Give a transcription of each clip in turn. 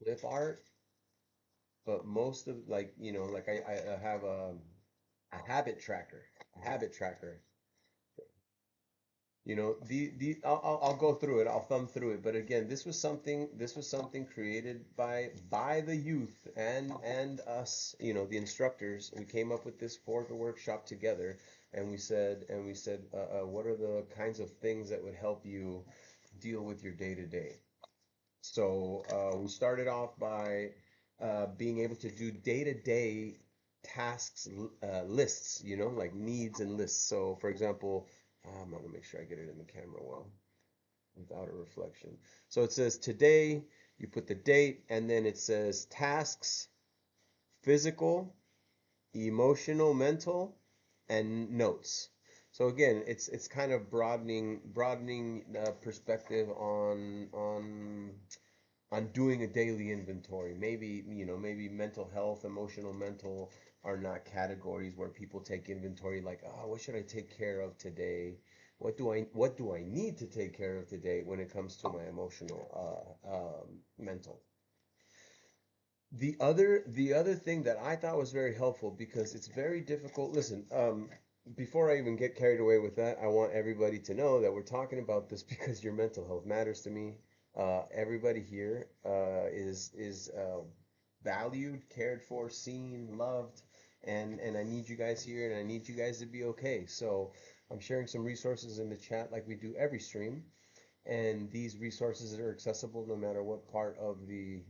clip art, but most of like, like I have a habit tracker, a habit tracker. I'll go through it. I'll thumb through it. But again, this was something created by the youth and us, the instructors. We came up with this for the workshop together, and we said, what are the kinds of things that would help you deal with your day to day? So we started off by being able to do day to day tasks lists, like needs and lists. So, for example, I'm gonna make sure I get it in the camera well without a reflection. So it says today, you put the date, and then it says tasks, physical, emotional, mental, and notes. So again, it's kind of broadening perspective on doing a daily inventory. Maybe mental health, emotional, mental are not categories where people take inventory like, oh, what should I take care of today? What do I need to take care of today when it comes to my emotional, mental? The other thing that I thought was very helpful because it's very difficult. Listen, before I even get carried away with that, I want everybody to know that we're talking about this because your mental health matters to me. Everybody here is valued, cared for, seen, loved, and I need you guys here, and I need you guys to be okay. So I'm sharing some resources in the chat like we do every stream, and these resources are accessible no matter what part of the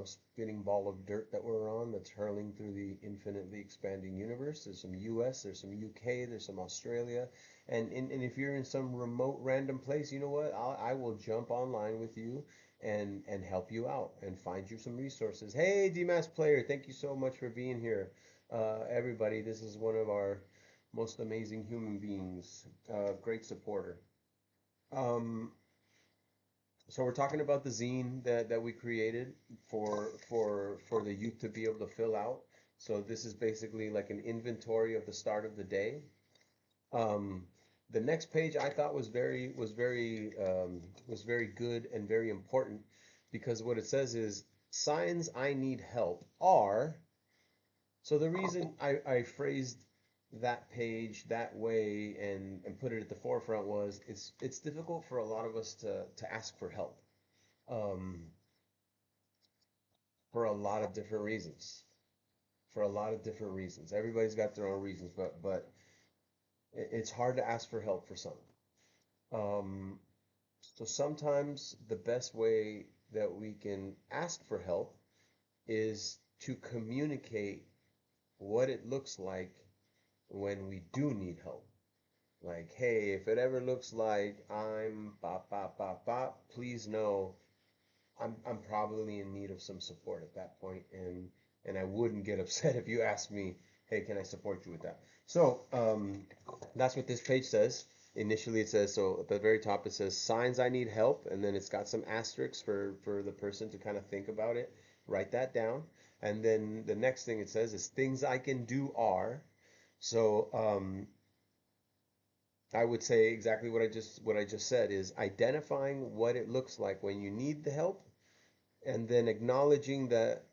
spinning ball of dirt that we're on that's hurling through the infinitely expanding universe. There's some US, there's some UK, there's some Australia, and if you're in some remote random place, you know what, I will jump online with you and help you out and find you some resources. Hey, DMAS player, thank you so much for being here. Everybody, this is one of our most amazing human beings, great supporter. um, so we're talking about the zine that we created for the youth to be able to fill out. So this is basically like an inventory of the start of the day. Um, the next page I thought was very good and very important because what it says is signs I need help are. So the reason I phrased that page that way and put it at the forefront was it's difficult for a lot of us to ask for help, um, for a lot of different reasons. For a lot of different reasons. Everybody's got their own reasons, but it's hard to ask for help for some. Um, so sometimes the best way that we can ask for help is to communicate what it looks like when we do need help. Like, hey, if it ever looks like I'm bop bop bop bop, please know I'm probably in need of some support at that point, and I wouldn't get upset if you asked me, hey, can I support you with that? So that's what this page says. Initially, it says, so at the very top it says signs I need help, and then it's got some asterisks for the person to kind of think about it, write that down, and then the next thing it says is things I can do are. So I would say exactly what I just said is identifying what it looks like when you need the help, and then acknowledging that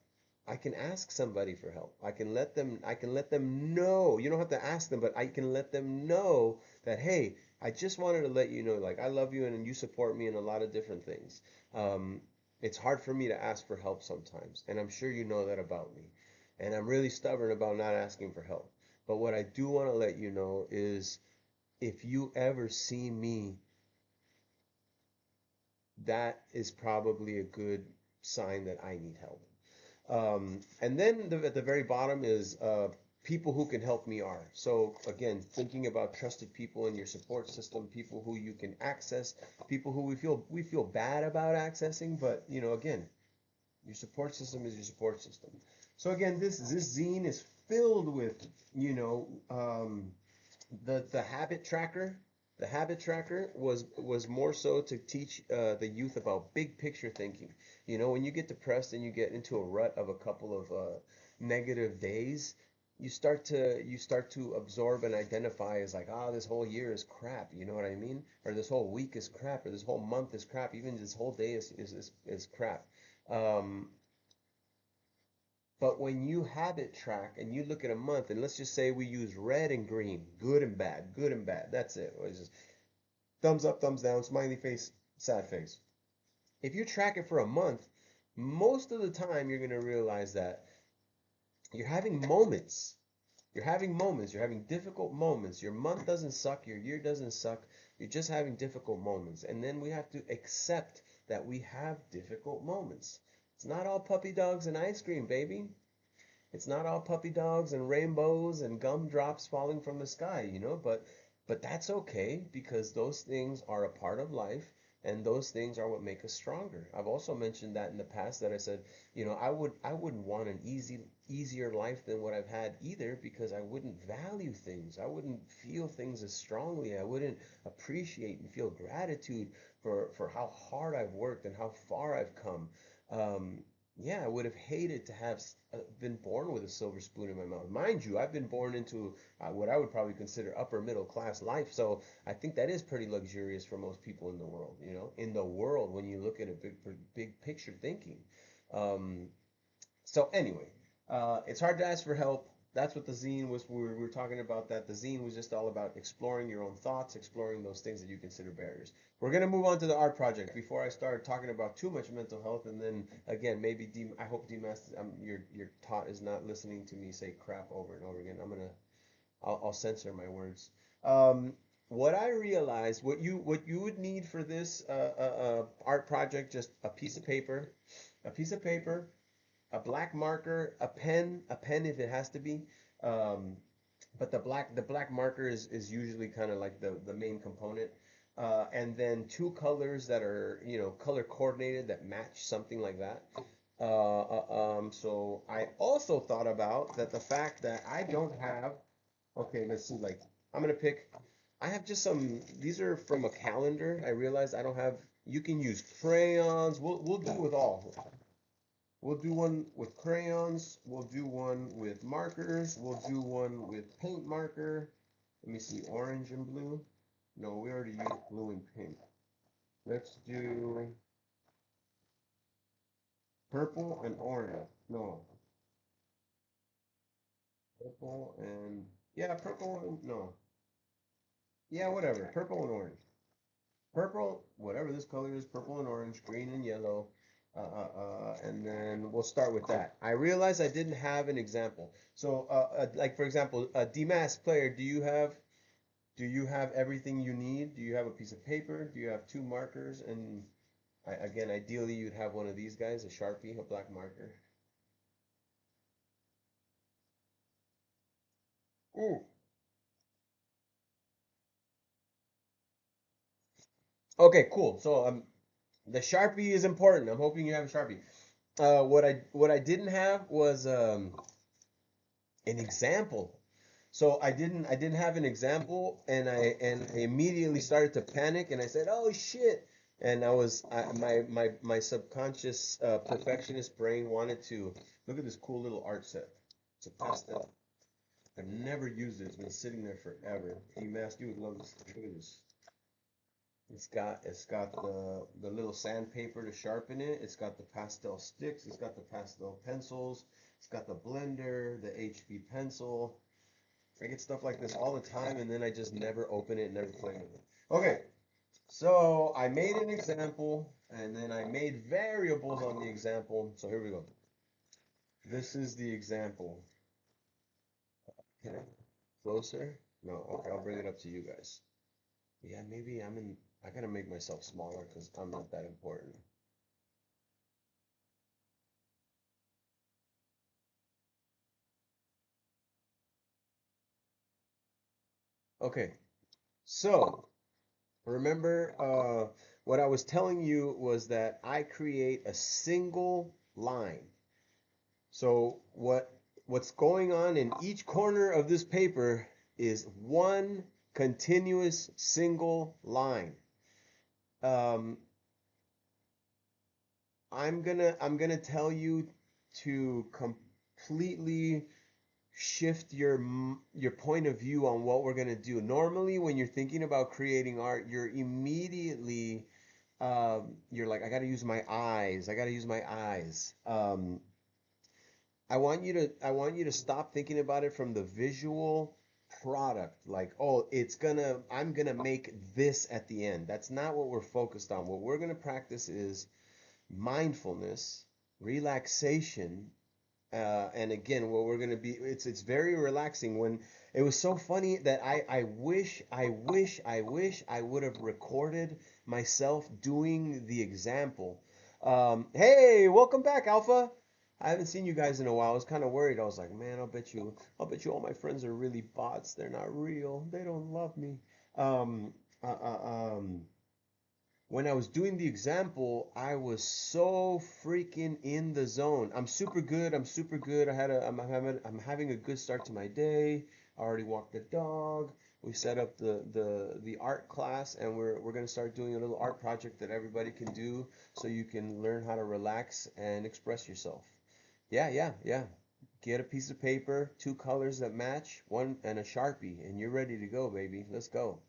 I can ask somebody for help. I can let them know. You don't have to ask them, but I can let them know that, hey, I just wanted to let you know, like, I love you and you support me in a lot of different things. Um, it's hard for me to ask for help sometimes, and I'm sure you know that about me. And I'm really stubborn about not asking for help. But what I do want to let you know is if you ever see me, that is probably a good sign that I need help. And then at the very bottom is people who can help me are. So again, thinking about trusted people in your support system, people who you can access, people who we feel bad about accessing, but again, your support system is your support system. So again, this zine is filled with the habit tracker. The habit tracker was more so to teach the youth about big picture thinking. When you get depressed and you get into a rut of a couple of negative days, you start to absorb and identify as like, this whole year is crap. You know what I mean? Or this whole week is crap, or this whole month is crap. Even this whole day is crap. Um, But when you habit track and you look at a month, and let's just say we use red and green, good and bad, good and bad. That's it. It's just thumbs up, thumbs down, smiley face, sad face. If you track it for a month, most of the time you're going to realize that you're having moments. You're having moments. You're having difficult moments. Your month doesn't suck. Your year doesn't suck. You're just having difficult moments. And then we have to accept that we have difficult moments. It's not all puppy dogs and ice cream, baby. It's not all puppy dogs and rainbows and gumdrops falling from the sky, but that's okay because those things are a part of life and those things are what make us stronger. I've also mentioned that in the past that I said, I wouldn't want an easier life than what I've had either because I wouldn't value things. I wouldn't feel things as strongly. I wouldn't appreciate and feel gratitude for how hard I've worked and how far I've come. Um, yeah, I would have hated to have been born with a silver spoon in my mouth. Mind you, I've been born into what I would probably consider upper middle class life. So I think that is pretty luxurious for most people in the world, in the world when you look at a big picture thinking. Um, so anyway, it's hard to ask for help. That's what the zine was. We were talking about that. The zine was just all about exploring your own thoughts, exploring those things that you consider barriers. We're gonna move on to the art project before I start talking about too much mental health, and then again, maybe I hope DMAS, your tot is not listening to me say crap over and over again. I'll censor my words. What I realized, what you would need for this art project, just a piece of paper, a black marker, a pen if it has to be. Um, but the black marker is usually kind of like the main component. And then two colors that are color coordinated that match something like that. So I also thought about that the fact that I don't have. Okay, let's see. Like I'm gonna pick. I have just some. These are from a calendar. I realized I don't have. You can use crayons. We'll do with all. We'll do one with crayons. We'll do one with markers. We'll do one with paint marker. Let me see, orange and blue. No, we already used blue and pink. Let's do purple and orange. No, purple and yeah, purple and no. Yeah, whatever. Purple and orange. Purple, whatever this color is, purple and orange, green and yellow. And then we'll start with that. I realized I didn't have an example. So, like for example, DMAS player, do you have everything you need? Do you have a piece of paper? Do you have two markers? And again, ideally, you'd have one of these guys, a Sharpie, a black marker. Ooh. Okay, cool. So, the Sharpie is important. I'm hoping you have a Sharpie. What I didn't have was an example. So I didn't have an example, and I immediately started to panic, and I said, "Oh shit!" And my subconscious perfectionist brain wanted to look at this cool little art set. It's a pastel. I've never used it. It's been sitting there forever. Hey, Mask, you would love this. Look at this. It's got the little sandpaper to sharpen it. It's got the pastel sticks. It's got the pastel pencils. It's got the blender, the HB pencil. I get stuff like this all the time, and then I just never open it, never play with it. Okay, so I made an example, and then I made variables on the example. So here we go. This is the example. Okay, closer? No, okay, I'll bring it up to you guys. Yeah, maybe I gotta make myself smaller because I'm not that important. Okay, so remember, what I was telling you was that I create a single line. So what's going on in each corner of this paper is one continuous single line. Um, I'm gonna tell you to completely shift your point of view on what we're gonna do. Normally, when you're thinking about creating art, you're immediately you're like, I gotta use my eyes. I gotta use my eyes. I want you to stop thinking about it from the visual product. Like, oh, I'm gonna make this at the end. That's not what we're focused on. What we're gonna practice is mindfulness, relaxation, and again, what we're gonna be, it's very relaxing. When it was so funny that I wish I would have recorded myself doing the example. Hey, welcome back, Alpha. I haven't seen you guys in a while. I was kind of worried. I was like, man, I'll bet you all my friends are really bots. They're not real. They don't love me. Um, uh, uh, um, when I was doing the example, I was so freaking in the zone. I'm super good. I'm super good. I'm having a good start to my day. I already walked the dog. We set up the art class, and we're gonna start doing a little art project that everybody can do, so you can learn how to relax and express yourself. Yeah, yeah, yeah. Get a piece of paper, two colors that match, one and a Sharpie, and you're ready to go, baby. Let's go.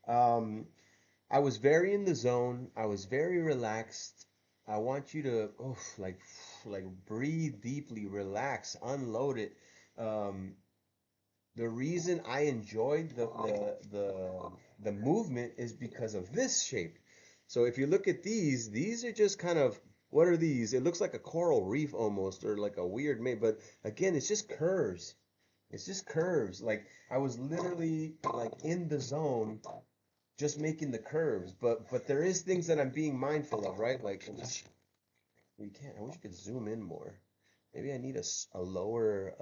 Um, I was very in the zone. I was very relaxed. I want you to like breathe deeply, relax, unload it. Um, the reason I enjoyed the movement is because of this shape. So if you look at these are just kind of, what are these? It looks like a coral reef almost, or like a weird mate, but again, it's just curves. It's just curves. Like I was literally like in the zone just making the curves, but there is things that I'm being mindful of, right? Like you can't. I wish you could zoom in more. Maybe I need a lower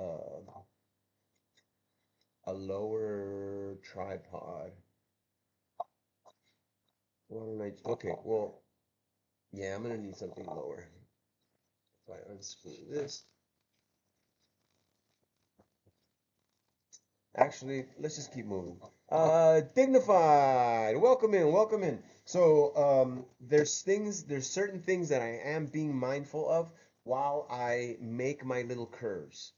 tripod. Why don't I? Okay, well, yeah, I'm gonna need something lower. If I unscrew this, actually, let's just keep moving. Dignified. Welcome in. Welcome in. So, there's certain things that I am being mindful of while I make my little curves.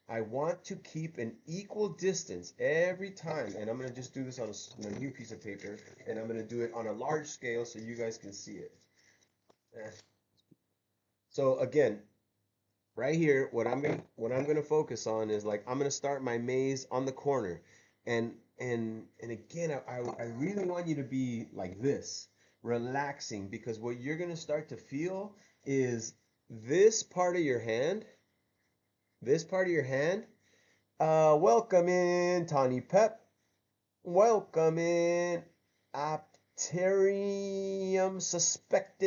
I want to keep an equal distance every time, and I'm going to just do this on a new piece of paper, and I'm going to do it on a large scale so you guys can see it. Eh. So again, right here, what I'm gonna focus on is, like, I'm gonna start my maze on the corner, and again, I really want you to be like this, relaxing, because what you're gonna start to feel is this part of your hand, this part of your hand. Welcome in, Tawny Pep. Welcome in, Apterium Suspect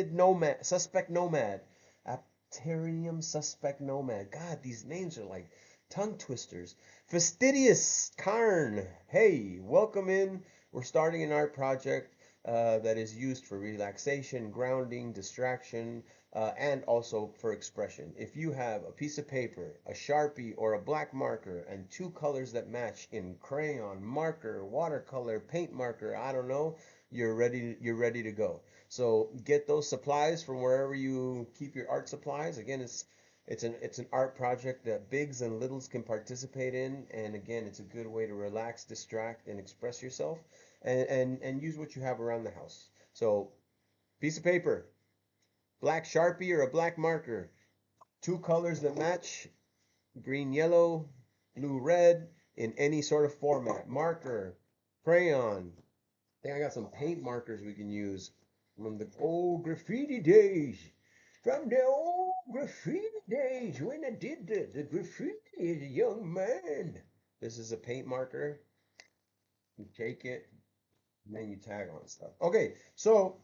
Nomad. Apterium Suspect Nomad. God, these names are like tongue twisters. Fastidious Karn. Hey, welcome in. We're starting an art project that is used for relaxation, grounding, distraction, and also for expression. If you have a piece of paper, a Sharpie, or a black marker, and two colors that match in crayon, marker, watercolor, paint marker, I don't know, you're ready to go. So get those supplies from wherever you keep your art supplies. Again, it's an art project that bigs and littles can participate in, and again, it's a good way to relax, distract, and express yourself, and use what you have around the house. So, piece of paper, black Sharpie or a black marker, two colors that match, green, yellow, blue, red, in any sort of format, marker, crayon. I think I got some paint markers we can use from the old graffiti days. From the old graffiti days when I did the graffiti as a young man. This is a paint marker. You take it, and then you tag on stuff. Okay, so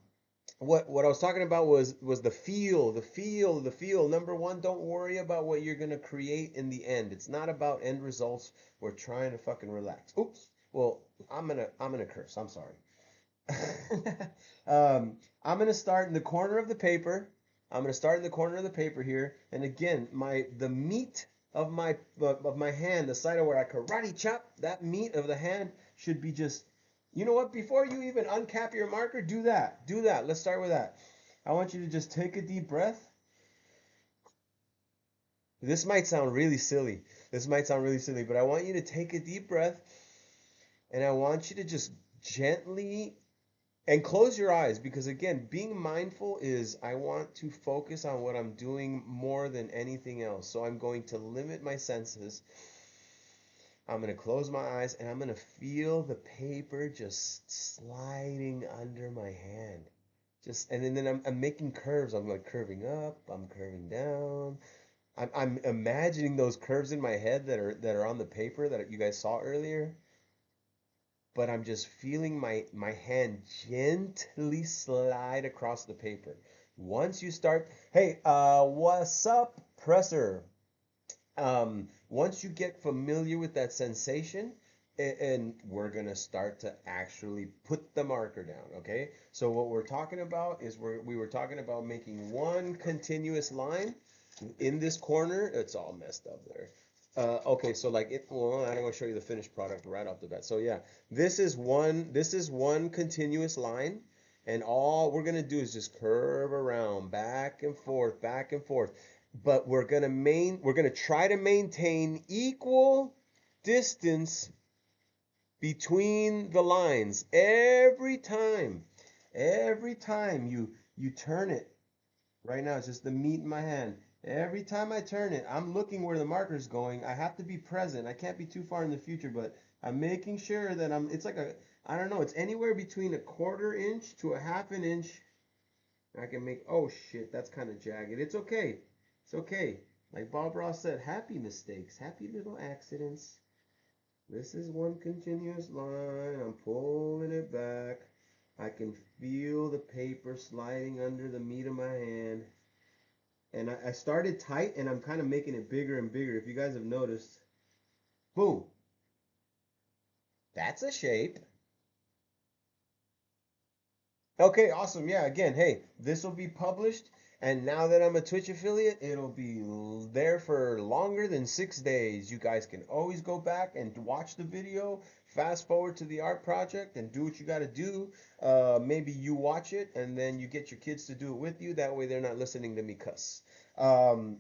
what I was talking about was the feel. Number one, don't worry about what you're gonna create in the end. It's not about end results. We're trying to fucking relax. Oops. Well, I'm gonna curse. I'm sorry. I'm gonna start in the corner of the paper. I'm gonna start in the corner of the paper here, and again, the meat of my hand, the side of where I karate chop, that meat of the hand should be just. You know what? Before you even uncap your marker, do that. Do that. Let's start with that. I want you to just take a deep breath. This might sound really silly. This might sound really silly, but I want you to take a deep breath, and I want you to just gently And close your eyes because again, being mindful is I want to focus on what I'm doing more than anything else. So I'm going to limit my senses. I'm going to close my eyes and I'm going to feel the paper just sliding under my hand. Just and then I'm making curves. I'm like curving up, I'm curving down. I'm imagining those curves in my head that are on the paper that you guys saw earlier, but I'm just feeling my hand gently slide across the paper. Once you start, hey, what's up, presser? Once you get familiar with that sensation, and we're gonna start to actually put the marker down, okay? So what we're talking about is we were talking about making one continuous line in this corner. It's all messed up there. Okay, so like it, well, I'm gonna show you the finished product right off the bat. So yeah, this is one continuous line, and all we're gonna do is just curve around, back and forth, back and forth. But we're gonna try to maintain equal distance between the lines every time. Every time you turn it. Right now, it's just the meat in my hand. Every time I turn it, I'm looking where the marker's going. I have to be present. I can't be too far in the future, but I'm making sure that it's like I don't know, it's anywhere between a quarter inch to a half an inch. I can make, oh shit, that's kind of jagged. It's okay. It's okay. Like Bob Ross said, happy mistakes, happy little accidents. This is one continuous line. I'm pulling it back. I can feel the paper sliding under the meat of my hand. And I started tight and I'm kind of making it bigger and bigger. If you guys have noticed, boom, that's a shape. Okay, awesome. Yeah, again, hey, this will be published. And now that I'm a Twitch affiliate, it'll be there for longer than 6 days. You guys can always go back and watch the video, fast forward to the art project, and do what you got to do. Maybe you watch it and then you get your kids to do it with you. That way they're not listening to me cuss. Um,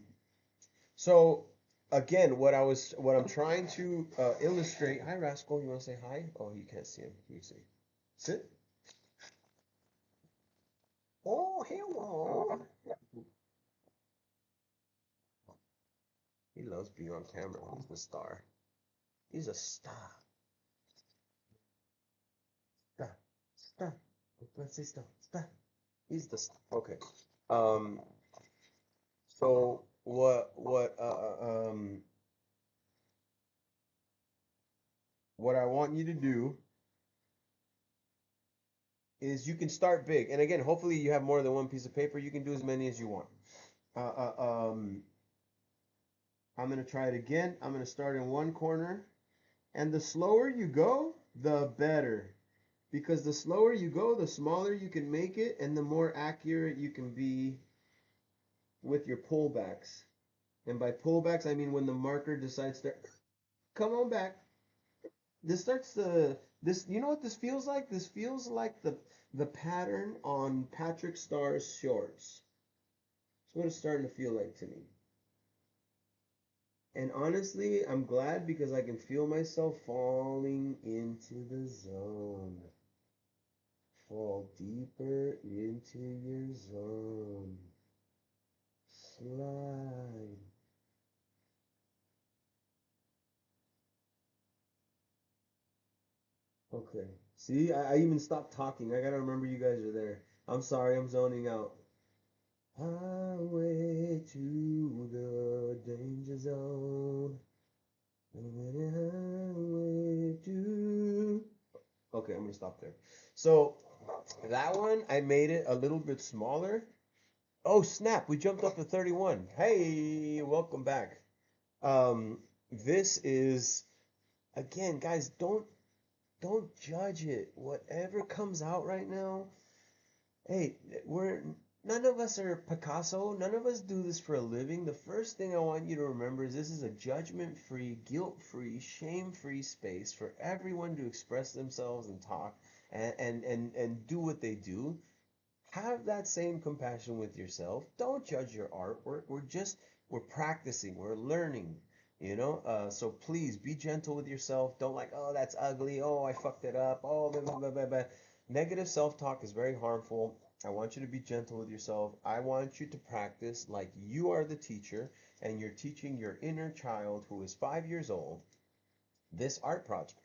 So again, what I'm trying to illustrate. Hi, Rascal. You want to say hi? Oh, you can't see him. You see. Sit. Oh, hello. He loves being on camera. He's the star. He's a star. Star. Star. Let's say star. Star. He's the star. Okay. Um. So what I want you to do is you can start big, and again, hopefully you have more than one piece of paper. You can do as many as you want. Uh, uh, um, I'm going to try it again. I'm going to start in one corner. And the slower you go, the better. Because the slower you go, the smaller you can make it and the more accurate you can be with your pullbacks. And by pullbacks, I mean when the marker decides to come on back. This starts to you know what this feels like? This feels like the pattern on Patrick Starr's shorts. That's what it's starting to feel like to me. And honestly, I'm glad because I can feel myself falling into the zone. Fall deeper into your zone. Slide. Okay. See, I even stopped talking. I gotta remember you guys are there. I'm sorry, I'm zoning out. Highway to the danger zone. Highway to Okay, I'm gonna stop there. So that one, I made it a little bit smaller. Oh snap, we jumped up to 31. Hey, welcome back. This is again, guys, don't judge it. Whatever comes out right now, hey, we're none of us are Picasso. None of us do this for a living. The first thing I want you to remember is this is a judgment-free, guilt-free, shame-free space for everyone to express themselves and talk and do what they do. Have that same compassion with yourself. Don't judge your art. We're practicing. We're learning. So please be gentle with yourself. Don't like, oh, that's ugly. Oh, I fucked it up. Oh, blah, blah, blah, blah, blah. Negative self-talk is very harmful. I want you to be gentle with yourself. I want you to practice like you are the teacher and you're teaching your inner child who is 5 years old this art project.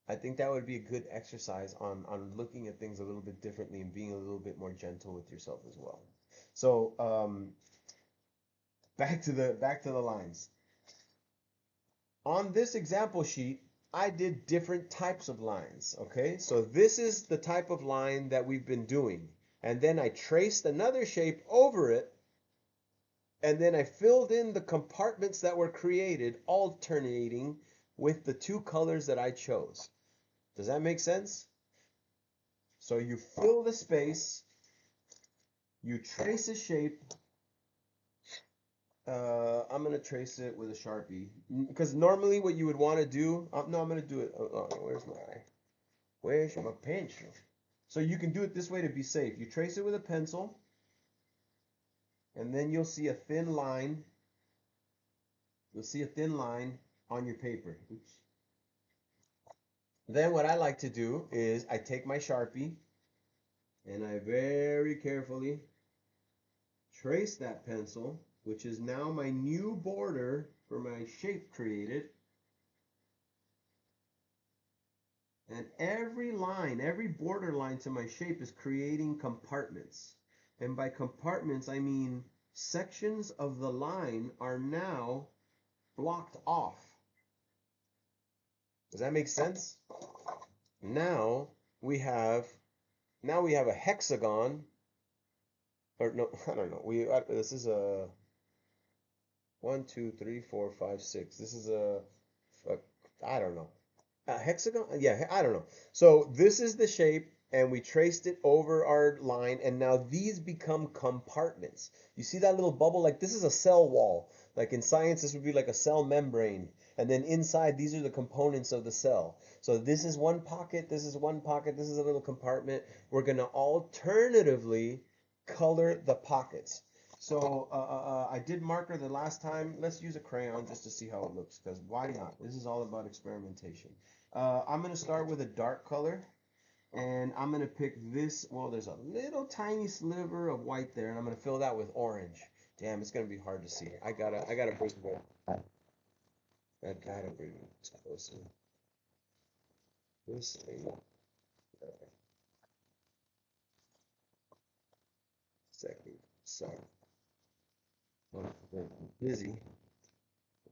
I think that would be a good exercise on looking at things a little bit differently and being a little bit more gentle with yourself as well. So back to the lines. On this example sheet, I did different types of lines, okay? So this is the type of line that we've been doing. And then I traced another shape over it, and then I filled in the compartments that were created, alternating with the two colors that I chose. Does that make sense? So you fill the space, you trace a shape. I'm gonna trace it with a Sharpie because normally what you would want to do. No, I'm gonna do it. Where's my pencil? So you can do it this way to be safe. You trace it with a pencil, and then you'll see a thin line. You'll see a thin line on your paper. Oops. Then what I like to do is I take my Sharpie and I very carefully trace that pencil, which is now my new border for my shape created. And every line, every border line to my shape is creating compartments. And by compartments, I mean sections of the line are now blocked off. Does that make sense? Now we have a hexagon, or no, I don't know. This is a 1, 2, 3, 4, 5, 6. This is I don't know. A hexagon? Yeah, I don't know. So this is the shape, and we traced it over our line, and now these become compartments. You see that little bubble? Like this is a cell wall. Like in science, this would be like a cell membrane. And then inside, these are the components of the cell. So this is one pocket, this is one pocket, this is a little compartment. We're going to alternatively color the pockets. So I did marker the last time. Let's use a crayon just to see how it looks, because why not? This is all about experimentation. I'm going to start with a dark color, and I'm going to pick this. Well, there's a little tiny sliver of white there, and I'm going to fill that with orange. Damn, it's going to be hard to see. I gotta bring it. I gotta bring it closer. This thing. Second. Sorry. I'm busy.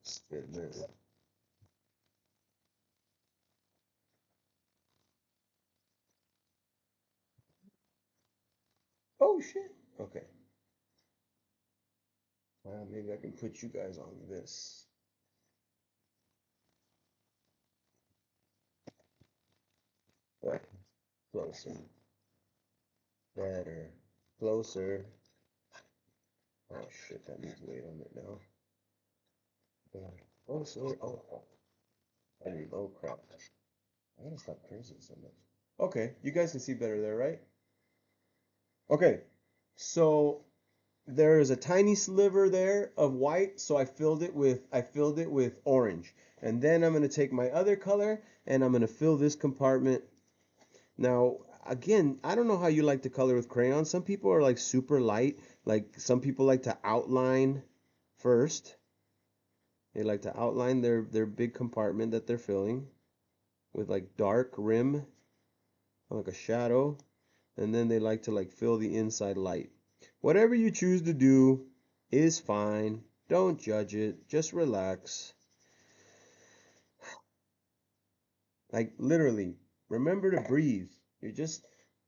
Spin this. Oh shit. Okay. Well, maybe I can put you guys on this. Right. Closer. Better. Closer. Oh shit, that needs weight on it now. Closer. Oh, I need low crap. I gotta stop cursing so much. Okay, you guys can see better there, right? Okay, so there is a tiny sliver there of white, so I filled it with orange. And then I'm going to take my other color and I'm going to fill this compartment. Now, again, I don't know how you like to color with crayons. Some people are like super light. Like some people like to outline first. They like to outline their big compartment that they're filling with like dark rim, like a shadow, and then they like to like fill the inside light. Whatever you choose to do is fine. Don't judge it. Just relax. Like literally, remember to breathe.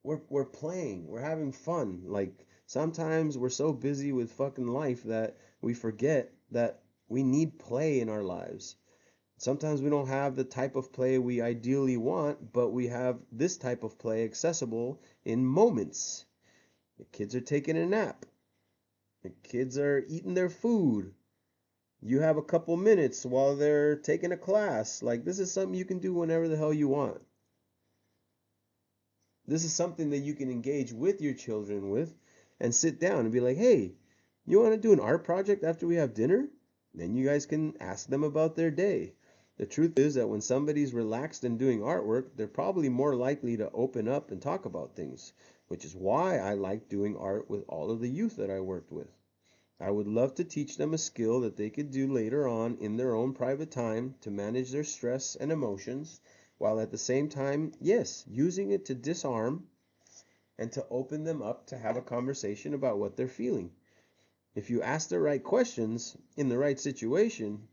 We're playing. We're having fun. Like sometimes we're so busy with fucking life that we forget that we need play in our lives. Sometimes we don't have the type of play we ideally want, but we have this type of play accessible in moments. The kids are taking a nap. The kids are eating their food. You have a couple minutes while they're taking a class. Like, this is something you can do whenever the hell you want. This is something that you can engage with your children with and sit down and be like, hey, you want to do an art project after we have dinner? Then you guys can ask them about their day. The truth is that when somebody's relaxed and doing artwork, they're probably more likely to open up and talk about things, which is why I like doing art with all of the youth that I worked with. I would love to teach them a skill that they could do later on in their own private time to manage their stress and emotions, while at the same time, yes, using it to disarm and to open them up to have a conversation about what they're feeling. If you ask the right questions in the right situation,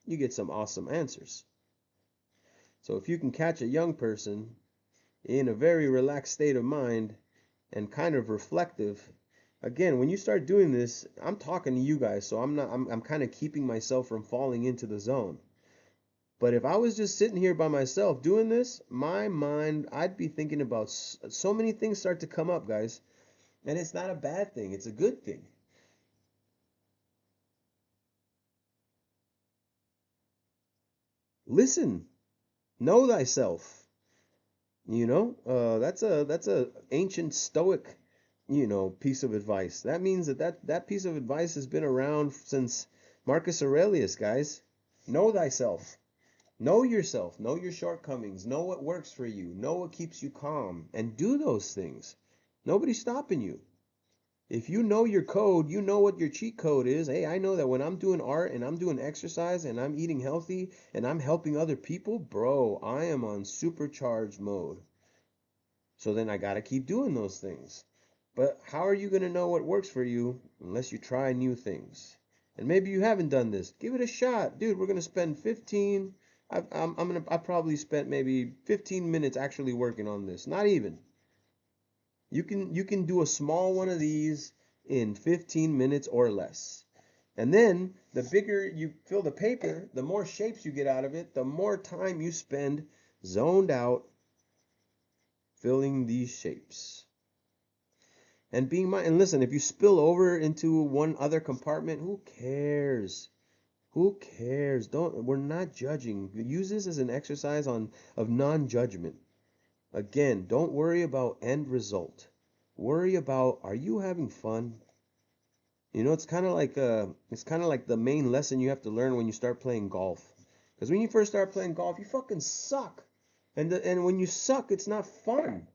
you get some awesome answers. So if you can catch a young person in a very relaxed state of mind and kind of reflective, again, when you start doing this, I'm talking to you guys, so I'm kind of keeping myself from falling into the zone. But if I was just sitting here by myself doing this, my mind, I'd be thinking about so many things start to come up, guys. And it's not a bad thing, it's a good thing. Listen, know thyself. That's a ancient Stoic, piece of advice. That means that piece of advice has been around since Marcus Aurelius, guys. Know thyself. Know yourself. Know your shortcomings. Know what works for you. Know what keeps you calm, and do those things. Nobody's stopping you. If you know your code, you know what your cheat code is. Hey, I know that when I'm doing art and I'm doing exercise and I'm eating healthy and I'm helping other people, bro, I am on supercharged mode. So then I got to keep doing those things. But how are you going to know what works for you unless you try new things? And maybe you haven't done this. Give it a shot. Dude, we're going to spend 15 I probably spent maybe 15 minutes actually working on this. Not even. You can do a small one of these in 15 minutes or less. And then the bigger you fill the paper, the more shapes you get out of it, the more time you spend zoned out filling these shapes. And listen, if you spill over into one other compartment, who cares? Who cares? Don't We're not judging. Use this as an exercise of non-judgment. Again, don't worry about end result. Worry about, are you having fun? It's kind of like the main lesson you have to learn when you start playing golf. Because when you first start playing golf, you fucking suck. And when you suck, it's not fun.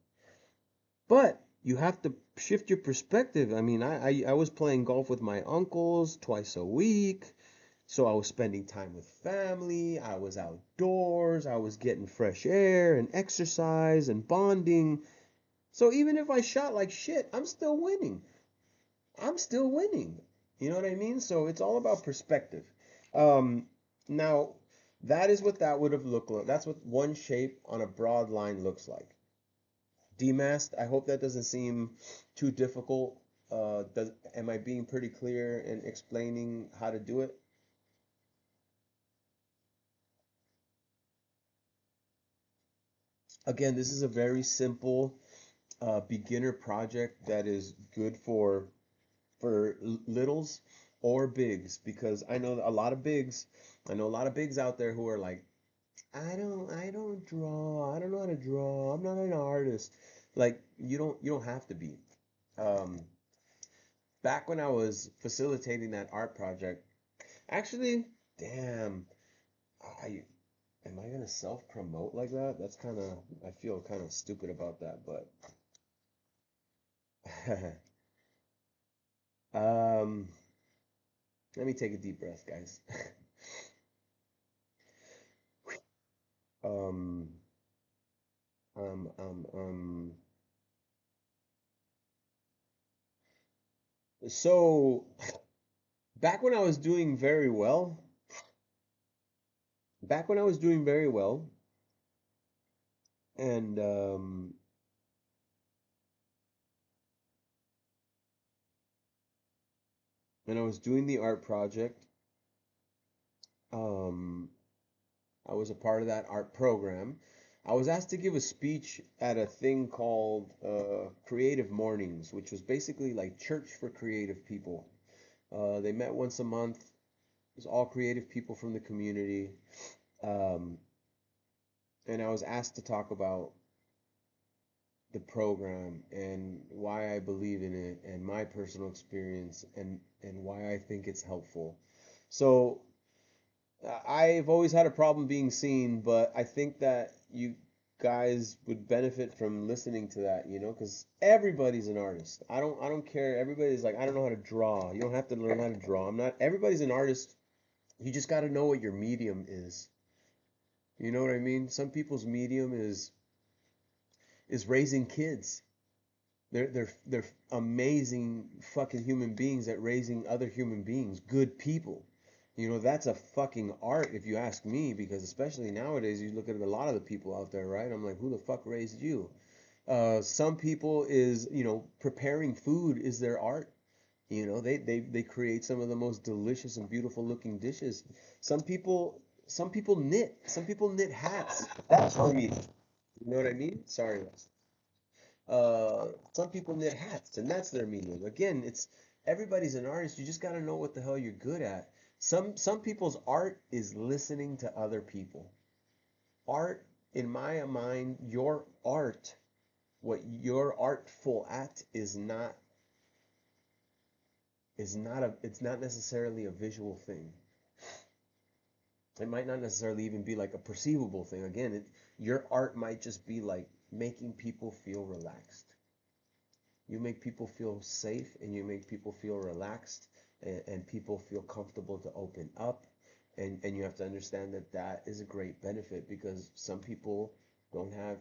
But you have to shift your perspective. I mean, I was playing golf with my uncles twice a week. So I was spending time with family. I was outdoors. I was getting fresh air and exercise and bonding. So even if I shot like shit, I'm still winning. I'm still winning. You know what I mean? So it's all about perspective. Um, Now, that is what that would have looked like. That's what one shape on a broad line looks like. Demasked, I hope that doesn't seem too difficult. Am I being pretty clear in explaining how to do it? Again, this is a very simple beginner project that is good for littles or bigs, because I know a lot of bigs out there who are like, I don't draw. I don't know how to draw. I'm not an artist. Like, you don't have to be. Um, Back when I was facilitating that art project, actually, damn, I am I gonna self promote like that? That's kind of, I feel kind of stupid about that, but um, let me take a deep breath, guys. Um, um, um, um. So back when I was doing very well, back when I was doing very well, and I was doing the art project, um, I was a part of that art program. I was asked to give a speech at a thing called Creative Mornings, which was basically like church for creative people. They met once a month. It was all creative people from the community. Um, and I was asked to talk about the program and why I believe in it and my personal experience and why I think it's helpful. So I've always had a problem being seen, but I think that you guys would benefit from listening to that, because everybody's an artist. I don't care. Everybody's like, I don't know how to draw. You don't have to learn how to draw. I'm not, everybody's an artist. You just got to know what your medium is. You know what I mean? Some people's medium is raising kids. They're amazing fucking human beings at raising other human beings, good people. That's a fucking art if you ask me, because especially nowadays you look at a lot of the people out there, right? I'm like, who the fuck raised you? Some people is, preparing food is their art. They create some of the most delicious and beautiful looking dishes. Some people some people knit. Some people knit hats. That's for me. You know what I mean? Sorry. Some people knit hats, and that's their medium. Again, it's everybody's an artist. You just got to know what the hell you're good at. Some people's art is listening to other people. Art, in my mind, your art, what you're artful at it's not necessarily a visual thing. It might not necessarily even be like a perceivable thing. Again, your art might just be like making people feel relaxed. You make people feel safe and you make people feel relaxed, and people feel comfortable to open up. And you have to understand that that is a great benefit, because some people don't have,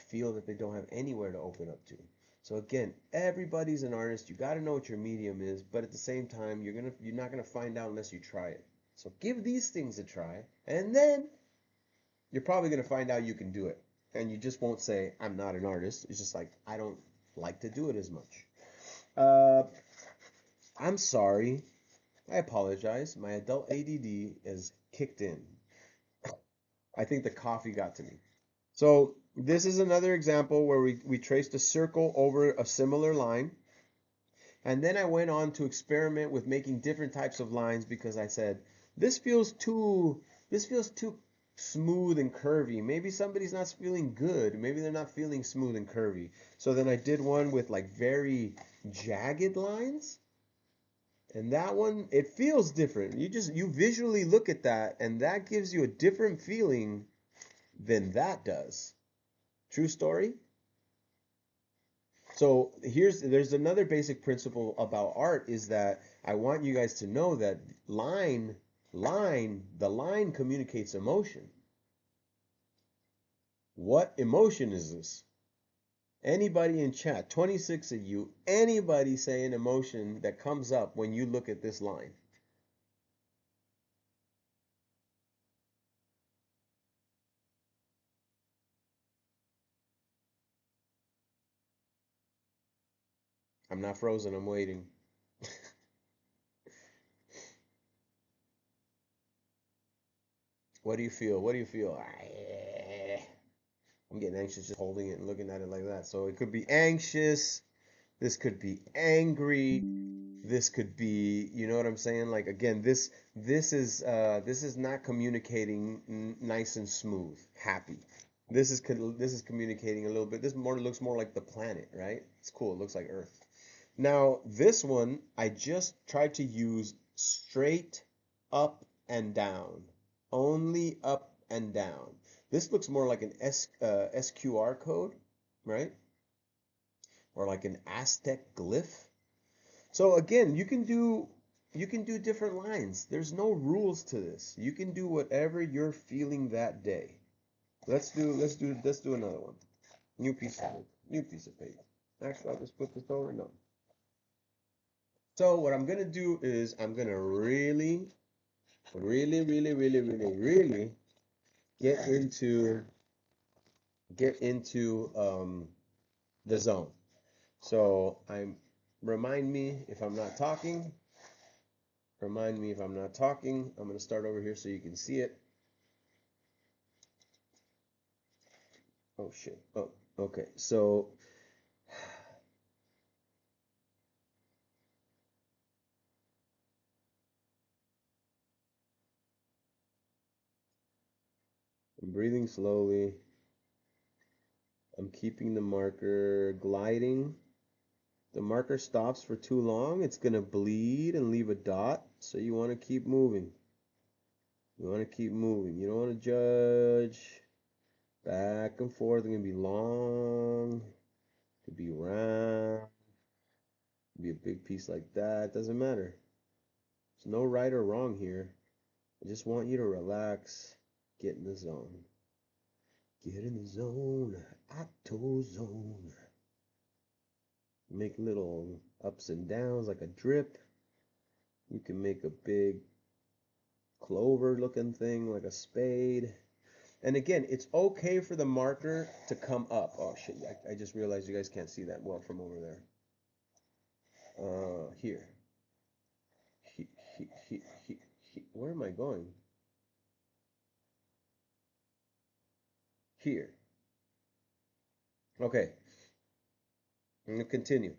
feel that they don't have anywhere to open up to. So again, everybody's an artist. You got to know what your medium is, but at the same time, you're not gonna find out unless you try it. So give these things a try, and then you're probably gonna find out you can do it. And you just won't say, I'm not an artist. It's just like, I don't like to do it as much. Uh, I'm sorry. I apologize. My adult ADD is kicked in. I think the coffee got to me. So this is another example where we traced a circle over a similar line. And then I went on to experiment with making different types of lines, because I said, this feels too this feels too smooth and curvy. Maybe somebody's not feeling good. Maybe they're not feeling smooth and curvy. So then I did one with like very jagged lines. And that one, it feels different. You visually look at that, and that gives you a different feeling than that does. True story? So there's another basic principle about art, is that I want you guys to know that the line communicates emotion. What emotion is this? Anybody in chat, 26 of you, anybody say an emotion that comes up when you look at this line? I'm not frozen, I'm waiting. What do you feel? What do you feel? I'm getting anxious just holding it and looking at it like that. So it could be anxious. This could be angry. This could be, you know what I'm saying? Like again, this is not communicating nice and smooth, happy. This is communicating a little bit. This more looks more like the planet, right? It's cool. It looks like Earth. Now, this one I just tried to use straight up and down. Only up and down. This looks more like an SQR code, right? Or like an Aztec glyph. So again, you can do different lines. There's no rules to this. You can do whatever you're feeling that day. Let's do another one. New piece of paper. Actually, I'll just put this over. No. So what I'm gonna do is I'm gonna really, really, really, really, really, really get into get into the zone. So I'm remind me if I'm not talking. Remind me if I'm not talking. I'm gonna start over here so you can see it. Oh shit. Oh, okay. So I'm breathing slowly. I'm keeping the marker gliding. The marker stops for too long, it's gonna bleed and leave a dot. So you want to keep moving. You want to keep moving. You don't want to judge. Back and forth. It can be long. It could be round. It could be a big piece like that. Doesn't matter. There's no right or wrong here. I just want you to relax. Get in the zone. Get in the zone. Octo zone. Make little ups and downs like a drip. You can make a big clover looking thing like a spade. And again, it's okay for the marker to come up. Oh shit, I just realized you guys can't see that well from over there. Here. He, where am I going? Here. Okay, I'm gonna continue.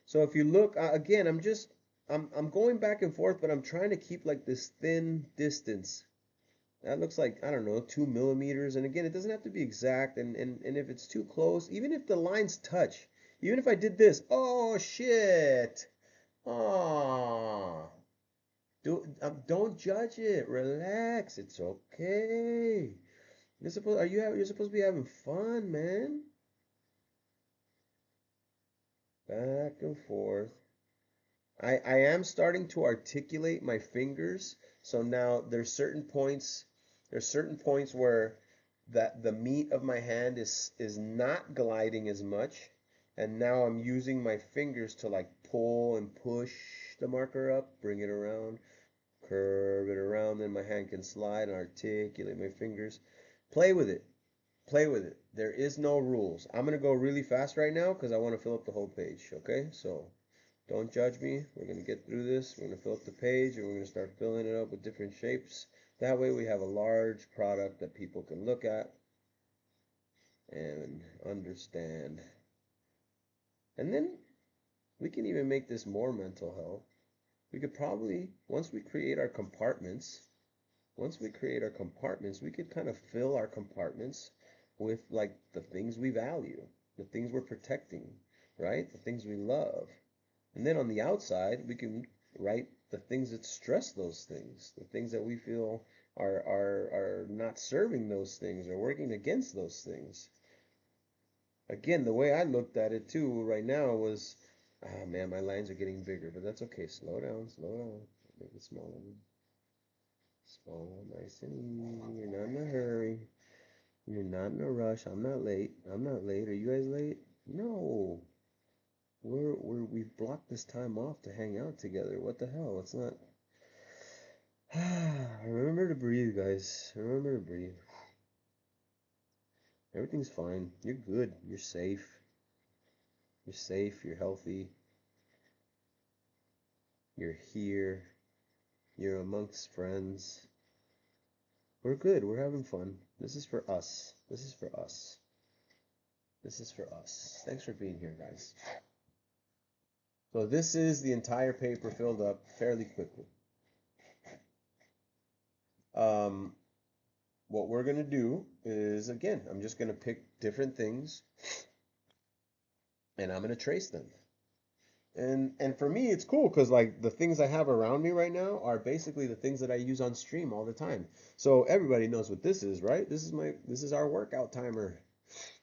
So if you look, again, I'm going back and forth, but I'm trying to keep like this thin distance. That looks like, I don't know, 2 millimeters. And again, it doesn't have to be exact. And if it's too close, even if the lines touch, even if I did this, oh shit. Oh, don't judge it. Relax. It's okay. You're supposed to be having fun, man. Back and forth. I am starting to articulate my fingers. So now there's certain points where that the meat of my hand is not gliding as much. And now I'm using my fingers to like pull and push the marker up, bring it around, curve it around, then my hand can slide and articulate my fingers. Play with it. Play with it. There is no rules. I'm gonna go really fast right now because I want to fill up the whole page. Okay, so don't judge me. We're going to get through this. We're going to fill up the page and we're going to start filling it up with different shapes. That way we have a large product that people can look at and understand. And then we can even make this more mental health. We could probably, once we create our compartments, we could kind of fill our compartments with like the things we value, the things we're protecting, right? The things we love. And then on the outside, we can write the things that stress those things, the things that we feel are not serving those things or working against those things. Again, the way I looked at it too right now was, ah man, my lines are getting bigger, but that's okay. Slow down, slow down. Make it smaller. Small, nice and easy. You're not in a hurry. You're not in a rush. I'm not late. I'm not late. Are you guys late? No. We've blocked this time off to hang out together. What the hell? It's not. Remember to breathe, guys. Remember to breathe. Everything's fine. You're good. You're safe. You're safe. You're healthy. You're here. You're amongst friends. We're good. We're having fun. This is for us. This is for us. This is for us. Thanks for being here, guys. So this is the entire paper filled up fairly quickly. Um, what we're gonna do is, again, I'm just gonna pick different things and I'm gonna trace them. And for me, it's cool because like the things I have around me right now are basically the things that I use on stream all the time. So everybody knows what this is, right? This is our workout timer.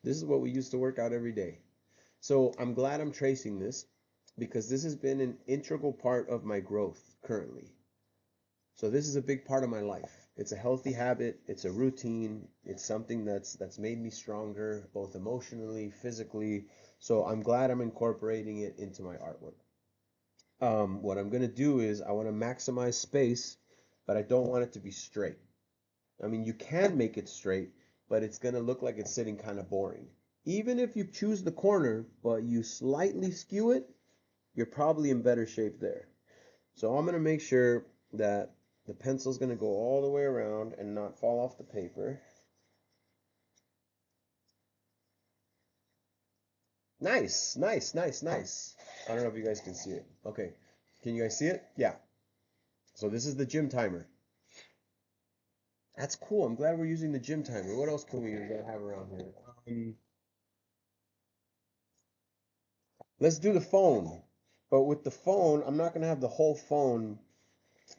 This is what we used to work out every day. So I'm glad I'm tracing this because this has been an integral part of my growth currently. So this is a big part of my life. It's a healthy habit, it's a routine, it's something that's made me stronger, both emotionally, physically. So I'm glad I'm incorporating it into my artwork. What I'm gonna do is I want to maximize space, but I don't want it to be straight. I mean, you can make it straight, but it's gonna look like it's sitting kind of boring. Even if you choose the corner, but you slightly skew it, you're probably in better shape there. So I'm gonna make sure that the pencil's gonna go all the way around and not fall off the paper. Nice, nice, nice, nice. I don't know if you guys can see it. Okay, can you guys see it? Yeah. So this is the gym timer. That's cool. I'm glad we're using the gym timer. What else can we have around here? Let's do the phone. But with the phone, I'm not gonna have the whole phone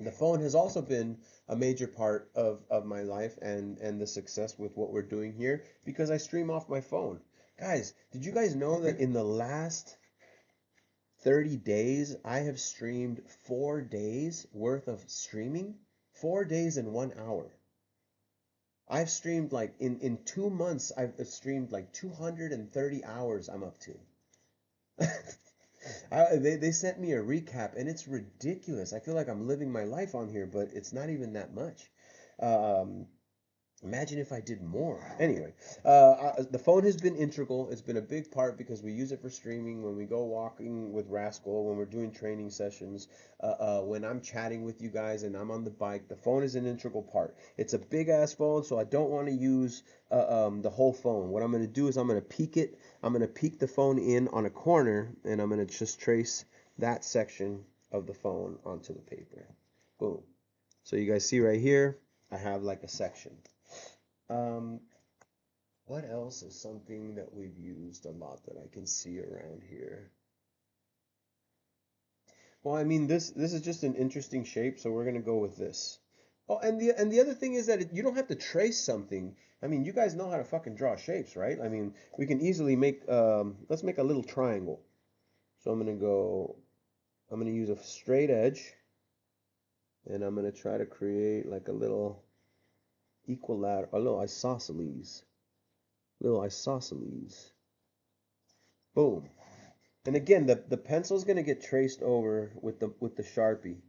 The phone has also been a major part of my life and the success with what we're doing here because I stream off my phone. Guys, did you guys know that in the last 30 days I have streamed 4 days worth of streaming? 4 days in 1 hour. I've streamed like in 2 months, I've streamed like 230 hours I'm up to. They sent me a recap and it's ridiculous. I feel like I'm living my life on here, but it's not even that much. Um, Imagine if I did more. Anyway, the phone has been integral. It's been a big part because we use it for streaming when we go walking with Rascal, when we're doing training sessions, when I'm chatting with you guys and I'm on the bike. The phone is an integral part. It's a big ass phone, so I don't want to use the whole phone. What I'm going to do is I'm going to peek it. I'm going to peek the phone in on a corner, and I'm going to just trace that section of the phone onto the paper. Boom. So you guys see right here, I have like a section. Um, what else is something that we've used a lot that I can see around here? Well, I mean this is just an interesting shape, so we're gonna go with this. Oh, and the other thing is that you don't have to trace something. I mean, you guys know how to fucking draw shapes, right? I mean, we can easily make let's make a little triangle. So I'm gonna use a straight edge, and I'm gonna try to create like a little equilateral, a little isosceles. Boom. And again, the pencil's gonna get traced over with the Sharpie.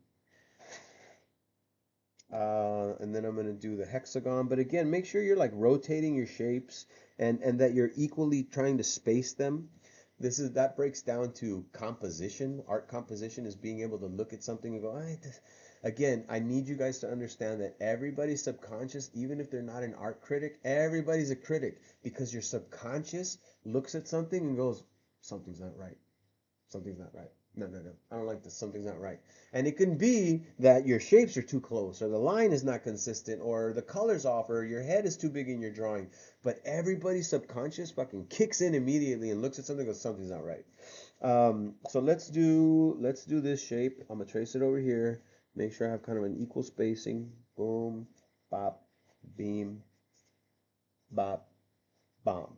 And then I'm gonna do the hexagon. But again, make sure you're like rotating your shapes and that you're equally trying to space them. That breaks down to composition. Art composition is being able to look at something and go, again, I need you guys to understand that everybody's subconscious, even if they're not an art critic, everybody's a critic because your subconscious looks at something and goes, something's not right. Something's not right. No, no, no. I don't like this. Something's not right. And it can be that your shapes are too close, or the line is not consistent, or the color's off, or your head is too big in your drawing. But everybody's subconscious fucking kicks in immediately and looks at something and goes, something's not right. So let's do this shape. I'm gonna trace it over here. Make sure I have kind of an equal spacing. Boom, bop, beam, bop, bomb.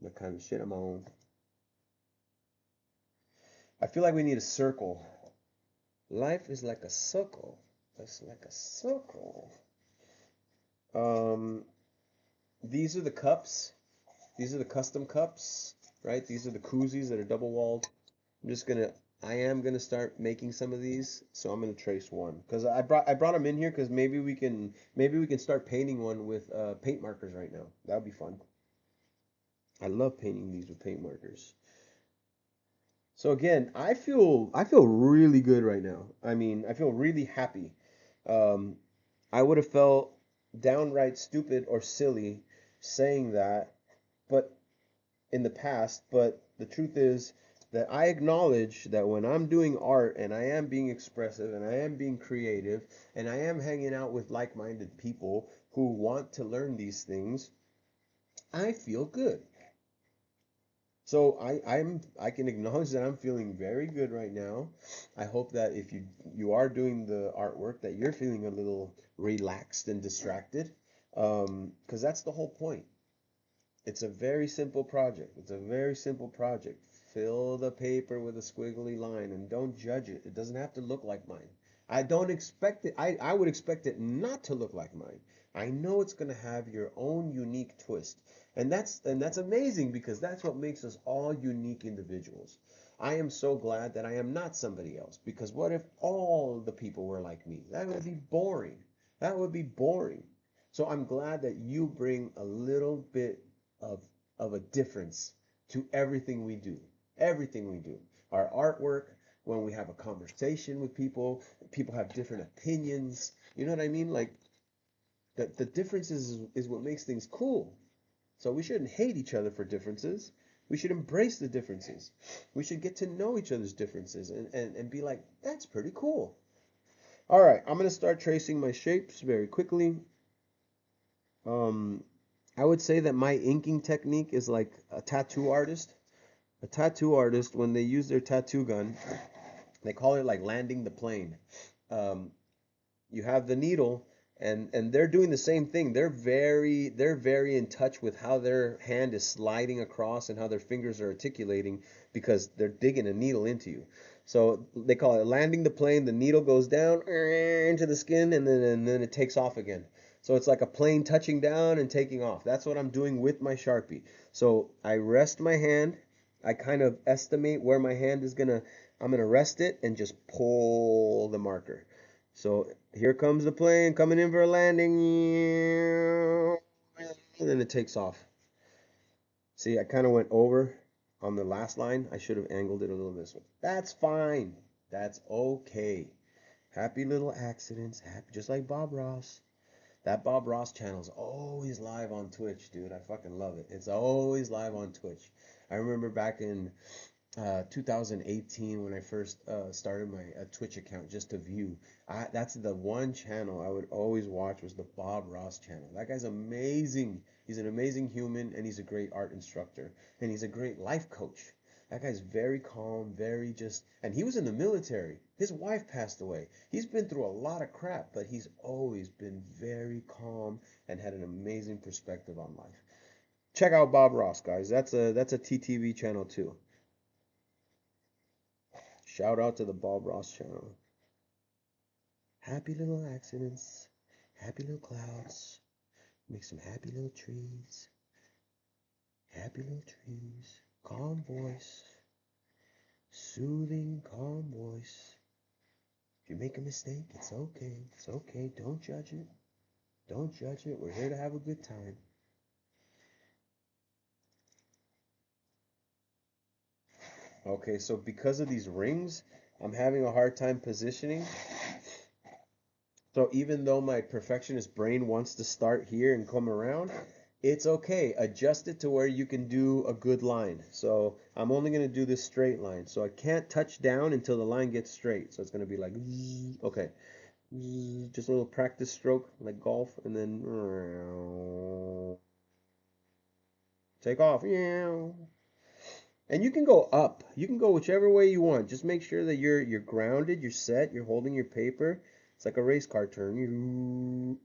The kind of shit I'm on. I feel like we need a circle. Life is like a circle. It's like a circle. Um, these are the cups. These are the custom cups, right? These are the koozies that are double walled. I am gonna start making some of these, so I'm gonna trace one because I brought them in here because maybe we can start painting one with paint markers right now. That would be fun. I love painting these with paint markers. So again, I feel really good right now. I mean, I feel really happy. Um, I would have felt downright stupid or silly saying that, but in the past, but the truth is that I acknowledge that when I'm doing art and I am being expressive and I am being creative and I am hanging out with like-minded people who want to learn these things, I feel good. So I can acknowledge that I'm feeling very good right now. I hope that if you are doing the artwork that you're feeling a little relaxed and distracted, because that's the whole point. It's a very simple project. It's a very simple project. Fill the paper with a squiggly line and don't judge it. It doesn't have to look like mine. I don't expect it. I would expect it not to look like mine. I know it's going to have your own unique twist. And that's amazing because that's what makes us all unique individuals. I am so glad that I am not somebody else because what if all the people were like me? That would be boring. That would be boring. So I'm glad that you bring a little bit of of a difference to everything we do. Everything we do. Our artwork, when we have a conversation with people, people have different opinions. You know what I mean? Like the difference is what makes things cool. So we shouldn't hate each other for differences. We should embrace the differences. We should get to know each other's differences and be like, that's pretty cool. All right, I'm gonna start tracing my shapes very quickly. Um, I would say that my inking technique is like a tattoo artist. A tattoo artist, when they use their tattoo gun, they call it like landing the plane. Um, you have the needle, and they're doing the same thing. They're very in touch with how their hand is sliding across and how their fingers are articulating because they're digging a needle into you. So they call it landing the plane. The needle goes down into the skin, and then it takes off again. So it's like a plane touching down and taking off. That's what I'm doing with my Sharpie. So I rest my hand. I kind of estimate where my hand is gonna. I'm gonna rest it and just pull the marker. So here comes the plane coming in for a landing. And then it takes off. See, I kind of went over on the last line. I should have angled it a little this way. That's fine. That's okay. Happy little accidents. Happy, just like Bob Ross. That Bob Ross channel is always live on Twitch, dude. I fucking love it. It's always live on Twitch. I remember back in 2018 when I first started my Twitch account just to view. That's the one channel I would always watch was the Bob Ross channel. That guy's amazing. He's an amazing human and he's a great art instructor and he's a great life coach. That guy's very calm, very just, and he was in the military. His wife passed away. He's been through a lot of crap, but he's always been very calm and had an amazing perspective on life. Check out Bob Ross, guys. That's a TTV channel too. Shout out to the Bob Ross channel. Happy little accidents, happy little clouds, make some happy little trees, happy little trees, calm voice, soothing, calm voice. If you make a mistake, it's okay. It's okay. Don't judge it. Don't judge it. We're here to have a good time. Okay, so because of these rings, I'm having a hard time positioning. So even though my perfectionist brain wants to start here and come around, it's okay. Adjust it to where you can do a good line. So I'm only going to do this straight line. So I can't touch down until the line gets straight. So it's going to be like, okay, just a little practice stroke like golf, and then take off. And you can go up. You can go whichever way you want. Just make sure that you're grounded, you're set, you're holding your paper. It's like a race car turn.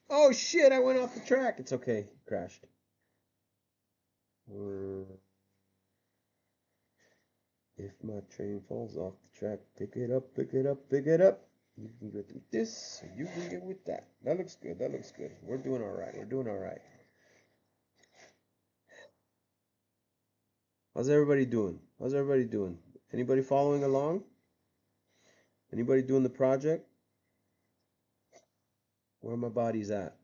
Oh shit, I went off the track. It's okay. Crashed. If my train falls off the track, pick it up, pick it up, pick it up. You can get with this, and you can get with that. That looks good. That looks good. We're doing all right. We're doing all right. How's everybody doing? How's everybody doing? Anybody following along? Anybody doing the project? Where my body's at?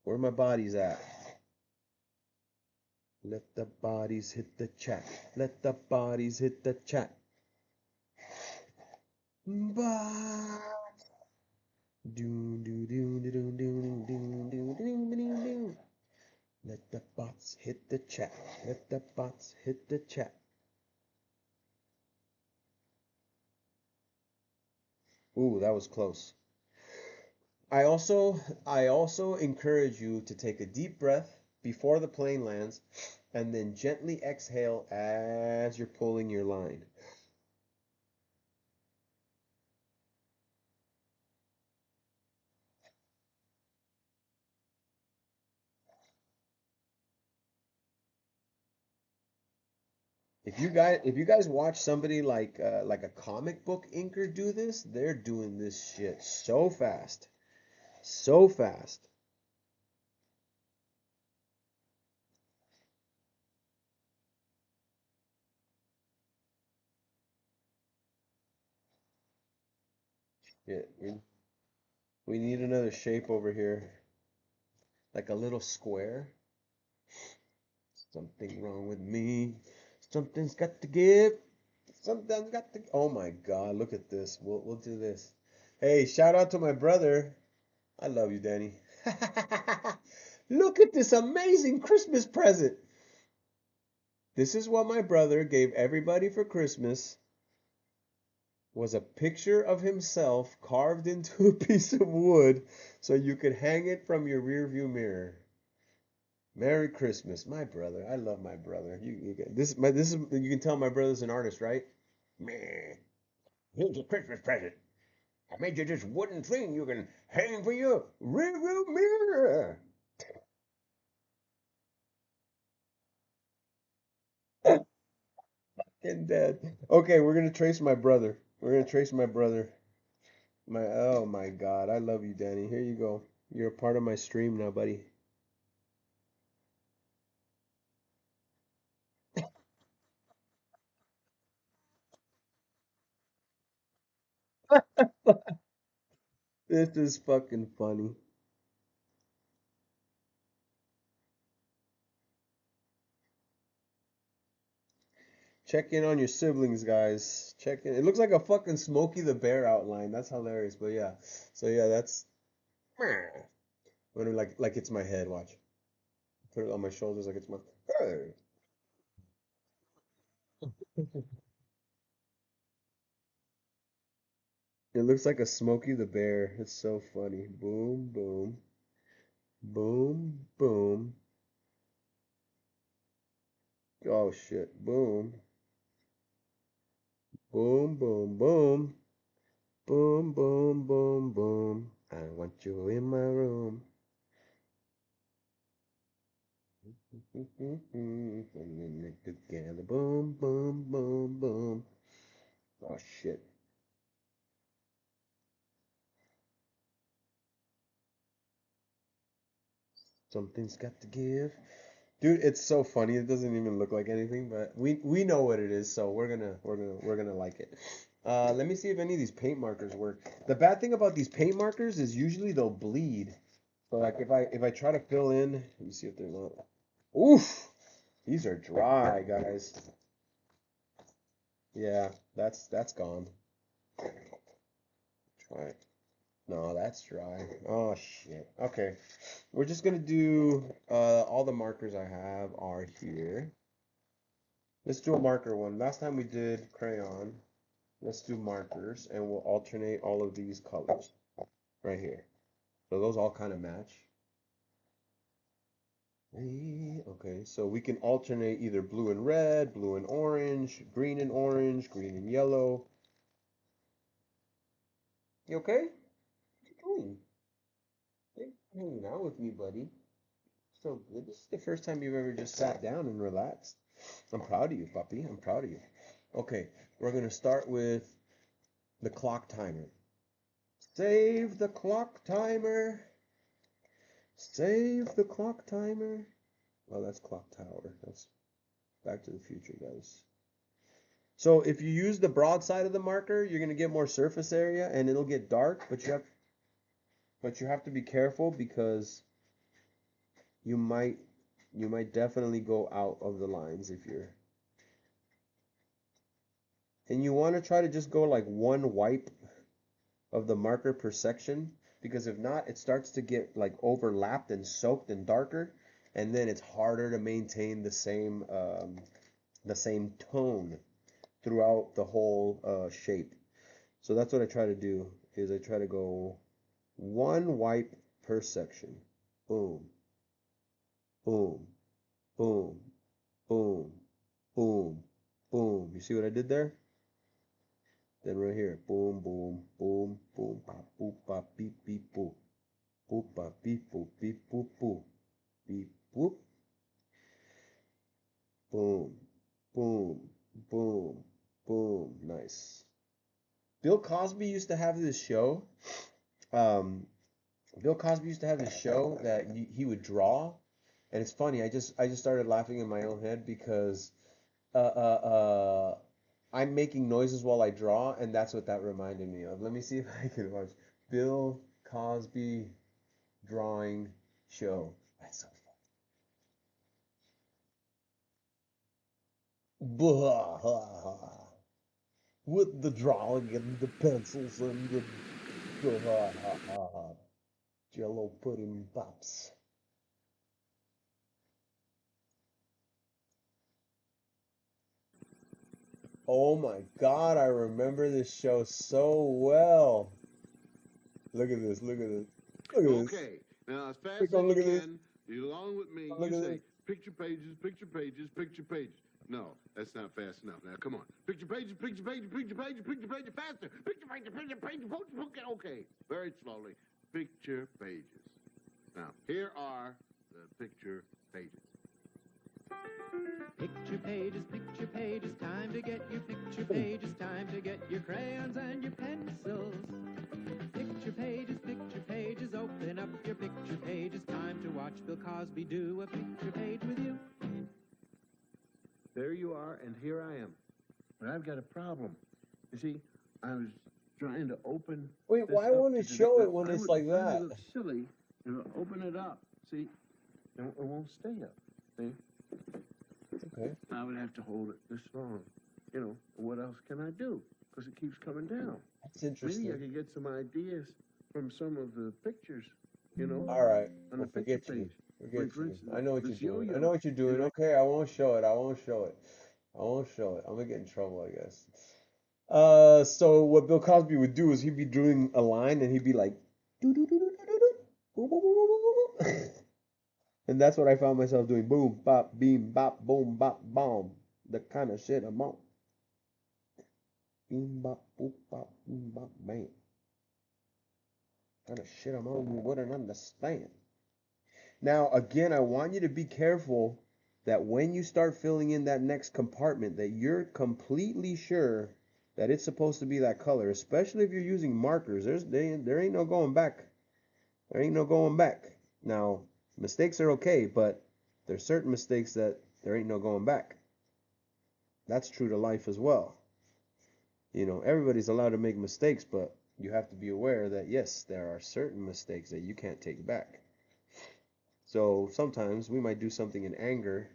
Where my body's at? Let the bodies hit the chat. Let the bodies hit the chat. Bye. Do do do do do do do do do do do. Let the bots hit the chat. Let the bots hit the chat. Ooh, that was close. I also encourage you to take a deep breath before the plane lands and then gently exhale as you're pulling your line. If you guys watch somebody like a comic book inker do this, they're doing this shit so fast. So fast. Yeah, we need another shape over here. Like a little square. Something wrong with me. Something's got to give. Something's got to. Oh my God! Look at this. We'll do this. Hey, shout out to my brother. I love you, Danny. Look at this amazing Christmas present. This is what my brother gave everybody for Christmas. Was a picture of himself carved into a piece of wood so you could hang it from your rearview mirror. Merry Christmas, my brother. I love my brother. This is you can tell my brother's an artist, right? Meh. Here's a Christmas present. I made you this wooden thing you can hang for your rearview mirror. Fucking dead. Okay, we're gonna trace my brother. We're gonna trace my brother. My oh my God, I love you, Danny. Here you go. You're a part of my stream now, buddy. This is fucking funny. Check in on your siblings, guys. Check in. It looks like a fucking Smokey the Bear outline. That's hilarious. But yeah. So yeah, that's when like it's my head. Watch. Put it on my shoulders like it's my. Hey. It looks like a Smokey the Bear. It's so funny. Boom, boom, boom, boom. Oh shit. Boom, boom, boom, boom, boom, boom, boom, boom. I want you in my room. Together. Boom, boom, boom, boom. Oh shit. Something's got to give. Dude, it's so funny. It doesn't even look like anything, but we know what it is, so we're gonna like it. Let me see if any of these paint markers work. The bad thing about these paint markers is usually they'll bleed. So like if I try to fill in, let me see if they're not. Oof, these are dry, guys. Yeah, that's gone. Try it. No, that's dry. Oh shit. Okay, we're just gonna do all the markers I have are here. Let's do a marker one. Last time we did crayon. Let's do markers and we'll alternate all of these colors right here. So those all kind of match. Okay, so we can alternate either blue and red, blue and orange, green and yellow. You okay? What you doing? Thanks for hanging out with me, buddy. So good. This is the first time you've ever just sat down and relaxed. I'm proud of you, puppy. I'm proud of you. Okay, we're gonna start with the clock timer. Save the clock timer. Save the clock timer. Oh, that's clock tower. That's Back to the Future, guys. So if you use the broad side of the marker, you're gonna get more surface area and it'll get dark, but you have to be careful because you might you might definitely go out of the lines if you're and you want to try to just go like one wipe of the marker per section because if not, it starts to get like overlapped and soaked and darker, and then it's harder to maintain the same tone throughout the whole shape. So that's what I try to do is I try to go one wipe per section. Boom, boom, boom, boom, boom, boom. You see what I did there? Then right here, boom, boom, boom, boom, pop, boop, pop, beep, beep, boop, boop, pop, beep, boop, beep, boop, boop, beep, boop, boom, boom, boom, boom. Nice. Bill Cosby used to have this show. Um, Bill Cosby used to have this show that he would draw, and it's funny. I just started laughing in my own head because I'm making noises while I draw, and that's what that reminded me of. Let me see if I can watch Bill Cosby drawing show. That's so funny. With the drawing and the pencils and the Jello pudding pops. Oh my God, I remember this show so well. Look at this, look at this, look at this. Okay, now as Look, fast oh, as look you at this, can, you along with me, look you at say this. picture pages, picture pages, picture pages. No, that's not fast enough. Now, come on. Picture pages, picture pages, picture pages, picture pages, faster. Picture pages, picture pages, okay. Very slowly. Picture pages. Now, here are the picture pages. Picture pages, time to get your picture pages, time to get your crayons and your pencils. Picture pages, open up your picture pages, time to watch Bill Cosby do a picture page with you. There you are, and here I am. But I've got a problem. You see, I was trying to open. Wait, this why up won't to it do show that. it when I it's would like find that? it look silly and open it up. See, it won't stay up. See, Okay. I would have to hold it this long. You know, what else can I do? Because it keeps coming down. That's interesting. Maybe I could get some ideas from some of the pictures. You know. All right. On Well, the picture forget you. page. Forget Like, for you. instance, I know what you're this doing. I yo-yo. know what you're doing. You know? Okay, I won't show it. I won't show it. I won't show it. I'm gonna get in trouble, I guess. So what Bill Cosby would do is he'd be doing a line and he'd be like, "Doo, doo, doo, doo, doo, doo, doo. Boom, boom, boom, boom, boom, boom." And that's what I found myself doing. Boom, bop, beam, bop, boom, bop, bomb. The kind of shit I'm on. Beam, bop, boop, bop, boom, bop, bam. Kind of shit I'm on you wouldn't understand. Now, again, I want you to be careful that when you start filling in that next compartment, that you're completely sure that it's supposed to be that color, especially if you're using markers. There ain't no going back. There ain't no going back. Now, mistakes are okay, but there's certain mistakes that there ain't no going back. That's true to life as well. You know, everybody's allowed to make mistakes, but you have to be aware that yes, there are certain mistakes that you can't take back. So sometimes we might do something in anger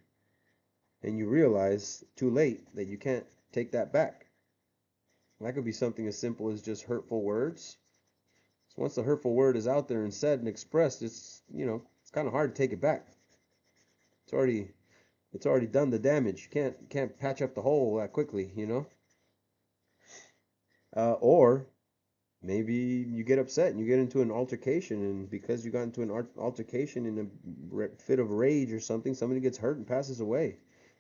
and you realize too late that you can't take that back. That could be something as simple as just hurtful words. So once the hurtful word is out there and said and expressed, it's it's kind of hard to take it back. It's already done the damage. You can't patch up the hole that quickly. Or maybe you get upset and you get into an altercation, and because you got into an altercation in a fit of rage or something, somebody gets hurt and passes away.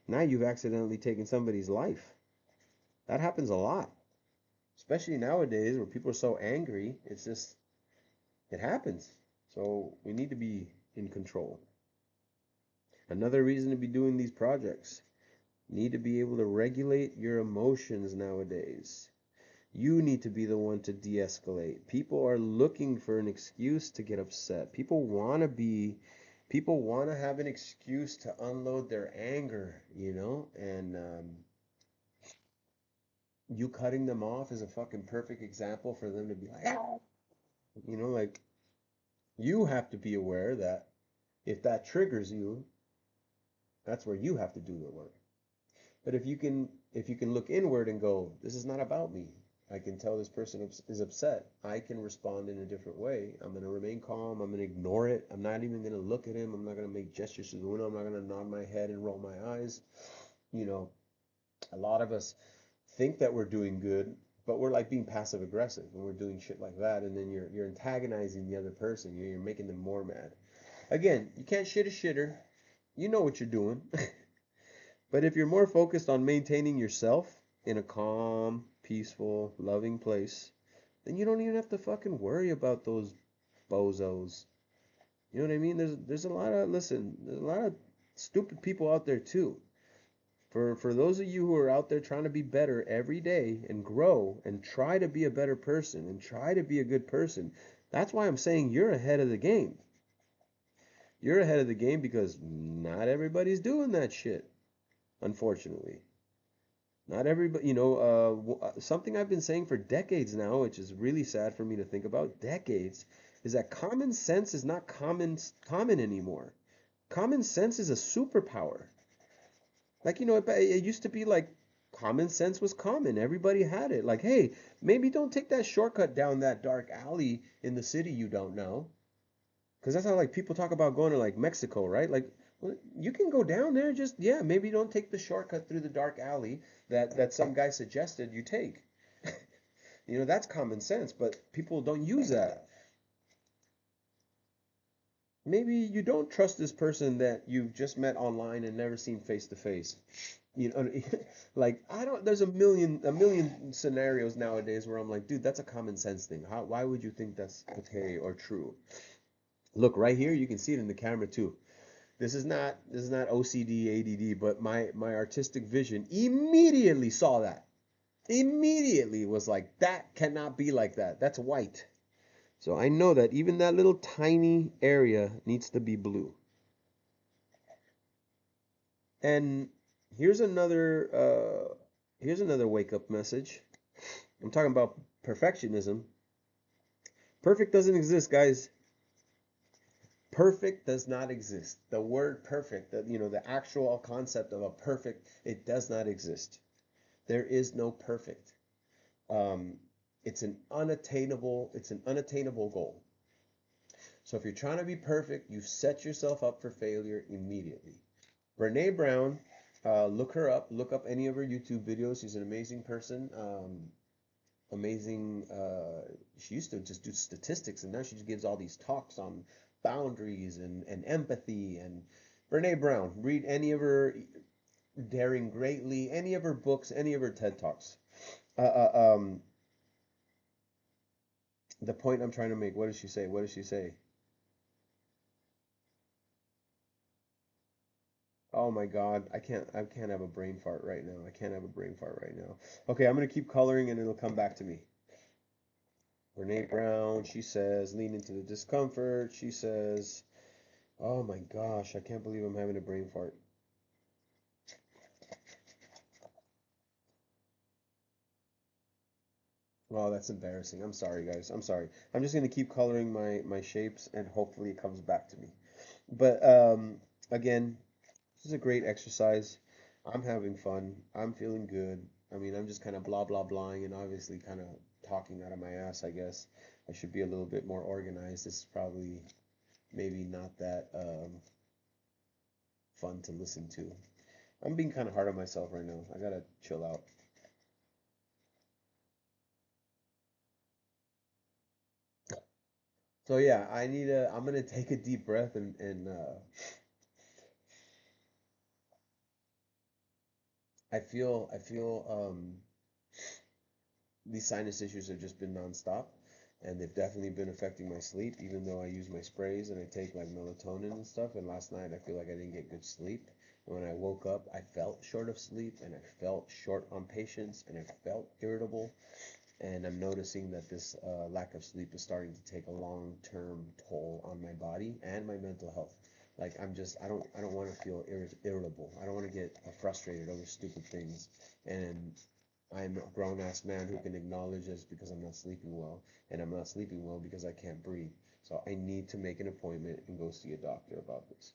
Now you've accidentally taken somebody's life. That happens a lot, especially nowadays where people are so angry. It happens. So we need to be in control. Another reason to be doing these projects. Need to be able to regulate your emotions nowadays. You need to be the one to de-escalate. People are looking for an excuse to get upset. People want to have an excuse to unload their anger. And you cutting them off is a fucking perfect example for them to be like, "Ah!" Like you have to be aware that if that triggers you, that's where you have to do the work. But if you can look inward and go, this is not about me. I can tell this person is upset. I can respond in a different way. I'm going to remain calm. I'm going to ignore it. I'm not even going to look at him. I'm not going to make gestures to the window. I'm not going to nod my head and roll my eyes. You know, a lot of us think that we're doing good, but we're like being passive aggressive when we're doing shit like that, and then you're antagonizing the other person. You're making them more mad. Again, you can't shit a shitter. You know what you're doing. But if you're more focused on maintaining yourself in a calm, peaceful, loving place, then you don't even have to fucking worry about those bozos. You know what I mean? There's a lot of there's a lot of stupid people out there too. For those of you who are out there trying to be better every day and grow and try to be a better person and try to be a good person, that's why I'm saying you're ahead of the game. You're ahead of the game because not everybody's doing that shit, unfortunately. Not everybody, something I've been saying for decades now, which is really sad for me to think about, decades, is that common sense is not common anymore. Common sense is a superpower. Like, it used to be like common sense was common. Everybody had it. Like, hey, maybe don't take that shortcut down that dark alley in the city you don't know. Because that's how like people talk about going to like Mexico, right? Like, well, you can go down there, just yeah, maybe don't take the shortcut through the dark alley that some guy suggested you take. That's common sense, but people don't use that. Maybe you don't trust this person that you've just met online and never seen face to face. You know, like I don't. There's a million scenarios nowadays where I'm like, dude, that's a common sense thing. Why would you think that's okay or true? Look right here, you can see it in the camera too. This is not OCD, ADD, but my artistic vision immediately saw that. Immediately was like, that cannot be like that. That's white. So I know that even that little tiny area needs to be blue. And here's another wake up message. I'm talking about perfectionism. Perfect doesn't exist, guys. Perfect does not exist. The word perfect, the actual concept of a perfect, it does not exist. There is no perfect. Um, it's an unattainable goal. So if you're trying to be perfect, you set yourself up for failure immediately. Brene Brown, look her up. Look up any of her YouTube videos. She's an amazing person. Amazing. She used to just do statistics, and now she just gives all these talks on boundaries and empathy. And Brene Brown, read any of her Daring Greatly, any of her books, any of her TED Talks. Uh, uh, um, the point I'm trying to make. What does she say? What does she say? Oh my God, I can't have a brain fart right now. I can't have a brain fart right now. Okay, I'm gonna keep coloring and it'll come back to me. Brene Brown, she says, lean into the discomfort. She says, oh my gosh, I can't believe I'm having a brain fart. Oh, that's embarrassing. I'm sorry, guys. I'm sorry. I'm just gonna keep coloring my shapes and hopefully it comes back to me. But again, this is a great exercise. I'm having fun. I'm feeling good. I mean, I'm just kind of blah blah blahing and obviously kind of talking out of my ass, I guess. I should be a little bit more organized. This is probably maybe not that fun to listen to. I'm being kind of hard on myself right now. I gotta chill out. So yeah, I'm gonna take a deep breath and I feel these sinus issues have just been nonstop, and they've definitely been affecting my sleep, even though I use my sprays and I take like melatonin and stuff. And last night I feel like I didn't get good sleep. And when I woke up, I felt short of sleep and I felt short on patience and I felt irritable. And I'm noticing that this lack of sleep is starting to take a long-term toll on my body and my mental health. Like I don't want to feel irritable. I don't want to get frustrated over stupid things. And I'm a grown ass man who can acknowledge this because I'm not sleeping well, and I'm not sleeping well because I can't breathe. So I need to make an appointment and go see a doctor about this.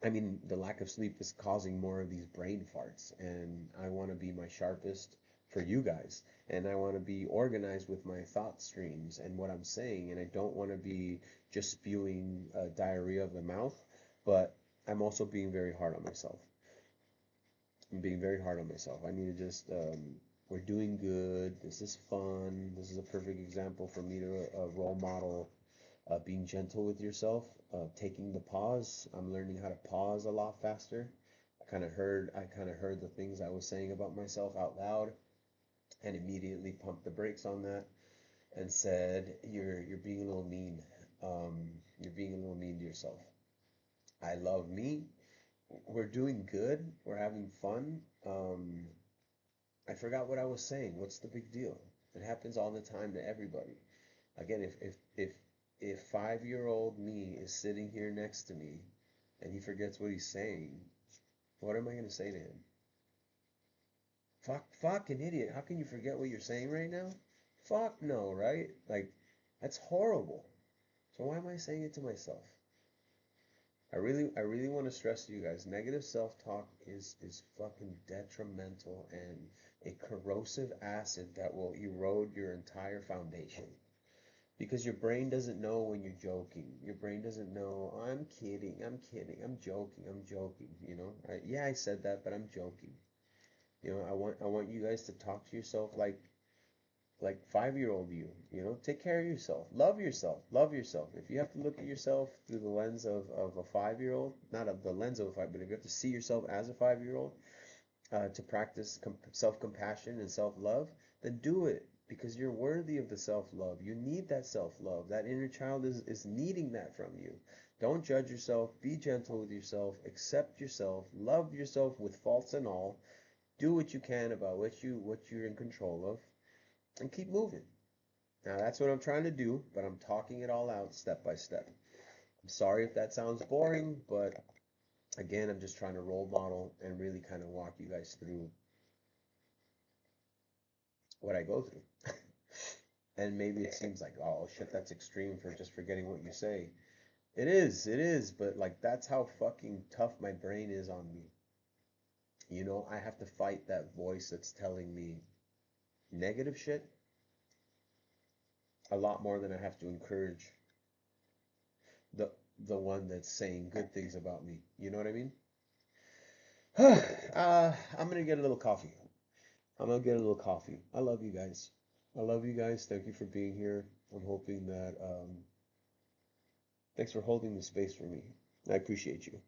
I mean, the lack of sleep is causing more of these brain farts, and I want to be my sharpest for you guys, and I want to be organized with my thought streams and what I'm saying, and I don't want to be just spewing diarrhea of the mouth, but I'm also being very hard on myself. I'm being very hard on myself. I need to just, we're doing good. This is fun. This is a perfect example for me to role model being gentle with yourself, taking the pause. I'm learning how to pause a lot faster. I kind of heard the things I was saying about myself out loud and immediately pumped the brakes on that and said, you're being a little mean. You're being a little mean to yourself. I love me. We're doing good. We're having fun. I forgot what I was saying. What's the big deal? It happens all the time to everybody. Again, if 5-year-old me is sitting here next to me and he forgets what he's saying, what am I gonna say to him? Fucking idiot. How can you forget what you're saying right now? Fuck no, right? Like, that's horrible. So why am I saying it to myself? I really want to stress to you guys, negative self-talk is fucking detrimental and a corrosive acid that will erode your entire foundation. Because your brain doesn't know when you're joking. Your brain doesn't know, oh, I'm kidding, I'm kidding, I'm joking, Yeah, I said that, but I'm joking. I want you guys to talk to yourself like 5-year-old you, take care of yourself, love yourself, love yourself. If you have to look at yourself through the lens of a 5-year-old, not of the lens of a five, but if you have to see yourself as a 5-year-old, to practice self-compassion and self-love, then do it because you're worthy of the self-love. You need that self-love. That inner child is needing that from you. Don't judge yourself. Be gentle with yourself. Accept yourself. Love yourself with faults and all. Do what you can about what you're in control of, and keep moving. Now that's what I'm trying to do, but I'm talking it all out step by step. I'm sorry if that sounds boring, but again, I'm just trying to role model and really kind of walk you guys through what I go through. And maybe it seems like, oh shit, that's extreme for just forgetting what you say. It is, but like that's how fucking tough my brain is on me. I have to fight that voice that's telling me negative shit a lot more than I have to encourage the the one that's saying good things about me. You know what I mean? I'm gonna get a little coffee. I'm gonna get a little coffee. I love you guys. I love you guys. Thank you for being here. I'm hoping that thanks for holding the space for me. I appreciate you.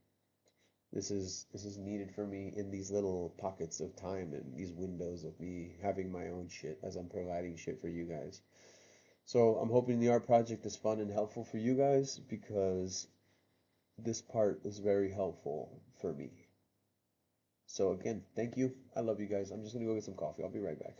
This is needed for me in these little pockets of time and these windows of me having my own shit as I'm providing shit for you guys. So I'm hoping the art project is fun and helpful for you guys because this part is very helpful for me. So again, thank you. I love you guys. I'm just gonna go get some coffee. I'll be right back.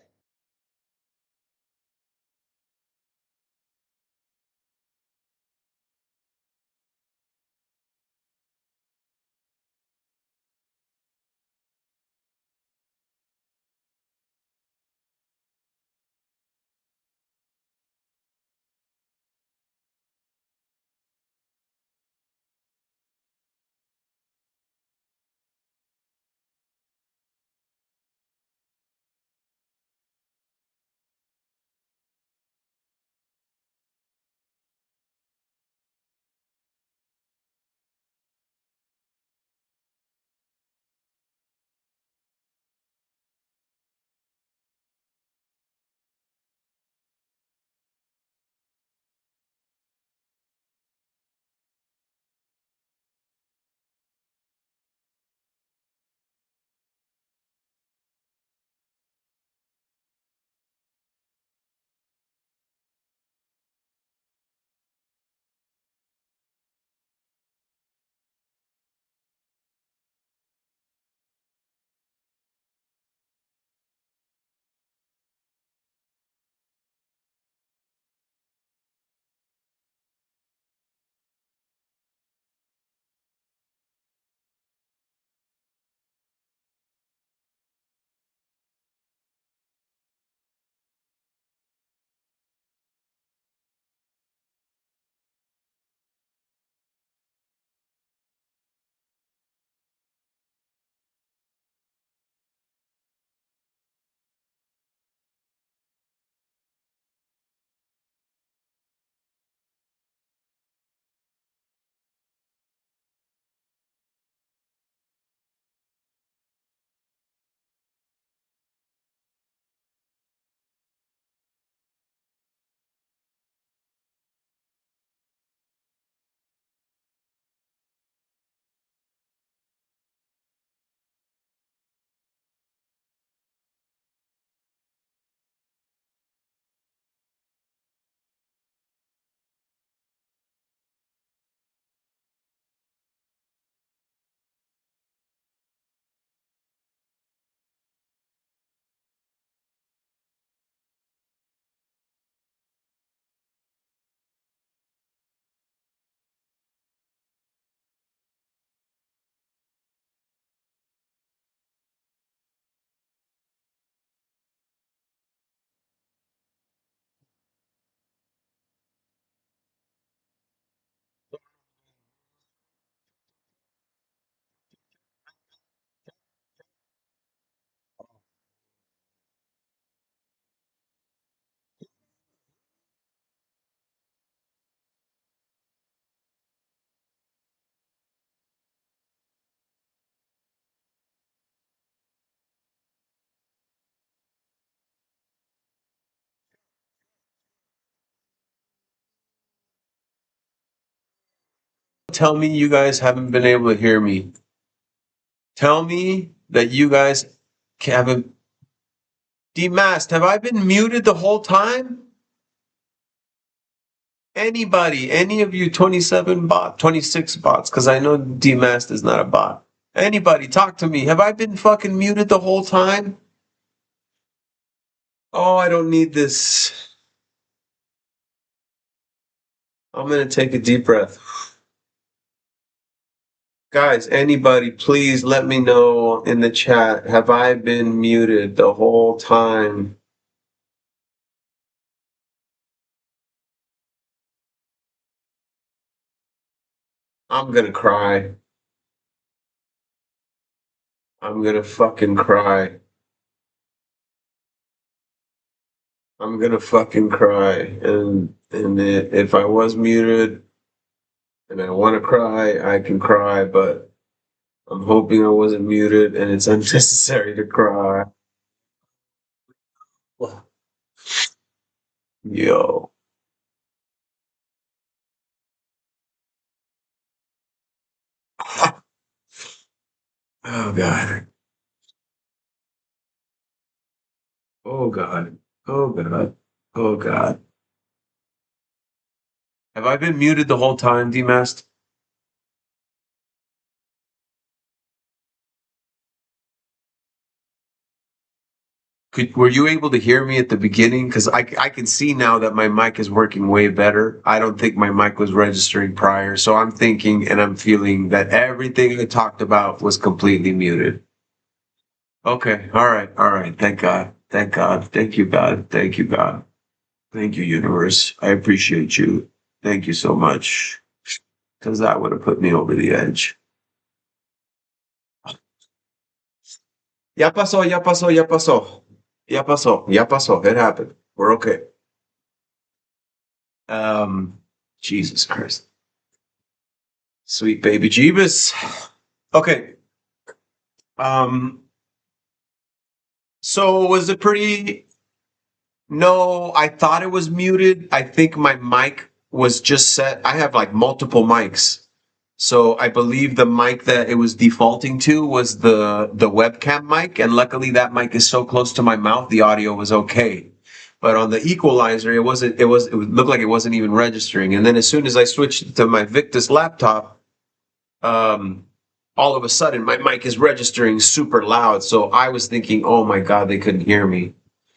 tell me you guys haven't been able to hear me. Tell me that you guys haven't demasked. Have I been muted the whole time? Anybody, any of you 27 bot, 26 bots, because I know demasked is not a bot. Anybody, talk to me. Have I been fucking muted the whole time? Oh, I don't need this. I'm gonna take a deep breath. Guys, anybody, please let me know in the chat. Have I been muted the whole time? I'm gonna cry. I'm gonna fucking cry. I'm gonna fucking cry. If I was muted and I want to cry, I can cry, but I'm hoping I wasn't muted and it's unnecessary to cry. Yo. Oh God. Oh God. Oh God. Oh God. Have I been muted the whole time, Dmast? Were you able to hear me at the beginning? Because I can see now that my mic is working way better. I don't think my mic was registering prior. So I'm thinking and I'm feeling that everything I talked about was completely muted. Okay. All right. All right. Thank God. Thank God. Thank you, God. Thank you, God. Thank you, universe. I appreciate you. Thank you so much. Because that would have put me over the edge. Ya pasó, ya pasó, ya pasó. Ya pasó, ya pasó. It happened. We're okay. Um, Jesus Christ. Sweet baby Jeebus. Okay. Um, so was it pretty? No, I thought it was muted. I think my mic was just set. I have like multiple mics. So I believe the mic that it was defaulting to was the webcam mic, and luckily that mic is so close to my mouth, the audio was okay. But on the equalizer, it looked like it wasn't even registering. And then as soon as I switched to my Victus laptop, um, all of a sudden my mic is registering super loud. So I was thinking, oh my God, they couldn't hear me.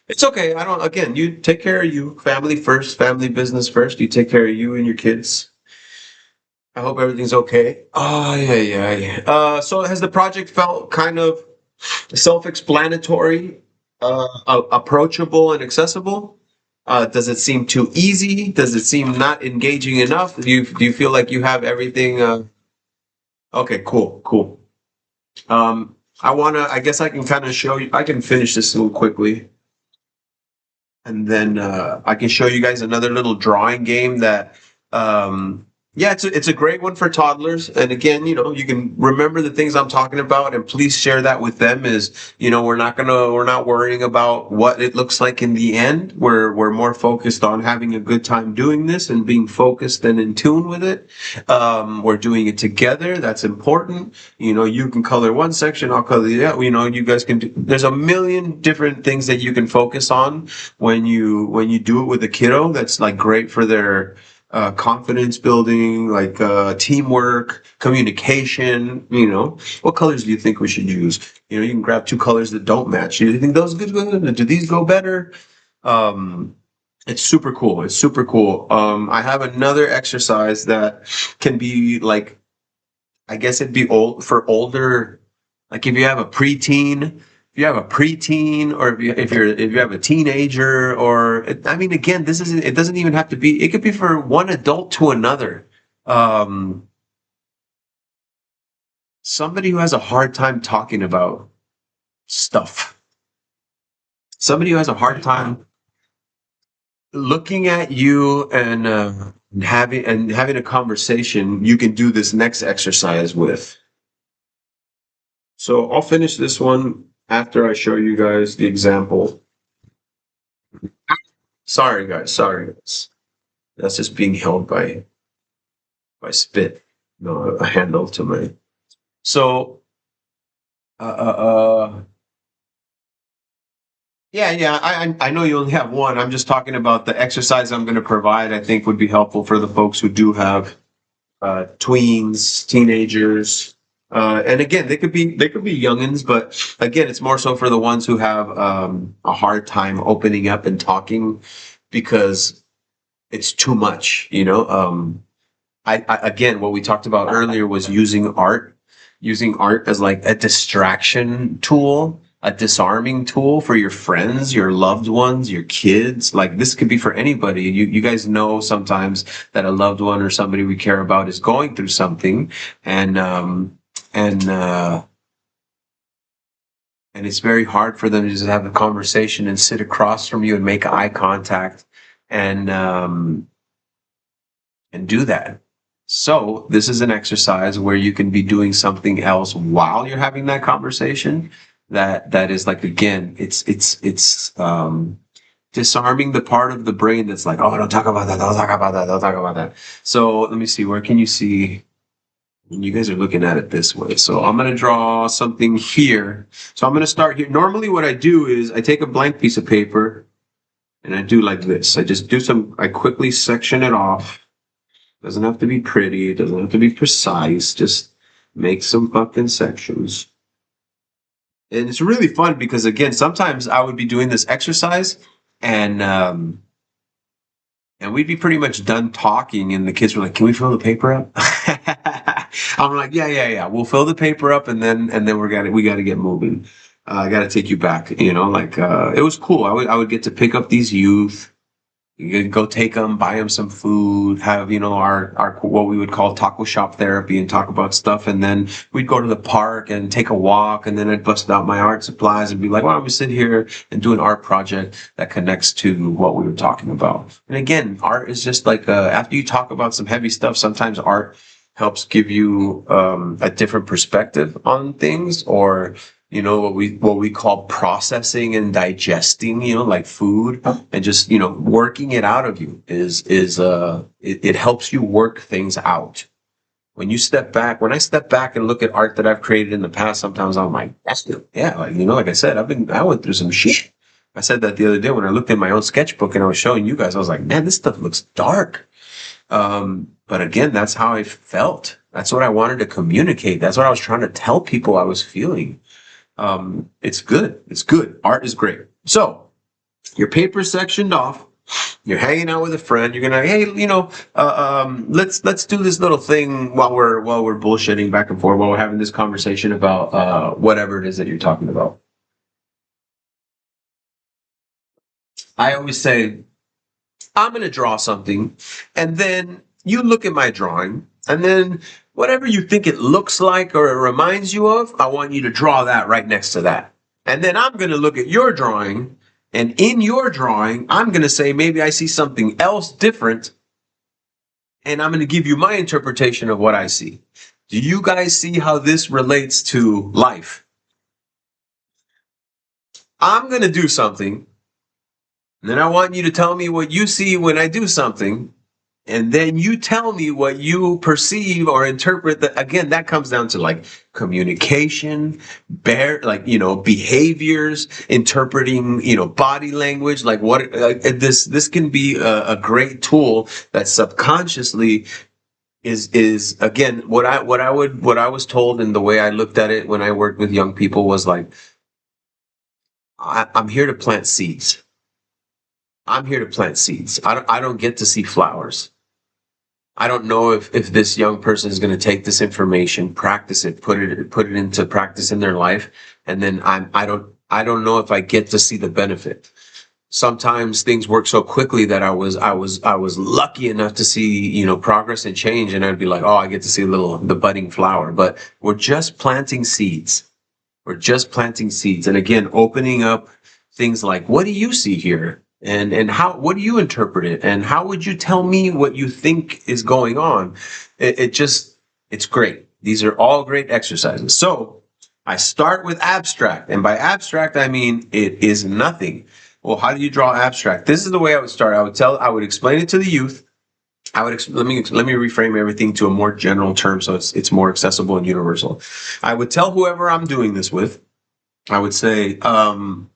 It's okay. I don't, again, you take care of you, family first, family business first. You take care of you and your kids. I hope everything's okay. Oh, yeah, yeah, yeah. So has the project felt kind of self-explanatory, approachable and accessible? Does it seem too easy? Does it seem not engaging enough? Do you feel like you have everything? Okay, cool, cool. I guess I can kind of show you. I can finish this a little quickly. And then I can show you guys another little drawing game that, yeah, it's a great one for toddlers. And again, you can remember the things I'm talking about, and please share that with them. We're not worrying about what it looks like in the end. We're more focused on having a good time doing this and being focused and in tune with it. We're doing it together. That's important. You can color one section, I'll color the other. You guys can do. There's a million different things that you can focus on when you do it with a kiddo. That's like great for their confidence building, like teamwork, communication. What colors do you think we should use? You can grab two colors that don't match. Do you think those good? Do these go better? Um, it's super cool. It's super cool. I have another exercise that can be like, I guess it'd be old for older, like if you have a preteen, or if you have a teenager, or I mean, again, it doesn't even have to be. It could be for one adult to another. Um, Somebody who has a hard time talking about stuff. Somebody who has a hard time looking at you and having a conversation. You can do this next exercise with. So I'll finish this one after I show you guys the example. Sorry, guys. Sorry, guys. That's just being held by spit. no, a handle to my. So, uh, uh, uh, yeah. I know you only have one. I'm just talking about the exercise I'm going to provide. I think would be helpful for the folks who do have tweens, teenagers, and again, they could be youngins, but again, it's more so for the ones who have a hard time opening up and talking because it's too much. I again, what we talked about earlier was using art as like a distraction tool, a disarming tool for your friends, your loved ones, your kids. Like this could be for anybody. You guys know sometimes that a loved one or somebody we care about is going through something, and and uh, and it's very hard for them to just have a conversation and sit across from you and make eye contact and do that. So this is an exercise where you can be doing something else while you're having that conversation. That is like again, it's disarming the part of the brain that's like, oh, don't talk about that, don't talk about that, don't talk about that. So let me see, where can you see? You guys are looking at it this way. So I'm gonna draw something here. So I'm gonna start here. Normally, what I do is I take a blank piece of paper and I do like this. I quickly section it off. Doesn't have to be pretty. It doesn't have to be precise. Just make some fucking sections. And it's really fun because again, sometimes I would be doing this exercise and and we'd be pretty much done talking and the kids were like, "Can we fill the paper up?" I'm like, "Yeah. We'll fill the paper up and then we gotta get moving. I gotta take you back, it was cool. I would get to pick up these youth. You could go take them, buy them some food, have, our what we would call taco shop therapy and talk about stuff. And then we'd go to the park and take a walk. And then I'd bust out my art supplies and be like, why don't we sit here and do an art project that connects to what we were talking about? And again, art is just like, after you talk about some heavy stuff, sometimes art helps give you a different perspective on things, or what we call processing and digesting, like food, and just working it out of you it helps you work things out. When I step back and look at art that I've created in the past, sometimes I'm like, that's good. Yeah, like I said, I went through some shit. I said that the other day when I looked at my own sketchbook and I was showing you guys. I was like, man, this stuff looks dark. But again, that's how I felt. That's what I wanted to communicate. That's what I was trying to tell people I was feeling. It's good. It's good. Art is great. So your paper's sectioned off. You're hanging out with a friend. You're gonna, hey, let's do this little thing while we're bullshitting back and forth, while we're having this conversation about whatever it is that you're talking about. I always say, I'm gonna draw something, and then you look at my drawing, and then whatever you think it looks like or it reminds you of, I want you to draw that right next to that. And then I'm going to look at your drawing, and in your drawing, I'm going to say, maybe I see something else different, and I'm going to give you my interpretation of what I see. Do you guys see how this relates to life? I'm going to do something, and then I want you to tell me what you see when I do something, and then you tell me what you perceive or interpret. That again, that comes down to like communication, behaviors, interpreting, body language. Like this can be a great tool that subconsciously is again what I was told, and the way I looked at it when I worked with young people was like, I'm here to plant seeds. I'm here to plant seeds. I don't get to see flowers. I don't know if this young person is going to take this information, practice it, put it into practice in their life, and then I don't know if I get to see the benefit. Sometimes things work so quickly that I was lucky enough to see progress and change, and I'd be like, oh, I get to see the budding flower. But we're just planting seeds. We're just planting seeds, and again, opening up things like, what do you see here? And what do you interpret it? And how would you tell me what you think is going on? It's great. These are all great exercises. So I start with abstract. And by abstract, I mean it is nothing. Well, how do you draw abstract? This is the way I would start. I would explain it to the youth. Let me reframe everything to a more general term so it's more accessible and universal. I would tell whoever I'm doing this with, I would say, I'm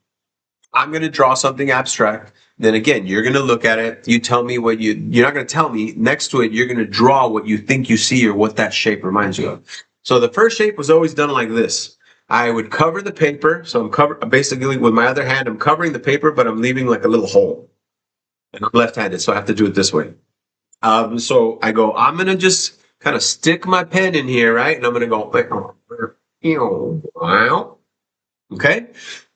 going to draw something abstract. Then again, you're going to look at it. You tell me what you're not going to tell me. Next to it, you're going to draw what you think you see or what that shape reminds you of. So the first shape was always done like this. I would cover the paper. So basically with my other hand, I'm covering the paper, but I'm leaving like a little hole. And I'm left-handed, so I have to do it this way. So I'm going to just kind of stick my pen in here, right? And I'm going to go, wow. Okay.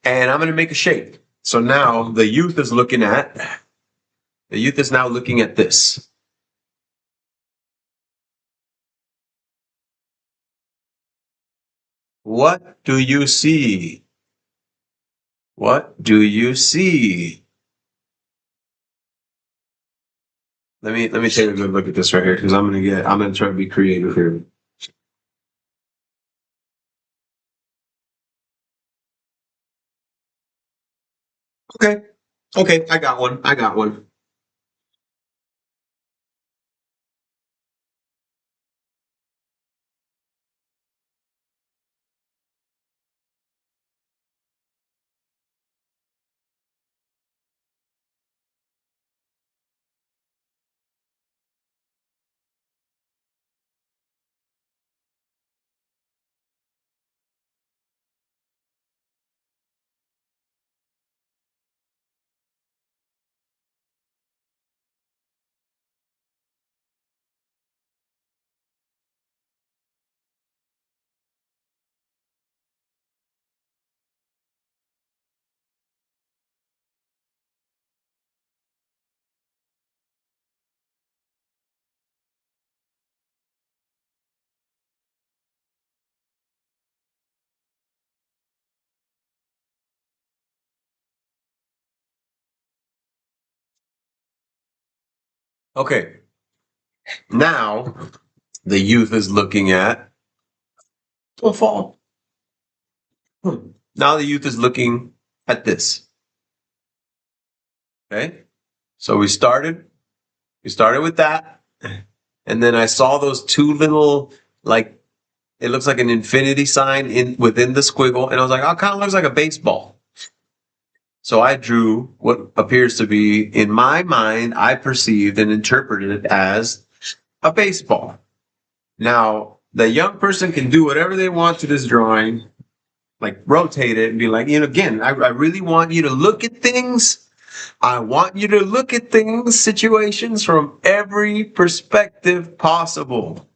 And I'm going to make a shape. So now the youth is now looking at this. What do you see? What do you see? Let me take a good look at this right here because I'm gonna try to be creative here. Okay. Okay, I got one. I got one. Okay. Now the youth is looking at a fall. Now the youth is looking at this. Okay. So we started with that. And then I saw those two little, like, it looks like an infinity sign within the squiggle. And I was like, oh, it kind of looks like a baseball. So I drew what appears to be, in my mind, I perceived and interpreted it as a baseball. Now, the young person can do whatever they want to this drawing, like rotate it and be like, again, I really want you to look at things. I want you to look at things, situations from every perspective possible.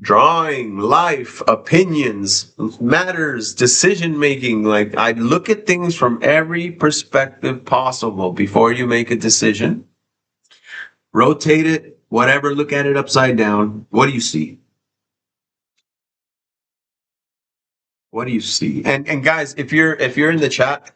Drawing, life, opinions, matters, decision making. Like, I look at things from every perspective possible before you make a decision. Rotate it, whatever, look at it upside down. What do you see? What do you see? And guys, if you're in the chat,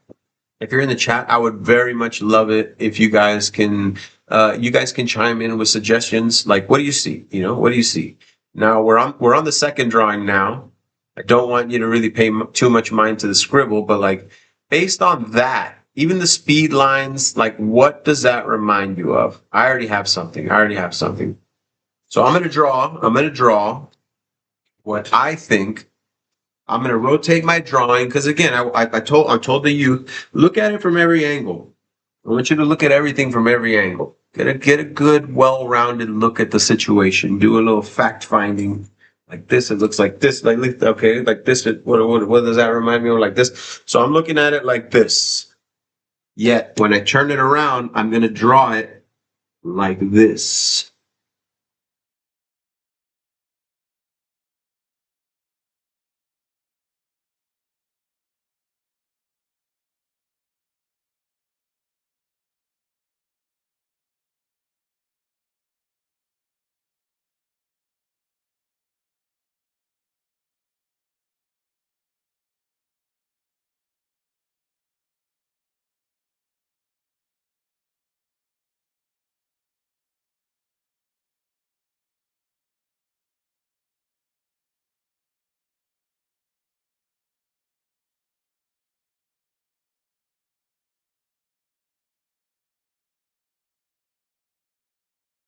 I would very much love it if you guys can chime in with suggestions. Like, what do you see? What do you see? Now we're on the second drawing now. I don't want you to really pay too much mind to the scribble, but like based on that, even the speed lines, like what does that remind you of? I already have something. So I'm gonna draw what I think. I'm going to rotate my drawing because again, I told the youth, look at it from every angle. I want you to look at everything from every angle. Get a good, well-rounded look at the situation. Do a little fact finding. Like this, it looks like this. Like okay, like this. What does that remind me of? Like this. So I'm looking at it like this. Yet when I turn it around, I'm going to draw it like this.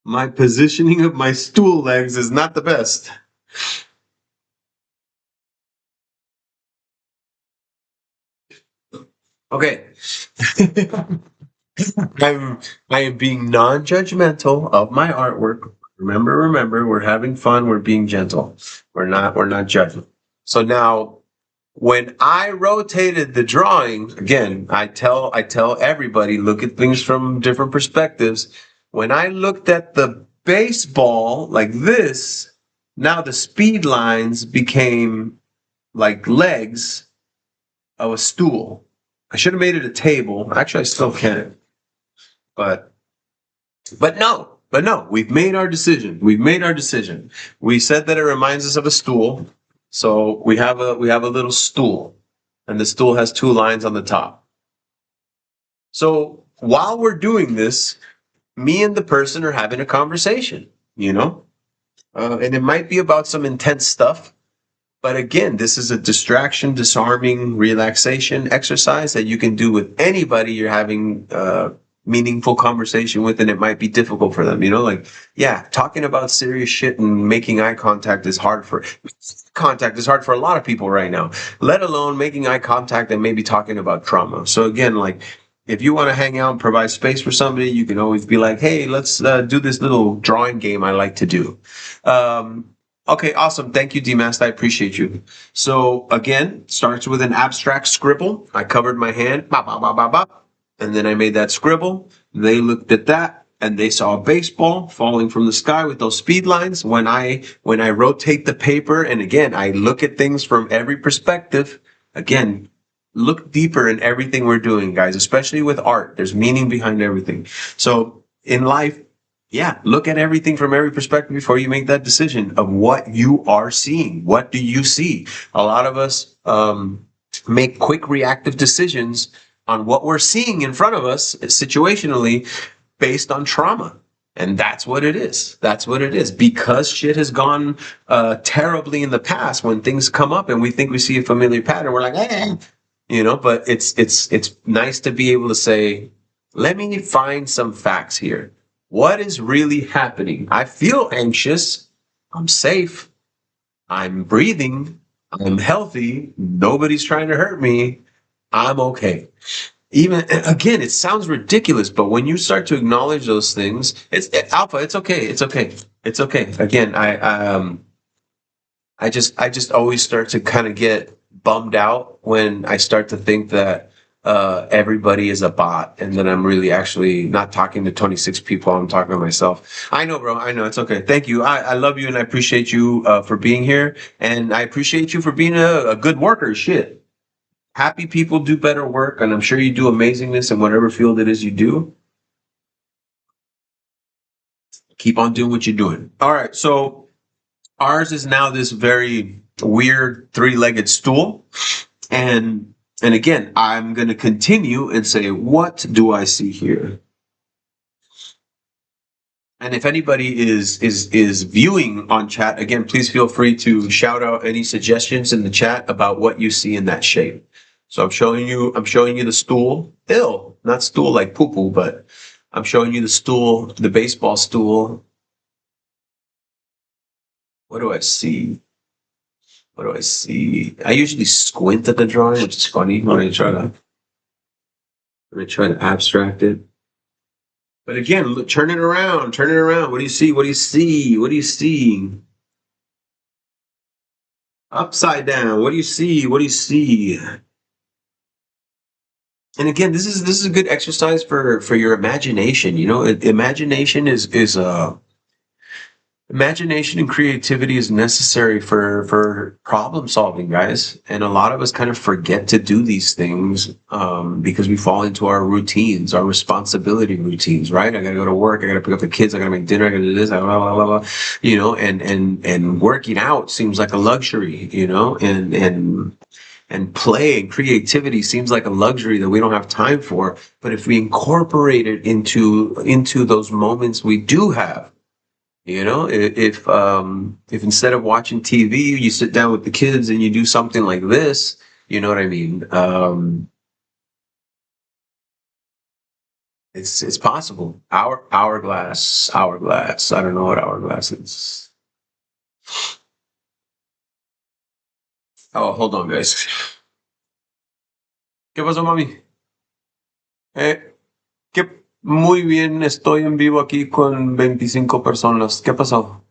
My positioning of my stool legs is not the best. Okay. I'm I am being non-judgmental of my artwork. Remember, we're having fun, we're being gentle. We're not judging. So now when I rotated the drawing, again, I tell everybody look at things from different perspectives. When I looked at the baseball like this, now the speed lines became like legs of a stool. I should have made it a table. Actually, I still can, but but no, we've made our decision. We've made our decision. We said that it reminds us of a stool. So we have a little stool, and the stool has two lines on the top. So while we're doing this, me and the person are having a conversation, you know? And it might be about some intense stuff. But again, this is a distraction, disarming, relaxation exercise that you can do with anybody you're having meaningful conversation with, and it might be difficult for them. Like, yeah, talking about serious shit and making eye contact is hard for a lot of people right now. Let alone making eye contact and maybe talking about trauma. So again, like, if you want to hang out and provide space for somebody, you can always be like, hey, let's do this little drawing game I like to do. Um, Okay, awesome. Thank you, DMast. I appreciate you. So again, starts with an abstract scribble. I covered my hand, bop, bop, bop, bop, bop, and then I made that scribble. They looked at that and they saw a baseball falling from the sky with those speed lines. When I rotate the paper, and again, I look at things from every perspective. Again, look deeper in everything we're doing, guys, especially with art. There's meaning behind everything. So in life, yeah, look at everything from every perspective before you make that decision of what you are seeing. What do you see? A lot of us make quick reactive decisions on what we're seeing in front of us situationally based on trauma. And that's what it is. That's what it is. Because shit has gone terribly in the past, when things come up and we think we see a familiar pattern, we're like, eh, but it's nice to be able to say, let me find some facts here. What is really happening? I feel anxious. I'm safe. I'm breathing. I'm healthy. Nobody's trying to hurt me. I'm okay. Even again, it sounds ridiculous, but when you start to acknowledge those things, Alpha. It's okay. It's okay. It's okay. Again, I just always start to kind of get bummed out when I start to think that everybody is a bot, and that I'm really actually not talking to 26 people. I'm talking to myself. I know, bro. I know. It's okay. Thank you. I love you, and I appreciate you for being here, and I appreciate you for being a good worker. Shit. Happy people do better work, and I'm sure you do amazingness in whatever field it is you do. Keep on doing what you're doing. All right. So ours is now this very weird three-legged stool. And again, I'm going to continue and say, what do I see here? And if anybody is viewing on chat, again, please feel free to shout out any suggestions in the chat about what you see in that shape. So I'm showing you the stool. Ill, not stool like poo poo, but I'm showing you the stool, the baseball stool. What do I see? What do I see? I usually squint at the drawing, which is funny when I try to abstract it. But again, look, turn it around, turn it around. What do you see? What do you see? What do you see? Upside down. What do you see? What do you see? And again, this is a good exercise for your imagination. Imagination and creativity is necessary for problem solving, guys. And a lot of us kind of forget to do these things because we fall into our routines, our responsibility routines, right? I gotta go to work, I gotta pick up the kids, I gotta make dinner, I gotta do this, blah, blah, blah, blah. And working out seems like a luxury, and play and creativity seems like a luxury that we don't have time for. But if we incorporate it into those moments we do have, if instead of watching TV, you sit down with the kids and you do something like this, you know what I mean? It's possible. Hourglass. I don't know what hourglass is. Oh, hold on, guys. ¿Qué pasó, mami? Eh, ¿qué? Muy bien, estoy en vivo aquí con 25 personas. ¿Qué pasó?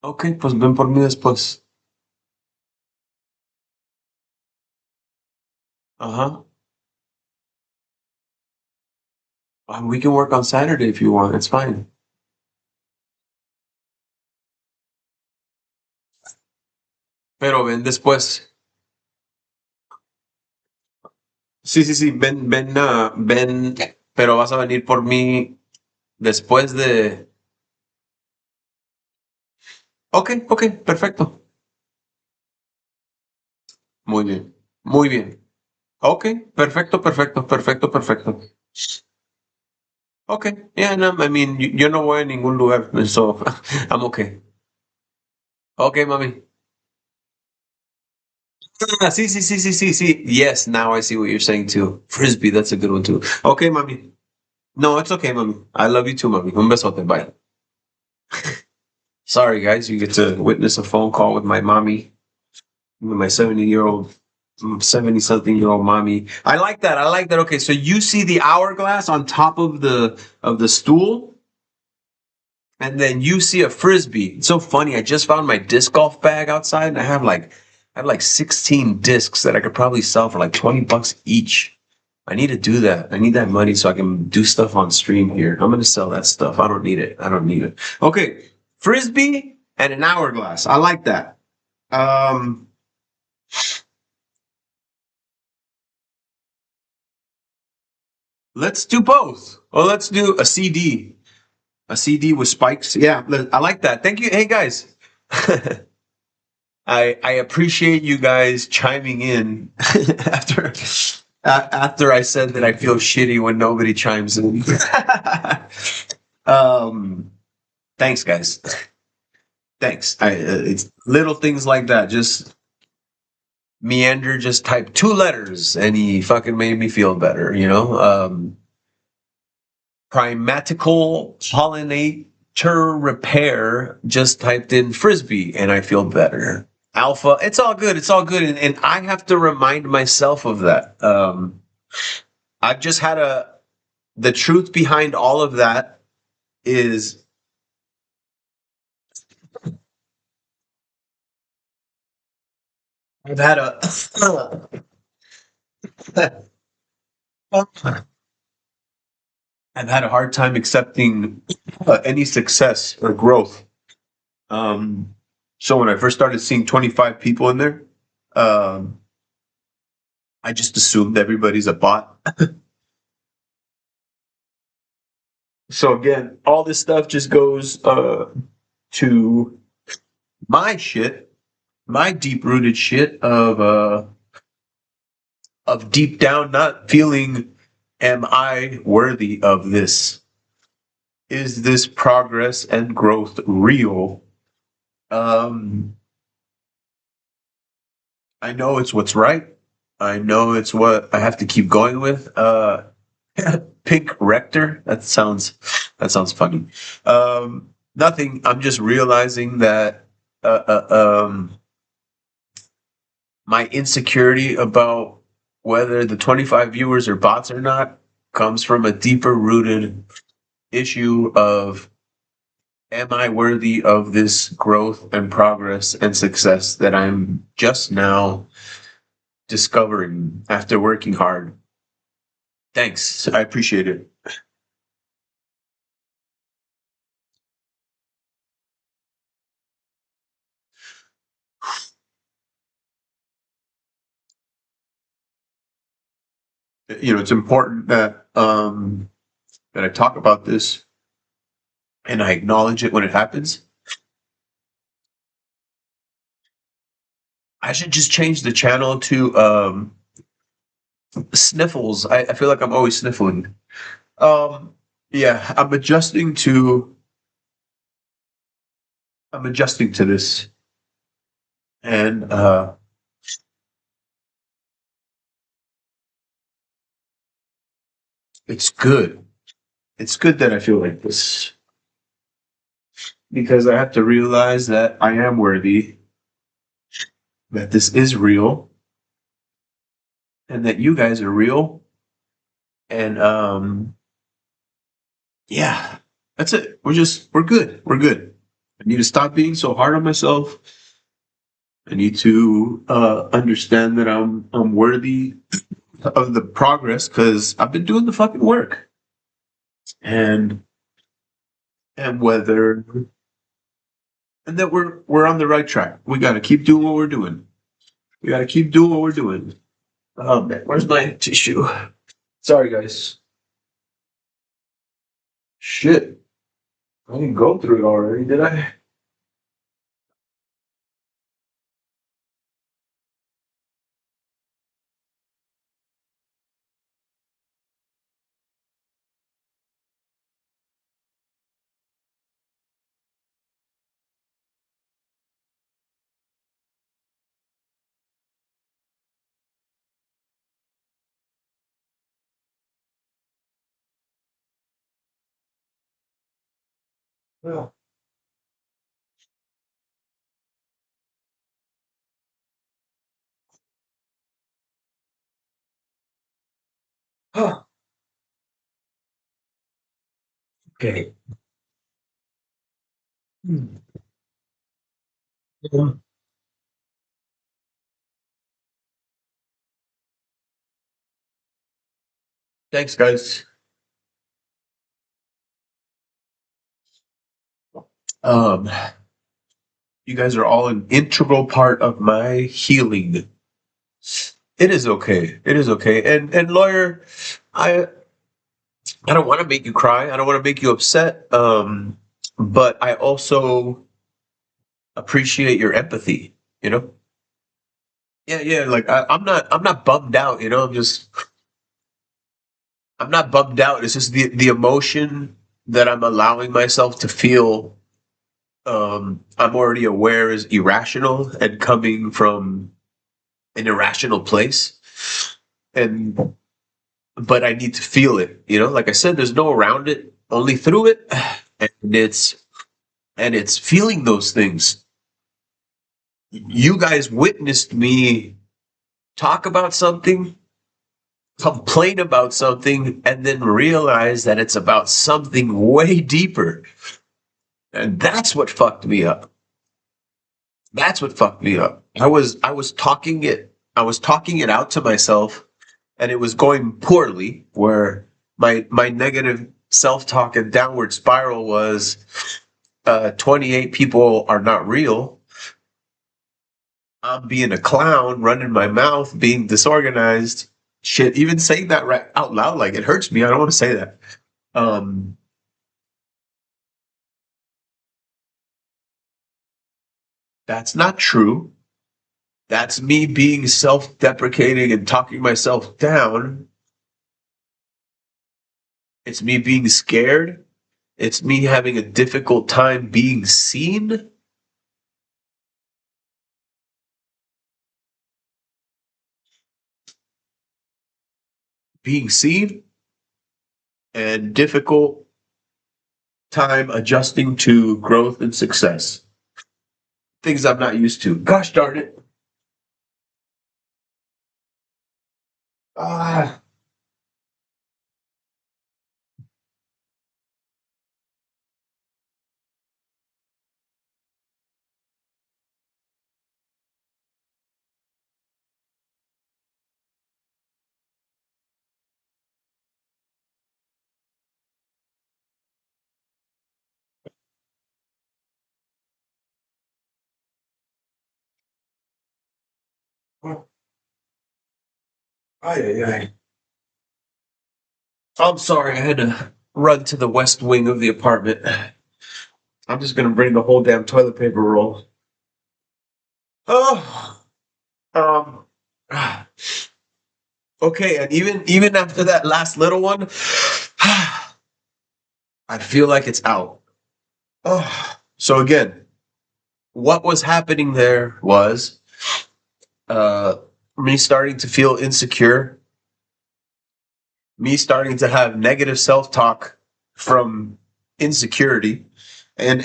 Ok, pues ven por mí después. Ajá. We can work on Saturday if you want. It's fine. Pero ven después. Sí, sí, sí, ven, ven, ven, pero vas a venir por mí después de... Ok, ok, perfecto. Muy bien, muy bien. Ok, perfecto, perfecto, perfecto, perfecto. Ok, yeah, no, I mean, yo no voy a ningún lugar, so I'm okay. Ok, mami. Ah, sí, sí, sí, sí, sí, sí. Yes, now I see what you're saying too. Frisbee, that's a good one too. Okay, mami. No, it's okay, mami. I love you too, mami. Un besote, bye. Sorry, guys, you get to witness a phone call with my mommy, with my 70-year-old, 70-something-year-old mommy. I like that. I like that. Okay, so you see the hourglass on top of the stool, and then you see a frisbee. It's so funny. I just found my disc golf bag outside, and I have like 16 discs that I could probably sell for like $20 each. I need to do that. I need that money so I can do stuff on stream here. I'm gonna sell that stuff. I don't need it. I don't need it. Okay, frisbee and an hourglass. I like that. Um, let's do both. Or let's do a CD. A CD with spikes. Yeah, I like that. Thank you. Hey guys. I appreciate you guys chiming in after after I said that I feel shitty when nobody chimes in. um, thanks, guys. Thanks. It's little things like that. Just Meander just typed two letters and he fucking made me feel better. You know. Primatical pollinator repair just typed in frisbee and I feel better. Alpha, it's all good. It's all good. And I have to remind myself of that. I've just had the truth behind all of that is I've had a, I've had a hard time accepting any success or growth. Um, so when I first started seeing 25 people in there, um, I just assumed everybody's a bot. So again, all this stuff just goes to my shit, my deep rooted shit of deep down not feeling, am I worthy of this? Is this progress and growth real? Um, I know it's what's right. I know it's what I have to keep going with. Pink Rector. That sounds funny. Nothing. I'm just realizing that my insecurity about whether the 25 viewers are bots or not comes from a deeper rooted issue of, am I worthy of this growth and progress and success that I'm just now discovering after working hard? Thanks. I appreciate it. You know, it's important that I talk about this and I acknowledge it when it happens. I should just change the channel to sniffles. I feel like I'm always sniffling. Um, yeah, I'm adjusting to this, and it's good. It's good that I feel like this because I have to realize that I am worthy, that this is real, and that you guys are real. And yeah, that's it. We're good. We're good. I need to stop being so hard on myself. I need to understand that I'm worthy of the progress because I've been doing the fucking work. And and whether and that we're on the right track. We gotta keep doing what we're doing. We gotta keep doing what we're doing. Oh man, where's my tissue? Sorry guys. Shit. I didn't go through it already, did I? Well, huh. Okay. Hmm. Yeah. Thanks guys. Um you guys are all an integral part of my healing. It is okay. It is okay. And lawyer, I I don't want to make you cry. I don't want to make you upset. But I also appreciate your empathy. You know? Yeah, yeah. Like I'm not bummed out. You know, I'm not bummed out. It's just the emotion that I'm allowing myself to feel. I'm already aware is irrational and coming from an irrational place, and but I need to feel it. You know, like I said, there's no around it, only through it, and it's feeling those things. You guys witnessed me talk about something, complain about something, and then realize that it's about something way deeper. And that's what fucked me up. That's what fucked me up. I was talking it out to myself and it was going poorly where my negative self-talk and downward spiral was 28 people are not real. I'm being a clown, running my mouth, being disorganized. Shit, even saying that right out loud, like it hurts me. I don't want to say that. Um, that's not true. That's me being self-deprecating and talking myself down. It's me being scared. It's me having a difficult time being seen, being seen, and difficult time adjusting to growth and success. Things I'm not used to. Gosh darn it. Ah, ay, ay, ay. I'm sorry, I had to run to the west wing of the apartment. I'm just gonna bring the whole damn toilet paper roll. Oh, um, okay, and even after that last little one, I feel like it's out. Oh, so again, what was happening there was uh, me starting to feel insecure, me starting to have negative self-talk from insecurity, and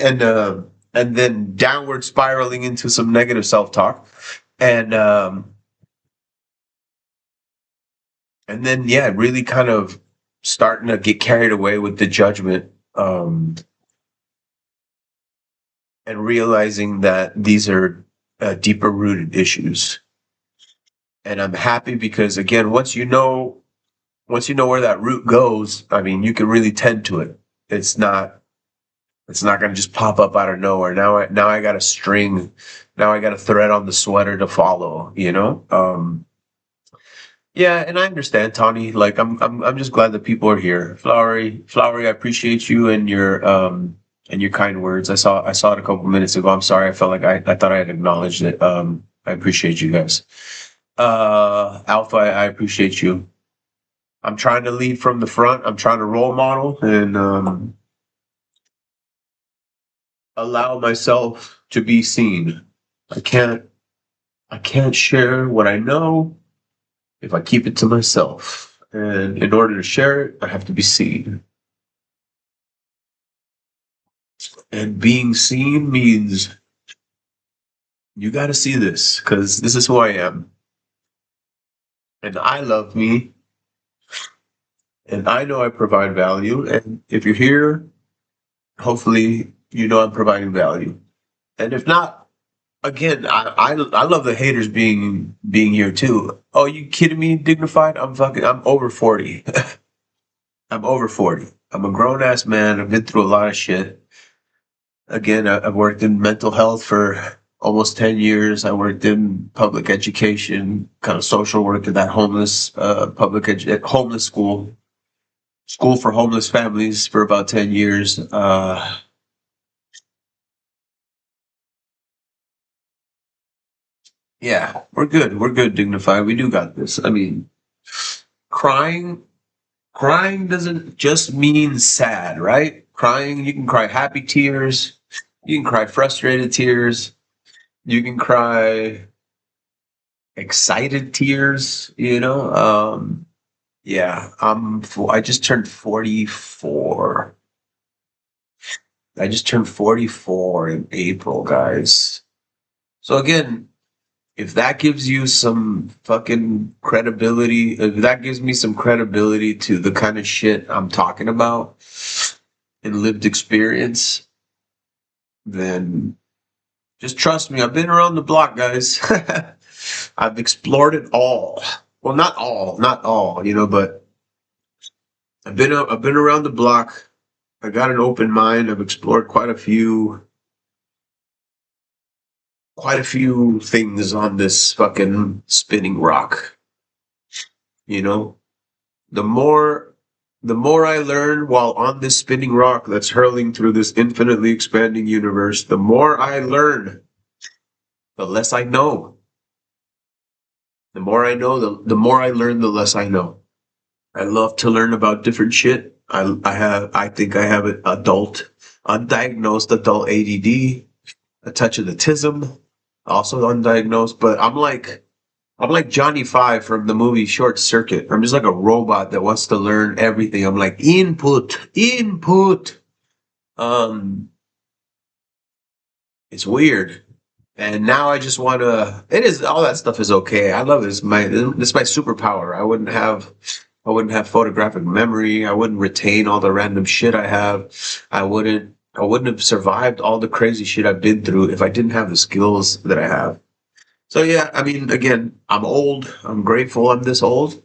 then downward spiraling into some negative self-talk, and and then yeah, really kind of starting to get carried away with the judgment, and realizing that these are deeper rooted issues. And I'm happy because again, once you know where that root goes, I mean, you can really tend to it. It's not it's not going to just pop up out of nowhere. Now I got a string, now I got a thread on the sweater to follow, you know? Yeah, and I understand, Tawny. Like I'm just glad that people are here. Flowery, I appreciate you and your kind words. I saw it a couple minutes ago. I'm sorry. I felt like I thought I had acknowledged it. I appreciate you guys. Alpha, I appreciate you. I'm trying to lead from the front. I'm trying to role model and allow myself to be seen. I can't I can't share what I know if I keep it to myself. And in order to share it, I have to be seen. And being seen means you got to see this because this is who I am. And I love me. And I know I provide value. And if you're here, hopefully you know I'm providing value. And if not, again, I love the haters being here too. Oh, you kidding me? Dignified? I'm over 40. I'm over 40. I'm a grown ass man. I've been through a lot of shit. Again, I've worked in mental health for almost 10 years. I worked in public education, kind of social work at that homeless homeless school for homeless families for about 10 years. Yeah, we're good. We're good, dignified. We do got this. I mean, crying crying doesn't just mean sad, right? Crying, you can cry happy tears, you can cry frustrated tears, you can cry excited tears, you know? Yeah, I just turned 44. I just turned 44 in April, guys. So again, if that gives you some fucking credibility, if that gives me some credibility to the kind of shit I'm talking about in lived experience, then just trust me. I've been around the block, guys. I've explored it all. Well, not all, you know, but I've been around the block. I got an open mind. I've explored quite a few things on this fucking spinning rock. You know, the more the more I learn while on this spinning rock that's hurling through this infinitely expanding universe, the more I learn, the less I know. The more I know, the more I learn, the less I know. I love to learn about different shit. I think I have an undiagnosed adult ADD, a touch of autism, also undiagnosed, but I'm like Johnny Five from the movie Short Circuit. I'm just like a robot that wants to learn everything. I'm like input. Um, it's weird. And now I just want to. It is all that stuff is okay. I love it. It's my superpower. I wouldn't have photographic memory. I wouldn't retain all the random shit I have. I wouldn't have survived all the crazy shit I've been through if I didn't have the skills that I have. So yeah, I mean, again, I'm old. I'm grateful I'm this old.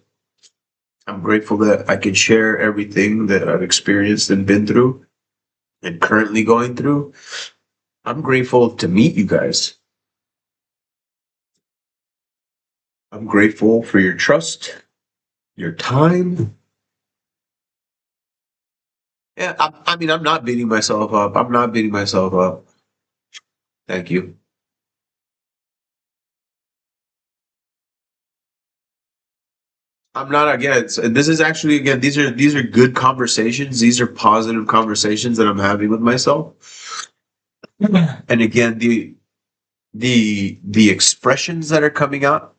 I'm grateful that I can share everything that I've experienced and been through and currently going through. I'm grateful to meet you guys. I'm grateful for your trust, your time. Yeah, I mean, I'm not beating myself up. I'm not beating myself up. Thank you. I'm not against. And this is actually again, these are good conversations. These are positive conversations that I'm having with myself. And again, the expressions that are coming out,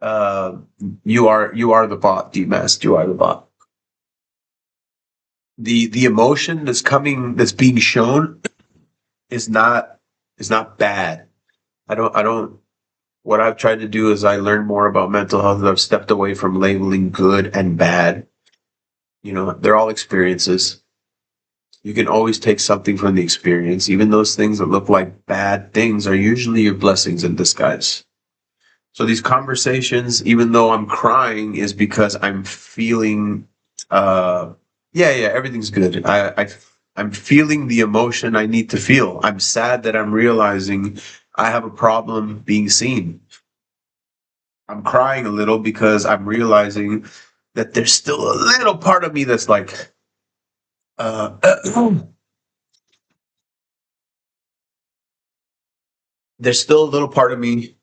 Uh, you are the bot, DMAS. You are the bot. The emotion that's being shown is not bad. I don't. What I've tried to do is I learned more about mental health. I've stepped away from labeling good and bad. They're all experiences. You can always take something from the experience. Even those things that look like bad things are usually your blessings in disguise. So these conversations, even though I'm crying, is because I'm feeling, uh, yeah, everything's good. I'm feeling the emotion I need to feel. I'm sad that I'm realizing I have a problem being seen. I'm crying a little because I'm realizing that there's still a little part of me that's like, uh, there's still a little part of me.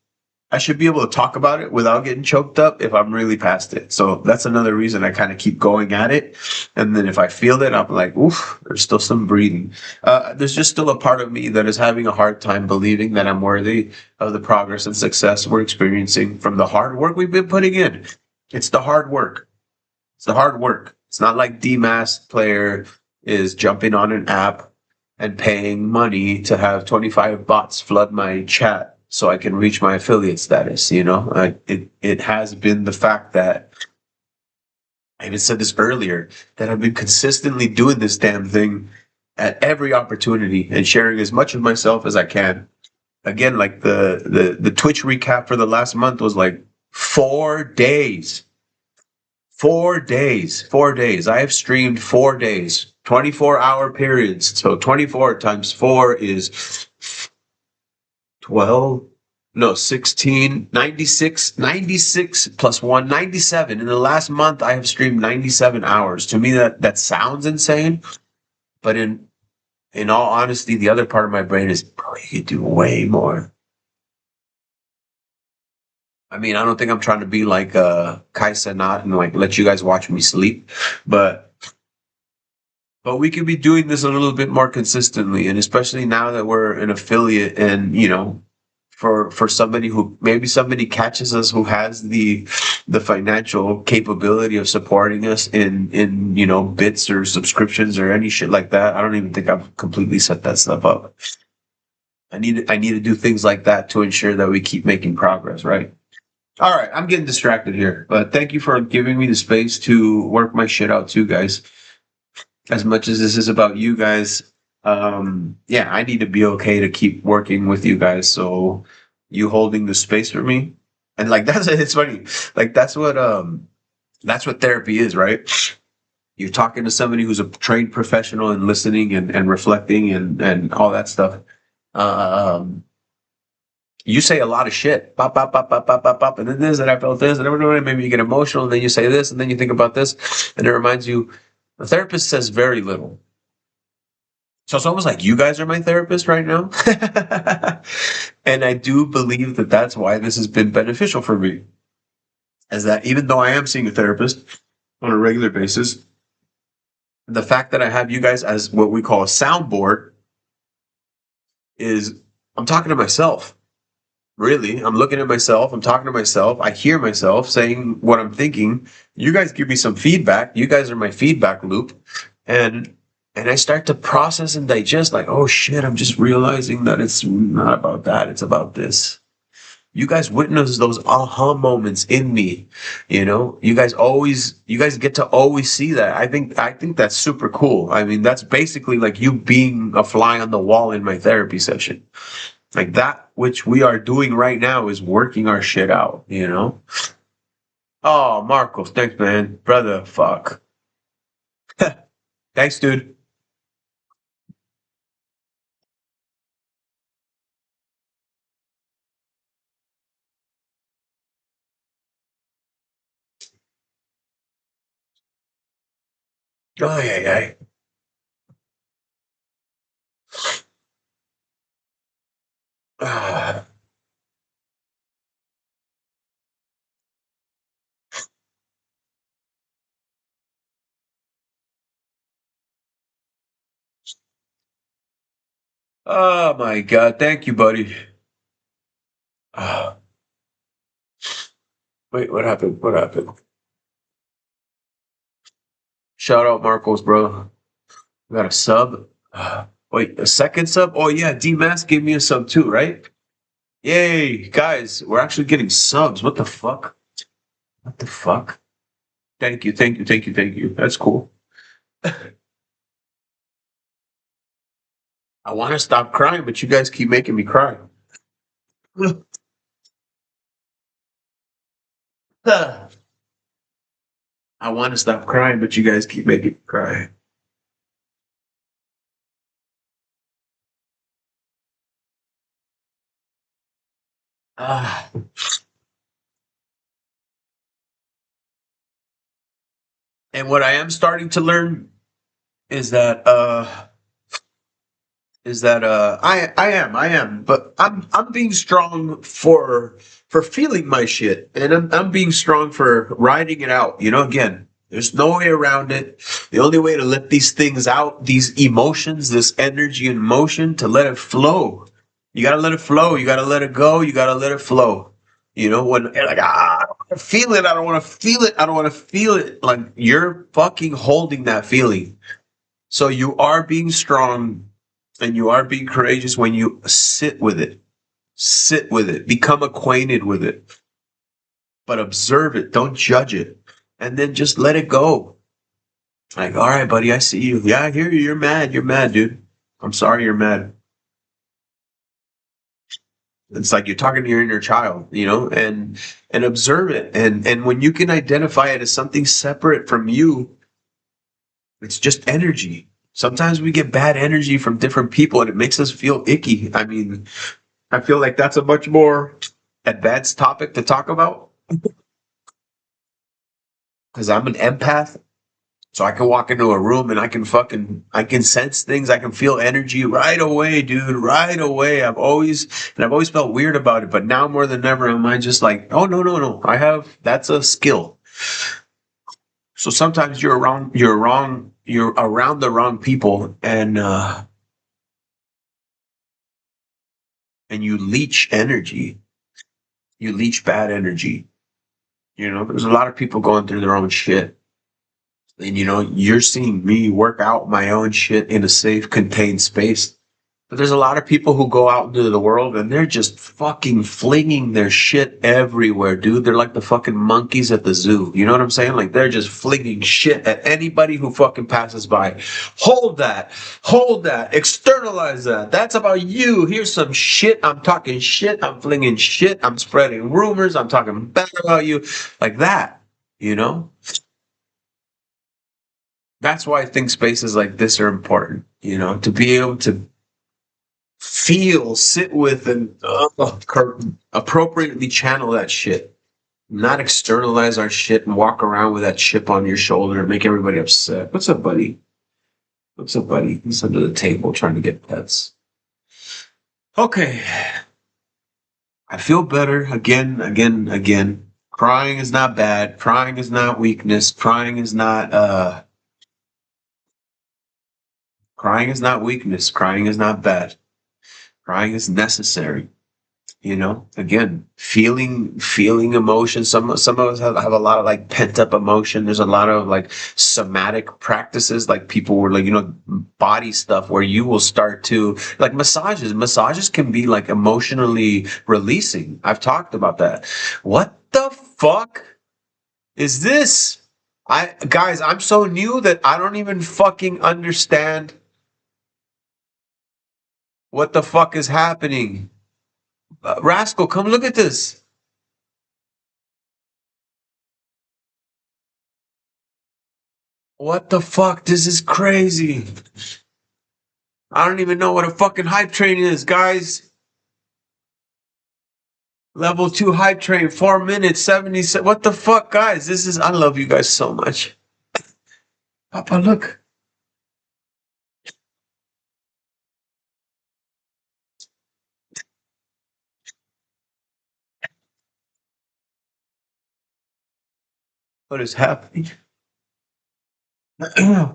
I should be able to talk about it without getting choked up if I'm really past it. So that's another reason I kind of keep going at it. And then if I feel it, I'm like, oof, there's still some breathing. There's just still a part of me that is having a hard time believing that I'm worthy of the progress and success we're experiencing from the hard work we've been putting in. It's the hard work. It's the hard work. It's not like DMAS player is jumping on an app and paying money to have 25 bots flood my chat so I can reach my affiliate status. It has been the fact that I even said this earlier that I've been consistently doing this damn thing at every opportunity and sharing as much of myself as I can. Again, like the Twitch recap for the last month was like 4 days. 4 days. 4 days. I have streamed 4 days, 24-hour periods. So 24 times 4 is 12. No, 16, 96, 96 plus 1, 97. In the last month, I have streamed 97 hours. To me, that sounds insane. But in all honesty, the other part of my brain is, bro, you could do way more. I mean, I don't think I'm trying to be like Kai Cenat and like let you guys watch me sleep, but we could be doing this a little bit more consistently, and especially now that we're an affiliate, and for somebody who maybe somebody catches us who has the financial capability of supporting us in bits or subscriptions or any shit like that. I don't even think I've completely set that stuff up. I need to do things like that to ensure that we keep making progress, right? All right, I'm getting distracted here, but thank you for giving me the space to work my shit out too, guys. As much as this is about you guys, yeah, I need to be okay to keep working with you guys. So you holding the space for me, and like that's it's funny, like that's what therapy is, right? You're talking to somebody who's a trained professional and listening and reflecting and all that stuff. Um, you say a lot of shit, pop, pop, pop, pop, pop, pop, pop, and then this, and I felt this, and everyone, maybe you get emotional, and then you say this, and then you think about this, and it reminds you. The therapist says very little. So it's almost like you guys are my therapist right now. And I do believe that that's why this has been beneficial for me. Is that even though I am seeing a therapist on a regular basis, the fact that I have you guys as what we call a soundboard is I'm talking to myself. Really, I'm looking at myself. I'm talking to myself. I hear myself saying what I'm thinking. You guys give me some feedback. You guys are my feedback loop. And I start to process and digest like, oh shit, I'm just realizing that it's not about that. It's about this. You guys witness those aha moments in me. You guys get to always see that. I think that's super cool. I mean, that's basically like you being a fly on the wall in my therapy session. Like that which we are doing right now is working our shit out. Oh, Marcos, thanks, man. Brother, fuck. Thanks, dude. Oh, yeah, yeah. Ah. Oh, my God. Thank you, buddy. Ah. Wait, what happened? What happened? Shout out Marcos, bro. We got a sub. Wait, a second sub? Oh yeah, D Mass gave me a sub too, right? Yay, guys, we're actually getting subs. What the fuck? What the fuck? Thank you, thank you, thank you, thank you. That's cool. I want to stop crying, but you guys keep making me cry. I want to stop crying, but you guys keep making me cry. Ah. And what I am starting to learn is that I am, but I'm being strong for feeling my shit, and I'm being strong for riding it out. You know, again, there's no way around it. The only way to let these things out, these emotions, this energy and motion, to let it flow. You gotta let it flow. You gotta let it go. You gotta let it flow. You know, when like I don't want to feel it. I don't want to feel it. I don't want to feel it. Like you're fucking holding that feeling. So you are being strong and you are being courageous when you sit with it. Sit with it. Become acquainted with it. But observe it. Don't judge it. And then just let it go. Like, all right, buddy, I see you. Yeah, I hear you. You're mad. You're mad, dude. I'm sorry you're mad. It's like you're talking to your inner child, you know, and observe it. And when you can identify it as something separate from you, it's just energy. Sometimes we get bad energy from different people and it makes us feel icky. I mean, I feel like that's a much more advanced topic to talk about because I'm an empath. So I can walk into a room and I can sense things. I can feel energy right away, dude, right away. I've always felt weird about it, but now more than ever, am I just like, oh, no, no, no. That's a skill. So sometimes you're around the wrong people and you leech energy. You leech bad energy. You know, there's a lot of people going through their own shit. And you know, you're seeing me work out my own shit in a safe, contained space. But there's a lot of people who go out into the world and they're just fucking flinging their shit everywhere, dude. They're like the fucking monkeys at the zoo. You know what I'm saying? Like they're just flinging shit at anybody who fucking passes by. Hold that, externalize that. That's about you. Here's some shit. I'm talking shit. I'm flinging shit. I'm spreading rumors. I'm talking bad about you. Like that, you know? That's why I think spaces like this are important, you know, to be able to feel, sit with, and appropriately channel that shit. Not externalize our shit and walk around with that chip on your shoulder and make everybody upset. What's up, buddy? What's up, buddy? He's under the table trying to get pets. Okay. I feel better again, again, again. Crying is not bad. Crying is not weakness. Crying is not weakness. Crying is not bad. Crying is necessary. You know, again, feeling emotion. Some of us have a lot of like pent up emotion. There's a lot of like somatic practices, like people were like, you know, body stuff where you will start to like massages can be like emotionally releasing. I've talked about that. What the fuck is this? I'm so new that I don't even fucking understand what the fuck is happening. Rascal, come look at this. What the fuck? This is crazy. I don't even know what a fucking hype train is, guys. Level 2 hype train, 4 minutes, 70. What the fuck, guys? I love you guys so much. Papa, look. What is happening? This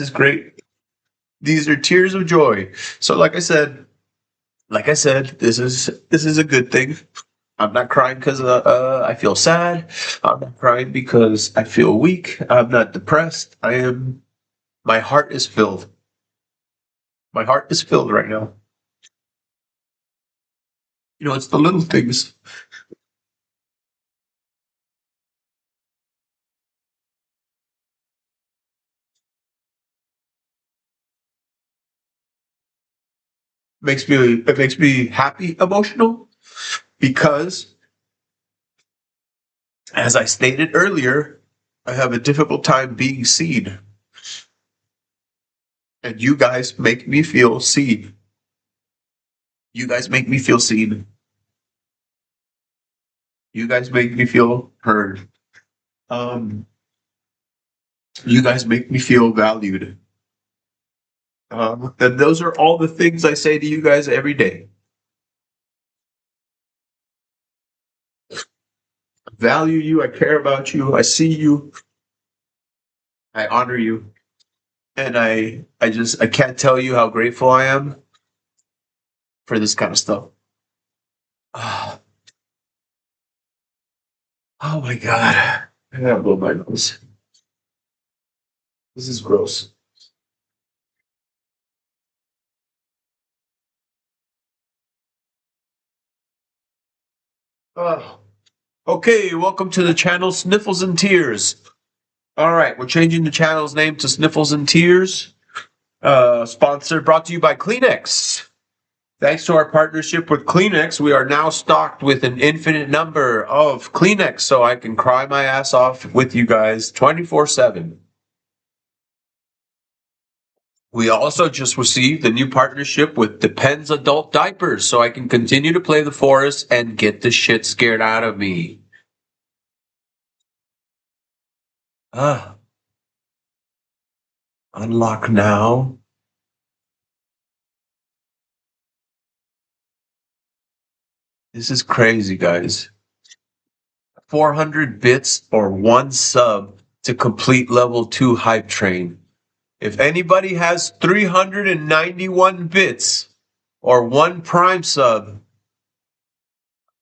is great. These are tears of joy. So, like I said, like I said, this is a good thing. I'm not crying because I feel sad. I'm not crying because I feel weak. I'm not depressed. I am. My heart is filled. My heart is filled right now. You know, it's the little things. It makes me happy, emotional, because as I stated earlier, I have a difficult time being seen, and you guys make me feel seen. You guys make me feel seen. You guys make me feel heard. Um, you guys make me feel valued. And those are all the things I say to you guys every day. I value you. I care about you. I see you. I honor you. And I can't tell you how grateful I am for this kind of stuff. Ah, oh my God. I gotta blow my nose. This is gross. Ah. Okay, welcome to the channel Sniffles and Tears. All right, we're changing the channel's name to Sniffles and Tears. Sponsored, brought to you by Kleenex. Thanks to our partnership with Kleenex, we are now stocked with an infinite number of Kleenex so I can cry my ass off with you guys 24/7. We also just received a new partnership with Depends Adult Diapers so I can continue to play the forest and get the shit scared out of me. Ah, unlock now. This is crazy, guys. 400 bits or one sub to complete level 2 hype train. If anybody has 391 bits or one prime sub,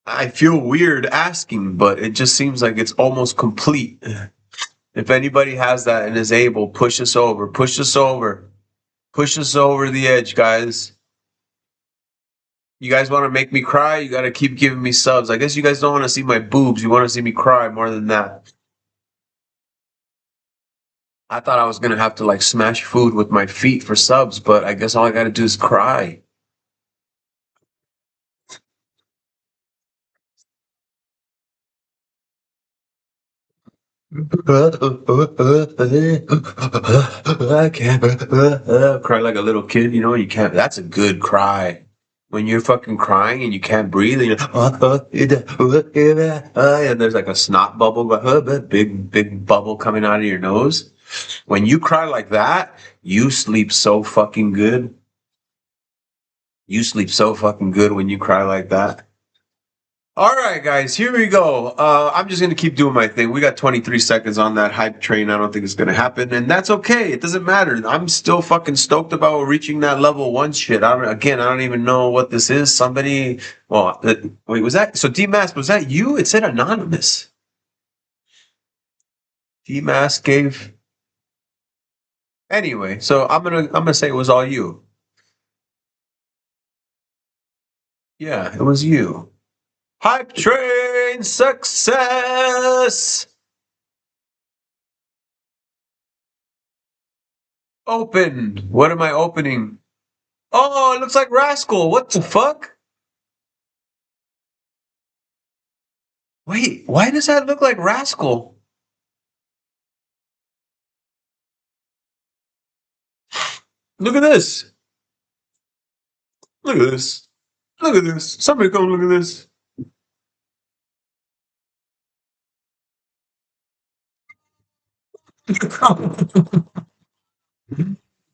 I feel weird asking, but it just seems like it's almost complete. If anybody has that and is able, push us over, push us over, push us over the edge, guys. You guys want to make me cry? You got to keep giving me subs. I guess you guys don't want to see my boobs. You want to see me cry more than that. I thought I was going to have to like smash food with my feet for subs, but I guess all I got to do is cry. I can't cry like a little kid, you know, you can't. That's a good cry. When you're fucking crying and you can't breathe, and, and there's like a snot bubble, big bubble coming out of your nose. When you cry like that, you sleep so fucking good. You sleep so fucking good when you cry like that. All right, guys, here we go. I'm just gonna keep doing my thing. We got 23 seconds on that hype train. I don't think it's gonna happen, and that's okay. It doesn't matter. I'm still fucking stoked about reaching that level 1 shit. I don't even know what this is. Somebody, well, wait, was that so? D-Mask, was that you? It said anonymous. D-Mask gave. Anyway, so I'm gonna say it was all you. Yeah, it was you. Hype train success. Open. What am I opening? Oh, it looks like Rascal. What the fuck? Wait, why does that look like Rascal? Look at this. Look at this. Look at this. Somebody come look at this.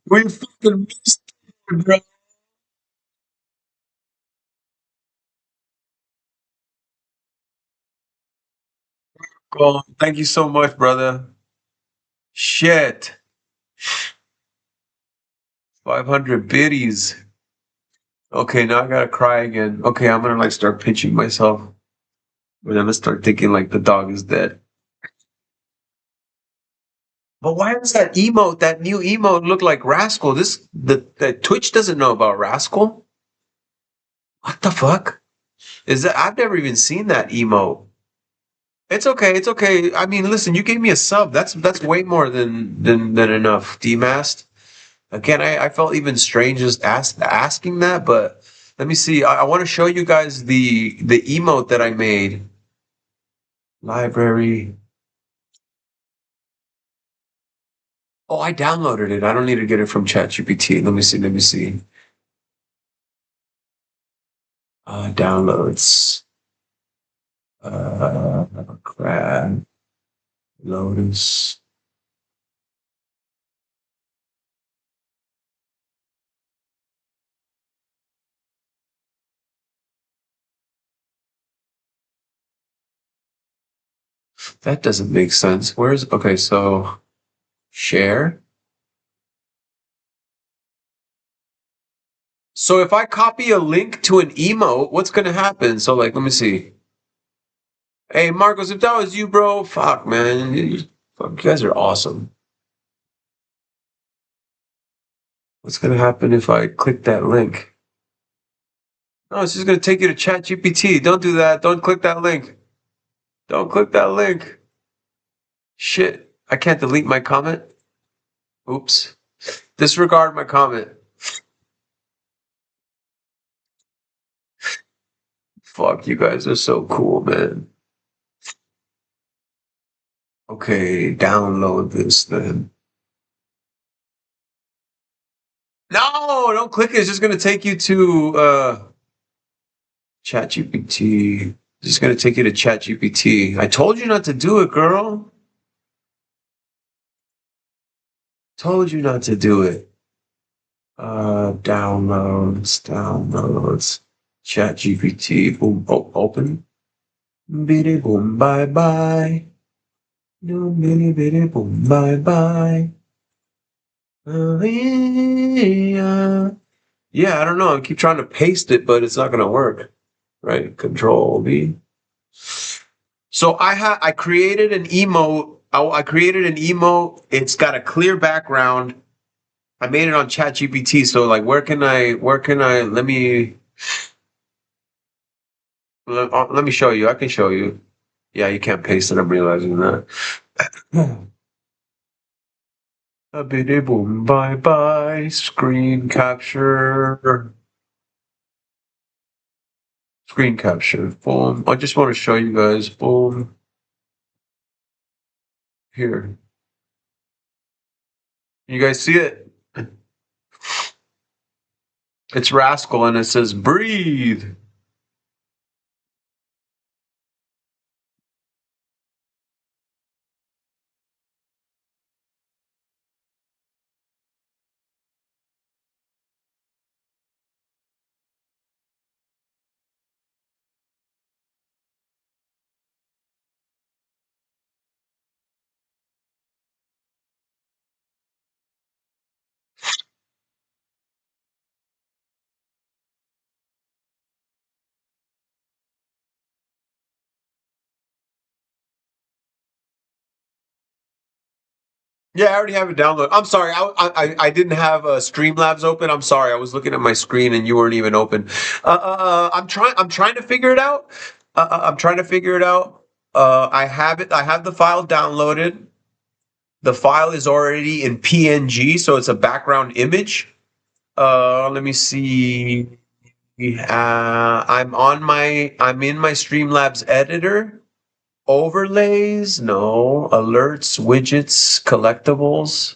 We fucking missed it, bro. Oh, thank you so much, brother. Shit. 500 biddies. Okay, now I gotta cry again. Okay, I'm gonna like start pinching myself. And I'm gonna start thinking like the dog is dead. But why does that emote, that new emote, look like Rascal? The Twitch doesn't know about Rascal. What the fuck is that? I've never even seen that emote. It's okay. It's okay. I mean, listen, you gave me a sub. That's way more than enough. Dmast. Again, I felt even strange just asking that, but let me see. I want to show you guys the emote that I made. Library. Oh, I downloaded it. I don't need to get it from ChatGPT. Let me see. Let me see. Downloads. Crab. Lotus. That doesn't make sense. Where's okay? So share. So if I copy a link to an emote, what's gonna happen? So like, let me see. Hey Marcos, if that was you, bro, fuck man, fuck, you guys are awesome. What's gonna happen if I click that link? No, it's just gonna take you to ChatGPT. Don't do that. Don't click that link. Don't click that link. Shit, I can't delete my comment. Oops. Disregard my comment. Fuck, you guys are so cool, man. Okay, download this then. No, don't click it. It's just gonna take you to ChatGPT. It's just gonna take you to ChatGPT. I told you not to do it, girl. Told you not to do it. Downloads. ChatGPT. Boom. Oh, open. Bitty boom. Bye bye. No bitty bitty boom. Bye bye. Yeah. Yeah, I don't know. I keep trying to paste it, but it's not gonna work. Right? Control V. So I created an emote. I created an emote. It's got a clear background. I made it on ChatGPT. So like, where can I? Let me show you. I can show you. Yeah, you can't paste it. I'm realizing that. A bitty boom, bye bye. Screen capture. Screen capture. Boom. I just want to show you guys. Boom. Here. You guys see it? It's Rascal and it says breathe. Yeah, I already have it downloaded. I'm sorry, I didn't have Streamlabs open. I'm sorry, I was looking at my screen and you weren't even open. I'm trying to figure it out. I'm trying to figure it out. I have it. I have the file downloaded. The file is already in PNG, so it's a background image. Let me see. I'm in my Streamlabs editor. Overlays, no. Alerts, widgets, collectibles.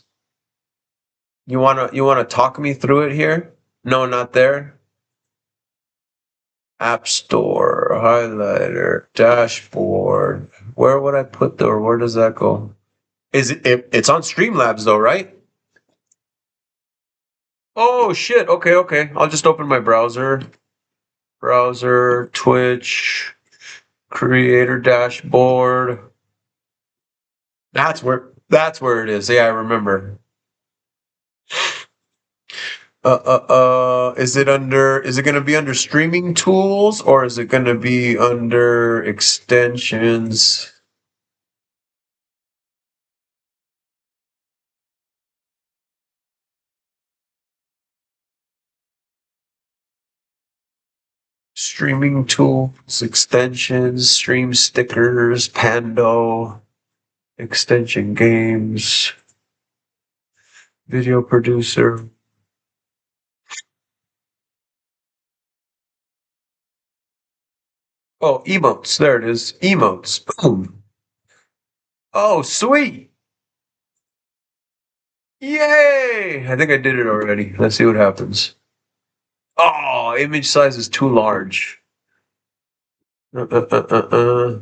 You wanna talk me through it here? No, not there. App Store, highlighter, dashboard. Where would I put the, or where does that go? It's on Streamlabs though, right? Oh shit. Okay, okay. I'll just open my browser. Browser, Twitch, creator dashboard. That's where it is. Yeah, I remember. Is it under? Is it going to be under streaming tools or is it going to be under extensions? Streaming tools, extensions, stream stickers, Pando, extension games, video producer. Oh, emotes. There it is. Emotes. Boom. Oh, sweet. Yay! I think I did it already. Let's see what happens. Oh, image size is too large. Uh, uh, uh, uh, uh.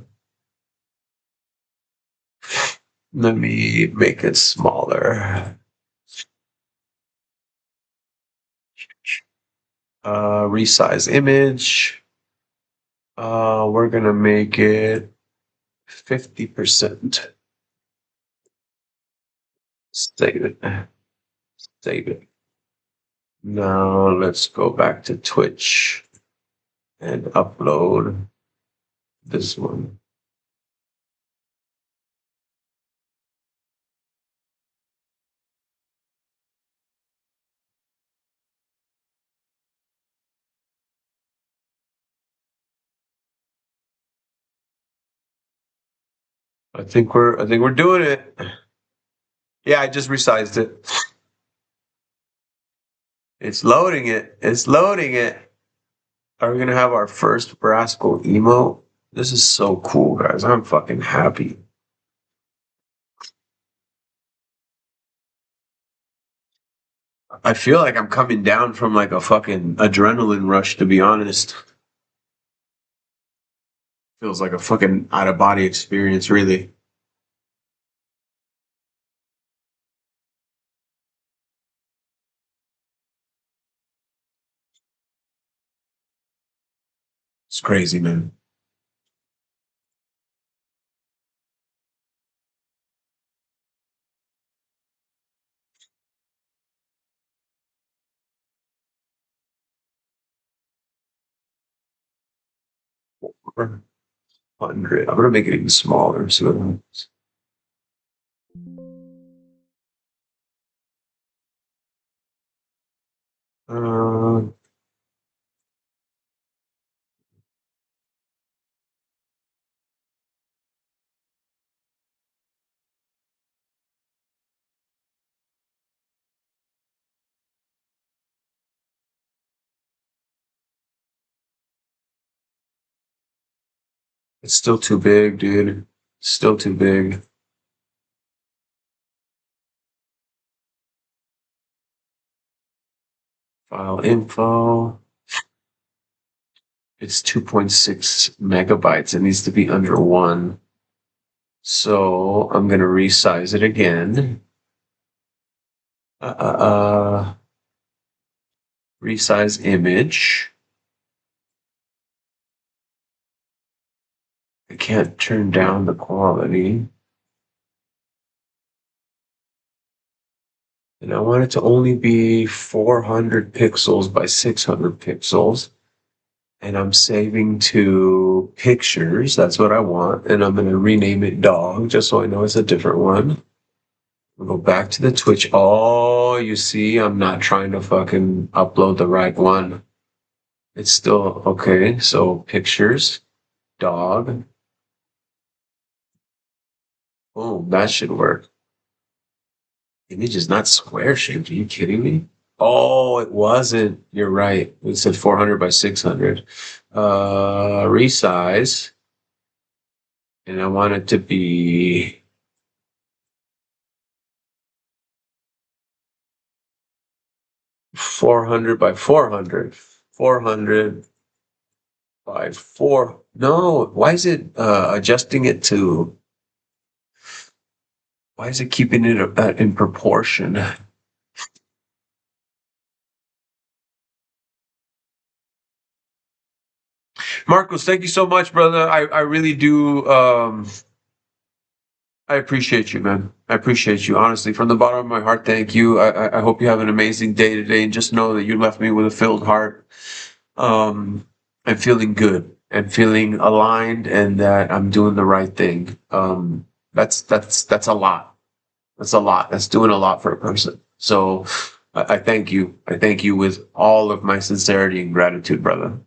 Let me make it smaller. Resize image. We're gonna make it 50%. Save it. Save it. Now let's go back to Twitch and upload this one. I think we're doing it. Yeah, I just resized it. It's loading it. It's loading it. Are we gonna have our first Brasco emote? This is so cool, guys. I'm fucking happy. I feel like I'm coming down from like a fucking adrenaline rush, to be honest. Feels like a fucking out of body experience, really. It's crazy, man. Hundred. I'm gonna make it even smaller. See what happens. Uh, it's still too big, dude. Still too big. File info. It's 2.6 megabytes. It needs to be under one. So I'm gonna resize it again. Resize image. I can't turn down the quality. And I want it to only be 400 pixels by 600 pixels. And I'm saving to pictures. That's what I want. And I'm going to rename it dog just so I know it's a different one. We'll go back to the Twitch. Oh, you see, I'm not trying to fucking upload the right one. It's still okay. So pictures, dog. Oh, that should work. Image is not square shaped. Are you kidding me? Oh, it wasn't. You're right. It said 400 by 600. Resize. And I want it to be 400 by 400. 400 by 4. No, why is it adjusting it to, why is it keeping it in proportion? Marcos, thank you so much, brother. I really do I appreciate you, man. I appreciate you. Honestly, from the bottom of my heart, thank you. I hope you have an amazing day today, and just know that you left me with a filled heart, um, and feeling good and feeling aligned, and that I'm doing the right thing. That's a lot. That's a lot. That's doing a lot for a person. So I thank you. I thank you with all of my sincerity and gratitude, brother.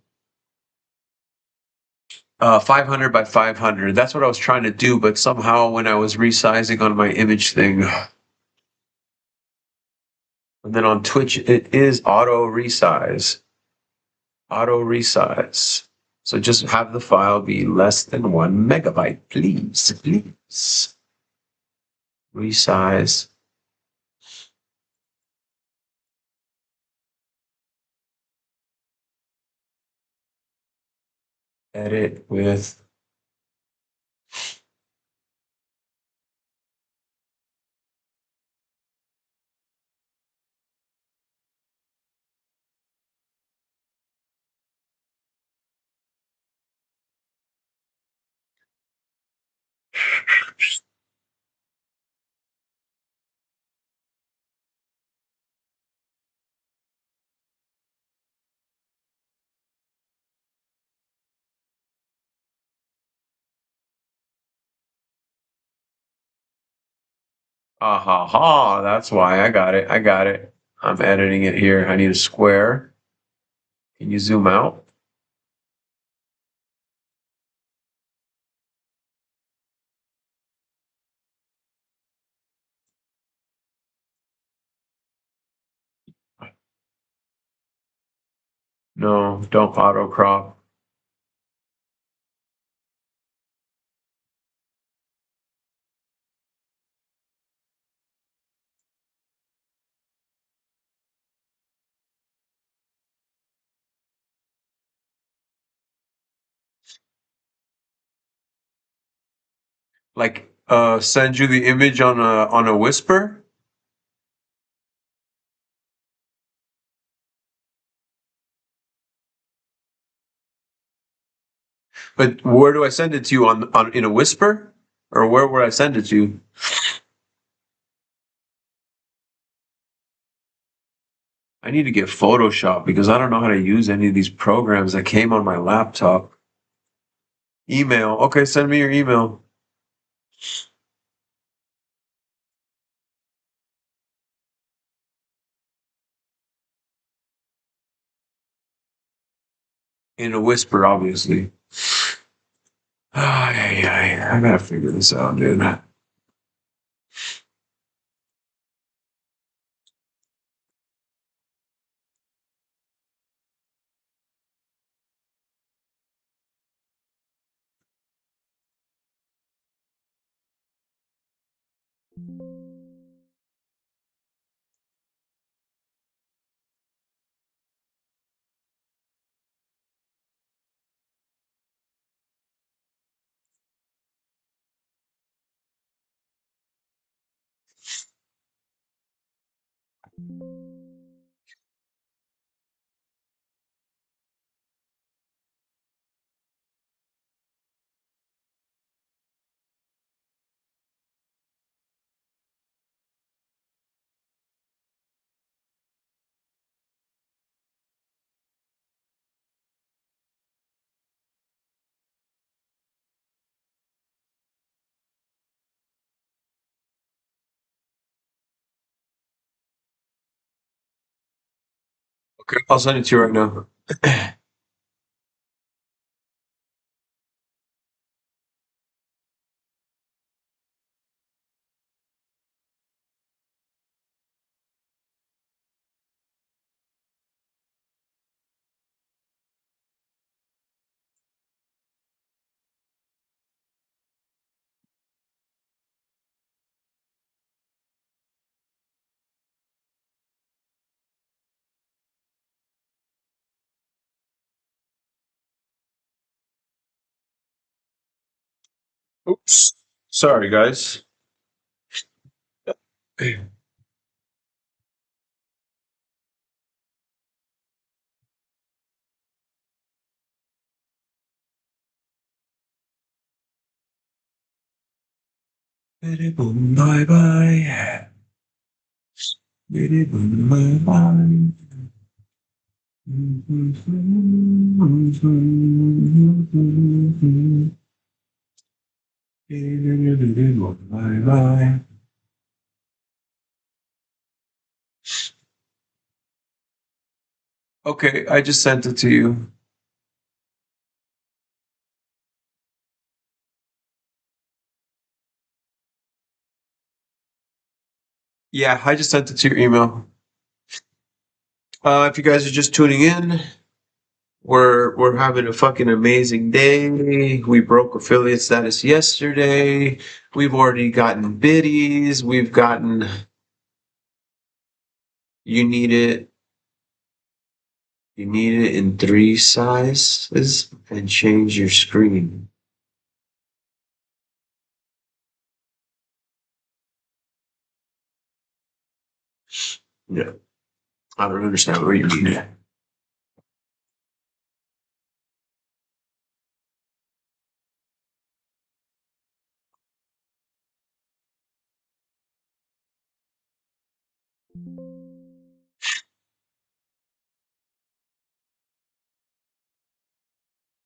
500 by 500. That's what I was trying to do, but somehow when I was resizing on my image thing, and then on Twitch, it is auto resize. Auto resize. So just have the file be less than 1 MB, please. Please. Resize. Edit with. Ah ha ha. That's why I got it. I got it. I'm editing it here. I need a square. Can you zoom out? No, don't auto crop. Like send you the image on a whisper? But where do I send it to you on in a whisper? Or where would I send it to you? I need to get Photoshop because I don't know how to use any of these programs that came on my laptop. Email. Okay, send me your email. In a whisper, obviously. I gotta figure this out, dude. Okay, I'll send it to you right now. Oops. Sorry, guys. Bye bye. Bye bye. Bye bye. Okay, I just sent it to you. Yeah, I just sent it to your email. If you guys are just tuning in, we're having a fucking amazing day. We broke affiliate status yesterday. We've already gotten biddies. We've gotten you need it you need it in 3 sizes and change your screen. Yeah, I don't understand what you mean.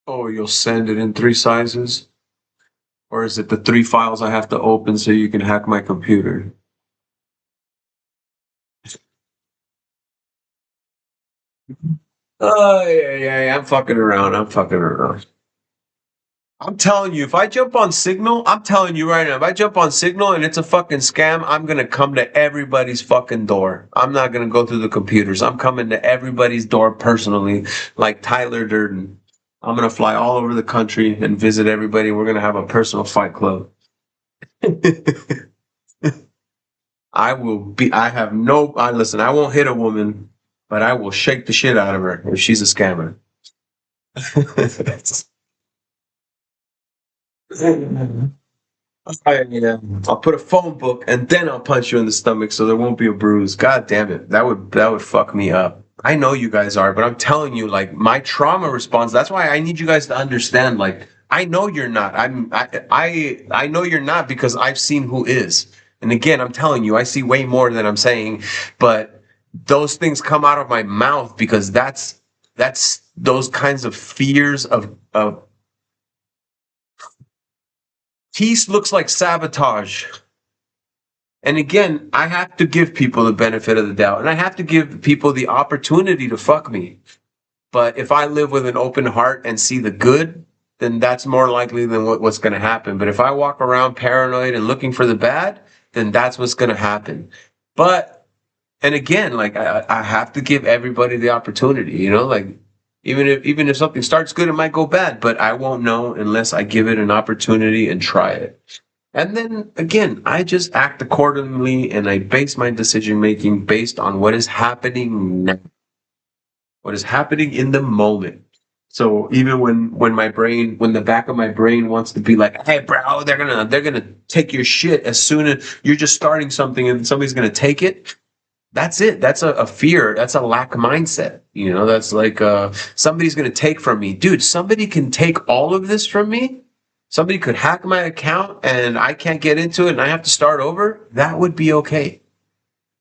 Oh, you'll send it in 3 sizes? Or is it the 3 files I have to open so you can hack my computer? Oh, yeah. I'm fucking around. I'm fucking around. I'm telling you, if I jump on Signal, I'm telling you right now, if I jump on Signal and it's a fucking scam, I'm gonna come to everybody's fucking door. I'm not gonna go through the computers. I'm coming to everybody's door personally, like Tyler Durden. I'm gonna fly all over the country and visit everybody. We're gonna have a personal fight club. I have no, listen, I won't hit a woman, but I will shake the shit out of her if she's a scammer. Yeah. I'll put a phone book and then I'll punch you in the stomach so there won't be a bruise. God damn it. That would fuck me up. I know you guys are, but I'm telling you, like my trauma response, that's why I need you guys to understand, like, I know you're not. I know you're not because I've seen who is. And again, I'm telling you, I see way more than I'm saying, but those things come out of my mouth because that's those kinds of fears of peace looks like sabotage. And again, I have to give people the benefit of the doubt and I have to give people the opportunity to fuck me. But if I live with an open heart and see the good, then that's more likely than what's going to happen. But if I walk around paranoid and looking for the bad, then that's what's going to happen. But, and again, like I have to give everybody the opportunity, like even if something starts good, it might go bad, but I won't know unless I give it an opportunity and try it. And then again, I just act accordingly and I base my decision making based on what is happening now, what is happening in the moment. So even when the back of my brain wants to be like, hey bro, they're gonna take your shit as soon as you're just starting something and somebody's gonna take it. That's it. That's a fear. That's a lack mindset. That's like somebody's gonna take from me. Dude, somebody can take all of this from me. Somebody could hack my account and I can't get into it and I have to start over. That would be okay.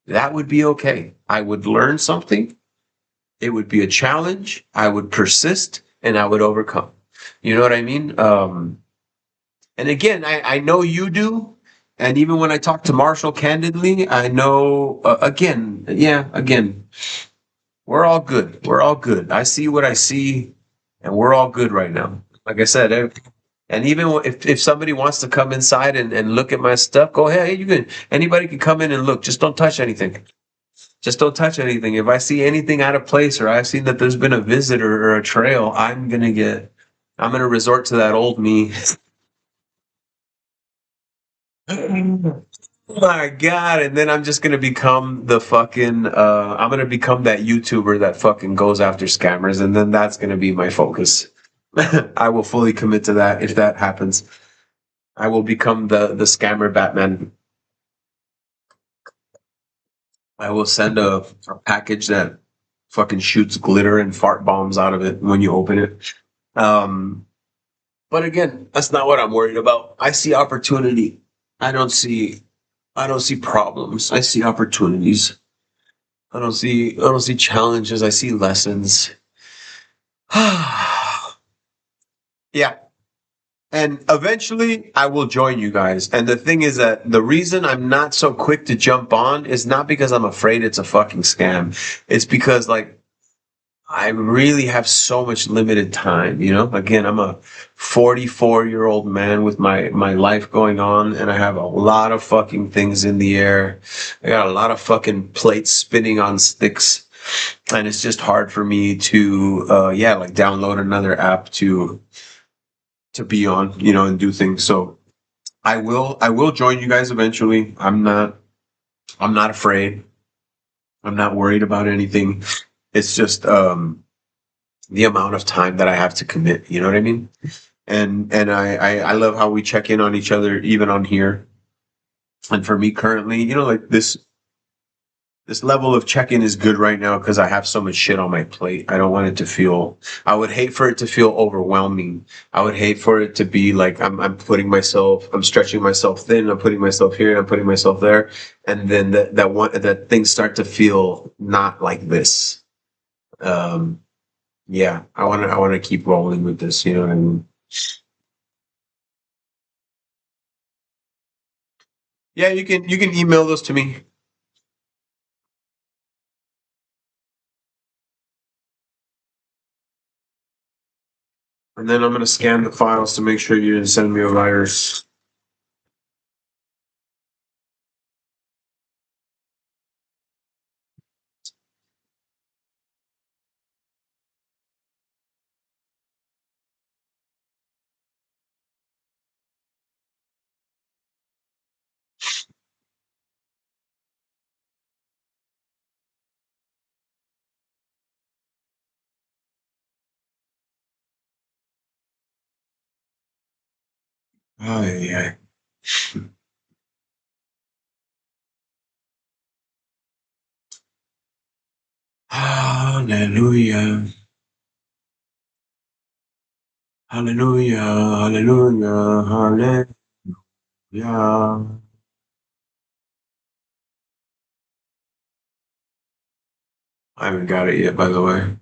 That would be okay. I would learn something. It would be a challenge. I would persist and I would overcome. You know what I mean? And again, I know you do. And even when I talk to Marshall candidly, I know, again, we're all good. We're all good. I see what I see, and we're all good right now. Like I said, and even if somebody wants to come inside and look at my stuff, go ahead. Hey, anybody can come in and look. Just don't touch anything. Just don't touch anything. If I see anything out of place or I've seen that there's been a visitor or a trail, I'm gonna resort to that old me. Oh my God. And then I'm just gonna become the fucking I'm gonna become that YouTuber that fucking goes after scammers, and then that's gonna be my focus. I will fully commit to that if that happens. I will become the scammer Batman. I will send a package that fucking shoots glitter and fart bombs out of it when you open it. Um, but again, that's not what I'm worried about. I see opportunity. I don't see I don't see problems. I see opportunities. I don't see challenges. I see lessons. Yeah. And eventually I will join you guys. And the thing is that the reason I'm not so quick to jump on is not because I'm afraid it's a fucking scam. It's because like I really have so much limited time, you know? Again, I'm a 44-year-old man with my life going on, and I have a lot of fucking things in the air. I got a lot of fucking plates spinning on sticks, and it's just hard for me to yeah, like download another app to be on, you know, and do things. So I will join you guys eventually. I'm not afraid. I'm not worried about anything. It's just the amount of time that I have to commit. You know what I mean? And I love how we check in on each other even on here. And for me currently, you know, like this level of check-in is good right now because I have so much shit on my plate. I don't want it to feel. I would hate for it to feel overwhelming. I would hate for it to be like I'm stretching myself thin. I'm putting myself here. I'm putting myself there, and then that things start to feel not like this. Um, yeah, I want to keep rolling with this. You know what I mean? Yeah, you can email those to me, and then I'm gonna scan the files to make sure you didn't send me a virus. Ay, ay. Hallelujah. Hallelujah. Hallelujah. Hallelujah. I haven't got it yet, by the way.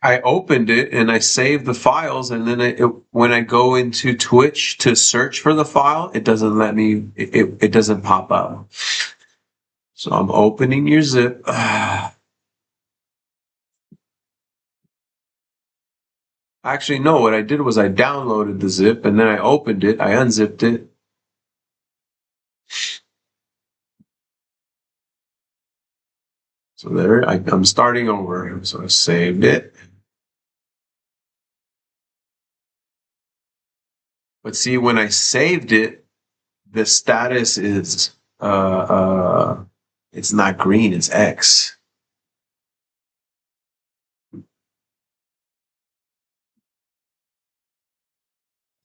I opened it and I saved the files, and then when I go into Twitch to search for the file, it doesn't let me. It doesn't pop up. So I'm opening your zip. Actually, no. What I did was I downloaded the zip and then I opened it. I unzipped it. So there, I'm starting over. So I saved it. But see, when I saved it, the status is it's not green, it's X.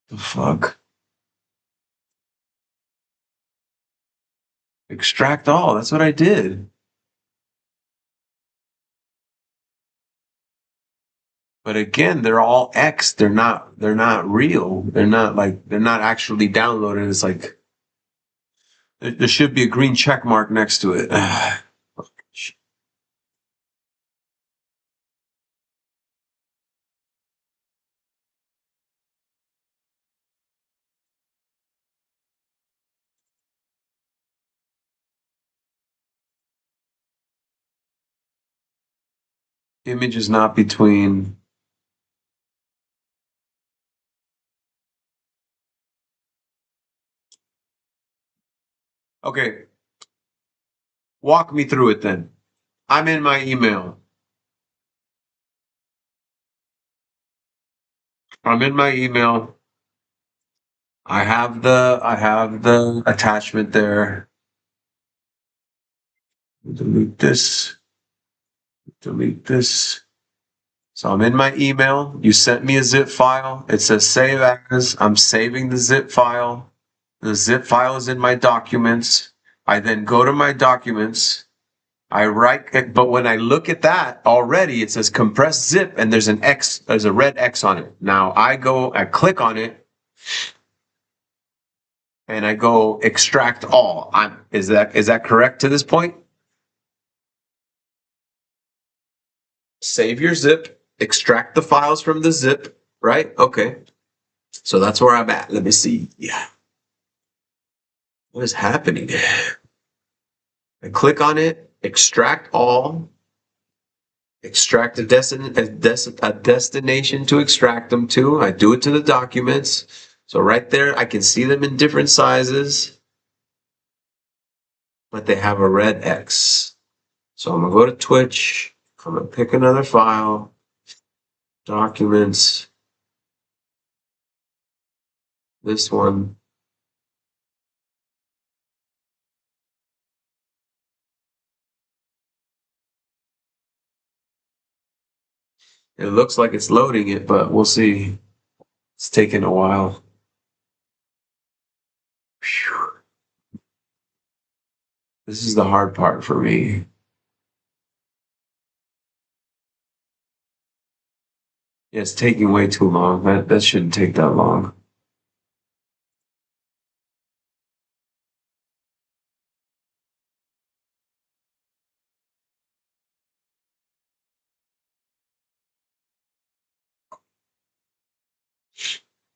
The fuck? Extract all. That's what I did. But again, they're all X. They're not real. They're not actually downloaded. It's like there should be a green check mark next to it. Image is not between. Okay, walk me through it then. I'm in my email. I'm in my email. I have the attachment there. Delete this. Delete this. So I'm in my email. You sent me a zip file. It says save as. I'm saving the zip file. The zip file is in my documents. I then go to my documents. I write, but when I look at that already, it says compressed zip and there's an X, there's a red X on it. Now I click on it and I go extract all. Is that correct to this point? Save your zip, extract the files from the zip, right? Okay. So that's where I'm at. Let me see. Yeah. What is happening? I click on it, extract all, extract a destination to extract them to. I do it to the documents. So right there, I can see them in different sizes, but they have a red X. So I'm gonna go to Twitch. I'm gonna pick another file, documents, this one. It looks like it's loading it, but we'll see. It's taking a while. Whew. This is the hard part for me. Yeah, it's taking way too long. That shouldn't take that long.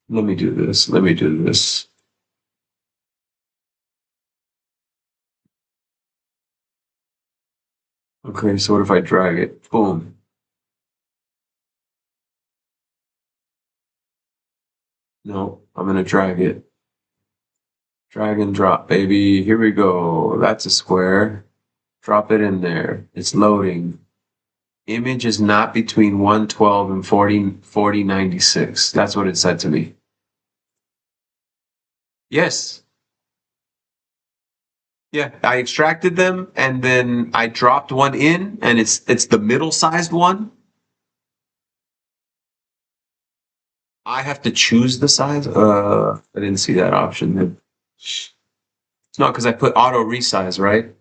Let me do this. Let me do this. Okay, so what if I drag it? Boom. No, I'm gonna drag it. Drag and drop, baby. Here we go. That's a square. Drop it in there. It's loading. Image is not between 112 and 4096. That's what it said to me. Yes. Yeah, I extracted them and then I dropped one in and it's the middle sized one. I have to choose the size. I didn't see that option. It's not because I put auto resize, right?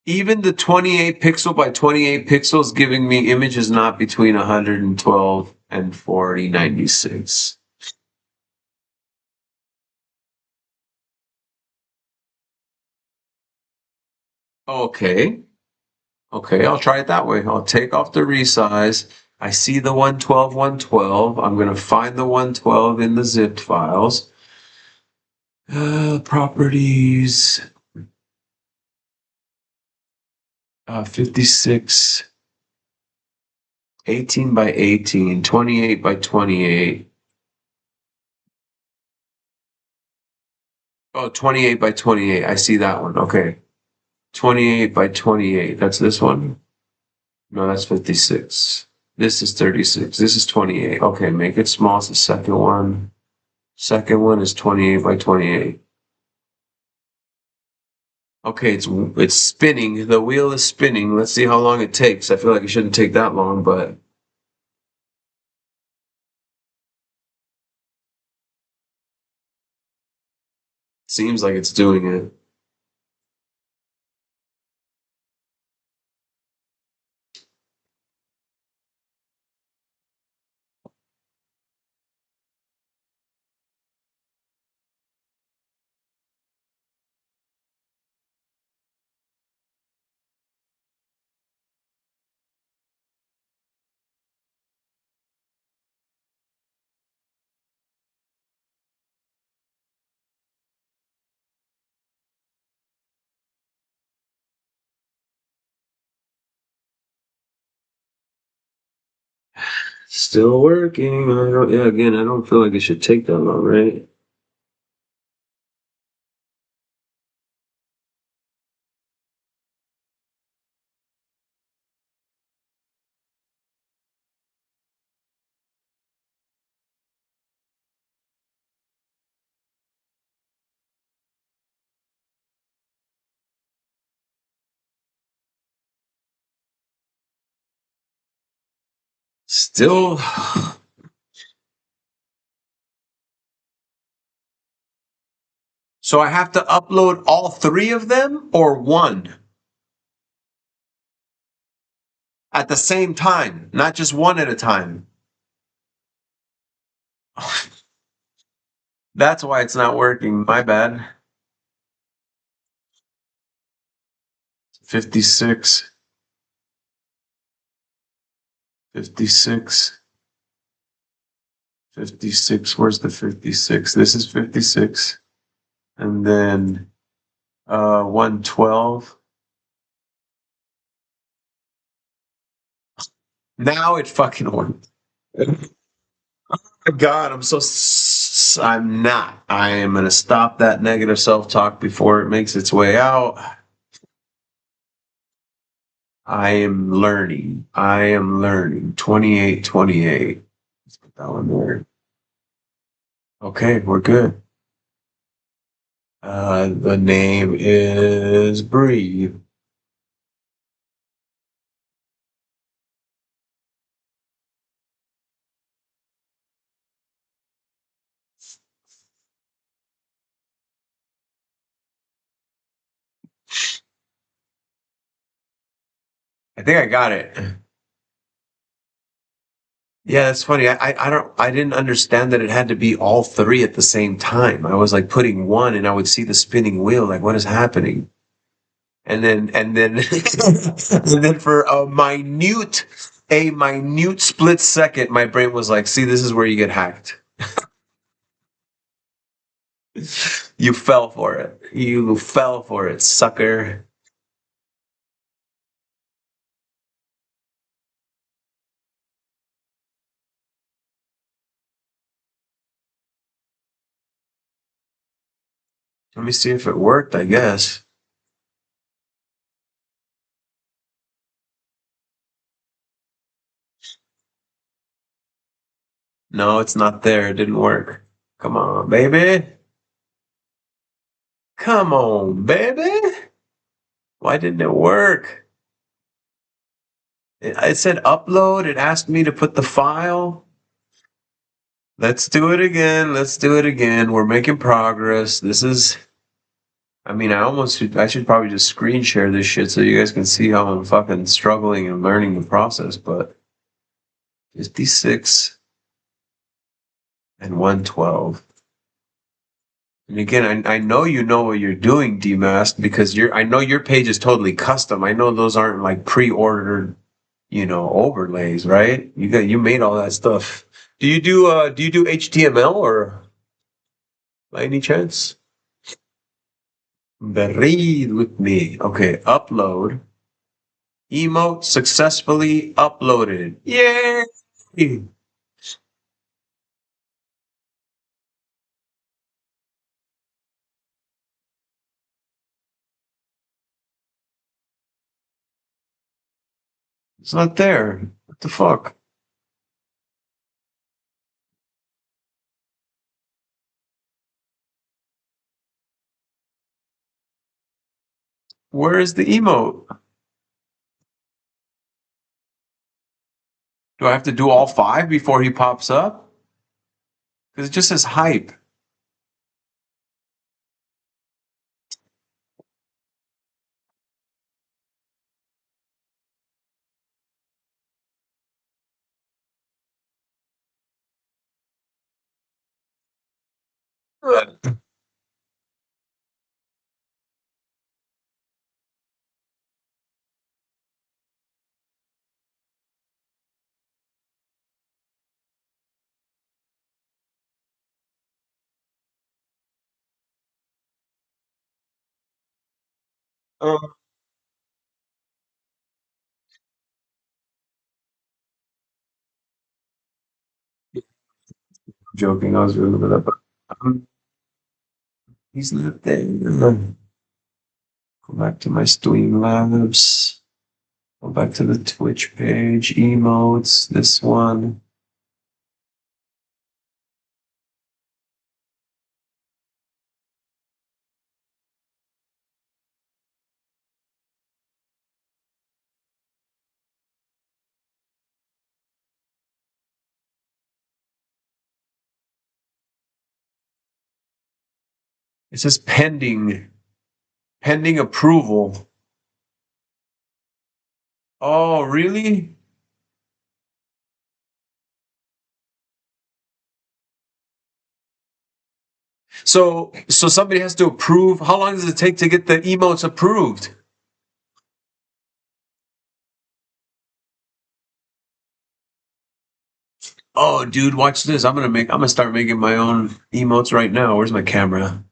Even the 28 pixel by 28 pixels giving me images not between 112 and 4096. Okay. Okay, I'll try it that way. I'll take off the resize. I see the 112, 112. I'm going to find the 112 in the zipped files. Properties. 56. 18 by 18. 28 by 28. Oh, 28 by 28. I see that one. Okay. 28 by 28. That's this one? No, that's 56. This is 36. This is 28. Okay, make it small as the second one. Second one is 28 by 28. Okay, it's spinning. The wheel is spinning. Let's see how long it takes. I feel like it shouldn't take that long, but seems like it's doing it. Still working. Yeah, again, I don't feel like it should take that long, right? Still. So I have to upload all three of them or one at the same time, not just one at a time. That's why it's not working. My bad. 56. 56. 56. Where's the 56? This is 56. And then 112. Now it fucking worked. God, I'm not. I am going to stop that negative self talk before it makes its way out. I am learning. I am learning. 28, 28. Let's put that one there. Okay, we're good. The name is Breathe. I think I got it. Yeah, that's funny. I didn't understand that it had to be all three at the same time. I was like putting one and I would see the spinning wheel, like what is happening? And then and then for a minute split second, my brain was like, see, this is where you get hacked. You fell for it. You fell for it, sucker. Let me see if it worked, I guess. No, it's not there. It didn't work. Come on, baby. Come on, baby. Why didn't it work? It said upload. It asked me to put the file. Let's do it again. Let's do it again. We're making progress. This is. I mean, I should probably just screen share this shit so you guys can see how I'm fucking struggling and learning the process. But 56 and 112. And again, I know you know what you're doing, Dmask, because I know your page is totally custom. I know those aren't like pre-ordered, overlays, right? You made all that stuff. Do you do HTML or by any chance? Read with me. Okay, upload. Emote successfully uploaded. Yay! It's not there. What the fuck? Where is the emote? Do I have to do all five before he pops up? Because it just says hype. Um, joking. I was really with that, but he's not there. Go back to my Streamlabs. Go back to the Twitch page. Emotes. This one. It says pending. Pending approval. Oh, really? So somebody has to approve. How long does it take to get the emotes approved? Oh, dude, watch this. I'm gonna start making my own emotes right now. Where's my camera?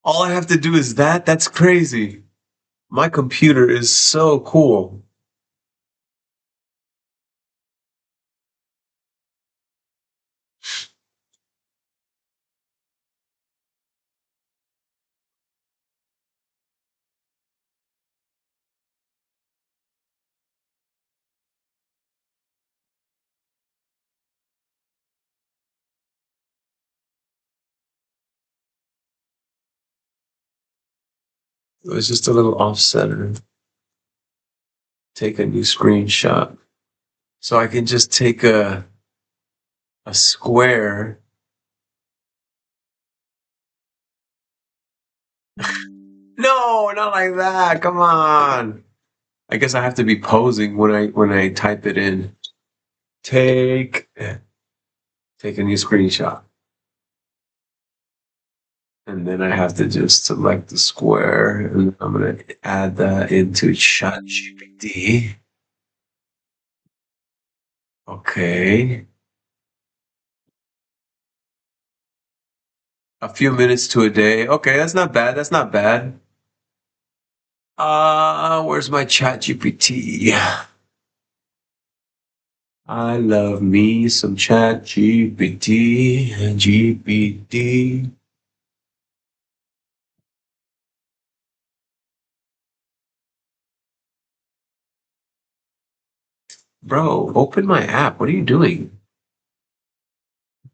All I have to do is that? That's crazy. My computer is so cool. It was just a little off center. Take a new screenshot. So I can just take a square. No, not like that. Come on. I guess I have to be posing when I type it in. Take take a new screenshot. And then I have to just select the square and I'm gonna add that into ChatGPT. Okay. A few minutes to a day. Okay, that's not bad. That's not bad. Where's my chat GPT? I love me some chat GPT. GPT. Bro, open my app. What are you doing?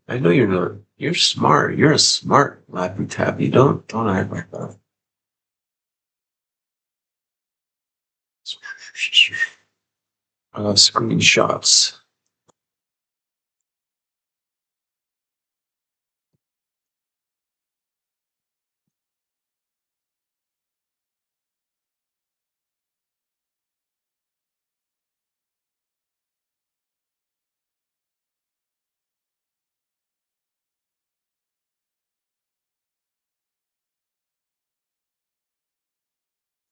I know you're not. You're smart. You're a smart Lappy Tappy. Don't act like that. Screenshots.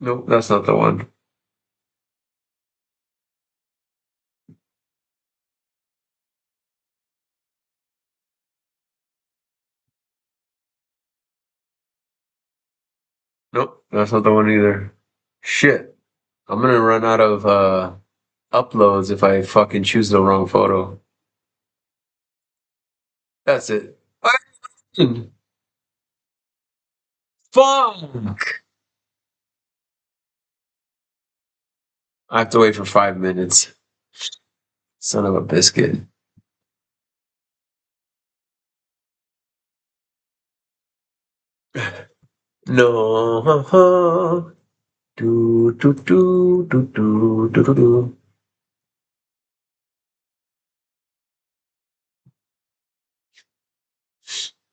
Nope, that's not the one. Nope, that's not the one either. Shit. I'm gonna run out of uploads if I fucking choose the wrong photo. That's it. Fuck! I have to wait for 5 minutes. Son of a biscuit. No. Do, do, do, do, do, do, do, do.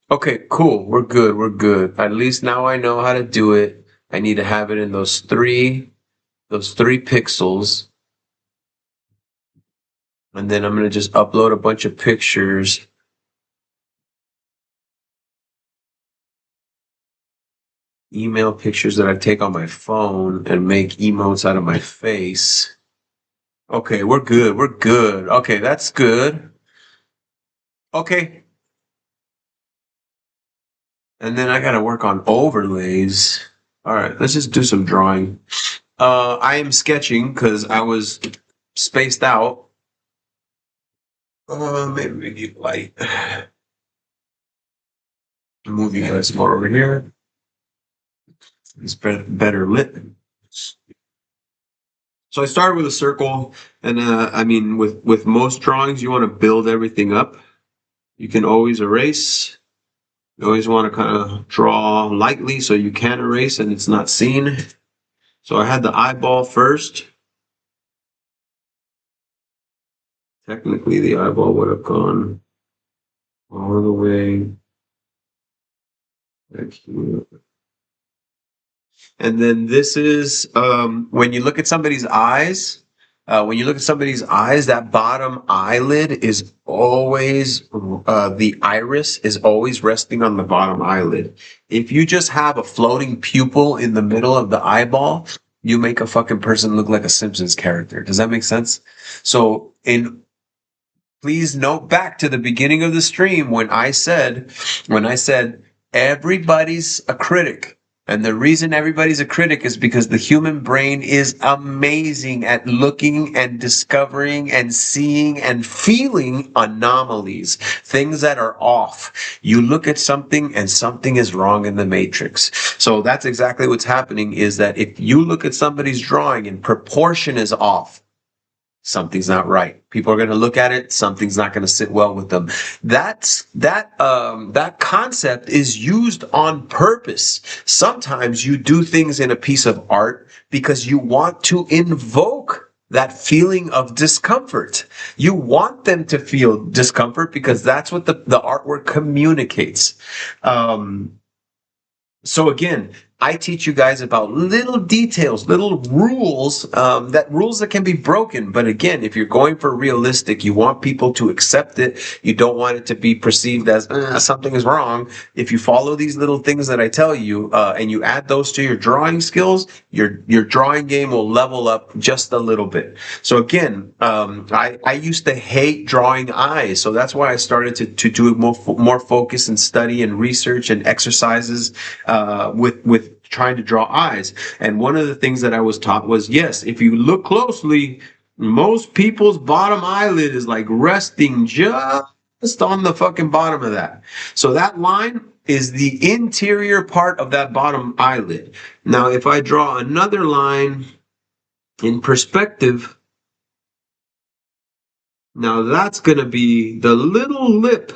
Okay, cool. We're good. We're good. At least now I know how to do it. I need to have it in those three pixels. And then I'm gonna just upload a bunch of pictures. Email pictures that I take on my phone and make emotes out of my face. Okay, we're good. We're good. Okay, that's good. Okay. And then I gotta work on overlays. All right, let's just do some drawing. I am sketching because I was spaced out. Maybe we need light. Move you guys more over here. It's better lit. So I started with a circle, and I mean, with most drawings, you want to build everything up. You can always erase. You always want to kind of draw lightly so you can erase and it's not seen. So I had the eyeball first. Technically, the eyeball would have gone all the way back here. And then this is when you look at somebody's eyes. When you look at somebody's eyes, that bottom eyelid is always the iris is always resting on the bottom eyelid. If you just have a floating pupil in the middle of the eyeball, you make a fucking person look like a Simpsons character. Does that make sense? So in please note back to the beginning of the stream when I said everybody's a critic. And the reason everybody's a critic is because the human brain is amazing at looking and discovering and seeing and feeling anomalies, things that are off. You look at something and something is wrong in the matrix. So that's exactly what's happening is that if you look at somebody's drawing and proportion is off, something's not right. People are going to look at it. Something's not going to sit well with them. That concept is used on purpose. Sometimes you do things in a piece of art because you want to invoke that feeling of discomfort. You want them to feel discomfort because that's what the artwork communicates. So again, I teach you guys about little details, little rules, rules that can be broken. But again, if you're going for realistic, you want people to accept it. You don't want it to be perceived as something is wrong. If you follow these little things that I tell you, and you add those to your drawing skills, your drawing game will level up just a little bit. So again, I used to hate drawing eyes, so that's why I started to do more focus and study and research and exercises with trying to draw eyes. And one of the things that I was taught was, yes, if you look closely, most people's bottom eyelid is like resting just on the fucking bottom of that. So that line is the interior part of that bottom eyelid. Now, if I draw another line in perspective, now that's going to be the little lip.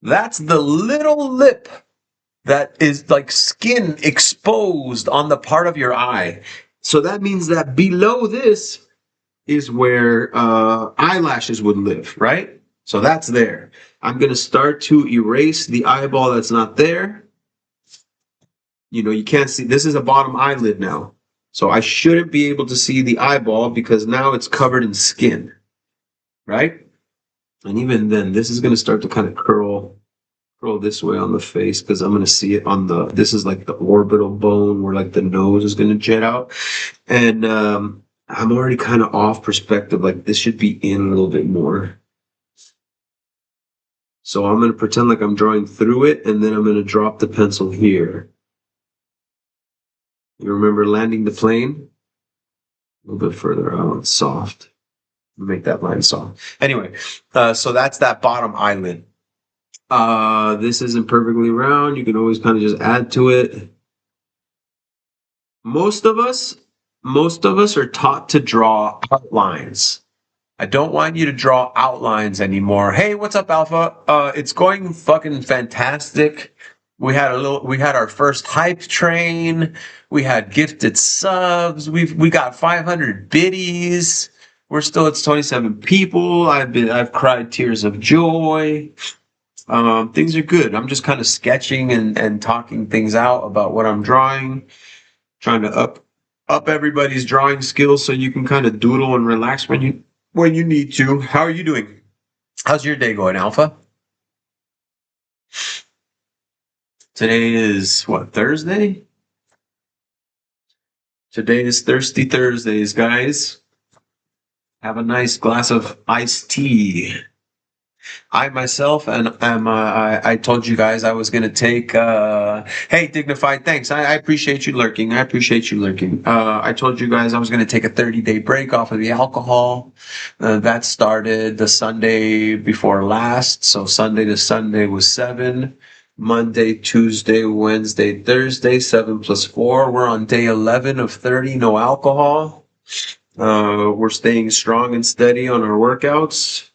That's the little lip that is like skin exposed on the part of your eye. So that means that below this is where eyelashes would live, right? So that's there. I'm going to start to erase the eyeball that's not there. You know, you can't see, this is a bottom eyelid now. So I shouldn't be able to see the eyeball because now it's covered in skin, right? And even then, this is going to start to kind of curl this way on the face because I'm going to see it on the, this is like the orbital bone where like the nose is going to jet out. And I'm already kind of off perspective. Like this should be in a little bit more. So I'm going to pretend like I'm drawing through it, and then I'm going to drop the pencil here. You remember landing the plane? A little bit further out, soft. Make that line soft. Anyway, so that's that bottom eyelid. This isn't perfectly round. You can always kind of just add to it. Most of us are taught to draw outlines. I don't want you to draw outlines anymore. Hey, what's up, Alpha? It's going fucking fantastic. We had our first hype train. We had gifted subs. We got 500 biddies. We're still at 27 people. I've cried tears of joy. Things are good. I'm just kind of sketching and talking things out about what I'm drawing, trying to up everybody's drawing skills so you can kind of doodle and relax when you need to. How are you doing? How's your day going, Alpha? Today is what, Thursday? Today is Thirsty Thursdays, guys. Have a nice glass of iced tea. I myself I told you guys I was gonna take hey Dignified, thanks. I appreciate you lurking. I told you guys I was gonna take a 30-day break off of the alcohol. That started the Sunday before last. So Sunday to Sunday was 7. Monday, Tuesday, Wednesday, Thursday, 7 plus 4. We're on day 11 of 30, no alcohol. We're staying strong and steady on our workouts.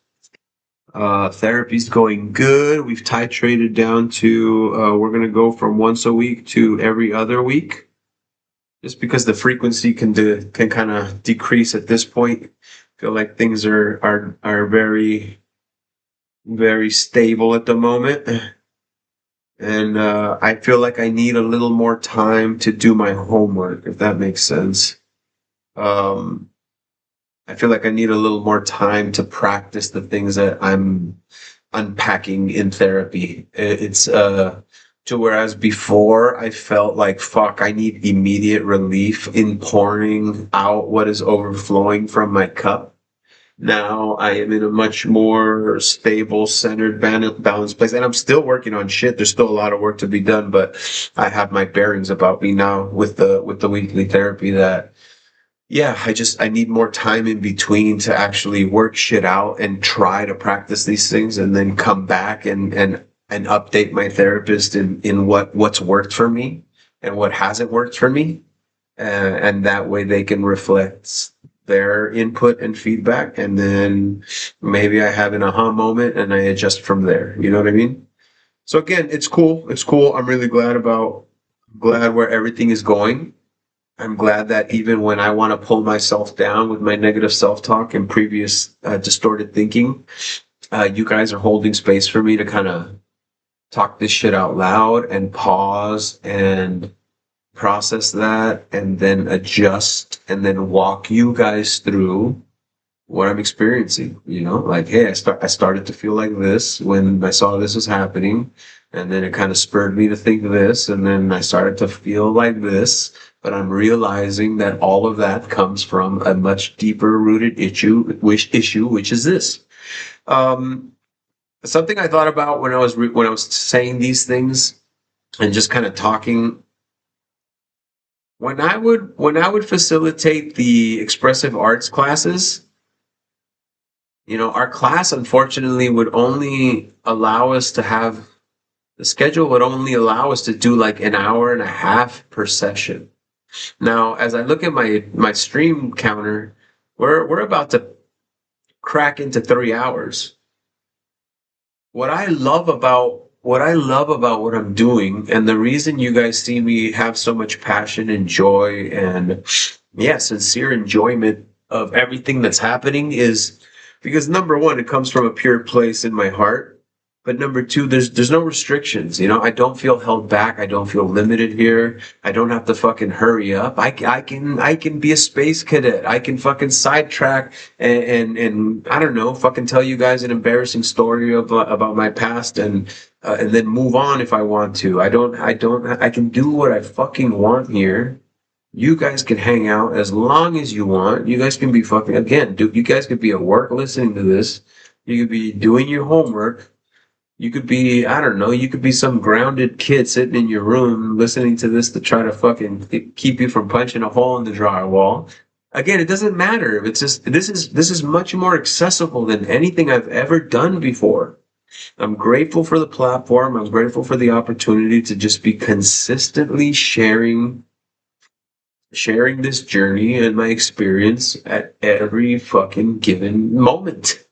Therapy's going good. We've titrated down to, we're going to go from once a week to every other week, just because the frequency can kind of decrease at this point. I feel like things are very, very stable at the moment. And I feel like I need a little more time to do my homework, if that makes sense. I feel like I need a little more time to practice the things that I'm unpacking in therapy. It's to whereas before I felt like, fuck, I need immediate relief in pouring out what is overflowing from my cup. Now I am in a much more stable, centered, balanced place. And I'm still working on shit. There's still a lot of work to be done, but I have my bearings about me now with the weekly therapy that, yeah, I need more time in between to actually work shit out and try to practice these things, and then come back and update my therapist in what's worked for me and what hasn't worked for me. And that way they can reflect their input and feedback. And then maybe I have an aha moment and I adjust from there. You know what I mean? So again, it's cool. It's cool. I'm really glad where everything is going. I'm glad that even when I want to pull myself down with my negative self-talk and previous distorted thinking, you guys are holding space for me to kind of talk this shit out loud and pause and process that and then adjust and then walk you guys through what I'm experiencing. You know, like, hey, I started to feel like this when I saw this was happening, and then it kind of spurred me to think this, and then I started to feel like this. But I'm realizing that all of that comes from a much deeper rooted issue, which is this. something I thought about when when I was saying these things and just kind of talking. When I would facilitate the expressive arts classes, our class unfortunately would only allow us to have the schedule would only allow us to do like an hour and a half per session. Now, as I look at my stream counter, we're about to crack into 3 hours. What I love about what I'm doing, and the reason you guys see me have so much passion and joy and yeah, sincere enjoyment of everything that's happening is because number one, it comes from a pure place in my heart. But number two, there's no restrictions. I don't feel held back. I don't feel limited here. I don't have to fucking hurry up. I can be a space cadet. I can fucking sidetrack and I don't know, fucking tell you guys an embarrassing story about my past and then move on if I want to. I can do what I fucking want here. You guys can hang out as long as you want. You guys can be fucking again, dude. You guys could be at work listening to this. You could be doing your homework. You could be, I don't know, you could be some grounded kid sitting in your room listening to this to try to fucking keep you from punching a hole in the drywall. Again, it doesn't matter. It's just this is much more accessible than anything I've ever done before. I'm grateful for the platform. I'm grateful for the opportunity to just be consistently sharing this journey and my experience at every fucking given moment.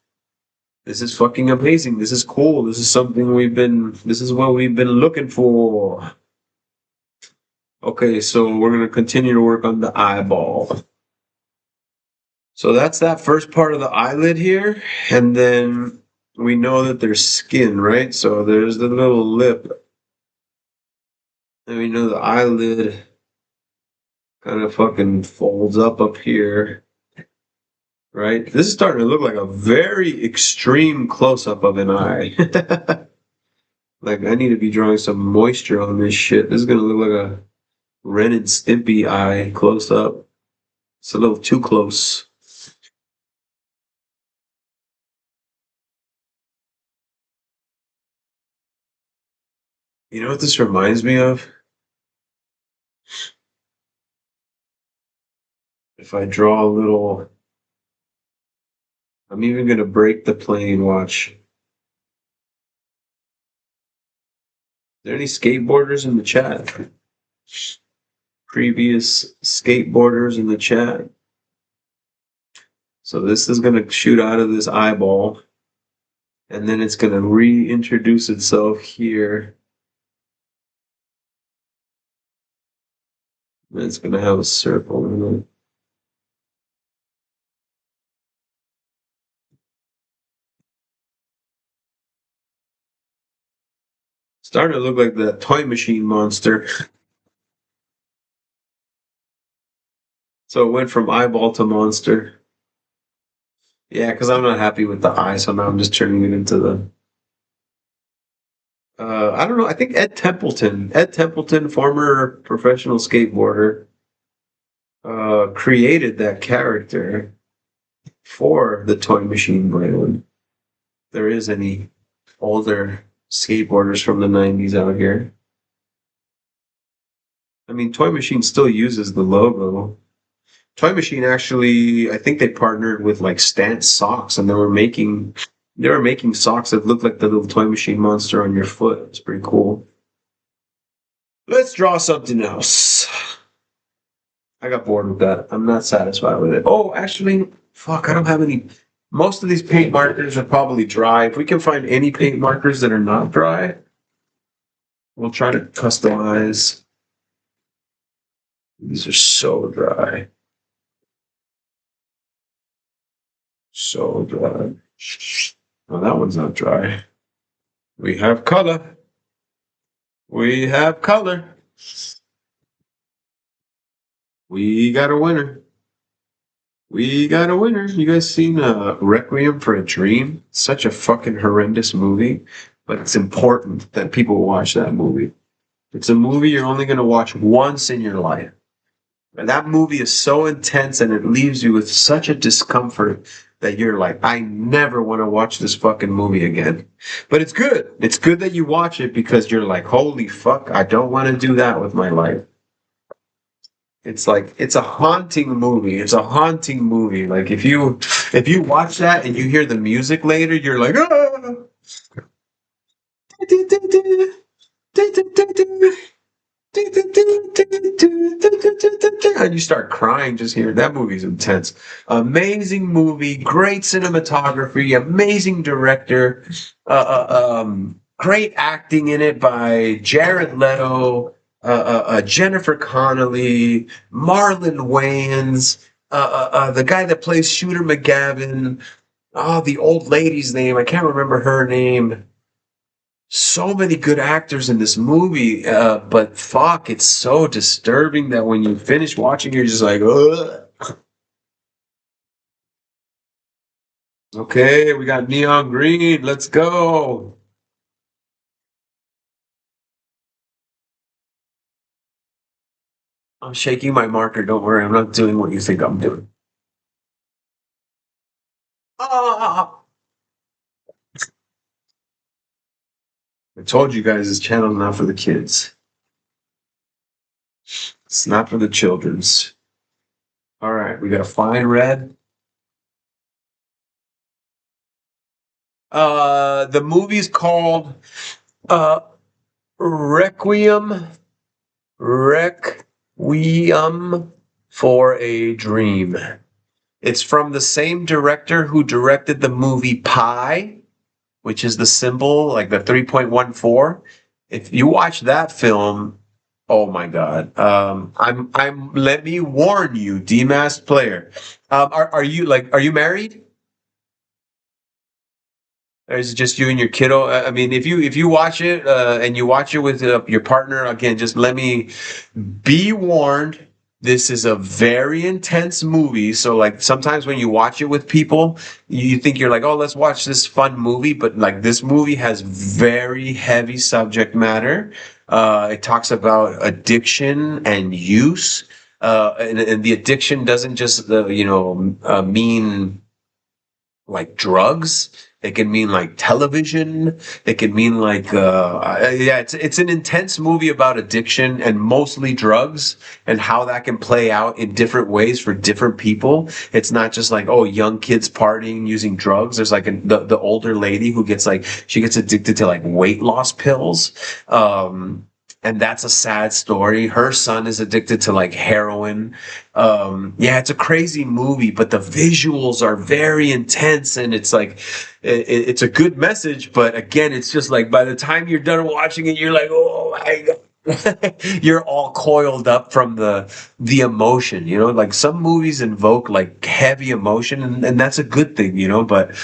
This is fucking amazing. This is cool. This is this is what we've been looking for. Okay, so we're going to continue to work on the eyeball. So that's that first part of the eyelid here. And then we know that there's skin, right? So there's the little lip. And we know the eyelid kind of fucking folds up here. Right? This is starting to look like a very extreme close-up of an eye. Like, I need to be drawing some moisture on this shit. This is gonna look like a Ren and Stimpy eye close-up. It's a little too close. You know what this reminds me of? If I draw a little... I'm even gonna break the plane, watch. Is there any skateboarders in the chat? Previous skateboarders in the chat? So this is going to shoot out of this eyeball, and then it's going to reintroduce itself here. And it's going to have a circle in it. Starting to look like the toy machine monster. So it went from eyeball to monster. Yeah, because I'm not happy with the eye, so now I'm just turning it into the... I don't know, I think Ed Templeton, former professional skateboarder, created that character for the Toy Machine brand. There is any older skateboarders from the 90s out here. I mean, Toy Machine still uses the logo. Toy Machine actually, I think they partnered with like Stance socks, and they were making socks that looked like the little Toy Machine monster on your foot. It's pretty cool. Let's draw something else. I got bored with that. I'm not satisfied with it. Oh, actually, fuck, I don't have any. Most of these paint markers are probably dry. If we can find any paint markers that are not dry, we'll try to customize. These are so dry. So dry. Oh, that one's not dry. We have color. We have color. We got a winner. We got a winner. You guys seen Requiem for a Dream? Such a fucking horrendous movie, but it's important that people watch that movie. It's a movie you're only going to watch once in your life. And that movie is so intense and it leaves you with such a discomfort that you're like, I never want to watch this fucking movie again. But it's good. It's good that you watch it because you're like, holy fuck, I don't want to do that with my life. It's like it's a haunting movie. It's a haunting movie. Like if you watch that and you hear the music later, you're like, ah! And you start crying just hearing that movie's intense. Amazing movie, great cinematography, amazing director, great acting in it by Jared Leto, Jennifer Connelly, Marlon Wayans, the guy that plays Shooter McGavin. Oh, the old lady's name. I can't remember her name. So many good actors in this movie, but fuck, it's so disturbing that when you finish watching, you're just like, ugh. Okay, we got neon green. Let's go. I'm shaking my marker. Don't worry, I'm not doing what you think I'm doing. Ah! I told you guys this channel is not for the kids. It's not for the children's. All right, we got a fine red. The movie's called uh, Requiem Requiem for a Dream. It's from the same director who directed the movie Pi, which is the symbol, like the 3.14. If you watch that film, oh my God. Let me warn you, DMAS player. Are you married? Or is it just you and your kiddo? I mean, if you watch it and you watch it with your partner, again, just let me be warned. This is a very intense movie. So, like, sometimes when you watch it with people, you think you're like, oh, let's watch this fun movie. But, like, this movie has very heavy subject matter. It talks about addiction and use. And the addiction doesn't just, mean like drugs. It can mean like television. It can mean like yeah. It's an intense movie about addiction and mostly drugs and how that can play out in different ways for different people. It's not just like oh young kids partying using drugs. There's like the older lady who gets like she gets addicted to like weight loss pills. And that's a sad story. Her son is addicted to like heroin. Yeah, it's a crazy movie, but the visuals are very intense, and it's like it's a good message. But again, it's just like by the time you're done watching it, you're like, oh my god, you're all coiled up from the emotion. You know, like some movies invoke like heavy emotion, and that's a good thing. You know, but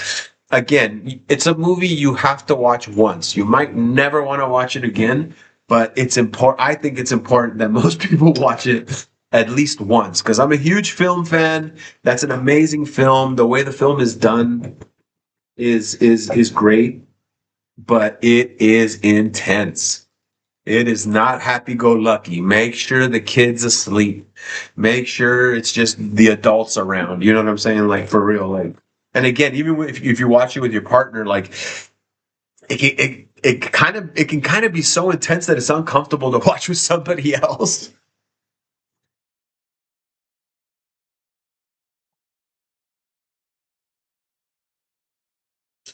again, it's a movie you have to watch once. You might never want to watch it again, but it's important. I think it's important that most people watch it at least once because I'm a huge film fan. That's an amazing film. The way the film is done is great, but it is intense. It is not happy go lucky. Make sure the kid's asleep. Make sure it's just the adults around. You know what I'm saying? Like for real. Like, and again, even if you watch it with your partner, like it can kind of be so intense that it's uncomfortable to watch with somebody else.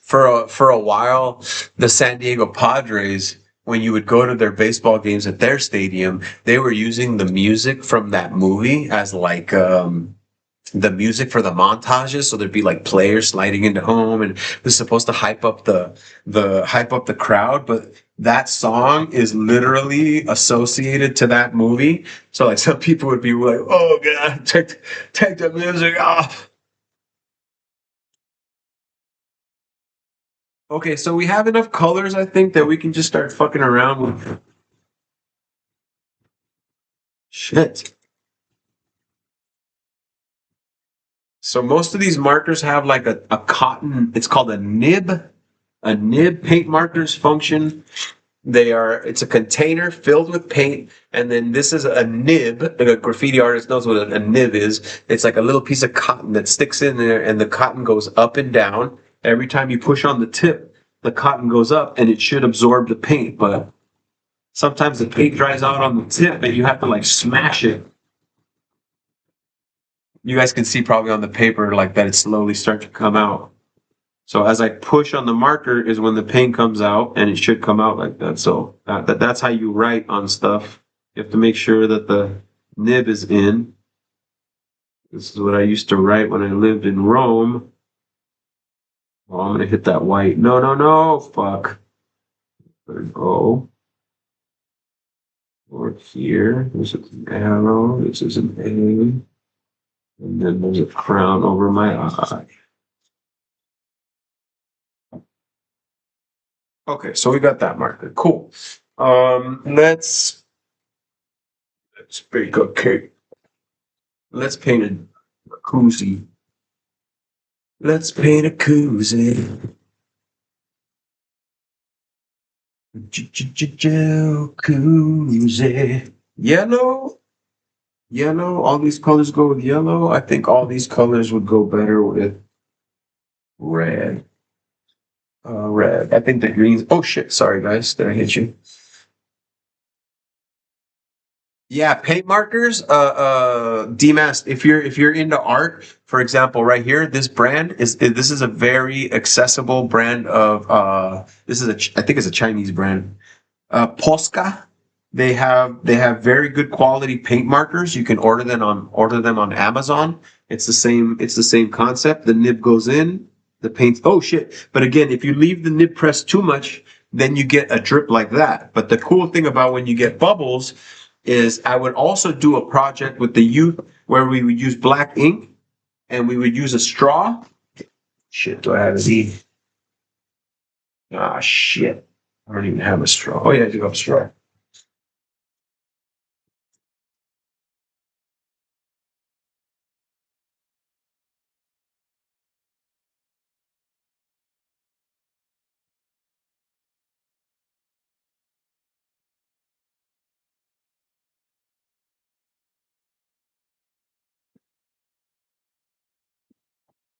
For a while, the San Diego Padres, when you would go to their baseball games at their stadium, they were using the music from that movie as like the music for the montages. So there'd be like players sliding into home, and this is supposed to hype up the crowd. But that song is literally associated to that movie. So like some people would be like, "Oh God, take the music off." Okay, so we have enough colors, I think, that we can just start fucking around with shit. So most of these markers have like a cotton, it's called a nib paint markers function. It's a container filled with paint, and then this is a nib. Like a graffiti artist knows what a nib is. It's like a little piece of cotton that sticks in there, and the cotton goes up and down. Every time you push on the tip, the cotton goes up, and it should absorb the paint. But sometimes the paint dries out on the tip, and you have to like smash it. You guys can see probably on the paper like that it slowly starts to come out. So as I push on the marker is when the paint comes out, and it should come out like that. So that's how you write on stuff. You have to make sure that the nib is in. This is what I used to write when I lived in Rome. Oh, I'm gonna hit that white. No, no, no, fuck. There we go. Or here. This is an arrow. This is an A. And then there's a crown over my eye. Okay, so we got that marker. Cool. Let's bake a cake. Let's paint a koozie. Let's paint a koozie. Koozie. Yellow. Yellow. All these colors go with yellow. I think all these colors would go better with red. Red. I think the greens. Oh shit! Sorry guys, did I hit you? Yeah, paint markers. DMAS. If you're into art, for example, right here, this brand this is a very accessible brand of this is I think it's a Chinese brand. Posca. They have very good quality paint markers. You can order them on Amazon. It's the same concept. The nib goes in, the paint. Oh shit! But again, if you leave the nib pressed too much, then you get a drip like that. But the cool thing about when you get bubbles is I would also do a project with the youth where we would use black ink and we would use a straw. Shit, do I have a Z? Ah, shit. I don't even have a straw. Oh yeah, I do have a straw.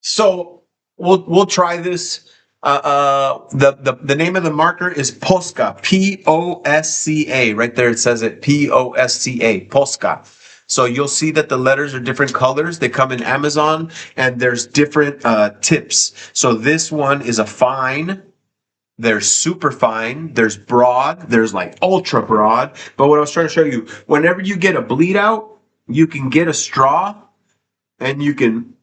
So we'll try this. The name of the marker is Posca, Posca. Right there, it says it, Posca, Posca. So you'll see that the letters are different colors. They come in Amazon, and there's different tips. So this one is a fine. There's super fine. There's broad. There's like ultra broad. But what I was trying to show you, whenever you get a bleed out, you can get a straw, and you can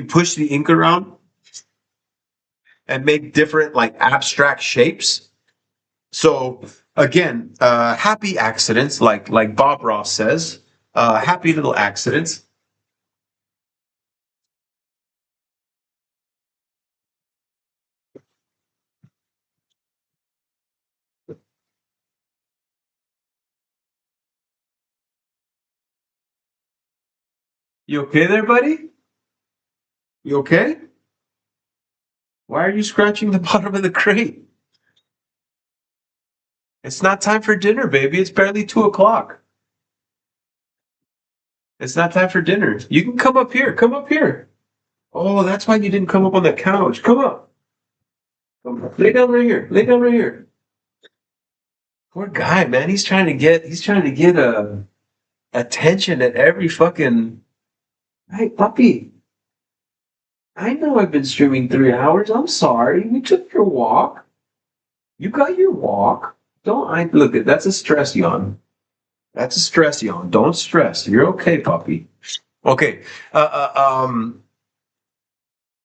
push the ink around and make different like abstract shapes. So again, happy accidents, like Bob Ross says, happy little accidents. You okay there, buddy? You okay? Why are you scratching the bottom of the crate? It's not time for dinner, baby. It's barely 2 o'clock. It's not time for dinner. You can come up here. Come up here. Oh, that's why you didn't come up on the couch. Come up. Come up. Lay down right here. Lay down right here. Poor guy, man. He's trying to get attention at every fucking. Hey, puppy. I know I've been streaming 3 hours. I'm sorry. We took your walk. You got your walk. Don't I look at that's a stress yawn. That's a stress yawn. Don't stress. You're okay, puppy. Okay.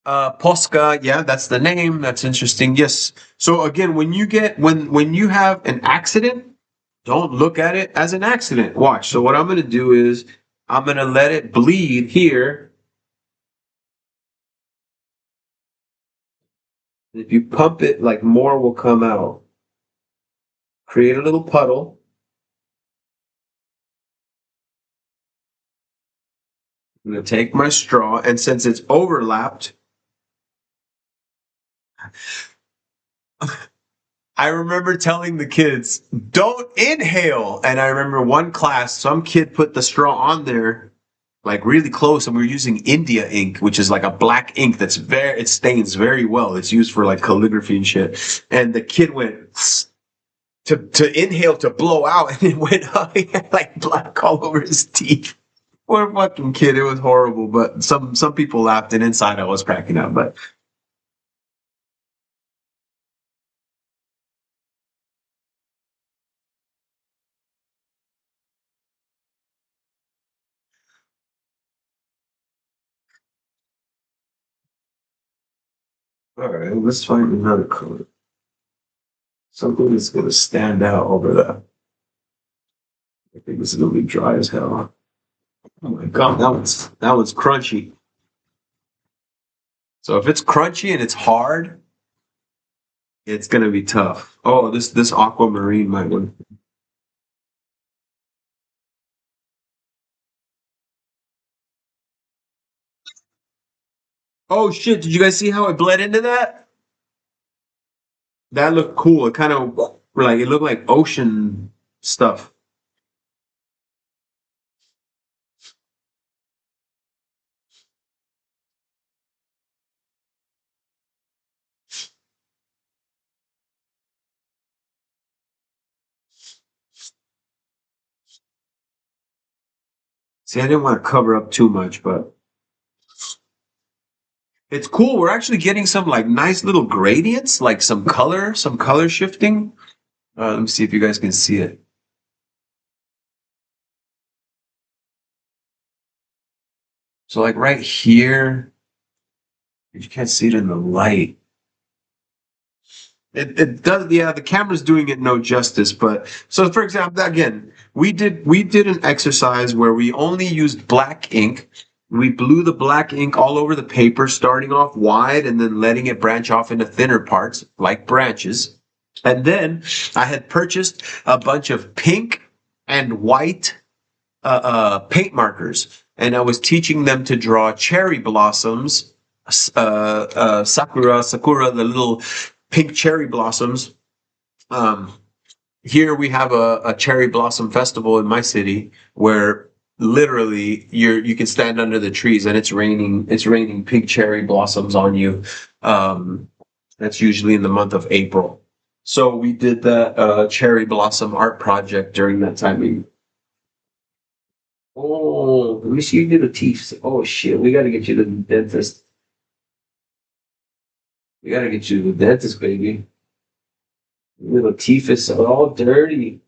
Posca, yeah, that's the name. That's interesting. Yes. So again, when you have an accident, don't look at it as an accident. Watch. So what I'm gonna do is I'm gonna let it bleed here. If you pump it, like more will come out. Create a little puddle. I'm gonna take my straw, and since it's overlapped, I remember telling the kids, don't inhale. And I remember one class, some kid put the straw on there like really close, and we were using India ink, which is like a black ink that's it stains very well. It's used for like calligraphy and shit. And the kid went to inhale to blow out, and it went he had like black all over his teeth. What a fucking kid. It was horrible, but some people laughed, and inside I was cracking up. But all right, let's find another color. Something that's gonna stand out over that. I think this is gonna be dry as hell. Oh my god, that one's crunchy. So if it's crunchy and it's hard, it's gonna be tough. Oh, this aquamarine might win. Oh shit! Did you guys see how it bled into that? That looked cool. It kind of like it looked like ocean stuff. See, I didn't want to cover up too much, but it's cool. We're actually getting some like nice little gradients, like some color shifting. Let me see if you guys can see it. So like right here, you can't see it in the light. It does, yeah, the camera's doing it no justice, but so for example, again, we did an exercise where we only used black ink. We blew the black ink all over the paper, starting off wide and then letting it branch off into thinner parts, like branches. And then I had purchased a bunch of pink and white paint markers, and I was teaching them to draw cherry blossoms, sakura, the little pink cherry blossoms. Um, Here we have a cherry blossom festival in my city where literally you can stand under the trees and it's raining pink cherry blossoms on you. That's usually in the month of April. So we did that cherry blossom art project during that time. Oh, let me see you do the teeth. Oh shit, we gotta get you to the dentist. We gotta get you to the dentist, baby. Little teeth is all dirty.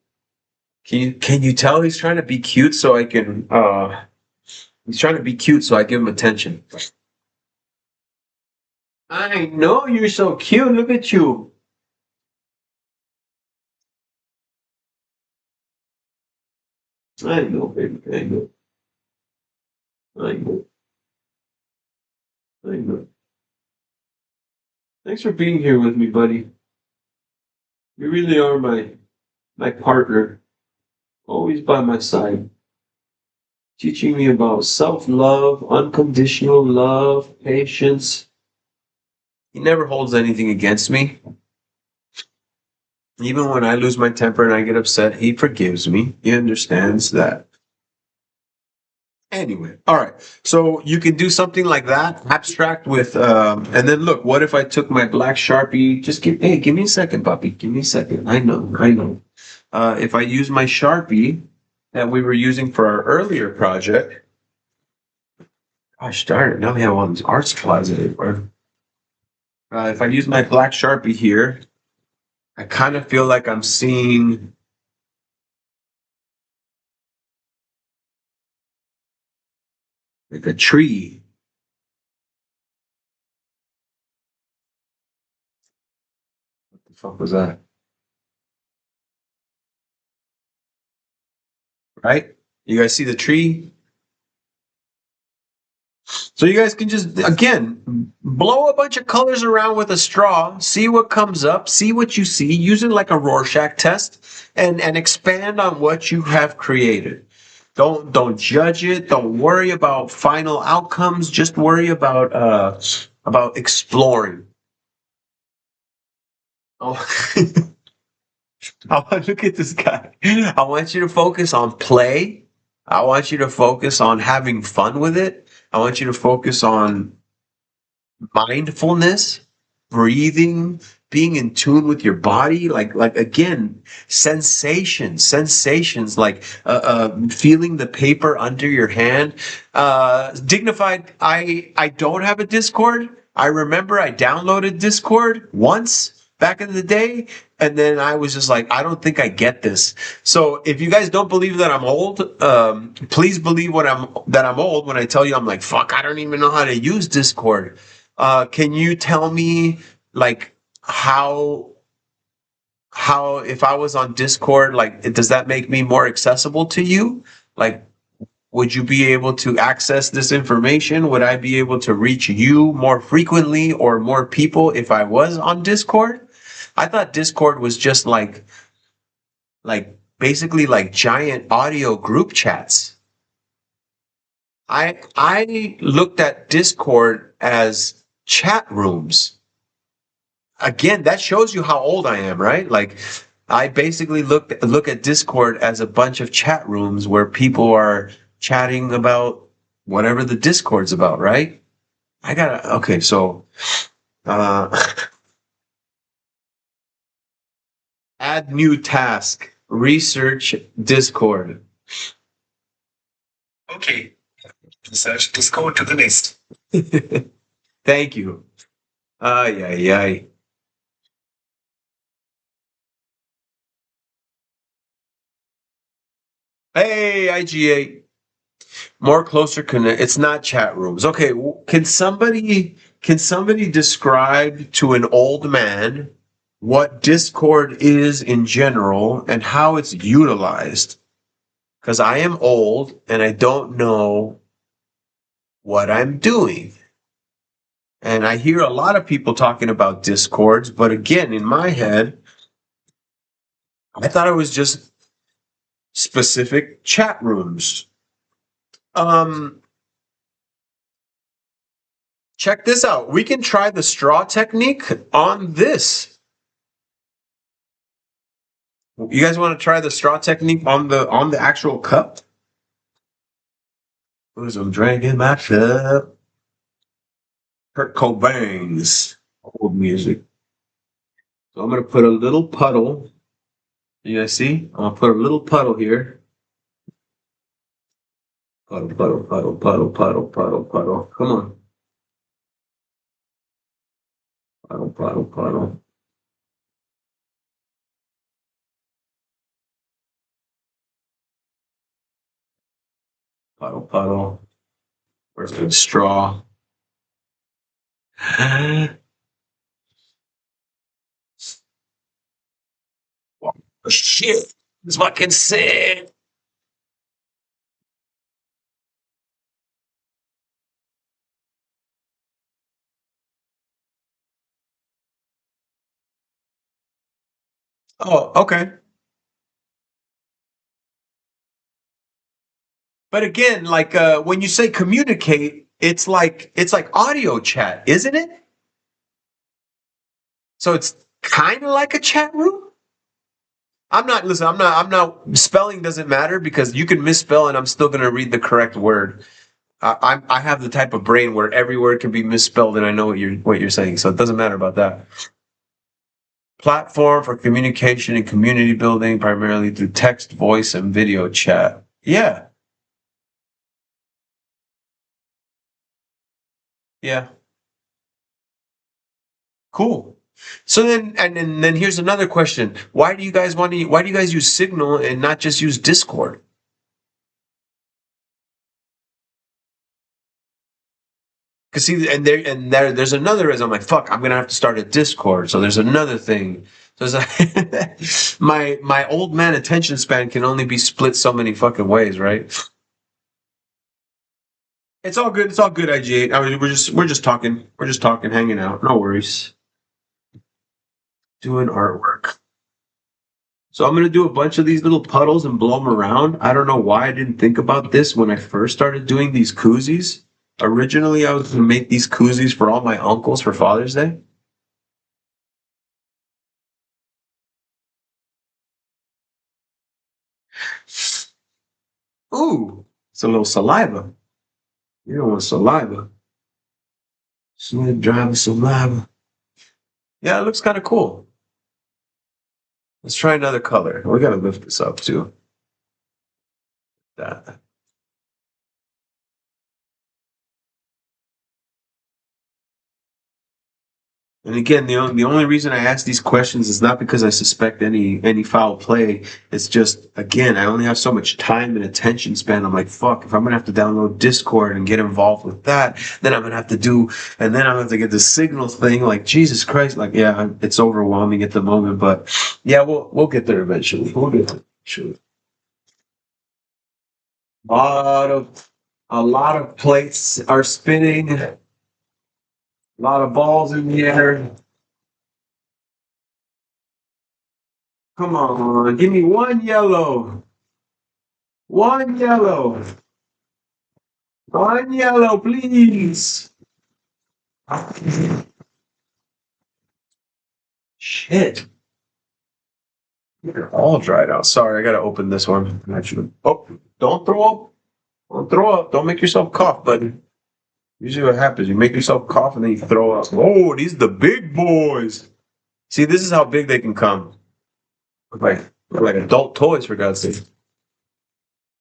Can you tell he's trying to be cute so I can he's trying to be cute so I give him attention. I know you're so cute. Look at you. I know, baby. I know. I know. I know. Thanks for being here with me, buddy. You really are my partner. Always by my side. Teaching me about self love, unconditional love, patience. He never holds anything against me. Even when I lose my temper and I get upset, he forgives me. He understands that. Anyway, all right. So you can do something like that, abstract with, and then look. What if I took my black Sharpie? Give me a second, puppy. Give me a second. I know, I know. If I use my Sharpie that we were using for our earlier project, gosh darn it! Now we have all these art supplies everywhere. If I use my black Sharpie here, I kind of feel like I'm seeing like a tree. What the fuck was that? Right? You guys see the tree? So you guys can just again blow a bunch of colors around with a straw, see what comes up, see what you see, use it like a Rorschach test, and expand on what you have created. Don't judge it. Don't worry about final outcomes. Just worry about exploring. Oh, look at this guy. I want you to focus on play. I want you to focus on having fun with it. I want you to focus on mindfulness, breathing, being in tune with your body, like again, sensations, like feeling the paper under your hand. Dignified. I don't have a Discord. I remember I downloaded Discord once back in the day, and then I was just like, I don't think I get this. So if you guys don't believe that I'm old, please believe that I'm old when I tell you I'm like, fuck, I don't even know how to use Discord. Can you tell me like how if I was on Discord, like does that make me more accessible to you? Like would you be able to access this information? Would I be able to reach you more frequently or more people if I was on Discord? I thought Discord was just like basically like giant audio group chats. I looked at Discord as chat rooms. Again, that shows you how old I am, right? Like I basically look at Discord as a bunch of chat rooms where people are chatting about whatever the Discord's about, right? I gotta okay, so uh add new task, research Discord. Okay, research Discord to the list. Thank you. Ay, ay, ay. Hey, IGA. More closer connect. It's not chat rooms. Okay, can somebody describe to an old man what Discord is in general and how it's utilized? Because I am old and I don't know what I'm doing. And I hear a lot of people talking about Discords, but again, in my head, I thought it was just specific chat rooms. Um, Check this out. We can try the straw technique on this. You guys want to try the straw technique on the actual cup? Who's I'm drinking my cup? Kurt Cobain's old music. So I'm gonna put a little puddle. You guys see? I'm gonna put a little puddle here. Puddle, puddle, puddle, puddle, puddle, puddle, puddle. Come on. Puddle, puddle, puddle. Puddle, puddle. Where's the straw? Oh, shit. It's fucking sick. Oh, okay. But again, like when you say communicate, it's like audio chat, isn't it? So it's kind of like a chat room. I'm not listen. I'm not. Spelling doesn't matter because you can misspell and I'm still gonna read the correct word. I have the type of brain where every word can be misspelled and I know what you're saying, so it doesn't matter about that. Platform for communication and community building, primarily through text, voice, and video chat. Yeah, yeah. Cool. So then, and then here's another question: Why do you guys want to? Why do you guys use Signal and not just use Discord? Because see, there's another reason. I'm like, fuck, I'm gonna have to start a Discord. So there's another thing. So there's my old man attention span can only be split so many fucking ways, right? It's all good. It's all good. IG8. I mean, we're just talking. We're just talking, hanging out. No worries. Doing artwork. So I'm gonna do a bunch of these little puddles and blow them around. I don't know why I didn't think about this when I first started doing these koozies. Originally, I was gonna make these koozies for all my uncles for Father's Day. Ooh, it's a little saliva. You don't want saliva. Sweat driving saliva. Yeah, it looks kind of cool. Let's try another color. We gotta lift this up too. That. And again, the only reason I ask these questions is not because I suspect any foul play. It's just again, I only have so much time and attention span. I'm like, fuck, if I'm gonna have to download Discord and get involved with that, then I'm gonna have to do, and then I'm gonna have to get the signal thing. Like Jesus Christ, like yeah, it's overwhelming at the moment, but yeah, we'll get there eventually. We'll get there. Sure. Lot of a lot of plates are spinning. A lot of balls in the air. Come on, give me one yellow. One yellow. One yellow, please. Shit. They're all dried out. Sorry, I gotta open this one. Actually. Oh, don't throw up. Don't throw up. Don't make yourself cough, buddy. Usually what happens, you make yourself cough and then you throw up. Oh, these are the big boys. See, this is how big they can come. Like adult toys, for God's sake.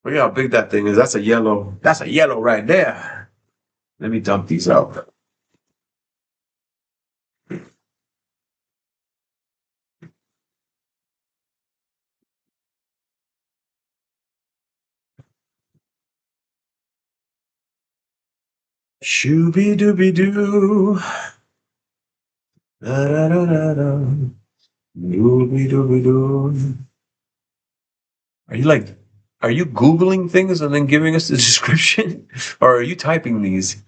Look at how big that thing is. That's a yellow. That's a yellow right there. Let me dump these out. Shooby dooby doo. Da da da da da. Dooby dooby doo. Are you like, are you Googling things and then giving us the description? Or are you typing these?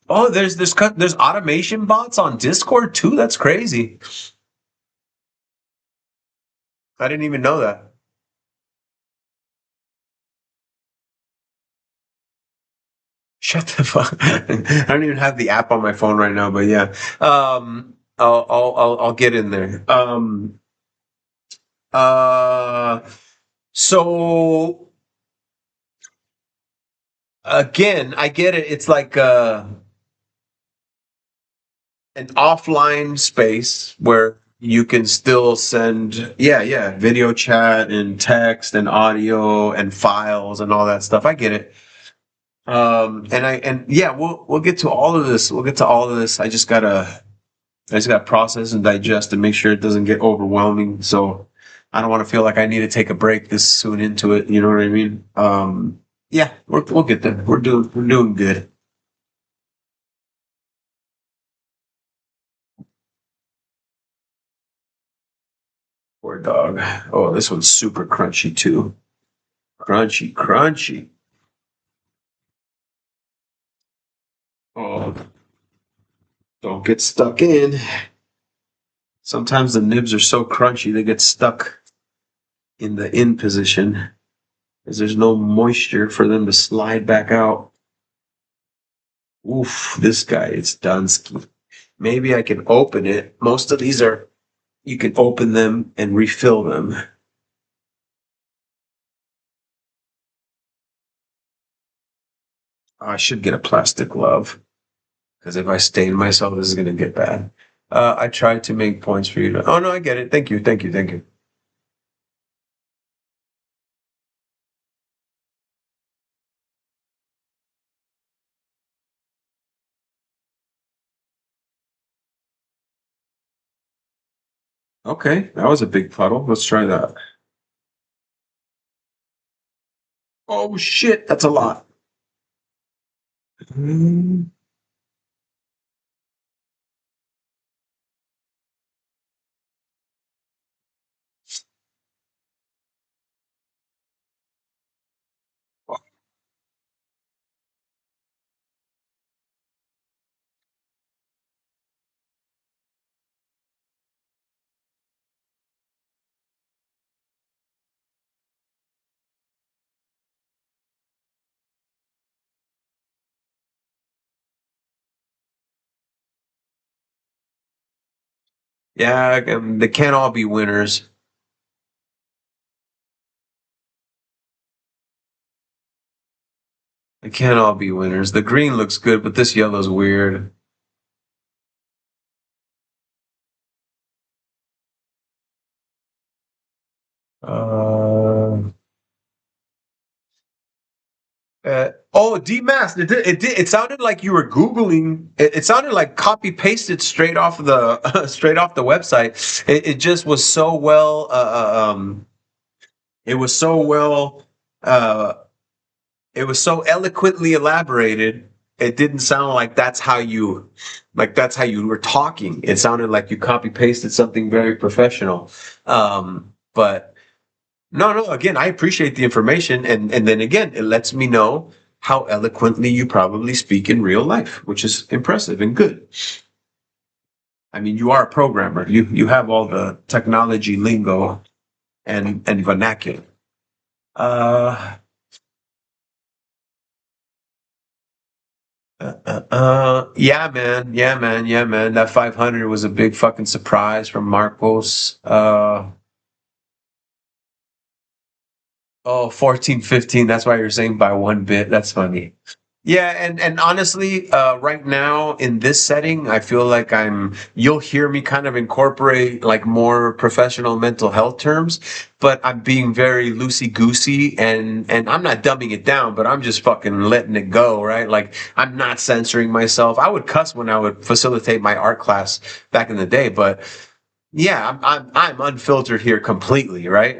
Oh, there's automation bots on Discord too? That's crazy. I didn't even know that. Shut the fuck. I don't even have the app on my phone right now, but yeah. I'll get in there. Uh so again, I get it. It's like an offline space where you can still send video chat and text and audio and files and all that stuff. I get it. And yeah, we'll get to all of this. We'll get to all of this. I just gotta process and digest and make sure it doesn't get overwhelming. So I don't want to feel like I need to take a break this soon into it. You know what I mean? Yeah, we'll get there. We're doing good. Poor dog. Oh, this one's super crunchy too. Crunchy, crunchy. Oh, don't get stuck in. Sometimes the nibs are so crunchy they get stuck in the in position because there's no moisture for them to slide back out. Oof, this guy, it's Dunsky. Maybe I can open it. Most of these are, you can open them and refill them. I should get a plastic glove because if I stain myself, this is going to get bad. I tried to make points for you. Oh, no, I get it. Thank you. Thank you. Thank you. Okay, that was a big puddle. Let's try that. Oh, shit. That's a lot. Mm. Yeah, they can't all be winners. They can't all be winners. The green looks good, but this yellow's weird. Uh, oh, D-Mask. It sounded like you were Googling. It sounded like copy pasted straight off the straight off the website. It just was so well. It was so well. Uh, it was so eloquently elaborated. It didn't sound like that's how you were talking. It sounded like you copy pasted something very professional. But no, no. Again, I appreciate the information, and then again, it lets me know how eloquently you probably speak in real life, which is impressive and good. I mean, you are a programmer. You have all the technology lingo and vernacular. Uh, yeah, man. Yeah, man. Yeah, man. That 500 was a big fucking surprise from Marcos. Oh, 14, 15. That's why you're saying by one bit. That's funny. Yeah, and honestly, right now in this setting, I feel like you'll hear me kind of incorporate like more professional mental health terms, but I'm being very loosey goosey and I'm not dumbing it down, but I'm just fucking letting it go, right? Like I'm not censoring myself. I would cuss when I would facilitate my art class back in the day, but yeah, I'm unfiltered here completely, right?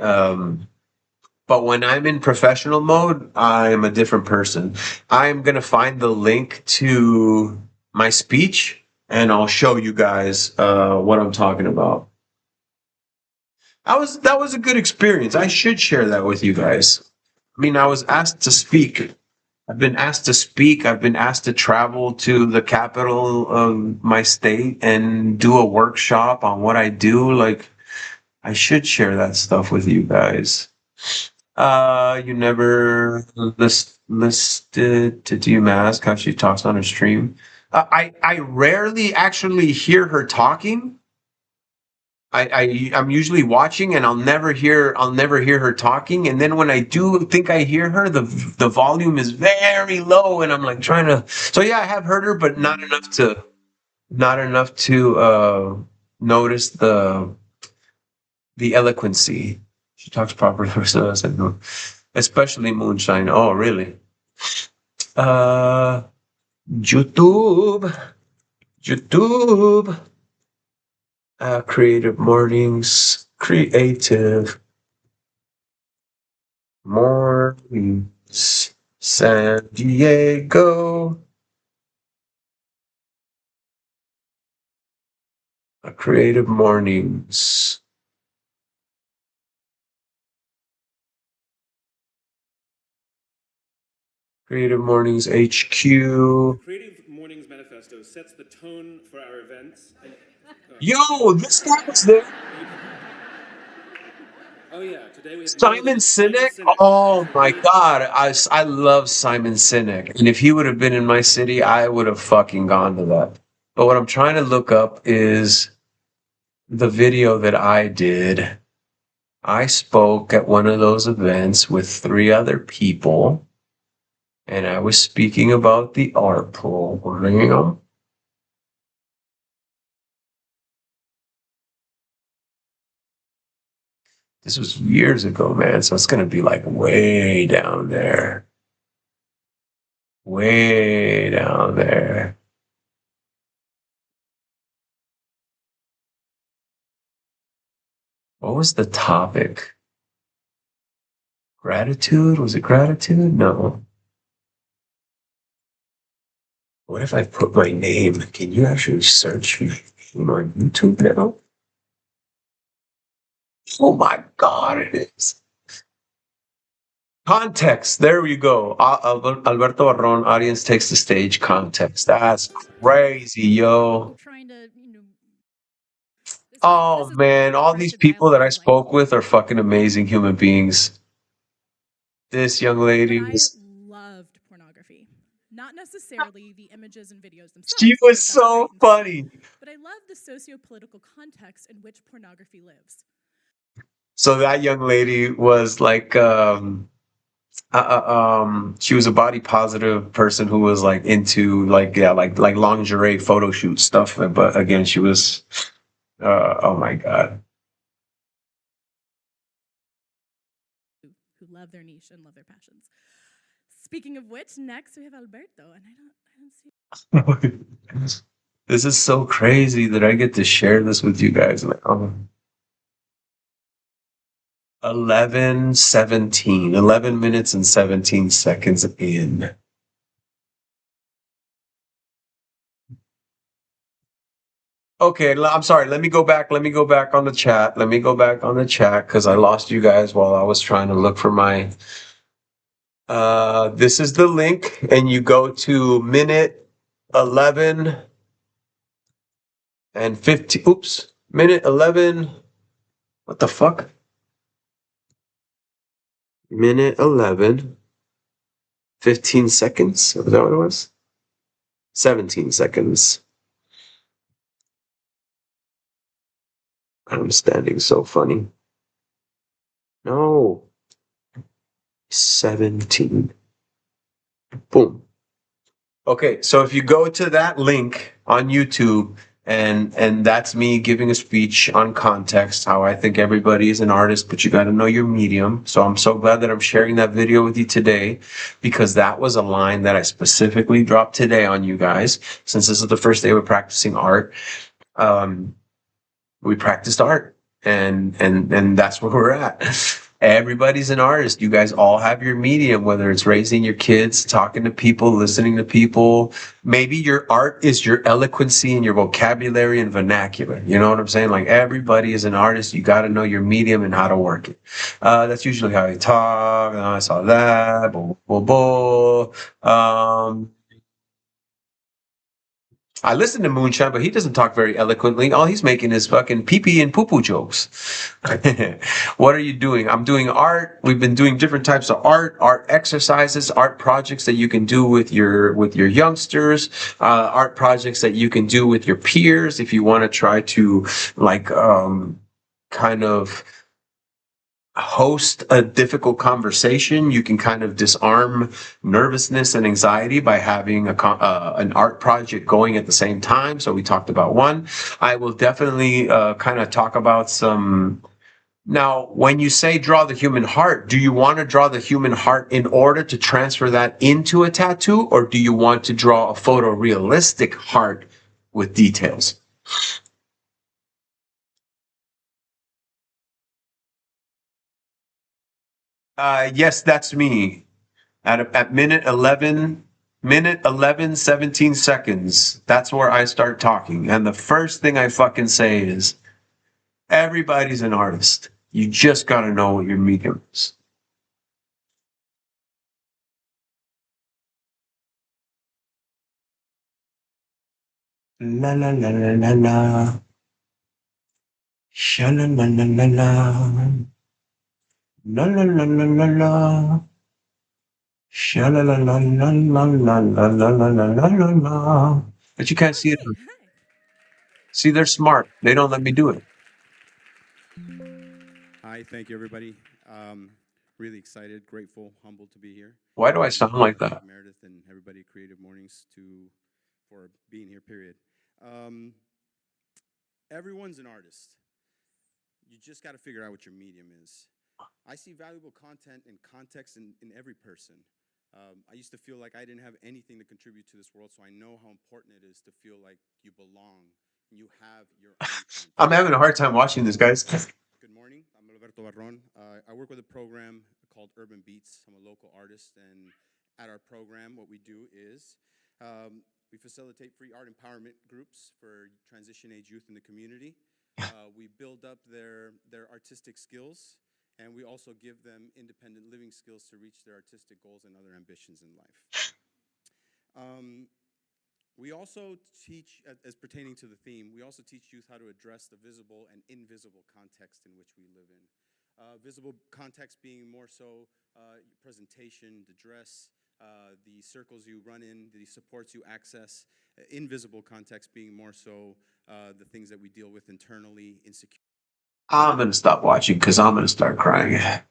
But when I'm in professional mode, I'm a different person. I'm going to find the link to my speech and I'll show you guys what I'm talking about. That was a good experience. I should share that with you guys. I mean, I was asked to speak. I've been asked to speak. I've been asked to travel to the capital of my state and do a workshop on what I do. Like, I should share that stuff with you guys. You never listed to do mask how she talks on her stream. I rarely actually hear her talking. I'm usually watching and I'll never hear her talking. And then when I do think I hear her, the volume is very low and I'm like trying to. So yeah, I have heard her, but not enough to notice the eloquency. She talks properly, so I said no. Especially moonshine. Oh, really? Uh, YouTube, YouTube. Creative mornings, San Diego. Creative mornings. Creative Mornings HQ. Creative Mornings Manifesto sets the tone for our events. Yo, this guy was there. Oh yeah, today we have no Simon limit. Simon Sinek. Sinek. Oh my God, I love Simon Sinek, and if he would have been in my city, I would have fucking gone to that. But what I'm trying to look up is the video that I did. I spoke at one of those events with three other people, and I was speaking about the art program. This was years ago, man. So it's gonna be like way down there. Way down there. What was the topic? Gratitude? Was it gratitude? No. What if I put my name? Can you actually search my name on YouTube now? Oh my God, it is. Context. There we go. Alberto Barron, audience takes the stage. Context. That's crazy, yo. Oh man, all these people that I spoke with are fucking amazing human beings. This young lady was not necessarily the images and videos themselves. She was because that's so great and sweet, funny. but I love the socio-political context in which pornography lives. So that young lady was like, she was a body positive person who was like into like, yeah, like lingerie photo shoot stuff. But again, she was, oh my God. Who love their niche and love their passions. Speaking of which, next we have Alberto, and I don't see. This is so crazy that I get to share this with you guys. Like, oh. 11 minutes and 17 seconds in. Okay, I'm sorry. Let me go back. Let me go back on the chat. Let me go back on the chat because I lost you guys while I was trying to look for my. This is the link, and you go to minute 11 and 15. Oops, minute 11. What the fuck? Minute 11, 15 seconds. Was that what it was? 17 seconds. I'm standing so funny. No. 17. Boom. Okay, so if you go to that link on YouTube, and that's me giving a speech on context, how I think everybody is an artist, but you got to know your medium. So I'm so glad that I'm sharing that video with you today, because that was a line that I specifically dropped today on you guys, since this is the first day we're practicing art. We practiced art, and that's where we're at. Everybody's an artist. You guys all have your medium, whether it's raising your kids, talking to people, listening to people. Maybe your art is your eloquency and your vocabulary and vernacular. You know what I'm saying? Like, everybody is an artist. You got to know your medium and how to work it. That's usually how I talk. I saw that. Blah, blah, blah. I listen to Moonshine, but he doesn't talk very eloquently. All he's making is fucking pee-pee and poo-poo jokes. What are you doing? I'm doing art. We've been doing different types of art exercises, art projects that you can do with your youngsters, art projects that you can do with your peers if you want to try to like kind of host a difficult conversation. You can kind of disarm nervousness and anxiety by having an art project going at the same time. So we talked about one. I will definitely kind of talk about some. Now, when you say draw the human heart, do you want to draw the human heart in order to transfer that into a tattoo, or do you want to draw a photorealistic heart with details? Yes, that's me. At minute 11 17 seconds, that's where I start talking. And the first thing I fucking say is, everybody's an artist. You just got to know what your medium is. La la la la la la. Sha la la la la la. La la la la la la. Sha la la la la la la la la la la la la. But you can't see it. Oh, hey, hi. See, they're smart. They don't let me do it. Hi, thank you, everybody. Really excited, grateful, humbled to be here. Why do I sound like that? Meredith and everybody at Creative Mornings for being here. Period. Everyone's an artist. You just got to figure out what your medium is. I see valuable content and context in every person. I used to feel like I didn't have anything to contribute to this world, so I know how important it is to feel like you belong and you have your own content. I'm having a hard time watching this, guys. Good morning. I'm Alberto Barron. I work with a program called Urban Beats. I'm a local artist, and at our program, what we do is we facilitate free art empowerment groups for transition age youth in the community. We build up their artistic skills, and we also give them independent living skills to reach their artistic goals and other ambitions in life. We also teach, as pertaining to the theme, we also teach youth how to address the visible and invisible context in which we live in. Visible context being more so presentation, the dress, the circles you run in, the supports you access, invisible context being more so the things that we deal with internally, insecure. I'm gonna stop watching because I'm gonna start crying. That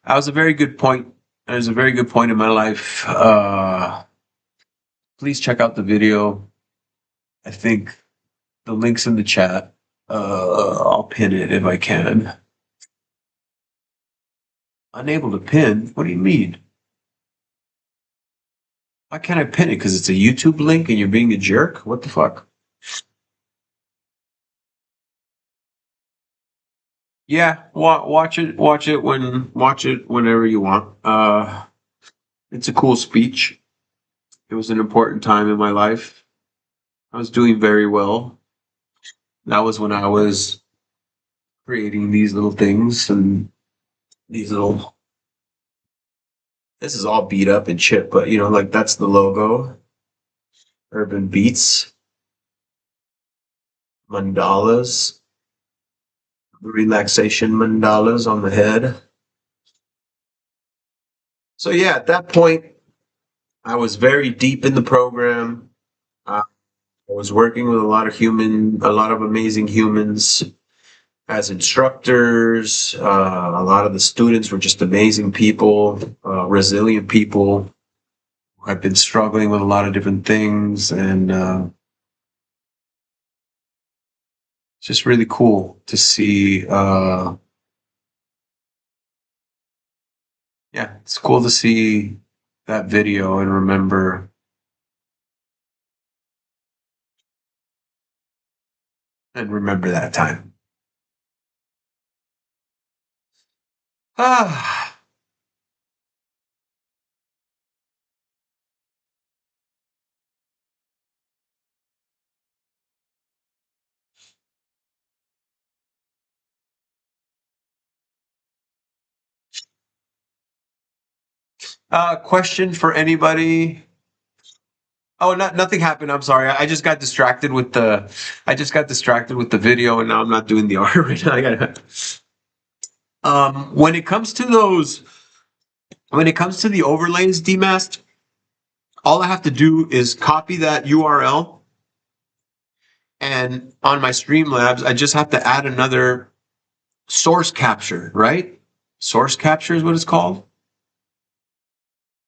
was a very good point. There's a very good point in my life. Please check out the video. I think the link's in the chat. I'll pin it if I can. Unable to pin? What do you mean? Why can't I pin it? Because it's a YouTube link and you're being a jerk? What the fuck? Yeah, watch it. Watch it whenever you want. It's a cool speech. It was an important time in my life. I was doing very well. That was when I was creating these little things and these little. This is all beat up and chip, but you know, like that's the logo. Urban Beats, mandalas, relaxation mandalas on the head. So yeah, at that point, I was very deep in the program. I was working with a lot of amazing humans as instructors. A lot of the students were just amazing people, resilient people who had been struggling with a lot of different things, and it's just really cool to see. Yeah, it's cool to see that video and remember that time. Ah, question for anybody. Oh, nothing happened. I'm sorry. I just got distracted with the video, and now I'm not doing the art right now. I gotta. When it comes to the overlays, DMAST, all I have to do is copy that URL, and on my Streamlabs, I just have to add another source capture, right? Source capture is what it's called,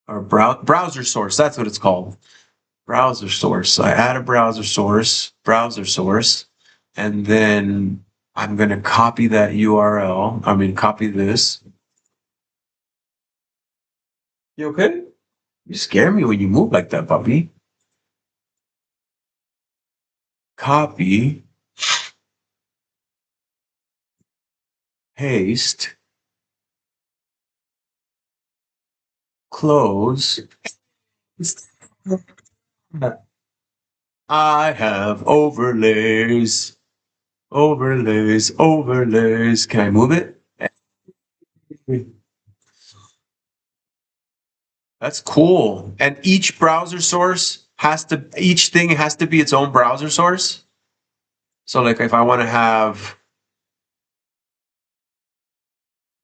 or browser source. That's what it's called. Browser source. So I add a browser source, and then I'm going to copy that URL. I mean, copy this. You okay? You scare me when you move like that, puppy. Copy, paste, close. I have overlays, overlays. Can I move it? That's cool. And each thing has to be its own browser source. So like if I want to have,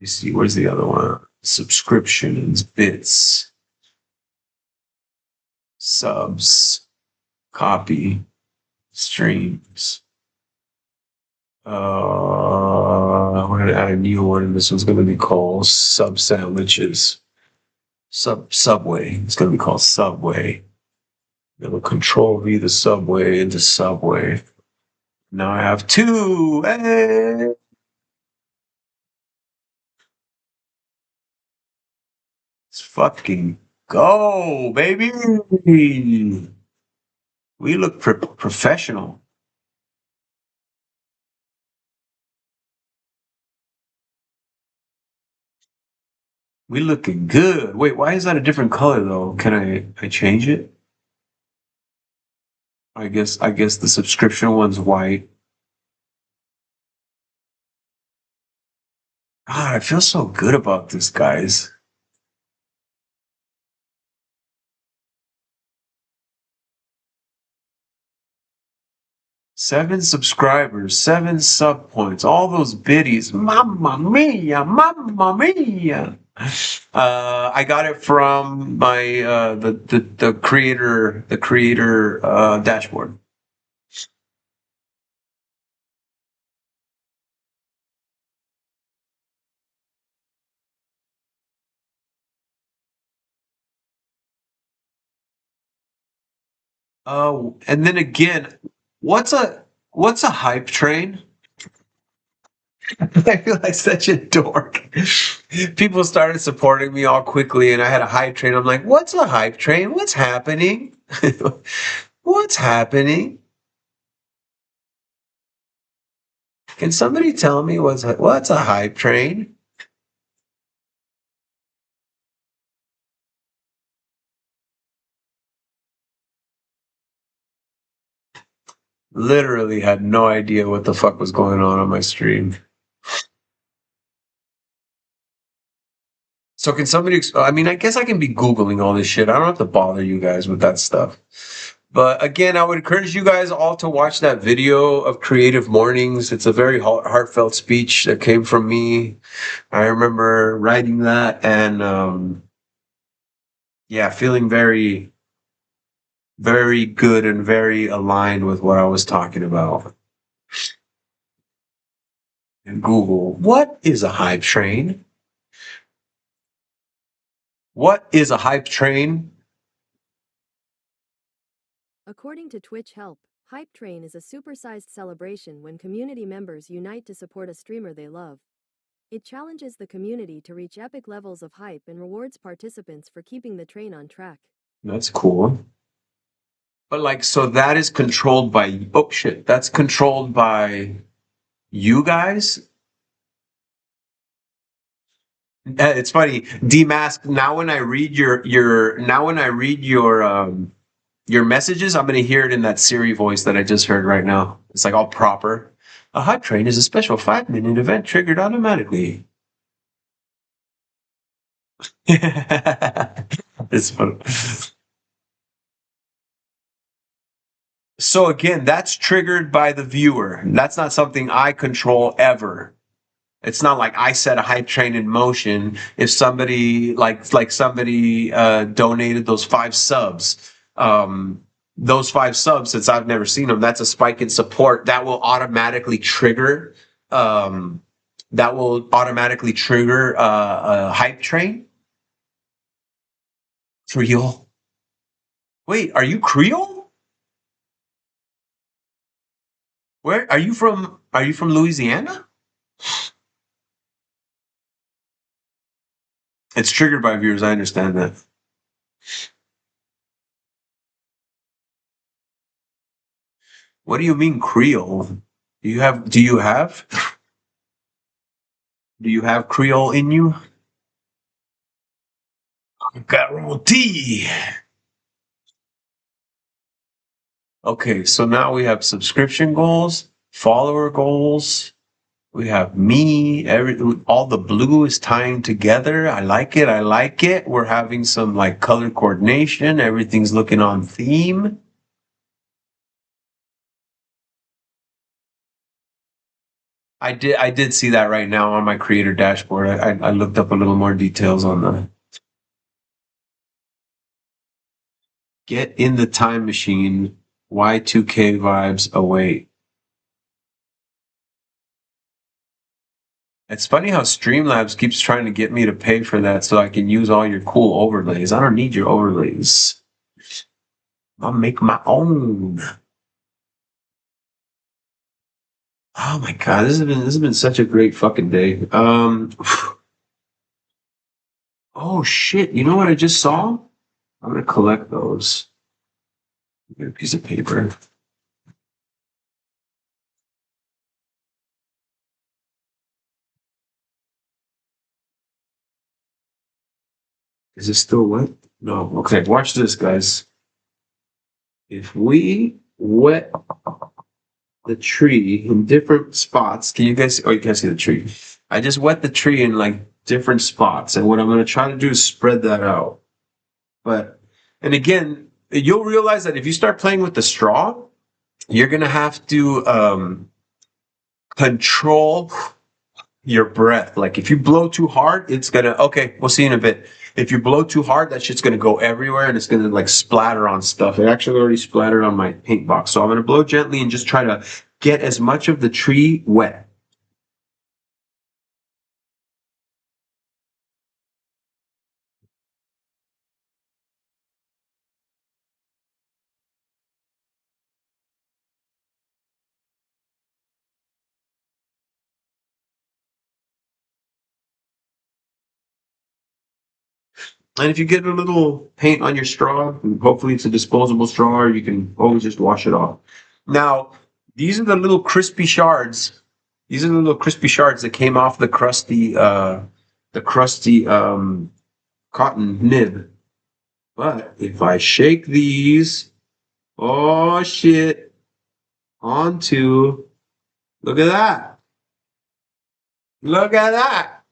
you see, where's the other one? Subscriptions, bits, subs, copy, streams. We're gonna add a new one, and this one's gonna be called sub sandwiches. Subway. It's gonna be called Subway. It'll control V the subway into Subway. Now I have two. Hey! Let's fucking go, baby. We look professional. We looking good. Wait, why is that a different color though? Can I change it? I guess the subscription one's white. God, I feel so good about this, guys. 7 subscribers, 7 sub points, all those biddies. Mamma mia, mamma mia. I got it from my the creator dashboard. And then again, what's a hype train? I feel like such a dork. People started supporting me all quickly, and I had a hype train. I'm like, what's a hype train? What's happening? What's happening? Can somebody tell me what's a hype train? Literally had no idea what the fuck was going on my stream. So can somebody? I mean, I guess I can be Googling all this shit. I don't have to bother you guys with that stuff. But again, I would encourage you guys all to watch that video of Creative Mornings. It's a very heartfelt speech that came from me. I remember writing that and yeah, feeling very, very good and very aligned with what I was talking about. And Google, what is a hype train? What is a hype train? According to Twitch Help, Hype Train is a supersized celebration when community members unite to support a streamer they love. It challenges the community to reach epic levels of hype and rewards participants for keeping the train on track. That's cool. But like, so that is controlled by, oh shit, that's controlled by you guys? It's funny, Dmask. Now when I read your messages, I'm gonna hear it in that Siri voice that I just heard right now. It's like all proper. A hype train is a special 5-minute event triggered automatically. It's fun. So again, that's triggered by the viewer. That's not something I control ever. It's not like I set a hype train in motion. If somebody somebody donated those 5 subs, since I've never seen them, that's a spike in support that will automatically trigger a hype train. Creole. Wait, are you Creole? Where are you from? Are you from Louisiana? It's triggered by viewers. I understand that. What do you mean Creole? Do you have Creole in you? Guarantee. Okay, so now we have subscription goals, follower goals. We have me. All the blue is tying together. I like it. I like it. We're having some like color coordination. Everything's looking on theme. I did see that right now on my creator dashboard. I looked up a little more details on the get in the time machine. Y2K vibes await. It's funny how Streamlabs keeps trying to get me to pay for that so I can use all your cool overlays. I don't need your overlays. I'll make my own. Oh my god, this has been such a great fucking day. Oh shit, you know what I just saw? I'm gonna collect those. Get a piece of paper. Is it still wet? No. Okay, watch this, guys. If we wet the tree in different spots, can you guys? Oh, you can't see the tree. I just wet the tree in like different spots, and what I'm gonna try to do is spread that out. And again, you'll realize that if you start playing with the straw, you're gonna have to control your breath. Like if you blow too hard, it's gonna okay, we'll see in a bit. If you blow too hard, that shit's gonna go everywhere and it's gonna like splatter on stuff. It actually already splattered on my paint box. So I'm gonna blow gently and just try to get as much of the tree wet. And if you get a little paint on your straw, hopefully it's a disposable straw, or you can always just wash it off. Now, these are the little crispy shards. These are the little crispy shards that came off the crusty cotton nib. But if I shake these, oh shit, onto, look at that. Look at that.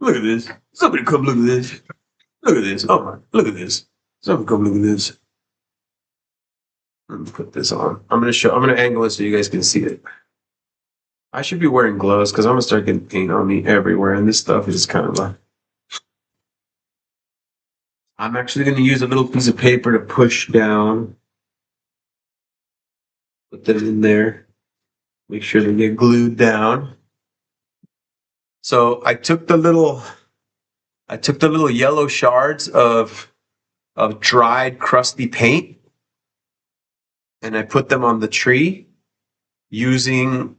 Look at this. Somebody come look at this. Look at this. Oh my, look at this. Somebody come look at this. Let me put this on. I'm gonna angle it so you guys can see it. I should be wearing gloves because I'm gonna start getting paint on me everywhere, and this stuff is just kind of like. I'm actually gonna use a little piece of paper to push down. Put them in there. Make sure they get glued down. So I took the little yellow shards of dried crusty paint and I put them on the tree using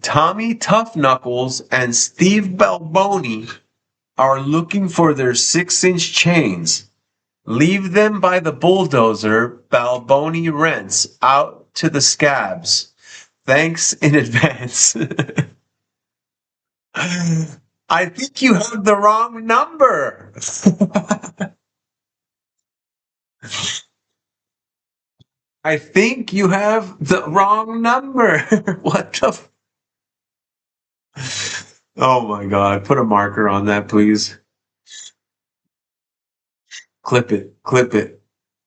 Tommy Tough Knuckles and Steve Balboni are looking for their 6-inch chains. Leave them by the bulldozer Balboni rents out to the scabs. Thanks in advance. I think you have the wrong number. I think you have the wrong number. What the? Oh my God. Put a marker on that, please. Clip it. Clip it.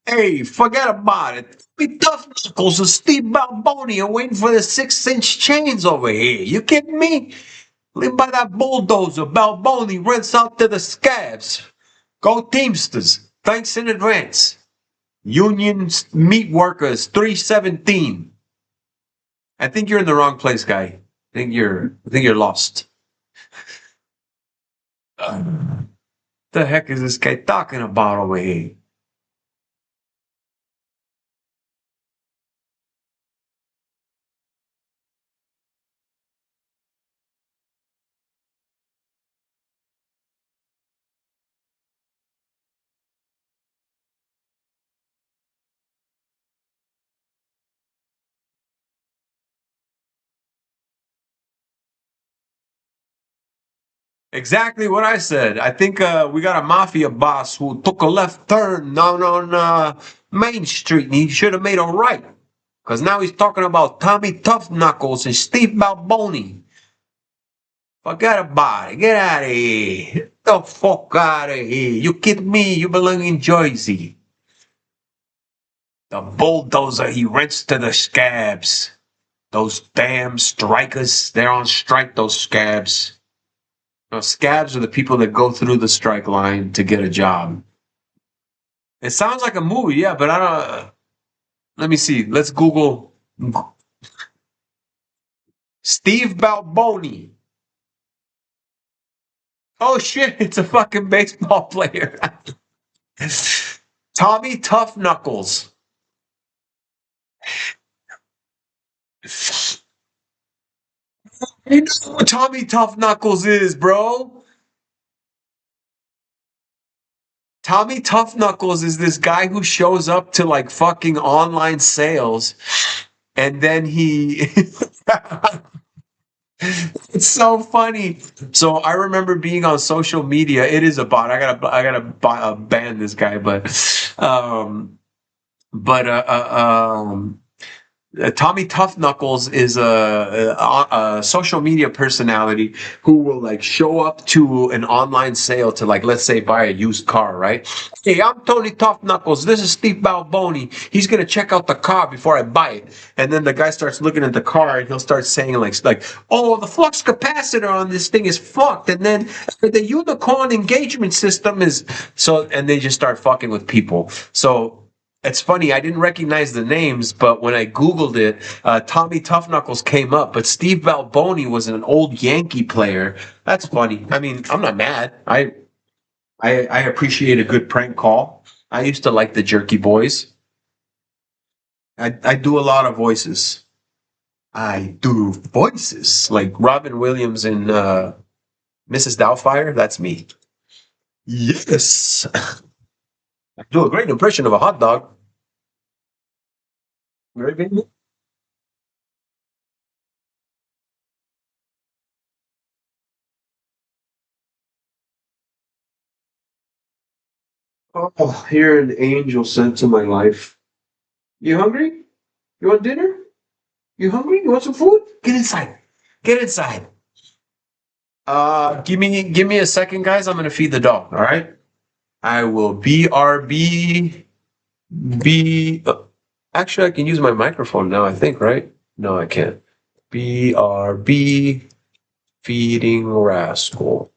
Hey, forget about it. Be Tough Knuckles and Steve Balboni are waiting for the 6-inch chains over here. You kidding me? Live by that bulldozer. Balboni rents out to the scabs. Go Teamsters. Thanks in advance. Union Meat Workers 317. I think you're in the wrong place, guy. I think you're lost. The heck is this guy talking about over here? Exactly what I said. I think we got a mafia boss who took a left turn on Main Street, and he should have made a right. Because now he's talking about Tommy Tough Knuckles and Steve Balboni. Forget about it. Get out of here. Get the fuck out of here. You kidding me? You belong in Jersey. The bulldozer he rents to the scabs. Those damn strikers. They're on strike, those scabs. No, scabs are the people that go through the strike line to get a job. It sounds like a movie, yeah, but I don't. Let me see. Let's Google Steve Balboni. Oh shit! It's a fucking baseball player. Tommy Tough Knuckles. You know what Tommy Tough Knuckles is, bro? Tommy Tough Knuckles is this guy who shows up to like fucking online sales and then he it's so funny. So I remember being on social media. It is a bot. I gotta ban this guy, but Tommy Tough Knuckles is a social media personality who will like show up to an online sale to like, let's say, buy a used car, right? Hey, I'm Tony Tough Knuckles. This is Steve Balboni. He's gonna check out the car before I buy it. And then the guy starts looking at the car and he'll start saying like, oh, the flux capacitor on this thing is fucked. And then the unicorn engagement system is so, and they just start fucking with people. So it's funny, I didn't recognize the names, but when I Googled it, Tommy Tough Knuckles came up, but Steve Balboni was an old Yankee player. That's funny. I mean, I'm not mad. I appreciate a good prank call. I used to like the Jerky Boys. I do a lot of voices. I do voices like Robin Williams in Mrs. Doubtfire. That's me. Yes, I do a great impression of a hot dog. Very good. Oh, you're an angel sent to my life. You hungry? You want dinner? You hungry? You want some food? Get inside. Get inside. Give me a second, guys. I'm gonna feed the dog. All right. I will BRB be. Actually, I can use my microphone now. I think, right? No, I can't. BRB feeding rascal.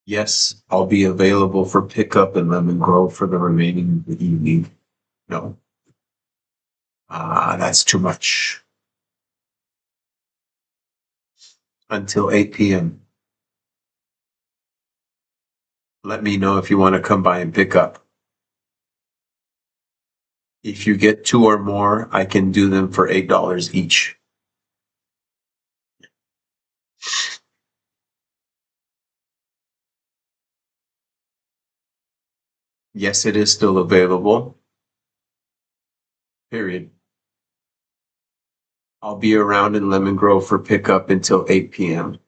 Yes, I'll be available for pickup in Lemon Grove for the remaining of the evening. No. That's too much. Until 8 p.m. Let me know if you want to come by and pick up. If you get 2 or more, I can do them for $8 each. Yes, it is still available. Period. I'll be around in Lemon Grove for pickup until 8 p.m.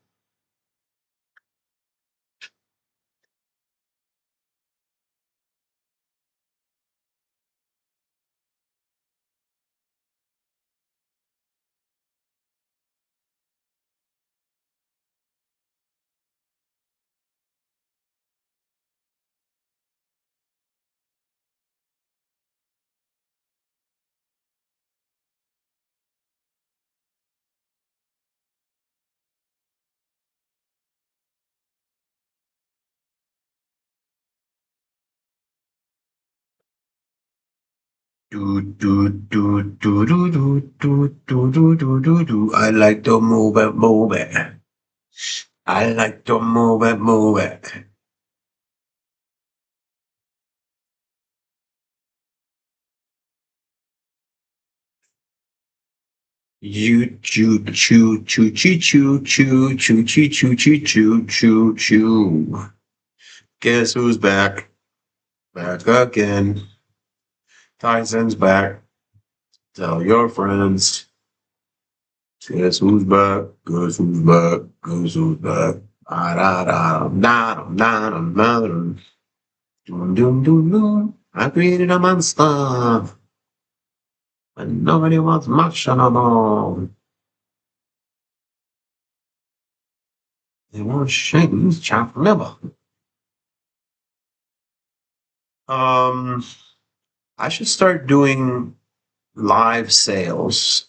Do do do do do do do do do do do do. I like to move it, move it. I like to move it, move it. You choo choo choo choo choo choo choo choo choo choo choo choo choo. Guess who's back? Back again. Tyson's back. Tell your friends. Guess who's back? Guess who's back? Guess who's back? Ah, da, da, da, da, da, da, da, da. Doom, doom, doom, doom. I created a monster. And nobody wants much anymore. They want Shane's chopped liver. Um, I should start doing live sales.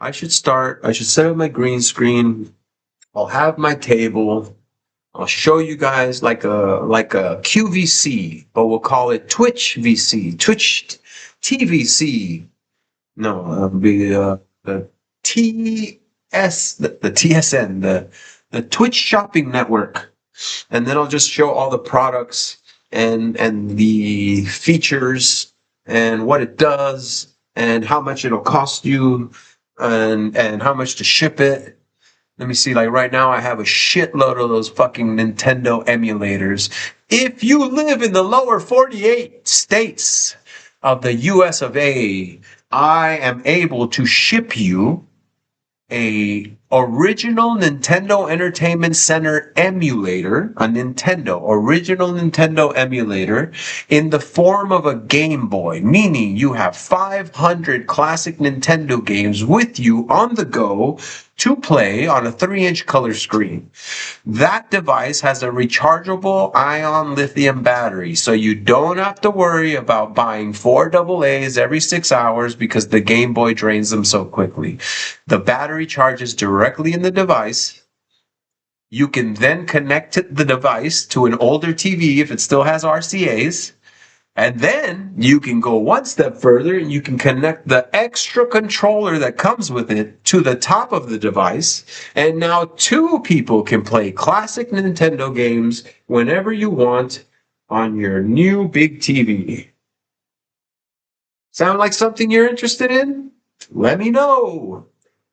I should set up my green screen. I'll have my table. I'll show you guys like a QVC, but we'll call it Twitch VC, Twitch TVC. No, it'll be the the TSN, the Twitch Shopping Network, and then I'll just show all the products and the features and what it does and how much it'll cost you and how much to ship it. Let me see, like right now I have a shitload of those fucking Nintendo emulators. If you live in the lower 48 states of the US of A, I am able to ship you a original Nintendo Entertainment Center emulator, a original Nintendo emulator in the form of a Game Boy, meaning you have 500 classic Nintendo games with you on the go to play on a 3-inch color screen. That device has a rechargeable ion lithium battery, so you don't have to worry about buying 4 AA's every 6 hours because the Game Boy drains them so quickly. The battery charges directly in the device. You can then connect the device to an older TV if it still has RCA's. And then you can go one step further and you can connect the extra controller that comes with it to the top of the device. And now 2 people can play classic Nintendo games whenever you want on your new big TV. Sound like something you're interested in? Let me know.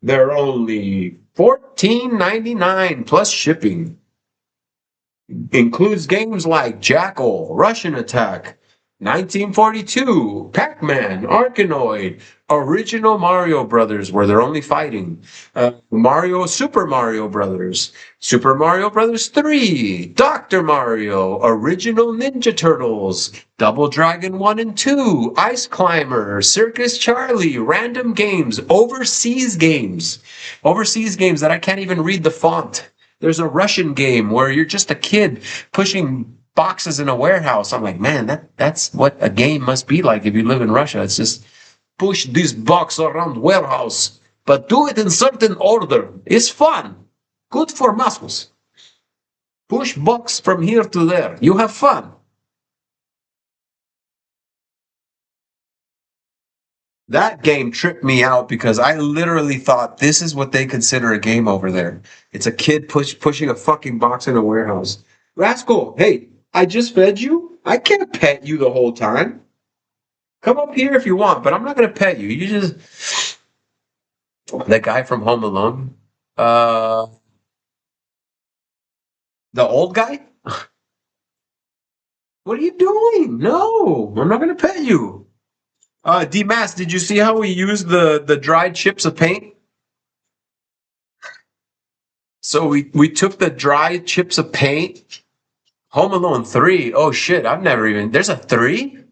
They're only $14.99 plus shipping. Includes games like Jackal, Russian Attack, 1942, Pac-Man, Arkanoid, original Mario Brothers, where they're only fighting, Super Mario Brothers, Super Mario Brothers 3, Dr. Mario, original Ninja Turtles, Double Dragon 1 and 2, Ice Climber, Circus Charlie, random games, overseas games that I can't even read the font. There's a Russian game where you're just a kid pushing boxes in a warehouse. I'm like, man, that's what a game must be like if you live in Russia. It's just push this box around warehouse, but do it in certain order. It's fun. Good for muscles. Push box from here to there. You have fun. That game tripped me out because I literally thought this is what they consider a game over there. It's a kid pushing a fucking box in a warehouse. Rascal, hey, I just fed you. I can't pet you the whole time. Come up here if you want, but I'm not gonna pet you. You just that guy from Home Alone. Uh, the old guy. What are you doing? No, I'm not gonna pet you. D-Mass, did you see how we used the dried chips of paint? So we took the dried chips of paint. Home Alone 3. Oh shit, I've never even. There's a 3?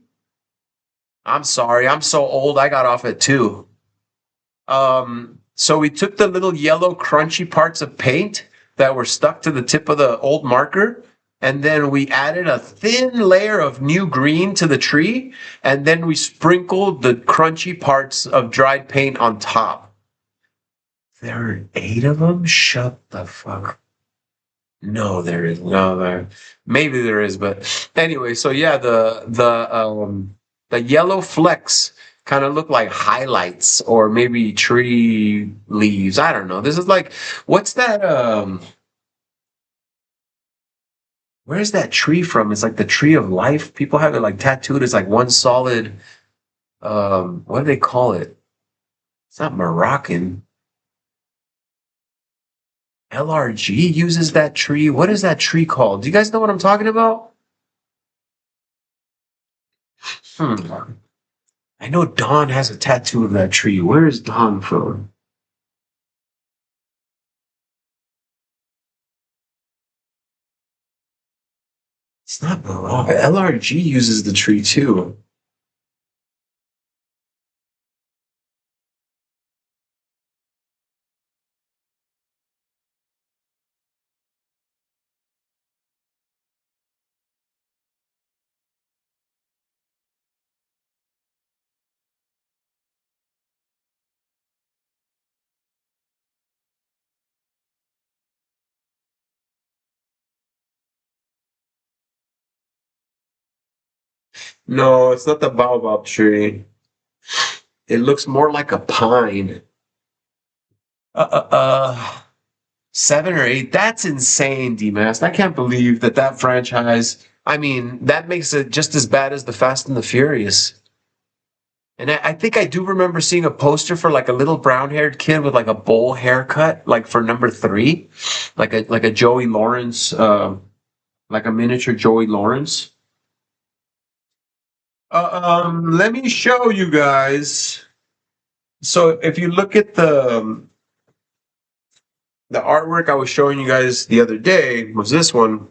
I'm sorry, I'm so old. I got off at 2. So we took the little yellow crunchy parts of paint that were stuck to the tip of the old marker, and then we added a thin layer of new green to the tree, and then we sprinkled the crunchy parts of dried paint on top. There are 8 of them? Shut the fuck. No, there is no there. Maybe there is, but anyway. So yeah, the yellow flecks kind of look like highlights or maybe tree leaves. I don't know. This is like, what's that? Where's that tree from? It's like the tree of life. People have it like tattooed as like one solid. What do they call it? It's not Moroccan. LRG uses that tree. What is that tree called? Do you guys know what I'm talking about? Hmm. I know Don has a tattoo of that tree. Where is Don from? It's not Morocco. LRG uses the tree too. No, it's not the baobab tree. It looks more like a pine. Uh, uh, uh, 7 or 8. That's insane, D-Mask. I can't believe that franchise. I mean, that makes it just as bad as the Fast and the Furious. And I think I do remember seeing a poster for like a little brown-haired kid with like a bowl haircut, like for number 3, like a Joey Lawrence, like a miniature Joey Lawrence. Let me show you guys. So if you look at the artwork I was showing you guys the other day was this one,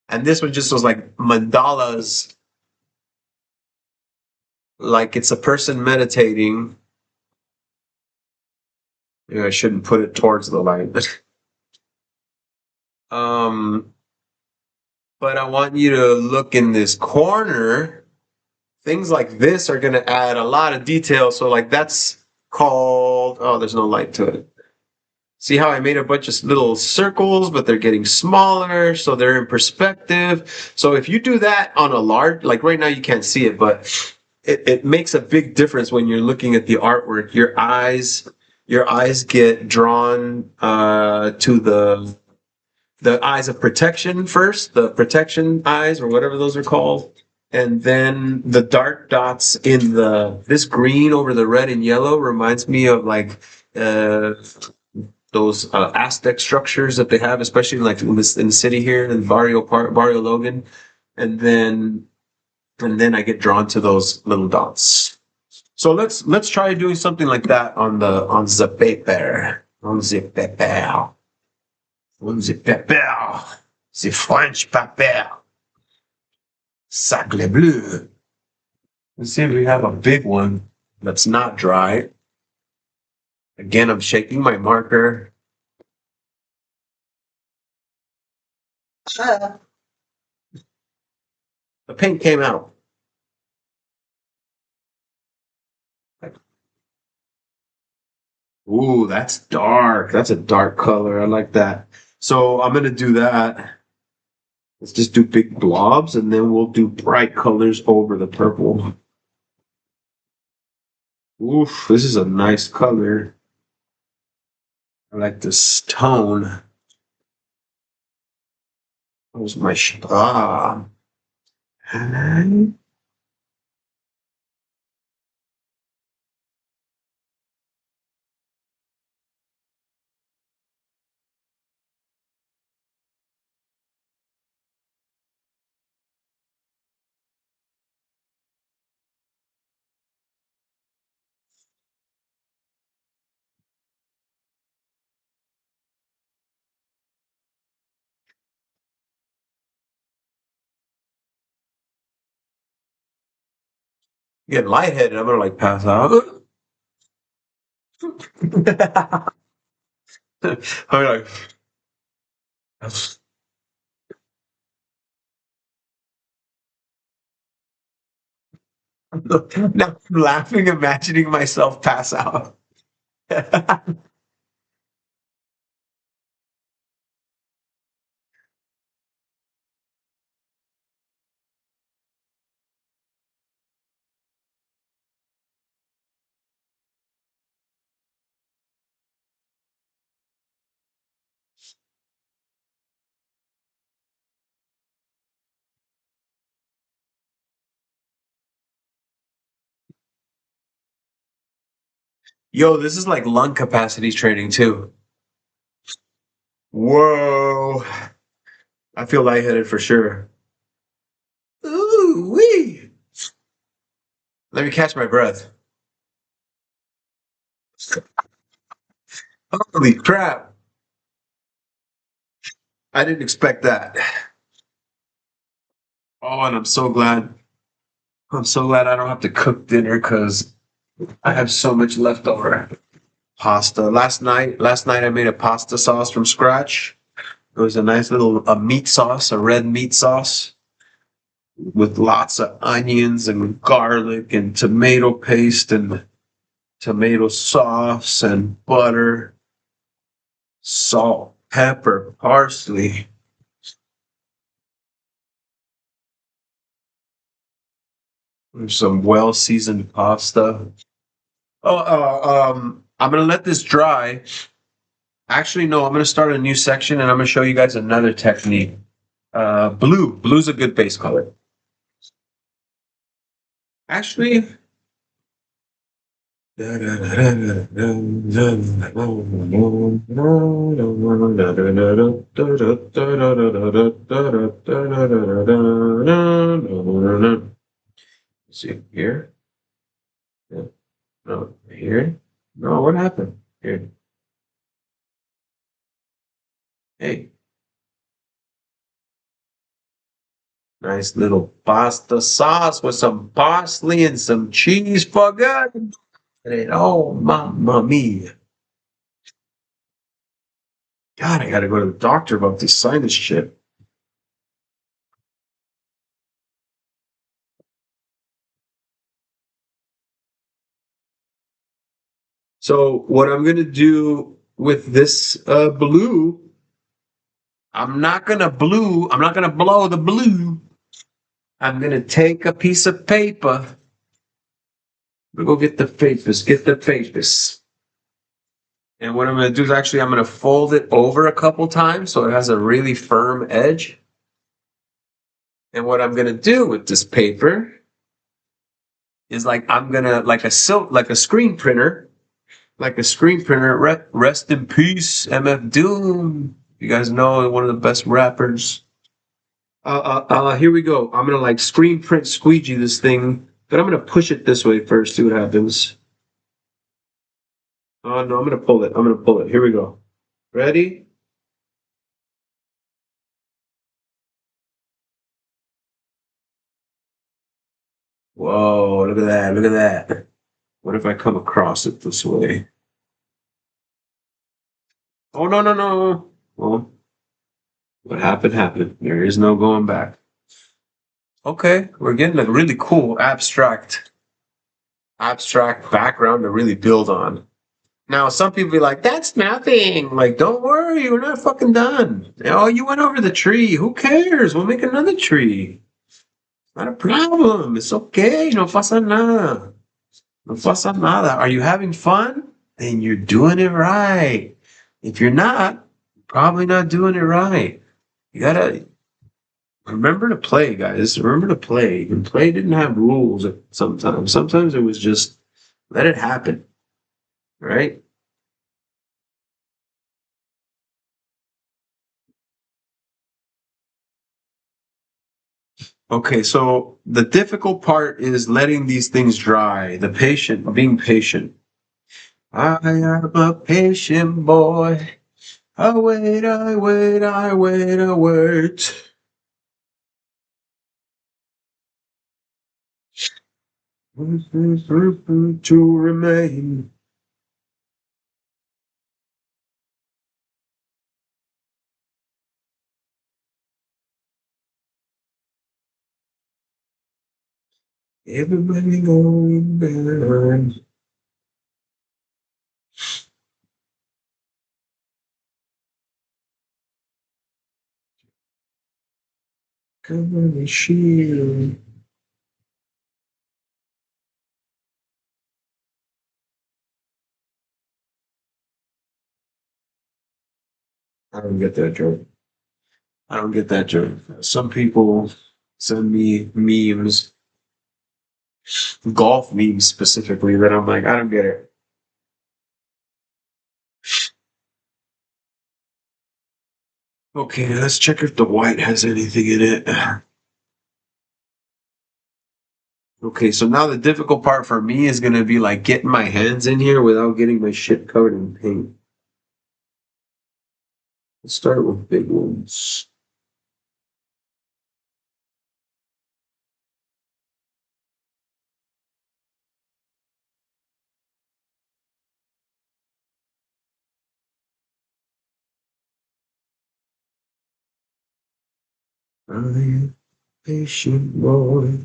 and this one just was like mandalas, like it's a person meditating. Yeah, I shouldn't put it towards the light, but um, but I want you to look in this corner. Things like this are going to add a lot of detail. So like that's called. Oh, there's no light to it. See how I made a bunch of little circles, but they're getting smaller, so they're in perspective. So if you do that on a large, like right now you can't see it, but it makes a big difference when you're looking at the artwork. Your eyes get drawn to the eyes of protection first, the protection eyes or whatever those are called. And then the dark dots in this green over the red and yellow reminds me of like uh, those Aztec structures that they have, especially like in the city here in Barrio Logan, and then I get drawn to those little dots. So let's try doing something like that on the paper, the French paper, sacre bleu. Let's see if we have a big one that's not dry. Again, I'm shaking my marker. The paint came out. Ooh, that's dark. That's a dark color. I like that. So I'm gonna do that. Let's just do big blobs, and then we'll do bright colors over the purple. Oof, this is a nice color. I like this tone. Where's my Get lightheaded. I'm gonna like pass out. I'm like, now I'm laughing, imagining myself pass out. Yo, this is like lung capacity training too. Whoa. I feel lightheaded for sure. Ooh wee. Let me catch my breath. Holy crap. I didn't expect that. Oh, and I'm so glad. I'm so glad I don't have to cook dinner because I have so much left over. Pasta. Last night I made a pasta sauce from scratch. It was a nice little a meat sauce, a red meat sauce with lots of onions and garlic and tomato paste and tomato sauce and butter, salt, pepper, parsley. There's some well seasoned pasta. Oh, I'm gonna let this dry. Actually, no, I'm gonna start a new section and I'm gonna show you guys another technique. Blue. Blue's a good base color. Actually, see here. Yeah. No, here. No, what happened? Here. Hey, nice little pasta sauce with some parsley and some cheese for good. Oh, mamma mia. God, I gotta go to the doctor about this sinus shit. So, what I'm gonna do with this blue, I'm not gonna blow the blue. I'm gonna take a piece of paper. Go get the papers, get the papers. And what I'm gonna do is actually I'm gonna fold it over a couple times so it has a really firm edge. And what I'm gonna do with this paper is like I'm gonna like a screen printer, like a screen printer. Rest in peace, MF Doom. You guys know one of the best rappers. Here we go. I'm gonna like screen print squeegee this thing, but I'm gonna push it this way first. See what happens. Oh no, I'm gonna pull it. I'm gonna pull it. Here we go. Ready? Whoa! Look at that! Look at that! What if I come across it this way? Oh no no no! Well, what happened happened. There is no going back. Okay, we're getting a really cool abstract background to really build on. Now, some people be like, that's nothing. Like, don't worry, we're not fucking done. Oh, you went over the tree. Who cares? We'll make another tree. Not a problem. It's okay. No pasa nada. No pasa nada. Are you having fun? Then you're doing it right. If you're not, probably not doing it right. You gotta remember to play, guys. Remember to play. And play didn't have rules sometimes. Sometimes it was just let it happen, right? Okay, so the difficult part is letting these things dry. The patient, being patient. I am a patient boy. I wait, I wait, I wait, I wait. To remain. Everybody going down. Come on, shield. I don't get that joke. I don't get that joke. Some people send me memes, golf memes specifically, that I'm like, I don't get it. Okay, let's check if the white has anything in it. Okay, so now the difficult part for me is gonna be like getting my hands in here without getting my shit covered in paint. Let's start with big ones. I am patient boy.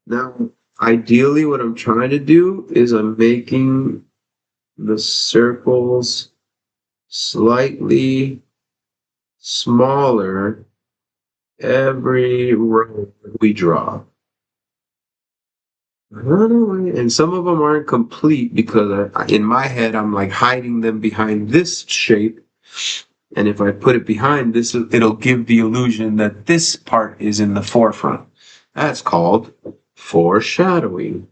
Now, ideally, what I'm trying to do is I'm making the circles slightly smaller every row we draw. And some of them aren't complete because in my head I'm like hiding them behind this shape. And if I put it behind this, it'll give the illusion that this part is in the forefront. That's called foreshadowing.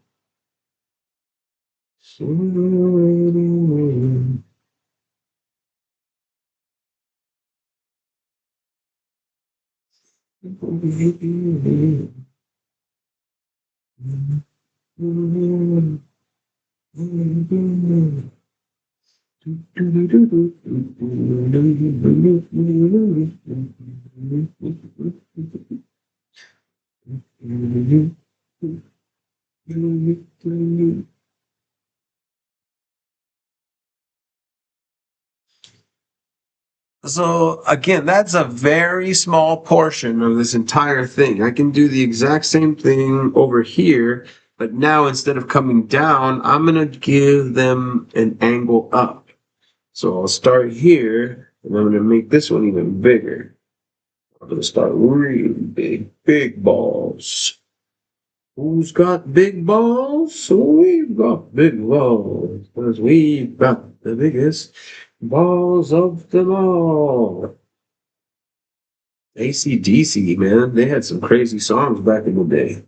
So again, that's a very small portion of this entire thing. I can do the exact same thing over here, but now instead of coming down, I'm gonna give them an angle up. So I'll start here, and I'm gonna make this one even bigger. I'm gonna start really big, big balls. Who's got big balls? We've got big balls, because we've got the biggest balls of them all. AC/DC, man, they had some crazy songs back in the day.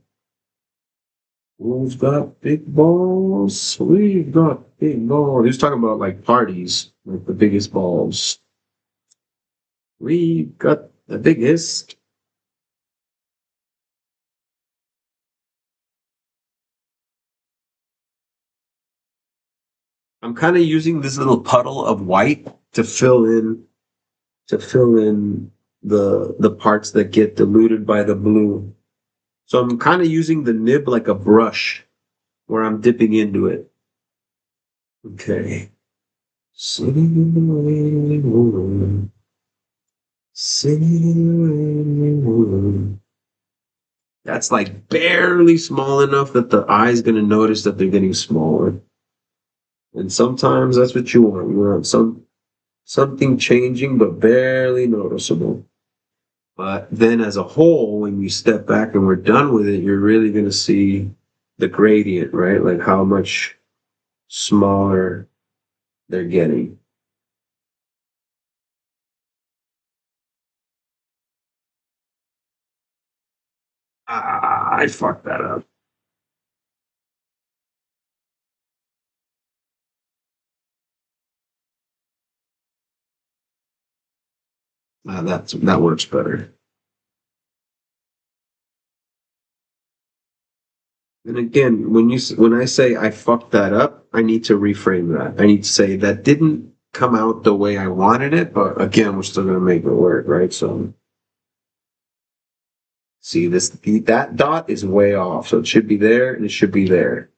Who's got big balls? We've got big balls. He was talking about like parties, like the biggest balls. We've got the biggest. I'm kind of using this little puddle of white to fill in the parts that get diluted by the blue. So I'm kind of using the nib like a brush where I'm dipping into it. Okay. Sitting in the waiting room. Sitting in the waiting room. That's like barely small enough that the eye's gonna notice that they're getting smaller. And sometimes that's what you want. You want something changing but barely noticeable. But then as a whole, when you step back and we're done with it, you're really gonna see the gradient, right? Like how much smaller they're getting. I fucked that up. That works better. And again, when I say I fucked that up, I need to reframe that. I need to say that didn't come out the way I wanted it, but again, we're still gonna make it work, right? So see that dot is way off, so it should be there and it should be there.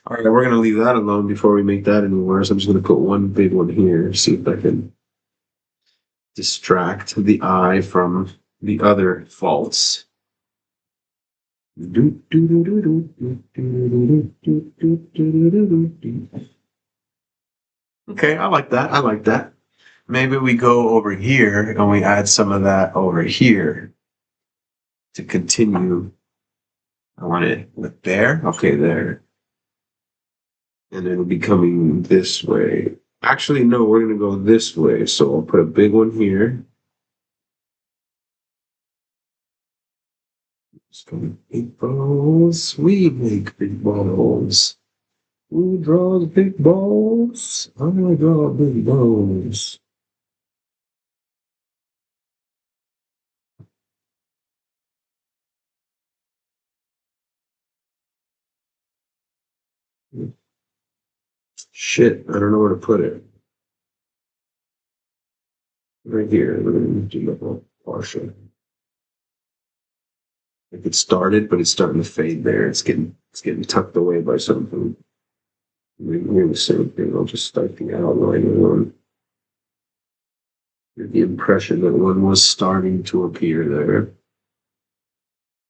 All right, we're gonna leave that alone before we make that any worse. I'm just gonna put one big one here, see if I can distract the eye from the other faults. Okay, I like that. I like that. Maybe we go over here and we add some of that over here to continue. I want it with there. Okay, there. And it'll be coming this way. Actually, no, we're gonna go this way. So I'll put a big one here. It's gonna big balls. We make big balls. Who draws big balls? I draw big balls. Shit, I don't know where to put it. Right here. Let me do the whole partial. Like it started, but it's starting to fade there. It's getting tucked away by something. We're the same thing. I'll just start the outline of one. Get the impression that one was starting to appear there.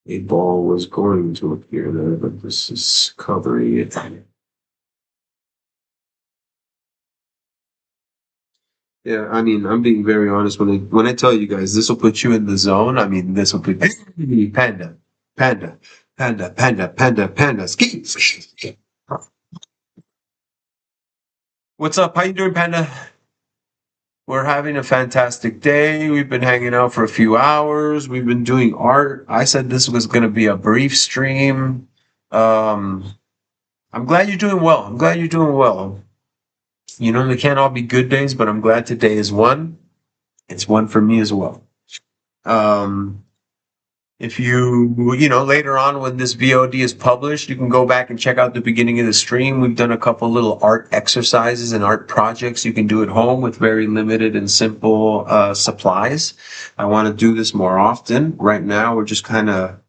A ball was going to appear there, but this is covering it. Yeah, I mean, I'm being very honest when I tell you guys this will put you in the zone. I mean, this will put panda, panda, panda, panda, panda, panda, ski, ski. What's up? How you doing, panda? We're having a fantastic day. We've been hanging out for a few hours. We've been doing art. I said this was going to be a brief stream. Um, I'm glad you're doing well. I'm glad you're doing well. You know, they can't all be good days, but I'm glad today is one. It's one for me as well. Um, if later on when this VOD is published, you can go back and check out the beginning of the stream. We've done a couple little art exercises and art projects you can do at home with very limited and simple supplies. I want to do this more often. Right now, we're just kind of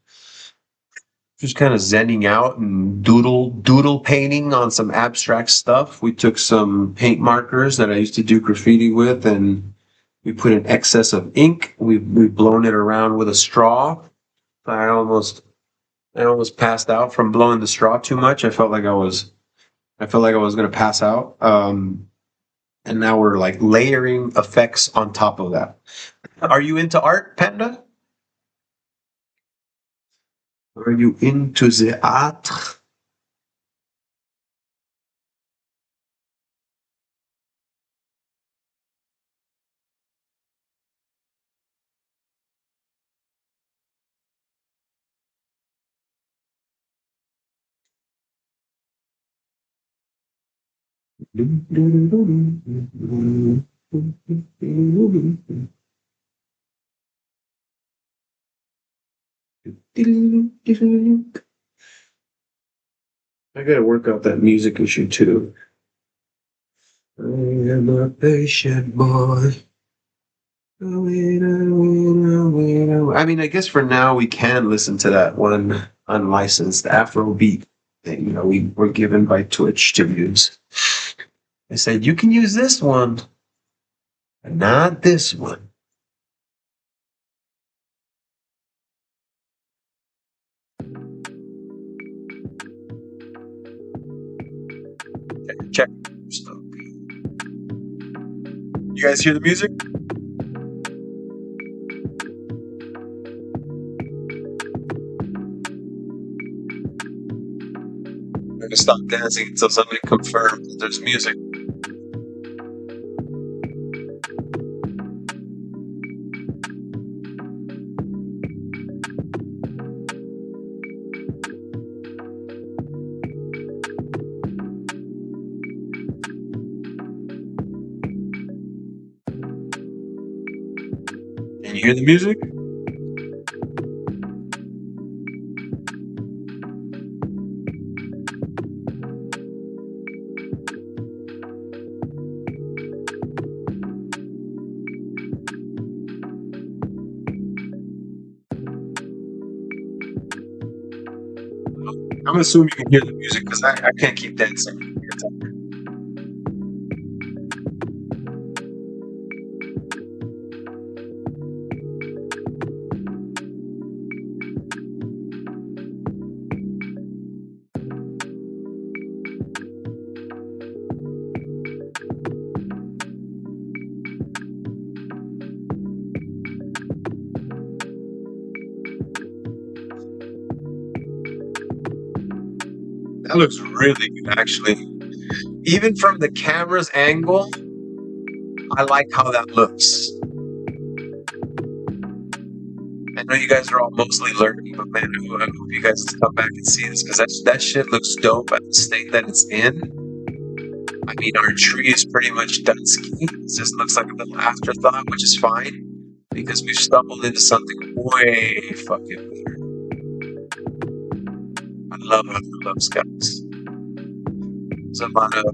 zenning out and doodle painting on some abstract stuff. We took some paint markers that I used to do graffiti with, and we put an excess of ink. We've blown it around with a straw. I almost passed out from blowing the straw too much. I felt like I was gonna pass out. And now we're like layering effects on top of that. Are you into art, Panda? Are you into the art? I gotta work out that music issue too. I am a patient boy. I mean, I guess for now we can listen to that one unlicensed Afro beat that we were given by Twitch to use. They said you can use this one, but not this one. Check. You guys hear the music? I'm gonna stop dancing until somebody confirms that there's music. Can you hear the music? I'm assuming you can hear the music because I can't keep dancing. That looks really good, actually. Even from the camera's angle, I like how that looks. I know you guys are all mostly learning, but man, I hope you guys come back and see this because that shit looks dope at the state that it's in. I mean, our tree is pretty much done skiing. It just looks like a little afterthought, which is fine because we've stumbled into something way fucking better. I love scouts. There's a lot of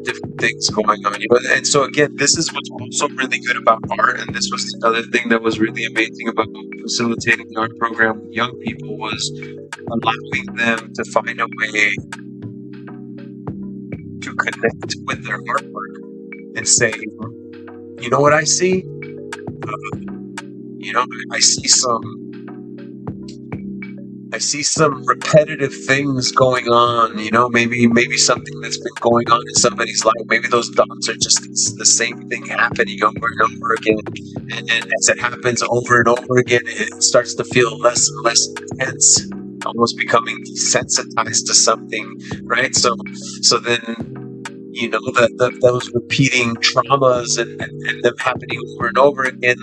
different things going on, and so again, this is what's also really good about art, and this was the other thing that was really amazing about facilitating the art program with young people was allowing them to find a way to connect with their artwork and say, you know what I see? I see some repetitive things going on, maybe something that's been going on in somebody's life. Maybe those dots are just the same thing happening over and over again. And then as it happens over and over again, it starts to feel less and less intense, almost becoming desensitized to something, right? So then those repeating traumas and them happening over and over again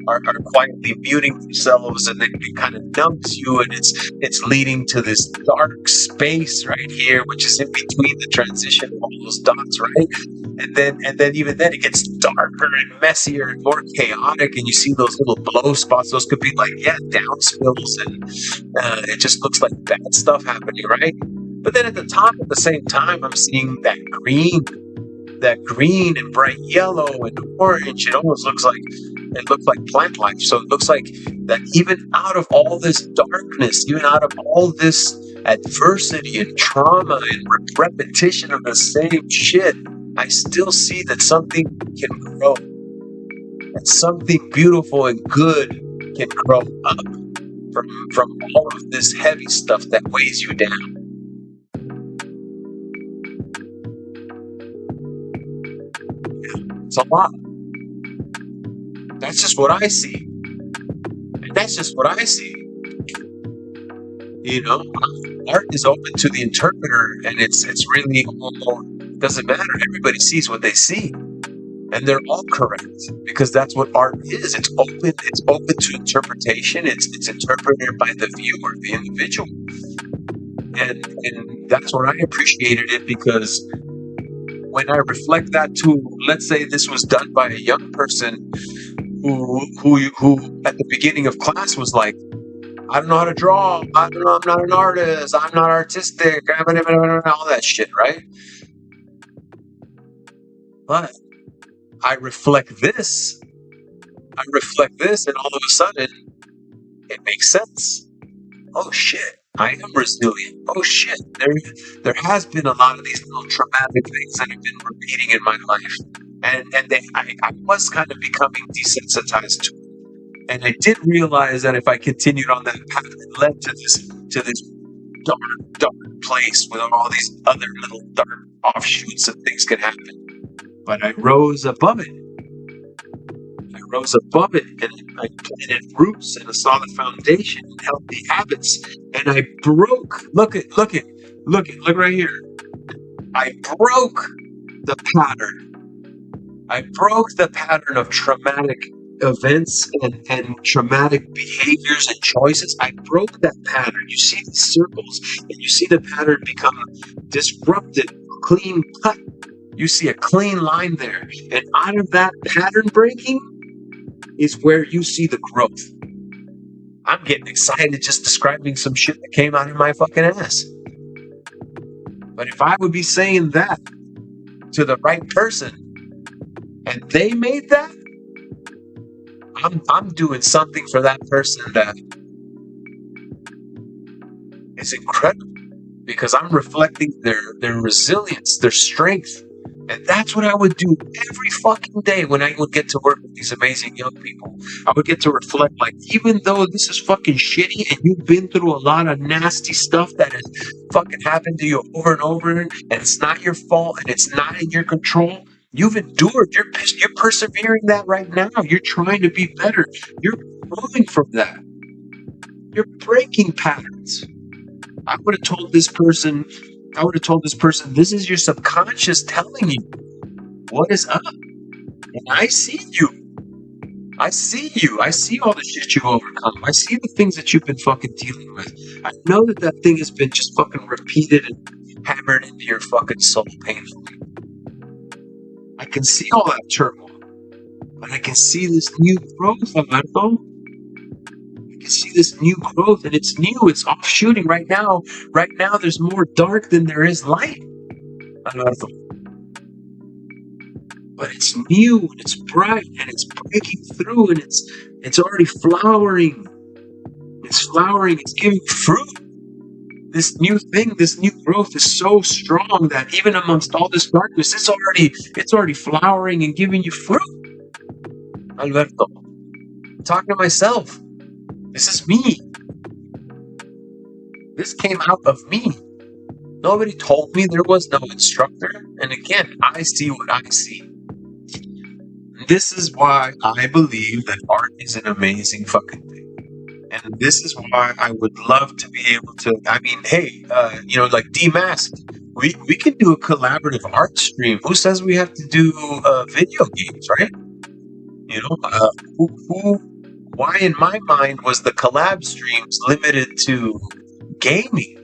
are quietly muting themselves, and then it kind of numbs you, and it's leading to this dark space right here, which is in between the transition of all those dots, right? And then even then it gets darker and messier and more chaotic, and you see those little glow spots. Those could be like down spills, and it just looks like bad stuff happening, right? But then at the top, at the same time, I'm seeing that green and bright yellow and orange. It almost looks like plant life. So it looks like that even out of all this darkness, even out of all this adversity and trauma and repetition of the same shit, I still see that something can grow. That something beautiful and good can grow up from all of this heavy stuff that weighs you down. It's a lot. That's just what I see. And that's just what I see. Art is open to the interpreter, and it's really doesn't matter. Everybody sees what they see. And they're all correct because that's what art is. It's open to interpretation. It's interpreted by the viewer, the individual. And that's what I appreciated it, because when I reflect that to, let's say this was done by a young person who at the beginning of class was like, I don't know how to draw, I'm not an artist, I'm not artistic, all that shit, right? But I reflect this, and all of a sudden, it makes sense. Oh shit, I am resilient. Oh shit, there has been a lot of these little traumatic things that have been repeating in my life, and I was kind of becoming desensitized to it. And I did realize that if I continued on that path, it led to this dark place with all these other little dark offshoots of things could happen. But I rose above it. And I planted roots and a solid foundation and healthy habits. And I broke. Look right here. I broke the pattern. I broke the pattern of traumatic events and traumatic behaviors and choices. I broke that pattern. You see these circles, and you see the pattern become disrupted, clean cut. You see a clean line there. And out of that pattern breaking is where you see the growth. I'm getting excited just describing some shit that came out of my fucking ass. But if I would be saying that to the right person and they made that, I'm doing something for that person that is incredible, because I'm reflecting their resilience, their strength. And that's what I would do every fucking day when I would get to work with these amazing young people. I would get to reflect, like, even though this is fucking shitty and you've been through a lot of nasty stuff that has fucking happened to you over and over, and it's not your fault and it's not in your control, you've endured. You're persevering that right now. You're trying to be better. You're growing from that. You're breaking patterns. I would have told this person, this is your subconscious telling you what is up. And I see you. I see all the shit you've overcome. I see the things that you've been fucking dealing with. I know that thing has been just fucking repeated and hammered into your fucking soul painfully. I can see all that turmoil. But I can see this new growth, Alberto. I can see this new growth, and it's new. It's offshooting right now. Right now, there's more dark than there is light, Alberto. But it's new, and it's bright, and it's breaking through, and it's already flowering. It's flowering. It's giving fruit. This new thing, this new growth is so strong that even amongst all this darkness, it's already flowering and giving you fruit, Alberto. I'm talking to myself. This is me. This came out of me. Nobody told me, there was no instructor. And again, I see what I see. This is why I believe that art is an amazing fucking thing. And this is why I would love to be able to, I mean, hey, like Demasked, we can do a collaborative art stream. Who says we have to do video games, right? Why in my mind was the collab streams limited to gaming?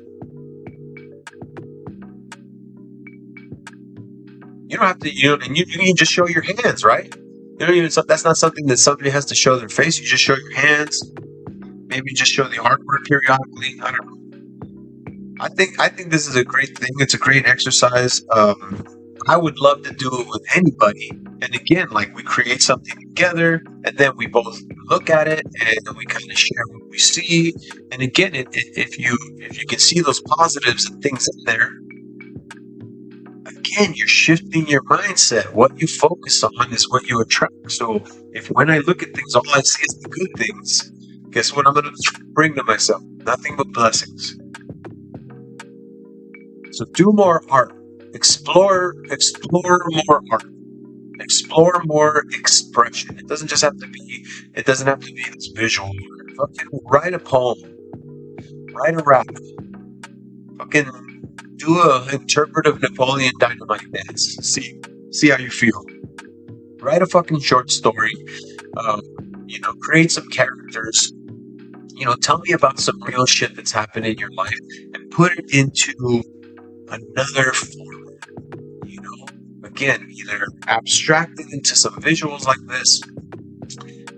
You don't have to, and you can just show your hands, right? That's not something that somebody has to show their face. You just show your hands. Maybe just show the artwork periodically. I don't know. I think this is a great thing. It's a great exercise. I would love to do it with anybody. And again, like, we create something together, and then we both look at it, and we kind of share what we see. And again, if you can see those positives and things in there, again, you're shifting your mindset. What you focus on is what you attract. So if when I look at things, all I see is the good things, guess what I'm going to bring to myself? Nothing but blessings. So do more art. Explore more art. Explore more expression. It doesn't have to be this visual art. Fucking write a poem. Write a rap. Fucking do a interpretive Napoleon Dynamite dance. See how you feel. Write a fucking short story. Create some characters. Tell me about some real shit that's happened in your life and put it into another format. Again, either abstract it into some visuals like this.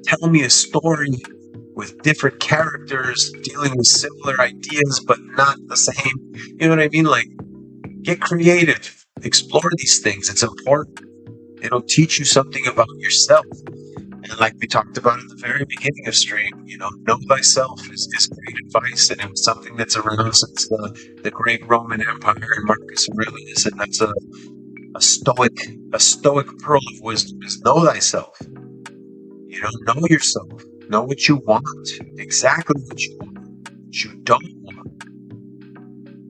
Tell me a story with different characters dealing with similar ideas but not the same. You know what I mean? Like, get creative. Explore these things. It's important. It'll teach you something about yourself. And like we talked about at the very beginning of stream, know thyself is great advice, and it was something that's around since the great Roman Empire and Marcus Aurelius, and that's a stoic pearl of wisdom is know thyself. Know yourself. Know what you want. Exactly what you want. What you don't want.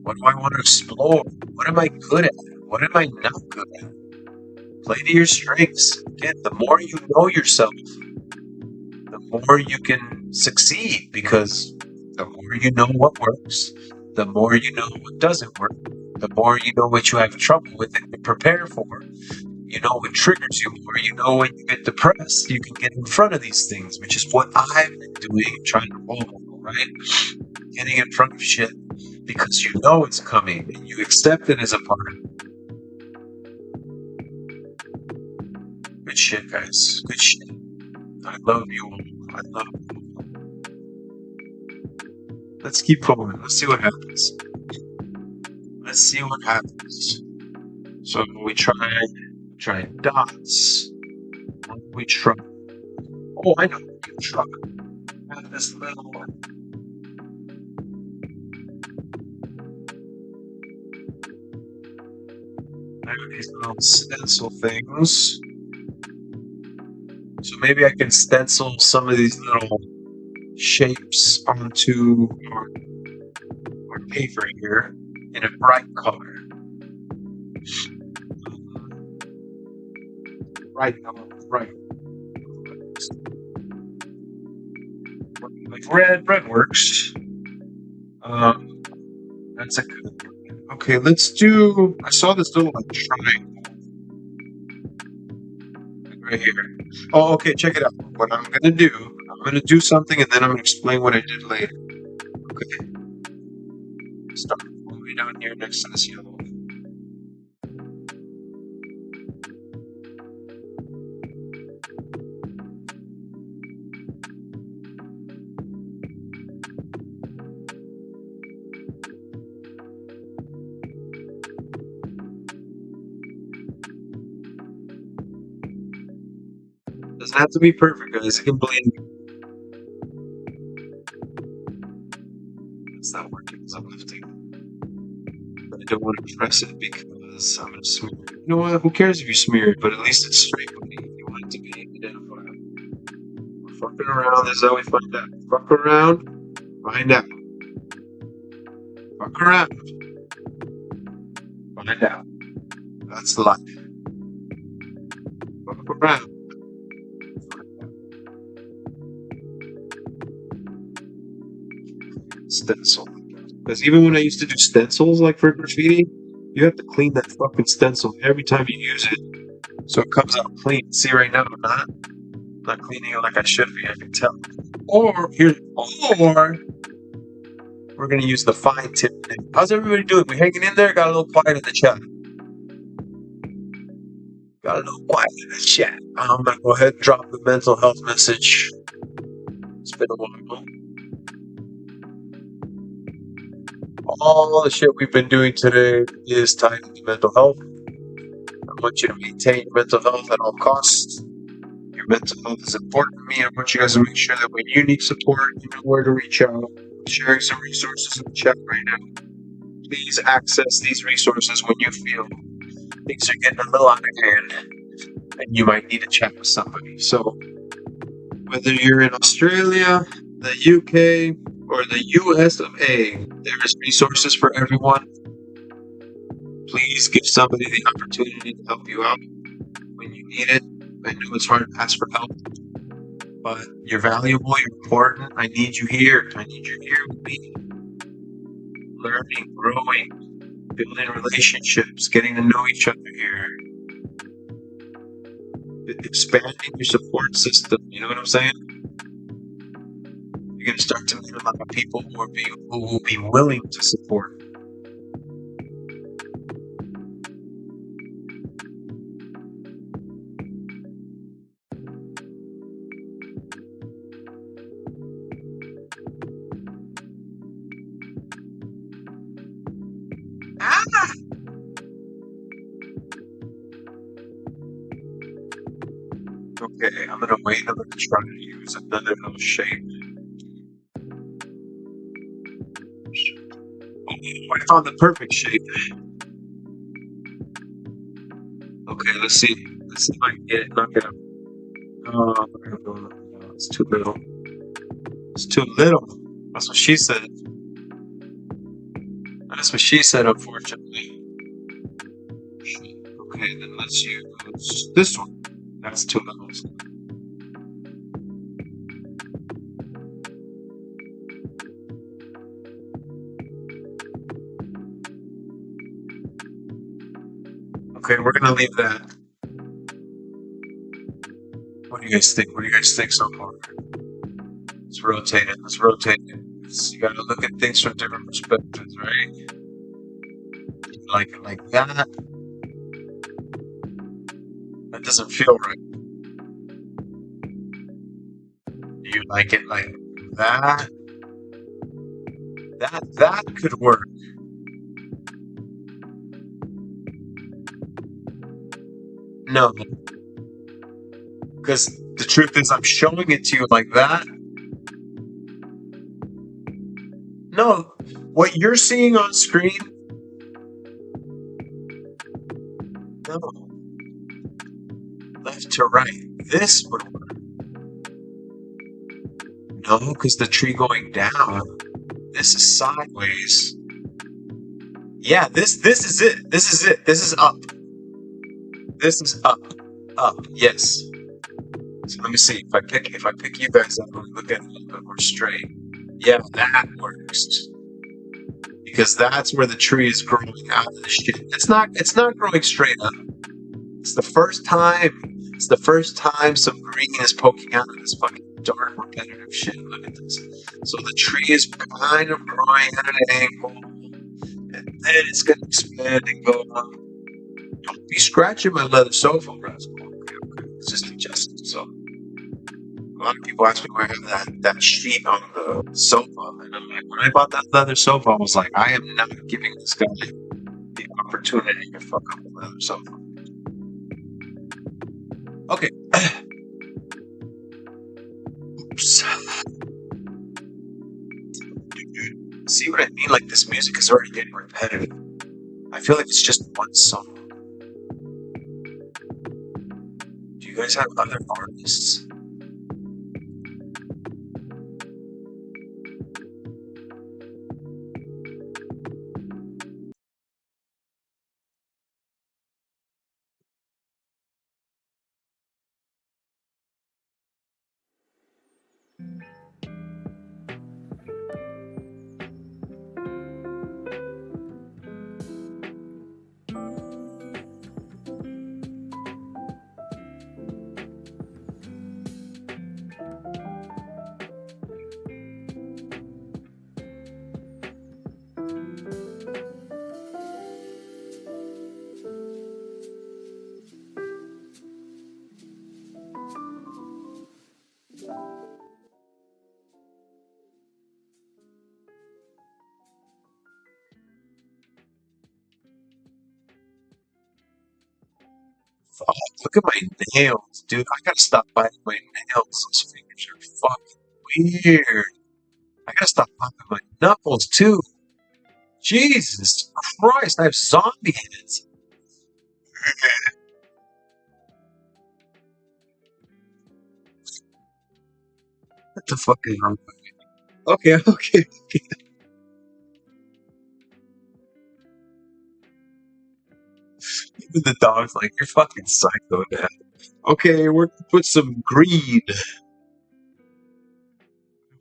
What do I want to explore? What am I good at? What am I not good at? Play to your strengths. Again, the more you know yourself, the more you can succeed, because the more you know what works, the more you know what doesn't work, the more you know what you have trouble with and you prepare for. You know what triggers you more. You know when you get depressed, you can get in front of these things, which is what I've been doing, trying to roll, right? Getting in front of shit because you know it's coming and you accept it as a part of it. Good shit, guys. Good shit. I love you all. I love you all. Let's keep going. Let's see what happens. Let's see what happens. So we try dots. We try. Oh, I know. We try. Have this little one. I have these little stencil things. So maybe I can stencil some of these little shapes onto our paper here in a bright color. Bright color, bright. Like red works. That's a good one. Okay, let's do. I saw this little like triangle right here. Oh, okay, check it out. What I'm gonna do something, and then I'm gonna explain what I did later. Okay. Start all the way down here next to this yellow. Doesn't have to be perfect, guys. It can bleed. It's not working as I'm lifting. But I don't want to press it because I'm gonna smear it. You know what? Who cares if you smear it? But at least it's straight, buddy. You want it to be identifiable. We're fucking around. This is how we find out. Fuck around. Find out. Fuck around. Find out. That's life. Fuck around. Stencil. Because even when I used to do stencils, like for graffiti, you have to clean that fucking stencil every time you use it, so it comes out clean. See, right now I'm not cleaning it like I should be. I can tell. Or we're gonna use the fine tip. How's everybody doing? We hanging in there? Got a little quiet in the chat. Got a little quiet in the chat. I'm gonna go ahead and drop the mental health message. It's been a while. All the shit we've been doing today is tied to mental health. I want you to maintain your mental health at all costs. Your mental health is important to me. I want you guys to make sure that when you need support, you know where to reach out. I'm sharing some resources in the chat right now. Please access these resources when you feel things are getting a little out of hand and you might need to chat with somebody. So, whether you're in Australia, the UK, or the US of A, there is resources for everyone. Please give somebody the opportunity to help you out when you need it. I know it's hard to ask for help, but you're valuable, you're important. I need you here. I need you here with me. Learning, growing, building relationships, getting to know each other here. Expanding your support system, you know what I'm saying? You're gonna start to meet a lot of people who will be willing to support. Okay, I'm gonna wait. I'm gonna try to use another little shape. Oh, I found the perfect shape. Okay, let's see. Let's see if I can get it. Knock it up. Oh, no, it's too little. It's too little. That's what she said. That's what she said, unfortunately. Okay, then let's use this one. That's too little. Okay, we're gonna leave that. What do you guys think? What do you guys think so far? Let's rotate it. Let's rotate it. You gotta look at things from different perspectives, right? You like it like that. That doesn't feel right. You like it like that. That could work. No, because the truth is, I'm showing it to you like that. No, what you're seeing on screen. No, left to right. This would work. No, because the tree going down. This is sideways. Yeah, this is it. This is it. This is up. This is up. Up. Yes. So let me see. If I pick you guys up and we look at it a little bit more straight. Yeah, that works. Because that's where the tree is growing out of the shit. It's not growing straight up. It's the first time. It's the first time some green is poking out of this fucking dark repetitive shit. Look at this. So the tree is kind of growing at an angle, and then it's gonna expand and go up. Don't be scratching my leather sofa, Rascal. Okay. It's just adjusting. So a lot of people ask me why I have that sheet on the sofa, and I'm like, when I bought that leather sofa, I was like, I am not giving this guy the opportunity to fuck up the leather sofa. Okay. Oops. See what I mean? Like, this music is already getting repetitive. I feel like it's just one song. Do you guys have other artists? Fuck, look at my nails, dude. I gotta stop biting my nails. Those fingers are fucking weird. I gotta stop popping my knuckles, too. Jesus Christ, I have zombie hands. What the fuck is wrong with me? Okay, okay. Even the dog's like, you're fucking psycho, man. Okay, we're gonna put some green.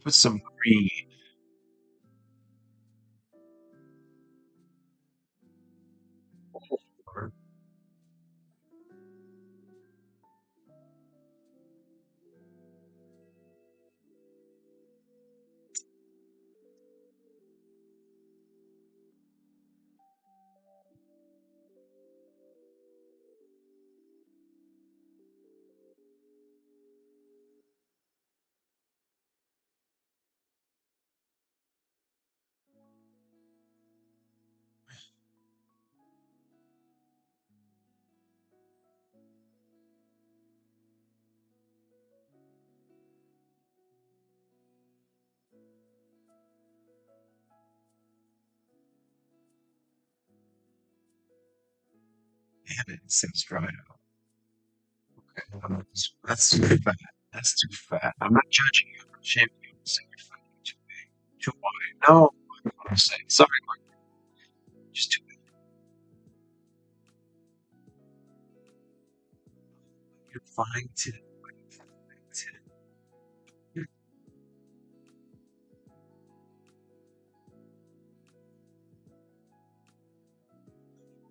Put some green. Damn it, it's dried out. Okay, that's too fat. That's too fat. I'm not judging you. I'm shaming you. I'm saying you're fucking too big, too wide. No, that's what I'm saying. Sorry, Mark. Just too big. You're fine too.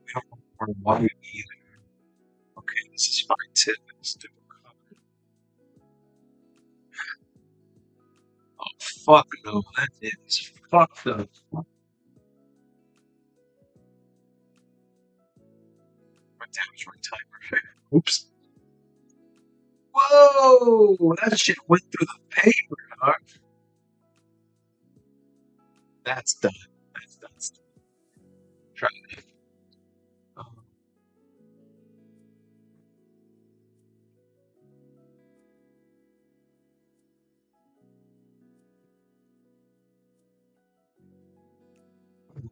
We don't want wide either. Okay, this is fine too. Let's do it. Oh fuck no, that is fucked up. My damage, my timer. Oops. Whoa! That shit went through the paper, dog. That's done. That's done. Try it. Oh,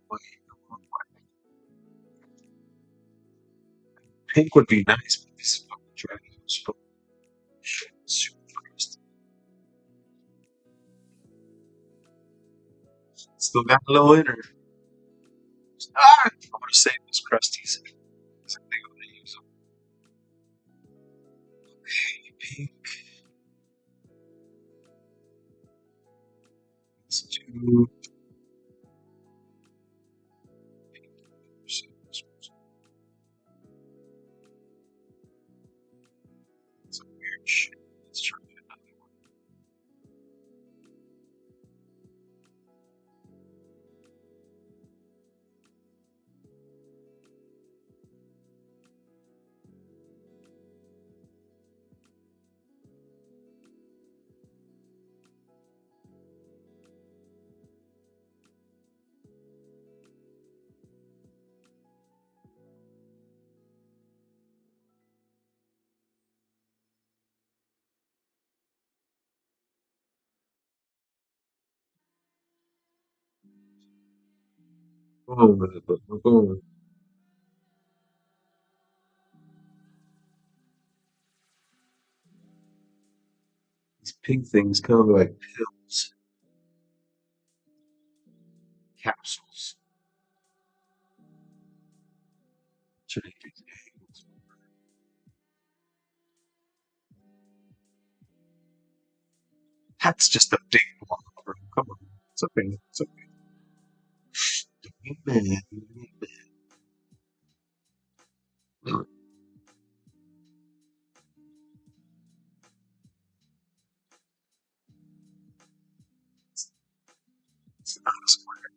wait. Pink would be nice, but this is fucking dragon. So, shit, super fast. Still got a little in her. Ah! I'm gonna save those crusties. Because I think I'm gonna use them. Pink. Let's do. Some weird shit. Let's try another one. Boom, boom. These pink things kind of like pills, capsules. Should I use angles? That's just a big block, bro. Come on. It's okay. It's okay. Man. It's not a square.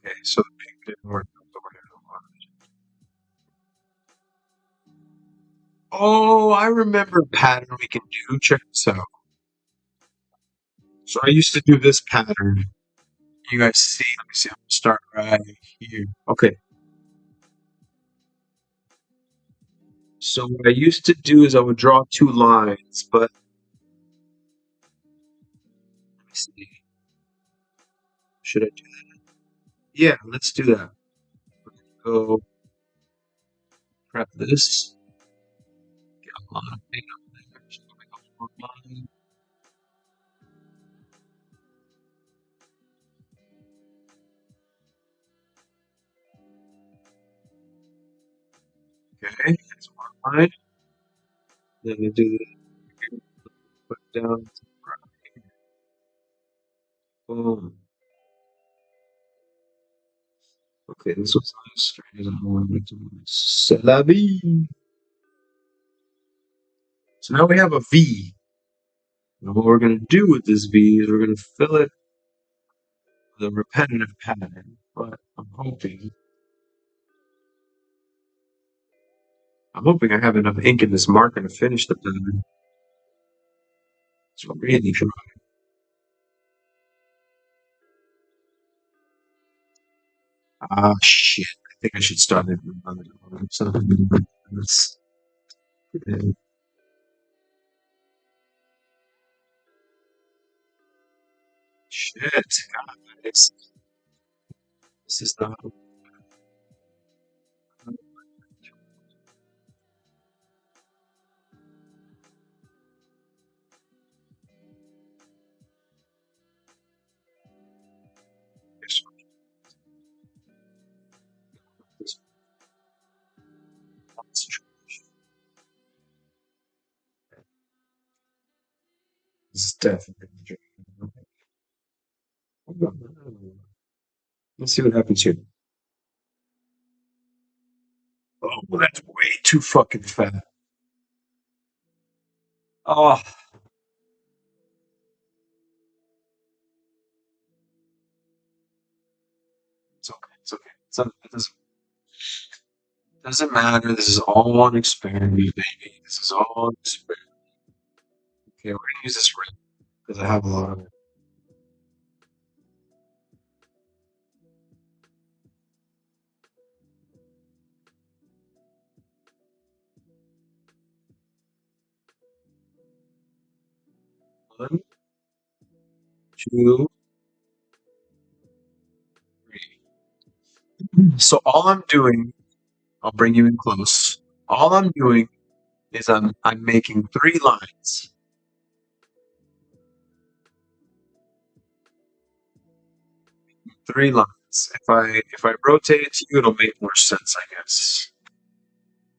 Okay, so the pink didn't work out the way I wanted. Oh, I remember a pattern we can do. Check this out. So I used to do this pattern. You guys see? Let me see. I'm gonna start right here. Okay. So what I used to do is I would draw two lines, but let me see. Should I do that? Yeah, let's do that. Go grab this. Get a lot of paint on there. So we go one line. Okay, that's one line. Then we do the put it down to the right. Boom. Okay, this was nice. Straight as I'm going to do. C'est la vie. So now we have a V. Now what we're going to do with this V is we're going to fill it with a repetitive pattern. But I'm hoping I have enough ink in this marker to finish the pattern. So I'm really trying. Ah, shit. I think I should start it with another one. Let's- Shit, guys. This is not. This is definitely. Let's see what happens here. Oh, that's way too fucking fat. Oh. It's okay. It's okay. It doesn't matter. This is all an experiment, baby. This is all an experiment. Okay, we're gonna use this ring because I have a lot of it. One, two, three. So all I'm doing, I'll bring you in close. All I'm doing is I'm making 3 lines. 3 lines. If I rotate it to you, it'll make more sense, I guess.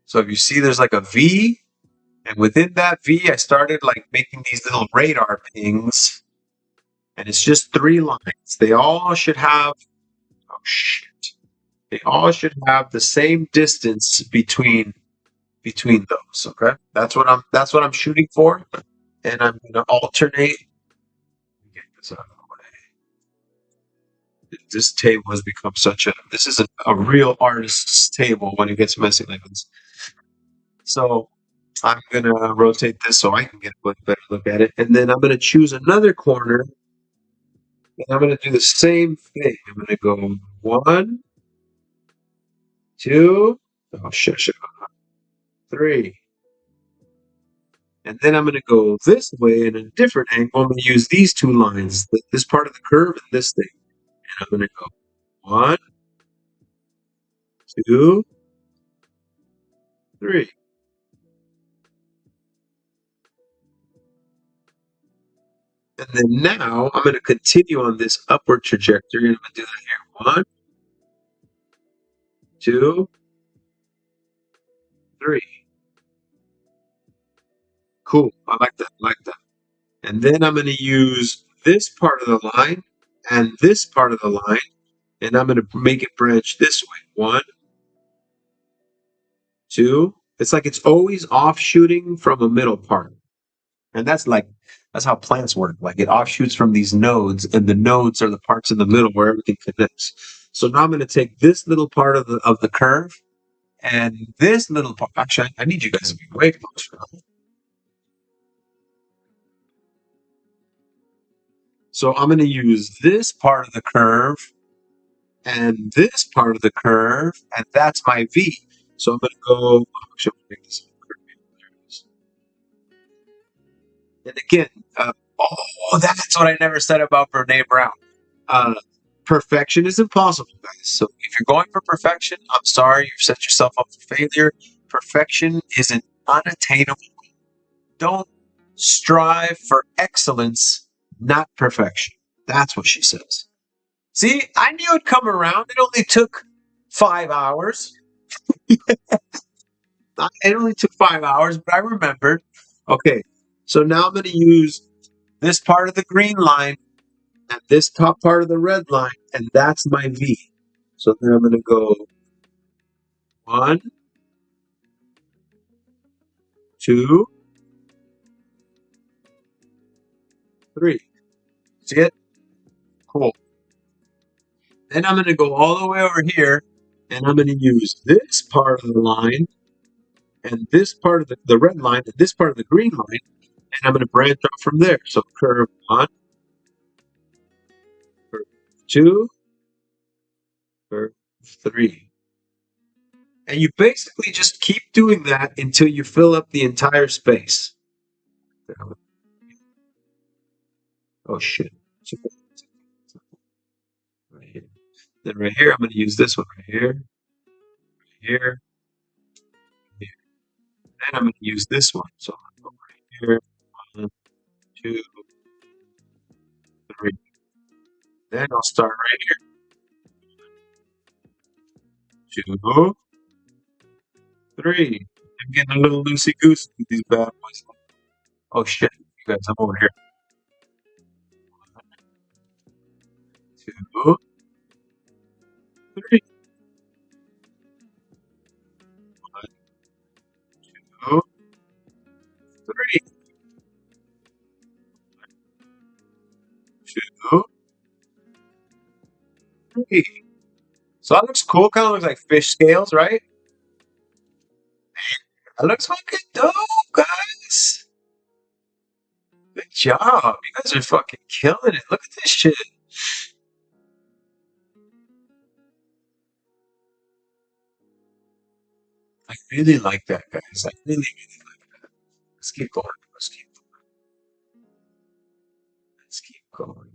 So if you see, there's like a V, and within that V, I started like making these little radar pings, and it's just 3 lines. They all should have. Oh shit! They all should have the same distance between those. Okay, that's what I'm shooting for, and I'm gonna alternate. Get this out of the way. This table has become such a. This is a real artist's table when it gets messy like this. So I'm gonna rotate this so I can get a better look at it, and then I'm gonna choose another corner, and I'm gonna do the same thing. I'm gonna go 1, 2. Oh shit! 3. And then I'm going to go this way in a different angle. I'm going to use these 2 lines, this part of the curve and this thing. And I'm going to go 1, 2, 3. And then now I'm going to continue on this upward trajectory. And I'm going to do that here. 1, 2, 3. Cool. I like that. I like that. And then I'm going to use this part of the line and this part of the line. And I'm going to make it branch this way. 1, 2. It's like it's always offshooting from a middle part. And that's how plants work. Like it offshoots from these nodes, and the nodes are the parts in the middle where everything connects. So now I'm going to take this little part of the curve and this little part. Actually, I need you guys to be way closer. So I'm going to use this part of the curve and this part of the curve, and that's my V. So I'm going to go. Actually, I'm gonna make this. And again, that's what I never said about Brene Brown. Perfection is impossible, guys. So if you're going for perfection, I'm sorry, you've set yourself up for failure. Perfection is an unattainable. Don't strive for excellence, not perfection. That's what she says. See, I knew it'd come around. It only took 5 hours. It only took 5 hours, but I remembered. Okay, so now I'm going to use this part of the green line and this top part of the red line, and that's my V. So then I'm going to go 1, 2, 3. See it? Cool. Then I'm going to go all the way over here, and I'm going to use this part of the line, and this part of the red line, and this part of the green line, and I'm going to branch off from there. So curve 1, curve 2, curve 3. And you basically just keep doing that until you fill up the entire space. Oh shit. Right here. Then right here, I'm going to use this one right here, here, here. Then I'm going to use this one. So I'm going to go right here, 1, 2, 3. Then I'll start right here, 2, 3. I'm getting a little loosey goosey with these bad boys. Oh shit, you guys, I'm over here. 2, 3. 1, 2, 3. 2, 3. So that looks cool. Kind of looks like fish scales, right? That looks fucking dope, guys. Good job. You guys are fucking killing it. Look at this shit. I really like that, guys. I really, really like that. Let's keep going. Let's keep going.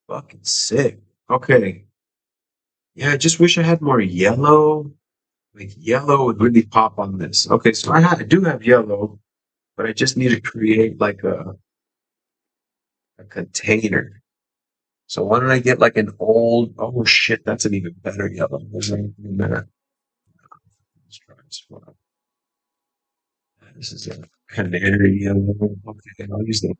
Fucking sick. Okay. Yeah, I just wish I had more yellow. Like yellow would really pop on this. Okay, so I do have yellow, but I just need to create like a container. So why don't I get like an old? Oh shit, that's an even better yellow. Where's that in there? Let's try this one. This is a canary yellow. Okay, I'll use that.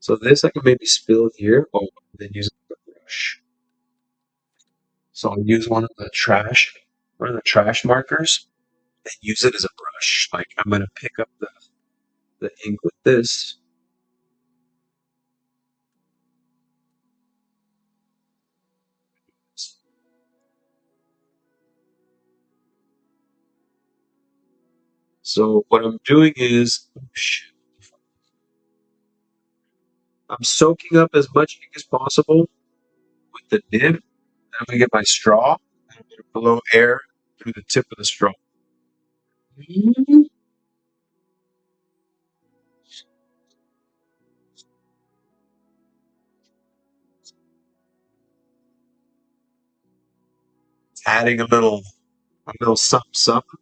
So this I can maybe spill here. Oh, then use a brush. So I'll use one of the trash markers, and use it as a brush. Like I'm gonna pick up the ink with this. So what I'm doing is, oh, shit, I'm soaking up as much ink as possible with the nib. Then I'm gonna get my straw and I'm gonna blow air through the tip of the straw. Adding a little something, something.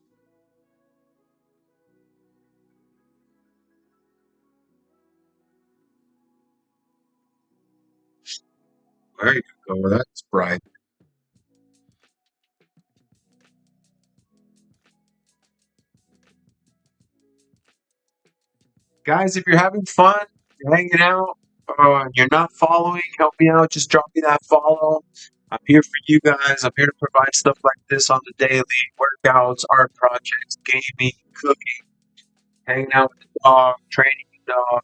There you go. That's bright. Guys, if you're having fun, you're hanging out, you're not following, help me out. Just drop me that follow. I'm here for you guys. I'm here to provide stuff like this on the daily workouts, art projects, gaming, cooking, hanging out with the dog, training the dog.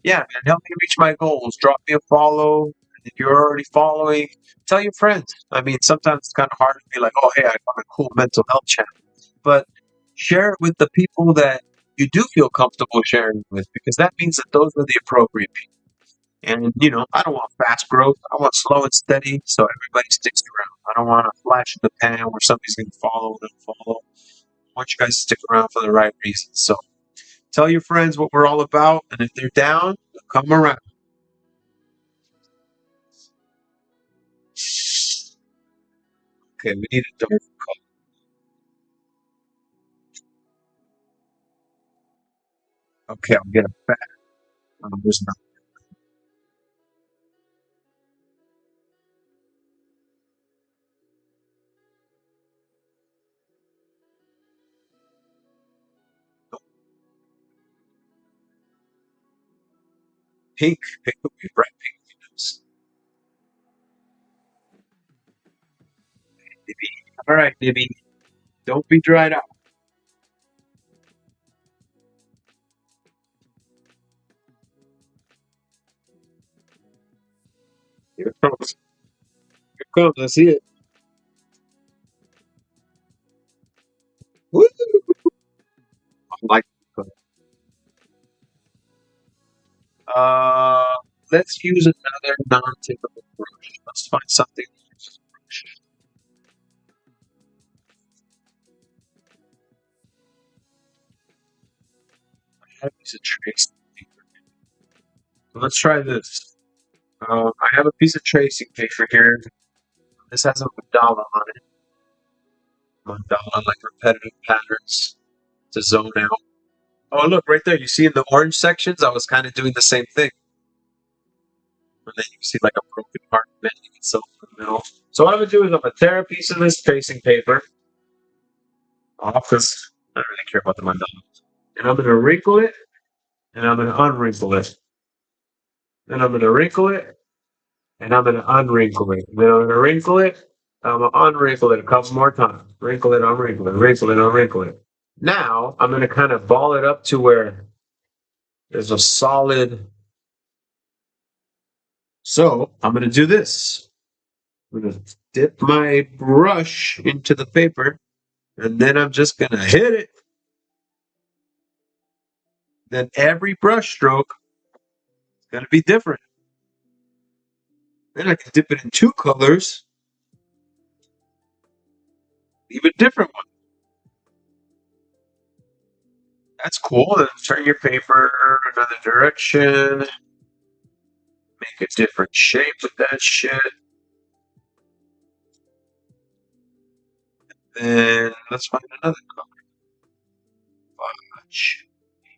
Yeah, man, help me reach my goals. Drop me a follow. If you're already following, tell your friends. I mean, sometimes it's kind of hard to be like, oh, hey, I got a cool mental health channel. But share it with the people that you do feel comfortable sharing with, because that means that those are the appropriate people. And, I don't want fast growth. I want slow and steady so everybody sticks around. I don't want a flash in the pan where somebody's going to follow and unfollow. I want you guys to stick around for the right reasons. So tell your friends what we're all about. And if they're down, come around. Okay, we need a dark color. Okay, I'll get a fat. There's not pink. Pink would be bright pink. Maybe. All right, Nibby. Don't be dried out. Here it comes. Here it comes. I see it. Woo! I like it. Uh, let's use another non-typical brush. Let's find something. I have a piece of tracing paper. Let's try this. I have a piece of tracing paper here. This has a mandala on it. Mandala, like repetitive patterns to zone out. Oh, look, right there. You see in the orange sections, I was kind of doing the same thing. And then you see like a broken heart bending itself in the middle. So what I'm going to do is I'm going to tear a piece of this tracing paper off because I don't really care about the mandala. And I'm going to wrinkle it and I'm going to unwrinkle it. then I'm gonna wrinkle it, and I'm gonna unwrinkle it. Then I'm gonna wrinkle it. I'm gonna unwrinkle it a couple more times. Wrinkle it, unwrinkle it, wrinkle it, unwrinkle it. Now I'm gonna kind of ball it up to where there's a solid. So I'm gonna do this. I'm gonna dip my brush into the paper, and then I'm just gonna hit it. Then every brush stroke is gonna be different. Then I can dip it in two colors, even different one. That's cool. Then turn your paper another direction. Make a different shape with that shit. Then let's find another color. Fudge.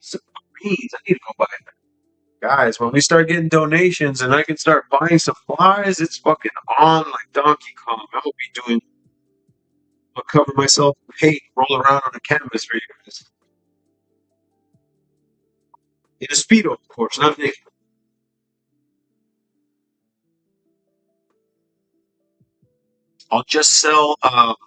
Some greens. I need to go buy that. Guys, when we start getting donations and I can start buying supplies, it's fucking on like Donkey Kong. I will be doing. I'll cover myself in paint, roll around on a canvas for you guys. In a Speedo, of course, not naked. I'll just sell. I'll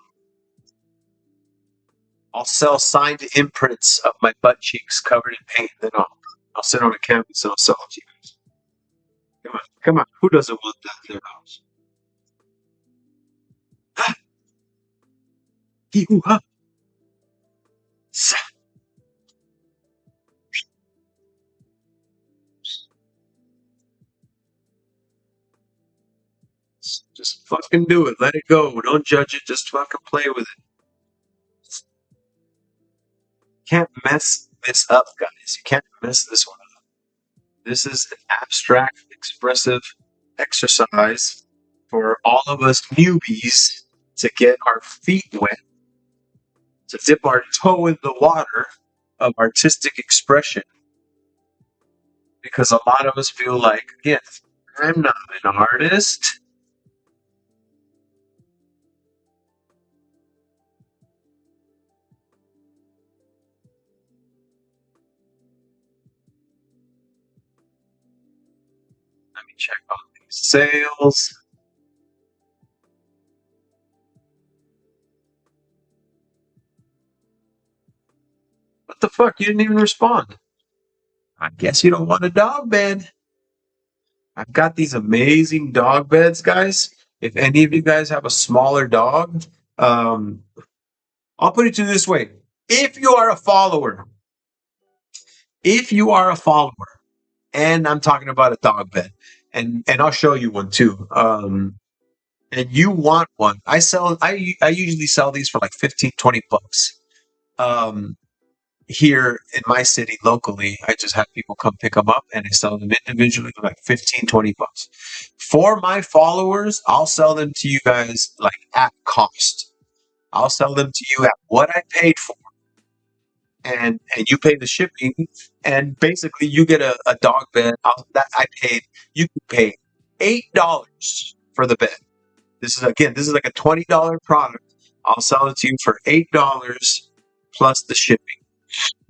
sell signed imprints of my butt cheeks covered in paint. Then I'll sit on a canvas and I'll sell it to you guys. Come on, come on. Who doesn't want that in their house? Ha! Hee hoo ha! Sa! Just fucking do it. Let it go. Don't judge it. Just fucking play with it. Can't mess this up, guys. You can't mess this one up. This is an abstract, expressive exercise for all of us newbies to get our feet wet, to dip our toe in the water of artistic expression. Because a lot of us feel like, again, I'm not an artist. Let me check on these sales. What the fuck? You didn't even respond. I guess you don't want a dog bed. I've got these amazing dog beds, guys. If any of you guys have a smaller dog, I'll put it to you this way. If you are a follower, and I'm talking about a dog bed, and I'll show you one too. And you want one, I usually sell these for like 15, 20 bucks. Here in my city locally, I just have people come pick them up and I sell them individually for like 15, 20 bucks. For my followers, I'll sell them to you guys like at cost. I'll sell them to you at what I paid for. And you pay the shipping, and basically you get a dog bed that I paid. You can pay $8 for the bed. This is like a $20 product. I'll sell it to you for $8 plus the shipping.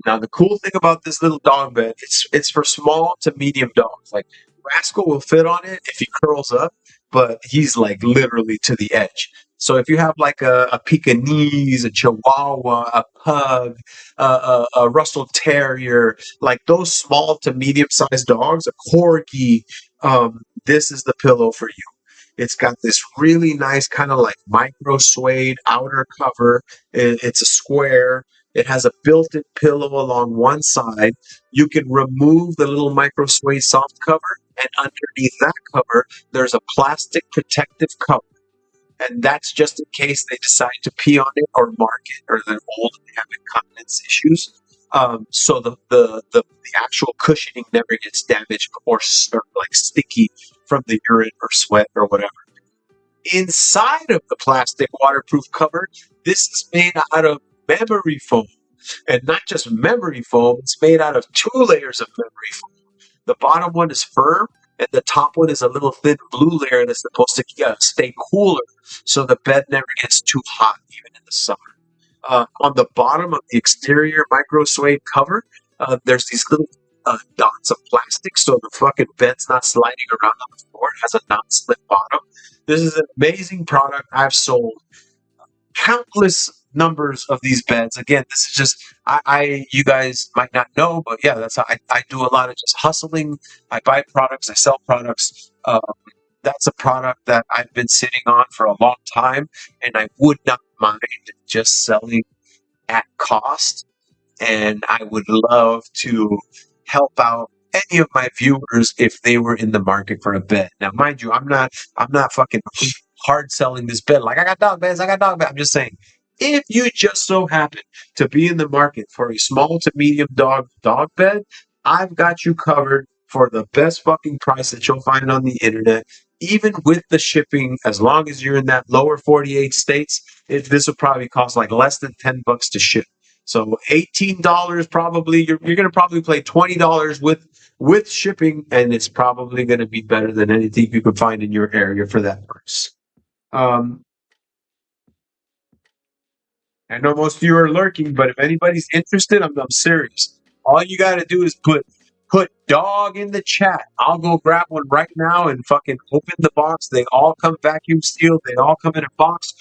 Now the cool thing about this little dog bed, it's for small to medium dogs. Like Rascal will fit on it if he curls up, but he's like literally to the edge. So if you have like a Pekingese, a Chihuahua, a Pug, a Russell Terrier, like those small to medium sized dogs, a Corgi, this is the pillow for you. It's got this really nice kind of like micro suede outer cover. It's a square. It has a built-in pillow along one side. You can remove the little micro suede soft cover, and underneath that cover, there's a plastic protective cover. And that's just in case they decide to pee on it or mark it, or they're old and have incontinence issues. So the actual cushioning never gets damaged or like sticky from the urine or sweat or whatever. Inside of the plastic waterproof cover, this is made out of memory foam. And not just memory foam, it's made out of two layers of memory foam. The bottom one is firm, and the top one is a little thin blue layer that's supposed to stay cooler so the bed never gets too hot, even in the summer. On the bottom of the exterior micro suede cover, there's these little dots of plastic so the fucking bed's not sliding around on the floor. It has a non-slip bottom. This is an amazing product. I've sold countless numbers of these beds. Again, this is just I you guys might not know, but yeah, that's how I do a lot of just hustling. I buy products, I sell products. That's a product that I've been sitting on for a long time, and I would not mind just selling at cost, and I would love to help out any of my viewers if they were in the market for a bed. Now, mind you, I'm not fucking hard selling this bed like I got dog beds, I got dog beds. I'm just saying, if you just so happen to be in the market for a small to medium dog bed, I've got you covered for the best fucking price that you'll find on the internet. Even with the shipping, as long as you're in that lower 48 states, this will probably cost like less than $10 to ship. So $18 probably you're gonna probably pay $20 with shipping, and it's probably gonna be better than anything you could find in your area for that price. Um, I know most of you are lurking, but if anybody's interested, I'm serious. All you gotta do is put dog in the chat. I'll go grab one right now and fucking open the box. They all come vacuum sealed. They all come in a box.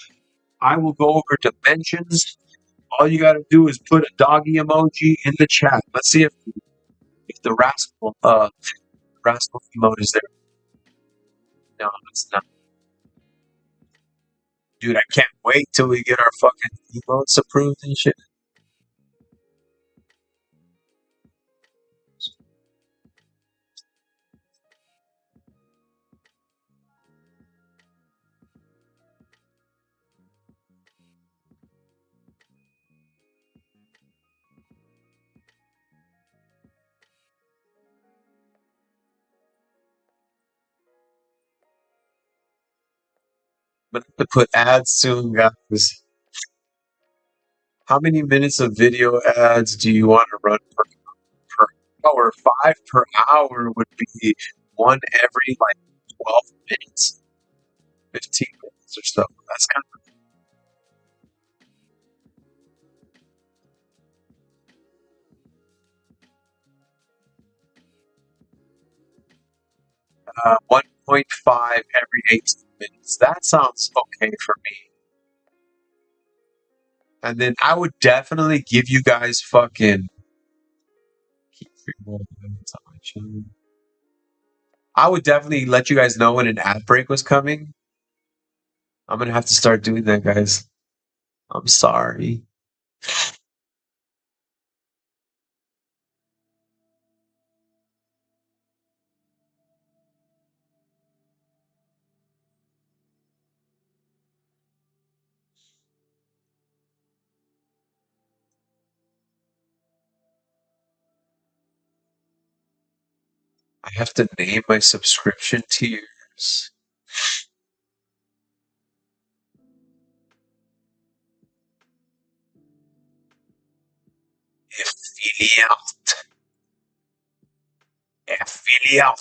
I will go over dimensions. All you gotta do is put a doggy emoji in the chat. Let's see if the rascal emote is there. No, it's not. Dude, I can't wait till we get our fucking emotes approved and shit. I'm gonna have to put ads soon, guys. How many minutes of video ads do you want to run per hour? 5 per hour would be one every like 12 minutes, 15 minutes or so. That's kind of 1.5 every 18 minutes. That sounds okay for me. And then I would definitely give you guys fucking. I would definitely let you guys know when an ad break was coming. I'm gonna have to start doing that, guys. I'm sorry. I have to name my subscription tiers. Affiliate. Affiliate.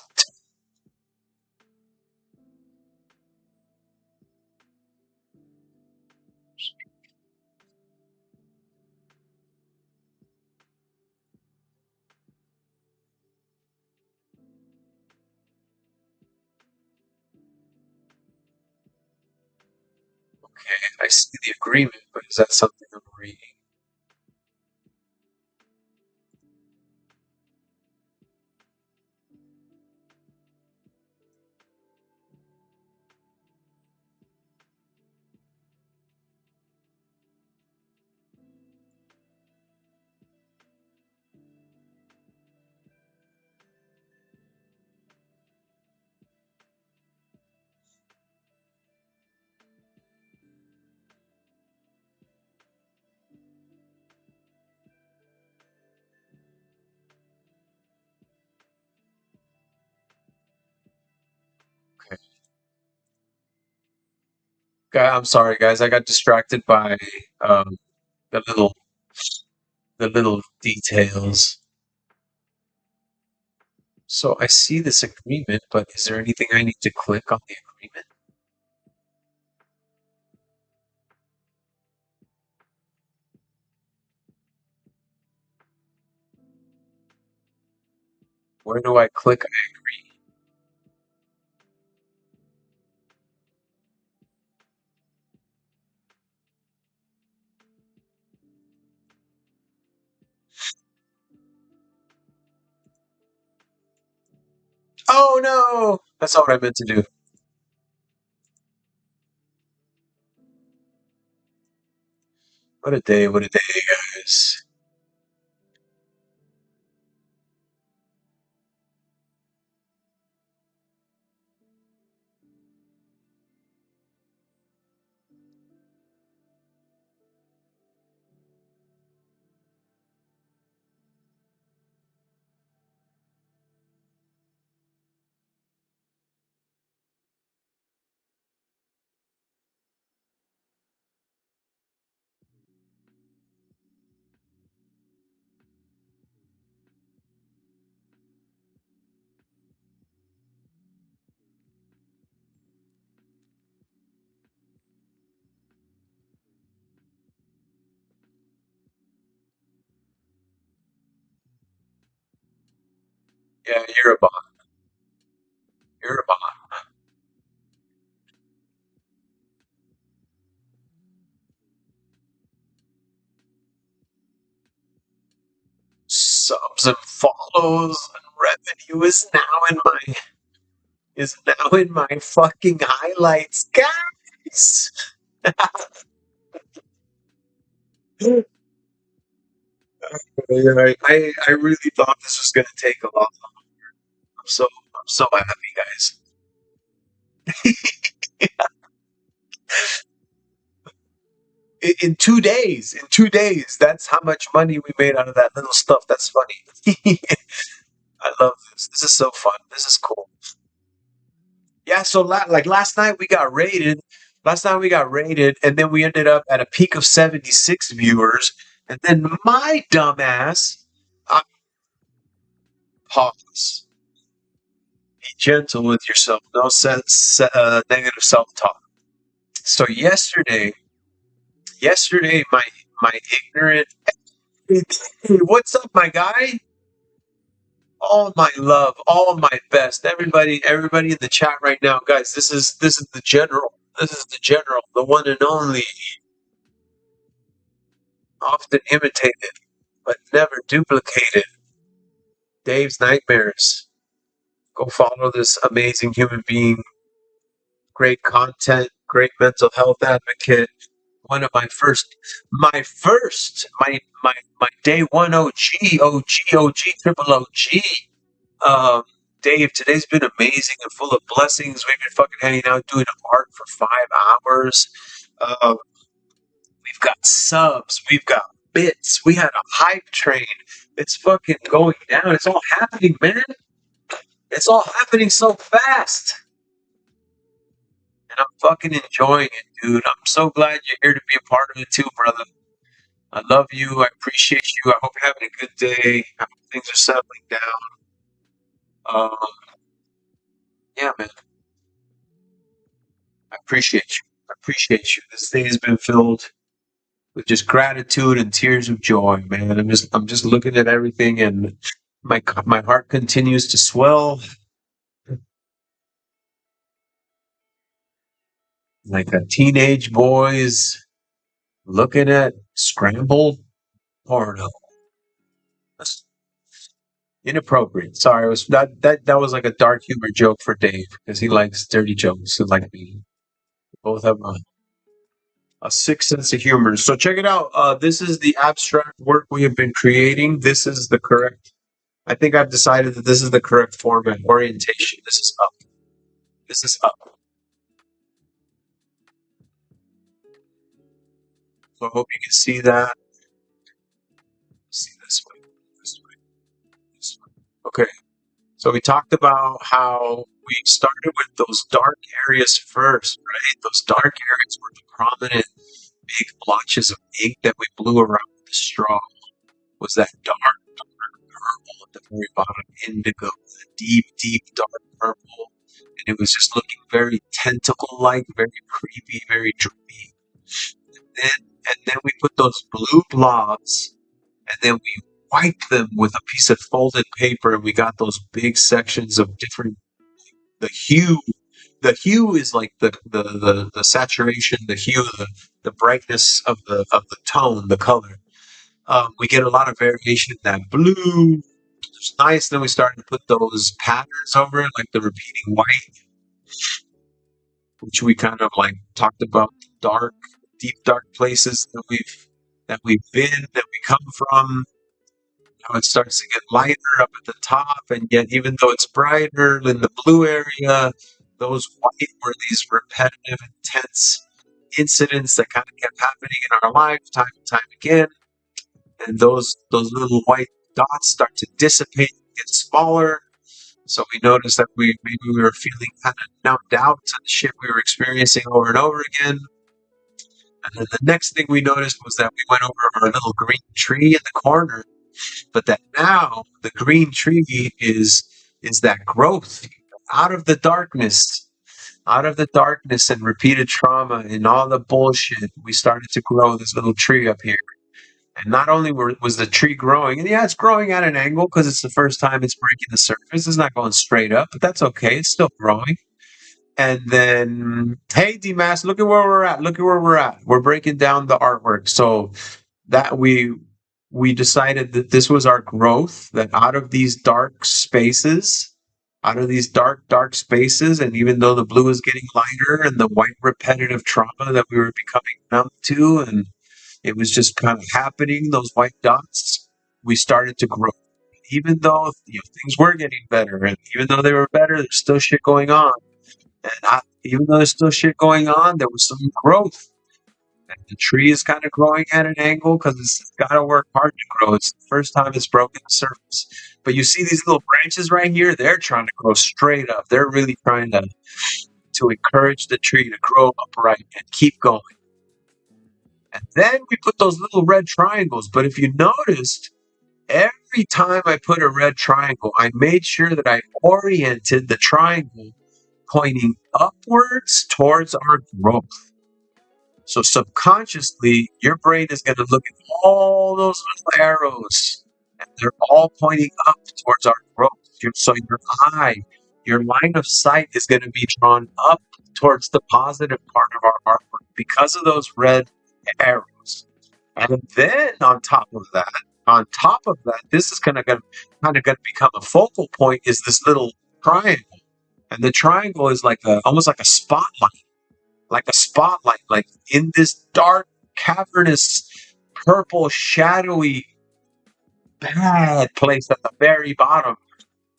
Okay, I see the agreement, but is that something I'm reading? Okay. I'm sorry, guys. I got distracted by um, the little details. So I see this agreement, but is there anything I need to click on the agreement? Where do I click? Oh no! That's not what I meant to do. What a day, guys. Yeah, you're a bot. You're a bot. Subs and follows and revenue is now in my fucking highlights, guys. I really thought this was gonna take a lot. I'm so happy, guys. In 2 days, that's how much money we made out of that little stuff. That's funny. I love this. This is so fun. This is cool. Yeah. So like last night we got rated. Last night we got rated, and then we ended up at a peak of 76 viewers. And then my dumbass, I pause. Be gentle with yourself. No sense, negative self-talk. So yesterday, my ignorant. Hey, what's up, my guy? All my love, all my best. Everybody in the chat right now, guys. This is the general. This is the general, the one and only. Often imitated, but never duplicated. Dave's Nightmares. Go follow this amazing human being. Great content, great mental health advocate. One of my day one OG, triple OG. Um, Dave, today's been amazing and full of blessings. We've been fucking hanging out doing art for 5 hours. Um, we've got subs, we've got bits, we had a hype train. It's fucking going down. It's all happening, man. It's all happening so fast. And I'm fucking enjoying it, dude. I'm so glad you're here to be a part of it too, brother. I love you. I appreciate you. I hope you're having a good day. I hope things are settling down. Um, yeah, man. I appreciate you. I appreciate you. This day has been filled with just gratitude and tears of joy, man. I'm just looking at everything, and my heart continues to swell like a teenage boy's looking at scrambled porno. That's inappropriate. Sorry, it was that was like a dark humor joke for Dave because he likes dirty jokes like me. Both have a sick sense of humor. So check it out. This is the abstract work we have been creating. This is the correct. I think I've decided that this is the correct format orientation. This is up. This is up. So I hope you can see that. See this way. This way. This way. Okay. So we talked about how we started with those dark areas first, right? Those dark areas were the prominent big blotches of ink that we blew around with the straw. Was that dark purple at the very bottom, indigo, deep dark purple. And it was just looking very tentacle-like, very creepy, very dreamy. And then we put those blue blobs, and then we wipe them with a piece of folded paper, and we got those big sections of different the hue. The hue is like the saturation, the hue, the brightness of the tone, the color. We get a lot of variation in that blue. It's nice. Then we started to put those patterns over it, like the repeating white, which we kind of like talked about, dark, deep dark places that we've been, that we come from. Now it starts to get lighter up at the top, and yet even though it's brighter in the blue area, those white were these repetitive, intense incidents that kind of kept happening in our life time and time again. And those little white dots start to dissipate, get smaller. So we noticed that maybe we were feeling kind of numbed out to the shit we were experiencing over and over again. And then the next thing we noticed was that we went over our little green tree in the corner, but that now the green tree is that growth out of the darkness. Out of the darkness and repeated trauma and all the bullshit, we started to grow this little tree up here. And not only was the tree growing, and yeah, it's growing at an angle because it's the first time it's breaking the surface. It's not going straight up, but that's okay. It's still growing. And then, hey, DMAS, look at where we're at. Look at where we're at. We're breaking down the artwork. So that we decided that this was our growth, that out of these dark spaces, dark spaces, and even though the blue is getting lighter and the white repetitive trauma that we were becoming numb to, and it was just kind of happening, those white dots, we started to grow. Even though things were getting better, and even though they were better, there's still shit going on. And even though there's still shit going on, there was some growth. And the tree is kind of growing at an angle because it's got to work hard to grow. It's the first time it's broken the surface. But you see these little branches right here? They're trying to grow straight up. They're really trying to encourage the tree to grow upright and keep going. And then we put those little red triangles. But if you noticed, every time I put a red triangle, I made sure that I oriented the triangle pointing upwards towards our growth. So subconsciously, your brain is going to look at all those little arrows, and they're all pointing up towards our growth. So your line of sight is going to be drawn up towards the positive part of our artwork because of those red arrows. And then on top of that, this is kind of going to become a focal point, is this little triangle. And the triangle is almost like a spotlight. Like in this dark, cavernous, purple, shadowy, bad place at the very bottom,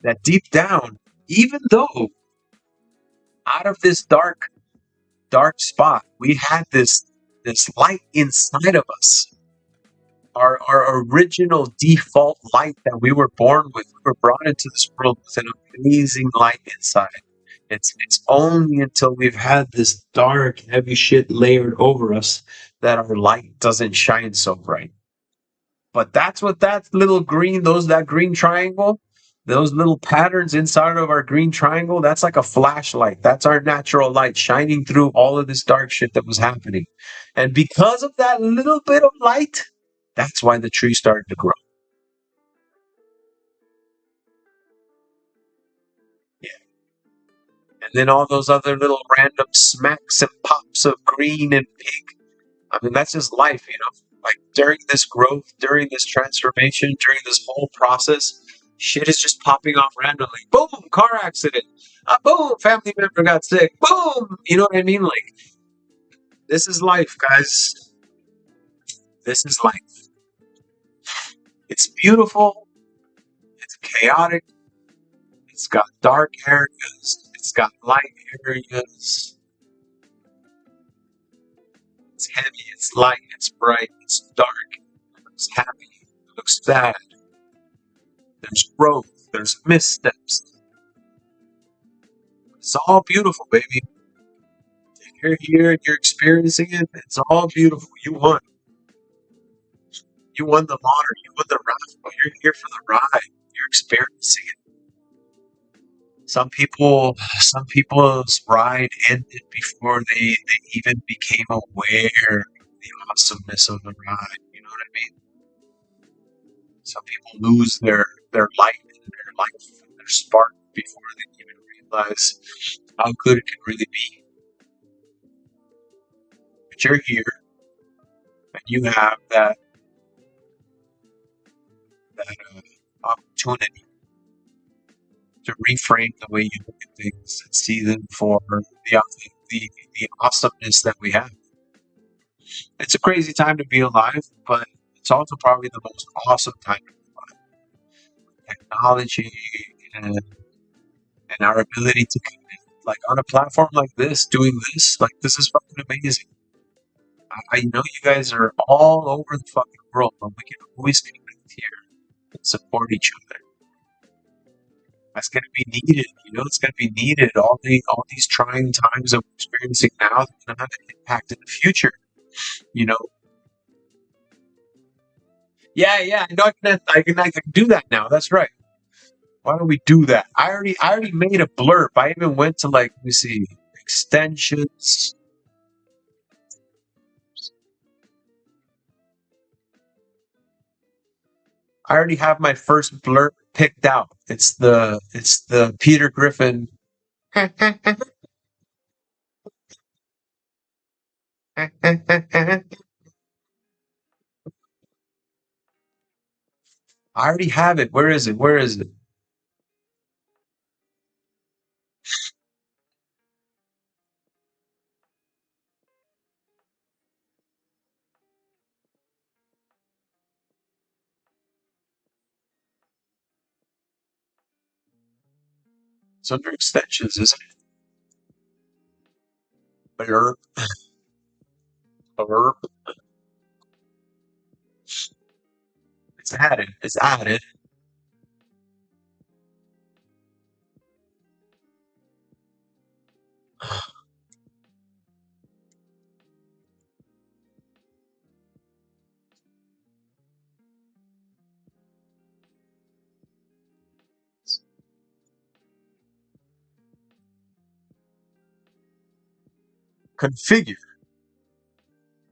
that deep down, even though out of this dark spot, we had this light inside of us. Our original default light that we were born with. We were brought into this world with an amazing light inside. It's only until we've had this dark, heavy shit layered over us that our light doesn't shine so bright. But that's what that green triangle, those little patterns inside of our green triangle, that's like a flashlight. That's our natural light shining through all of this dark shit that was happening. And because of that little bit of light, that's why the tree started to grow. Yeah. And then all those other little random smacks and pops of green and pink. I mean, that's just life, Like during this growth, during this transformation, during this whole process, shit is just popping off randomly. Boom, car accident. Boom, family member got sick. Boom, you know what I mean? Like, this is life, guys. This is life. It's beautiful. It's chaotic. It's got dark areas. It's got light areas. It's heavy. It's light. It's bright. It's dark. It looks happy. It looks sad. There's growth. There's missteps. It's all beautiful, baby. If you're here and you're experiencing it, it's all beautiful. You won. You won the lottery. You won the raffle. You're here for the ride. You're experiencing it. Some people's ride ended before they even became aware of the awesomeness of the ride. You know what I mean? Some people lose their light and their life and their spark before they even realize how good it can really be. But you're here and you have that opportunity to reframe the way you look at things and see them for the awesomeness that we have. It's a crazy time to be alive, but it's also probably the most awesome time to be alive. Technology and our ability to connect, like on a platform like this, doing this, like this is fucking amazing. I know you guys are all over the fucking world, but we can always connect here and support each other. That's gonna be needed, it's gonna be needed. All these trying times that we're experiencing now, they're gonna have an impact in the future, you know. Yeah, I know I can do that now. That's right. Why don't we do that? I already made a blurb. I even went to let me see, extensions. I already have my first blurb picked out. It's the Peter Griffin. I already have it. Where is it? Where is it? It's under extensions, isn't it? Blurb. Blurb. It's added. It's added. Configure.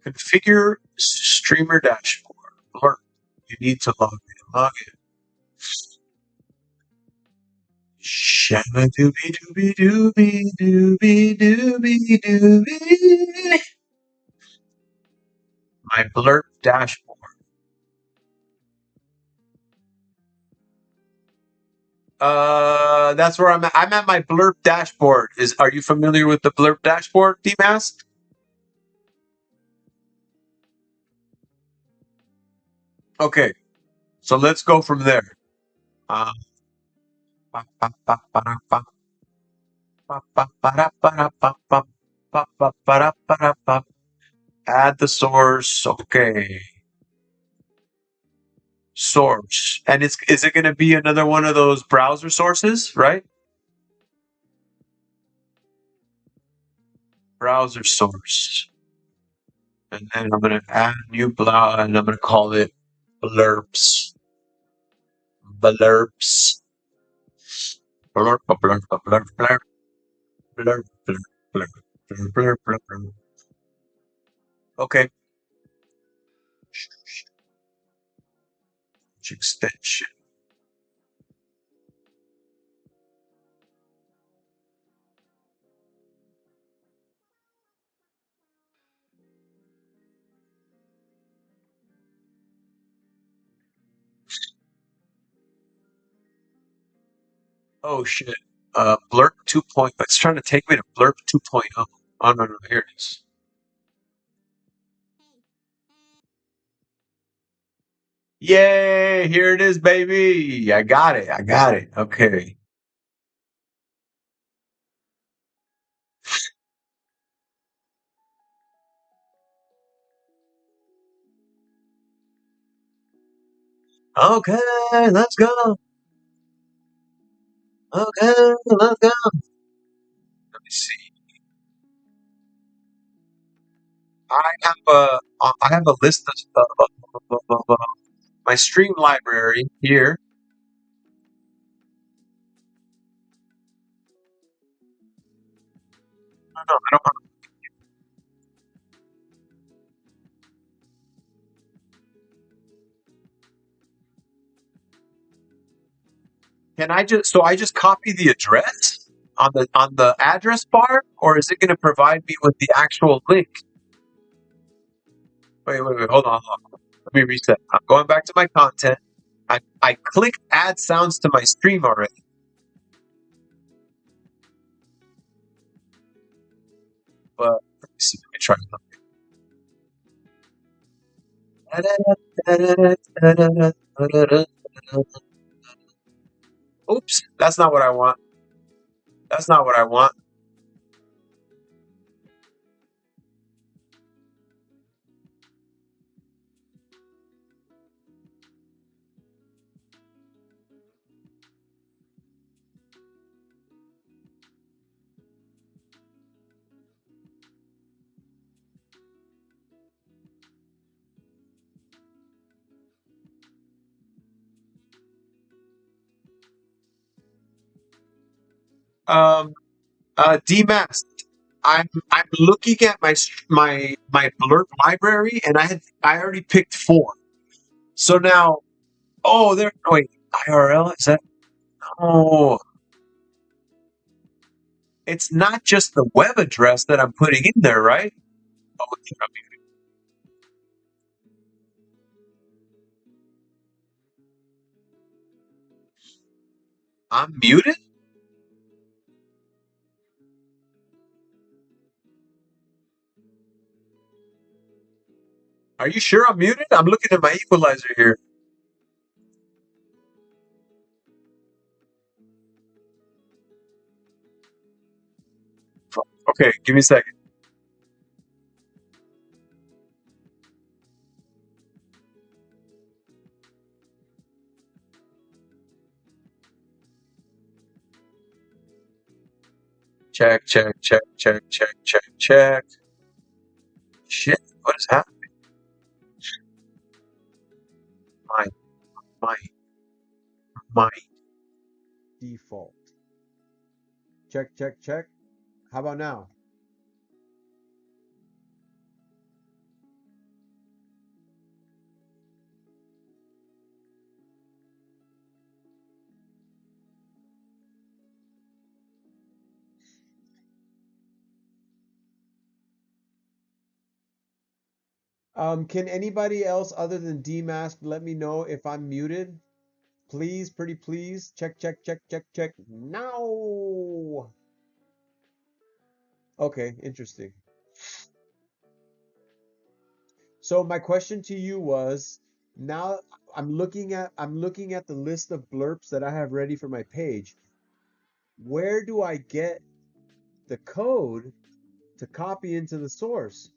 Configure streamer dashboard. Blurb. You need to log in. Log in. Shabba dooby dooby dooby dooby dooby dooby. My blurb dashboard. That's where I'm at. I'm at my blurb dashboard. Are you familiar with the blurb dashboard, DMAS? Okay, so let's go from there. Uh, pa- pa- pa- pa- pa- pa- pa- pa- pa- pa- pa- pa- pa- pa- pa- pa- Add the source. Okay. Source. And is it going to be another one of those browser sources, right? Browser source. And then I'm going to add a new blog and I'm going to call it blurbs. Blurbs. Blurb, blurb, blurb, blurb, blurb, blurb, blurb, blurb, blurb, blurb, blurb. Okay. Extension. Oh shit. Blurb 2.0. It's trying to take me to Blurb 2.0. Oh no, here it is. Yay! Here it is, baby. I got it. I got it. Okay. Okay, let's go. Okay, let's go. Let me see. I have a list of my stream library here. No, I don't have. Can I just copy the address on the address bar, or is it going to provide me with the actual link? Wait, hold on. Let me reset. I'm going back to my content. I clicked add sounds to my stream already. But let me see. Let me try something. Oops, that's not what I want. That's not what I want. Um, demasked. I'm looking at my blurb library, and I already picked 4. So now, oh, there. Wait, IRL is that? Oh, it's not just the web address that I'm putting in there, right? Oh, I'm muted. Are you sure I'm muted? I'm looking at my equalizer here. Okay, give me a second. Check. Shit, what is happening? My, my, my. Default. Check. How about now? Can anybody else other than Dmask let me know if I'm muted? Please, pretty please. Check. No. Okay, interesting. So my question to you was, now I'm looking at the list of blurps that I have ready for my page. Where do I get the code to copy into the source?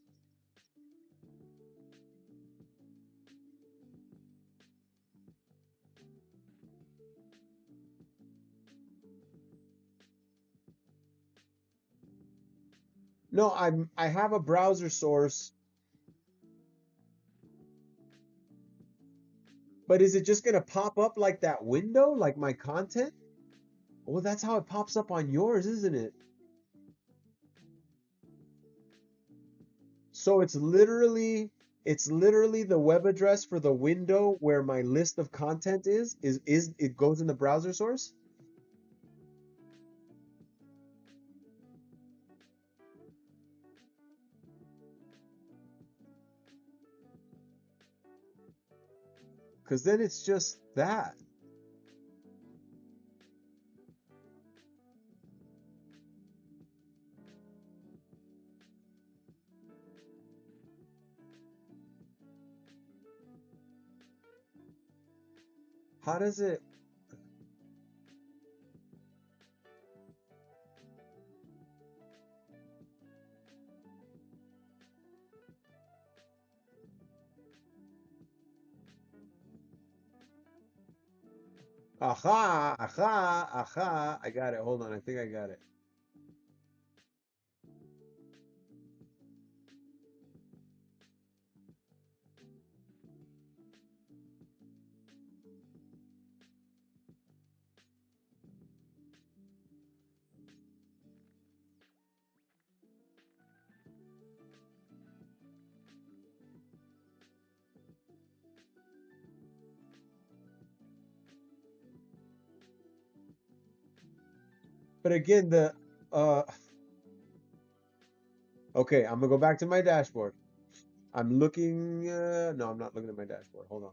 No, I have a browser source, but is it just gonna pop up like that window, like my content? Well, that's how it pops up on yours, isn't it? So it's literally the web address for the window where my list of content is it goes in the browser source? Because then it's just that. How does it? Aha. I got it. Hold on. I think I got it. But again, uh, okay, I'm gonna go back to my dashboard. I'm looking, no, I'm not looking at my dashboard. Hold on.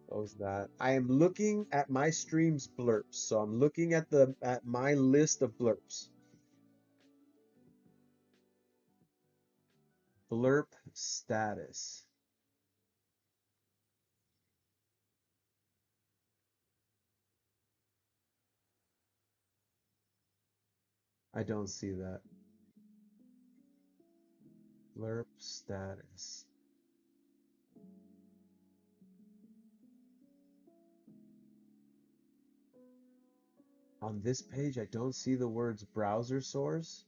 Close that. I am looking at my streams blurps. So I'm looking at my list of blurps. Blurp status. I don't see that. Blurp status. On this page, I don't see the words browser source.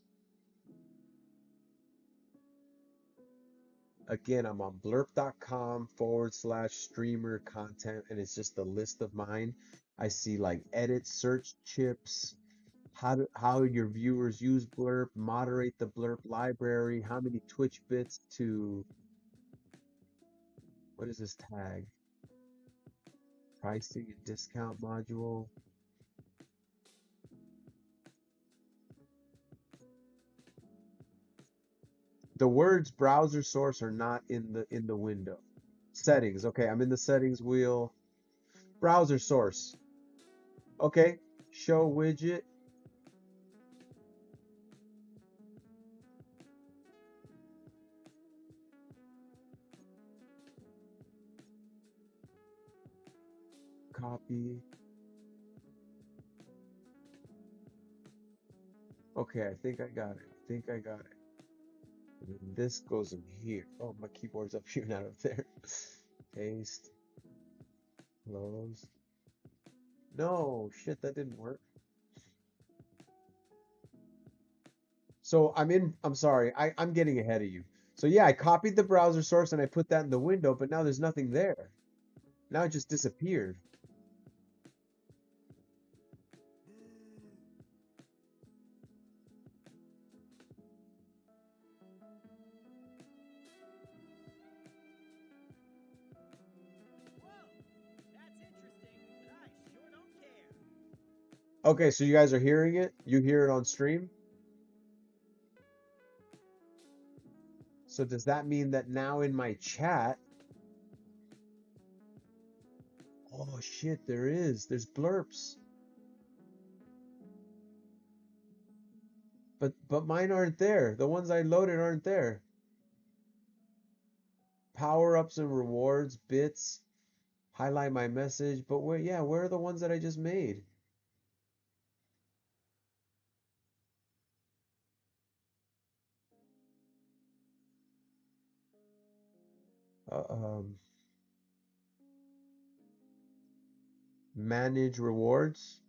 Again, I'm on blurp.com/streamer content, and it's just a list of mine. I see like edit search chips, how your viewers use blurp, moderate the blurp library, how many Twitch bits to, what is this tag? Pricing and discount module. The words browser source are not in the window. Settings. Okay, I'm in the settings wheel. Browser source. Okay, show widget. Copy. Okay, I think I got it. I think I got it. And then this goes in here. Oh, my keyboard's up here, not up there. Paste. Close. No, shit, that didn't work. So I'm sorry, I'm getting ahead of you. So yeah, I copied the browser source and I put that in the window, but now there's nothing there. Now it just disappeared. Okay, so you guys are hearing it? You hear it on stream? So does that mean that now in my chat, oh shit, there's blurps. But mine aren't there. The ones I loaded aren't there. Power-ups and rewards, bits, highlight my message, but where are the ones that I just made? Uh, um, manage rewards.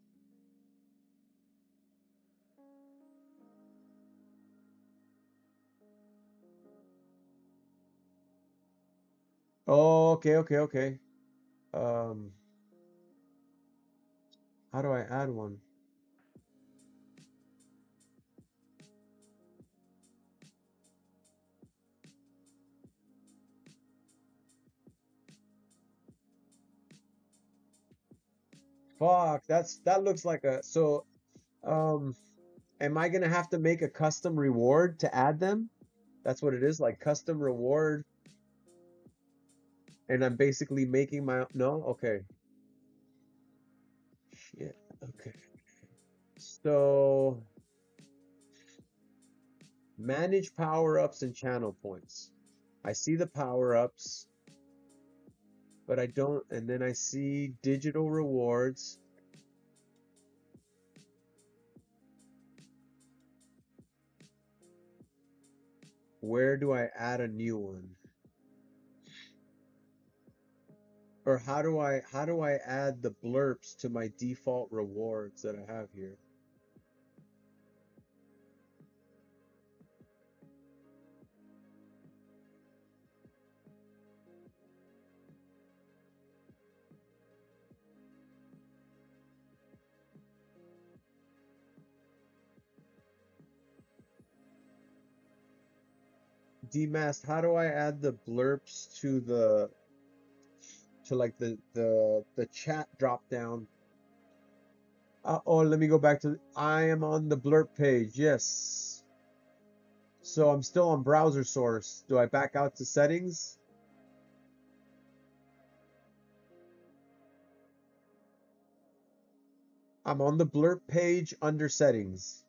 Oh, okay. Um, how do I add one? Fuck, that looks like um, am I gonna have to make a custom reward to add them? That's what it is, like custom reward, and I'm basically making my, no? Okay. Shit. Okay. So manage power-ups and channel points. I see the power-ups, but I don't, and then I see digital rewards. Where do I add a new one? Or how do I add the blurps to my default rewards that I have here? Dmast, how do I add the blurps to like the chat drop down? Oh, let me go back to. I am on the blurb page. Yes. So I'm still on browser source. Do I back out to settings? I'm on the blurb page under settings.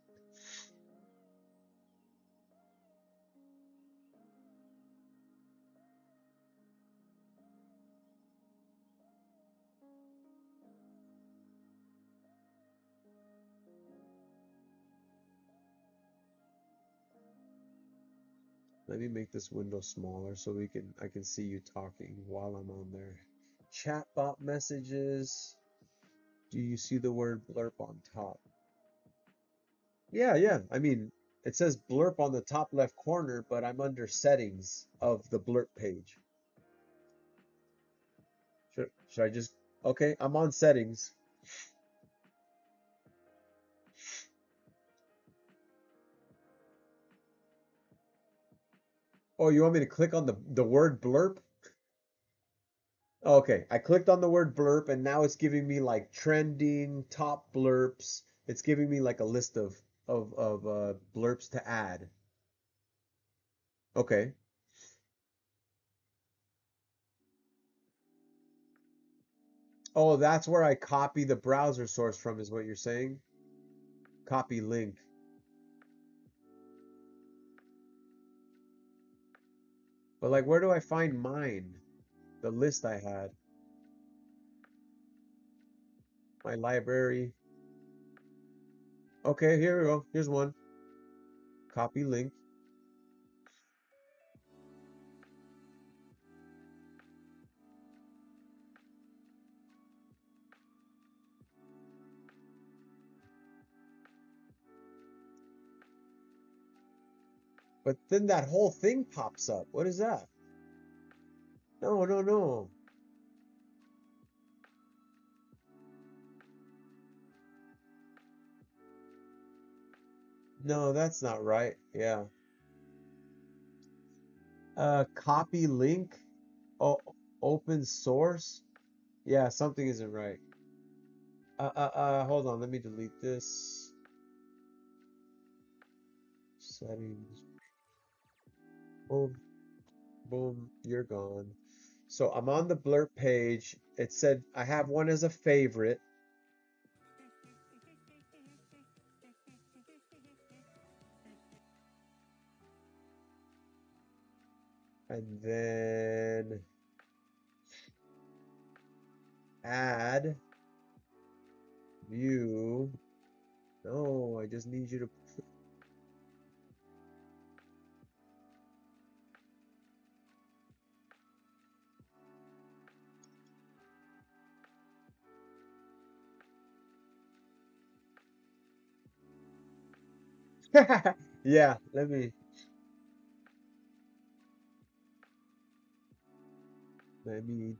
Let me make this window smaller so I can see you talking while I'm on there. Chatbot messages. Do you see the word blurb on top? Yeah. I mean, it says blurb on the top left corner, but I'm under settings of the blurb page. Should I just, okay, I'm on settings. Oh, you want me to click on the word blurb? Okay, I clicked on the word blurb and now it's giving me like trending top blurbs. It's giving me like a list of blurbs to add. Okay. Oh, that's where I copy the browser source from, is what you're saying? Copy link. But like, where do I find mine? The list I had. My library. Okay, here we go. Here's one. Copy link. But then that whole thing pops up. What is that? No. No, that's not right. Yeah. Copy link. Oh, open source. Yeah, something isn't right. Hold on. Let me delete this. Settings. Boom, boom. You're gone. So I'm on the blurb page. It said I have one as a favorite. And then add, view. No, I just need you to. Yeah, let me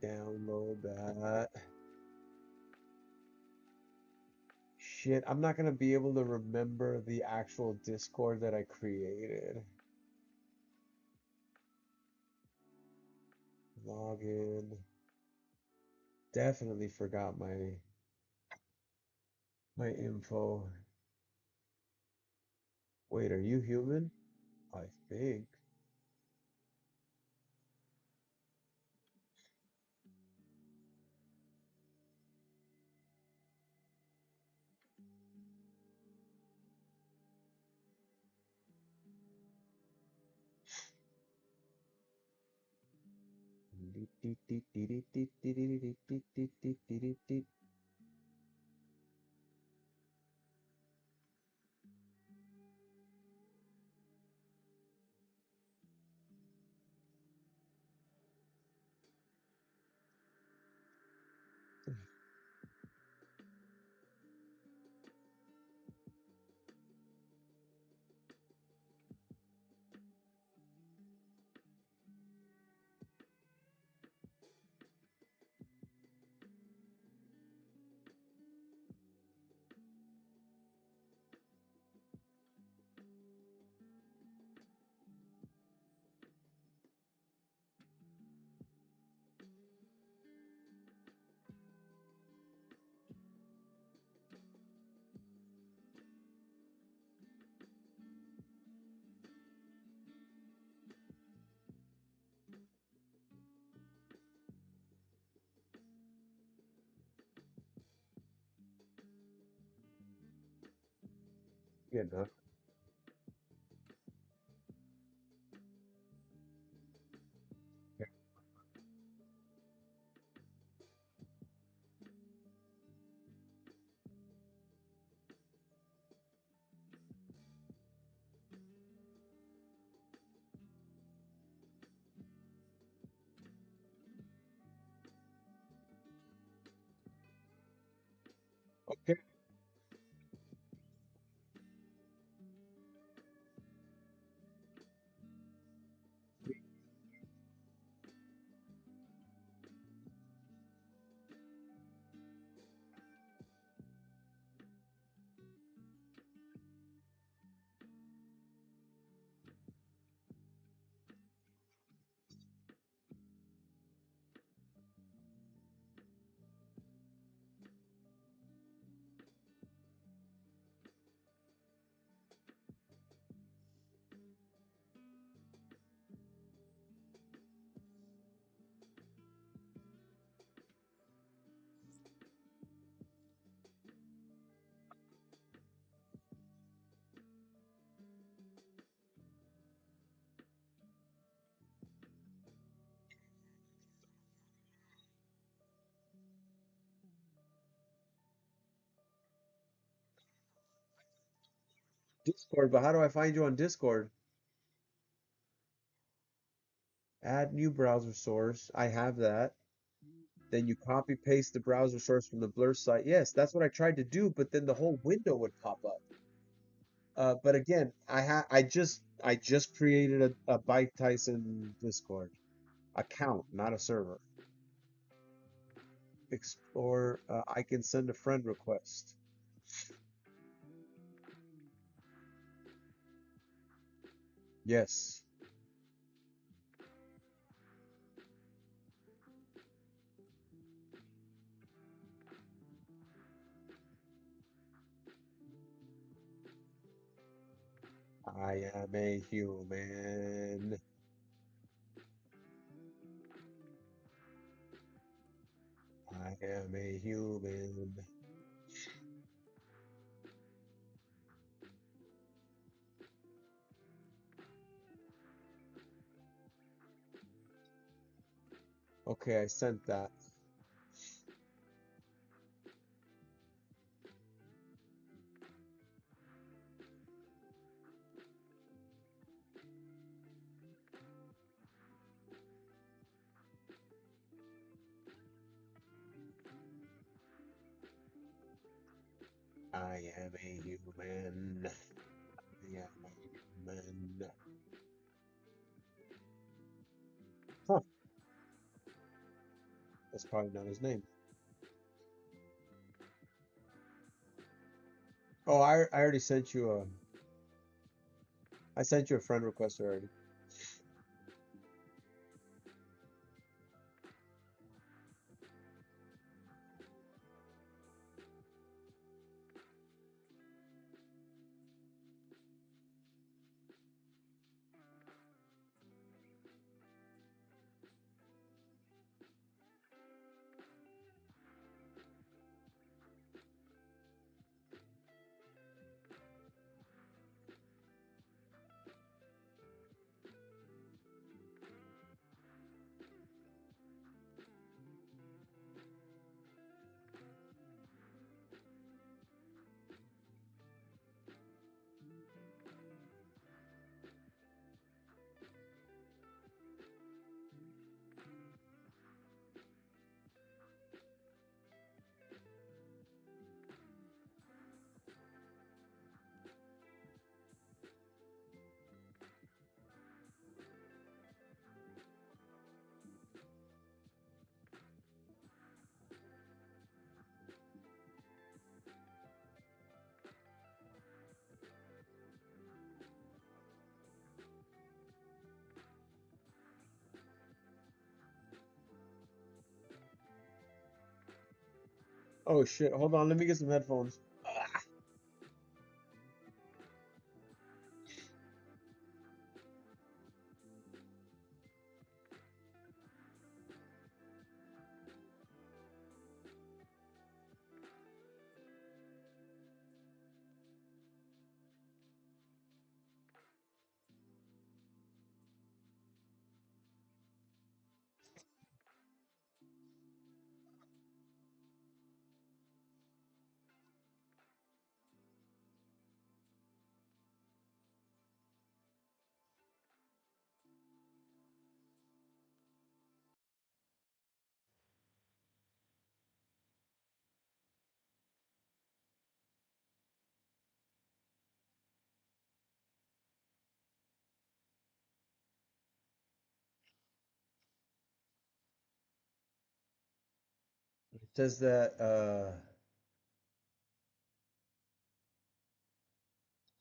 download that. Shit, I'm not gonna be able to remember the actual Discord that I created. Login. Definitely forgot my info. Wait, are you human? I think. weekend, huh? Okay. Discord, but how do I find you on Discord? Add new browser source. I have that. Then you copy paste the browser source from the Blur site. Yes, that's what I tried to do, but then the whole window would pop up. But again, I just created a Bike Tyson Discord account, not a server. Explore. I can send a friend request. Yes, I am a human. I am a human. Okay, I sent that. I am a human. I am a human. Huh, that's probably not his name. Oh, I already sent you a I sent you a friend request already. Oh shit, hold on, let me get some headphones. Says that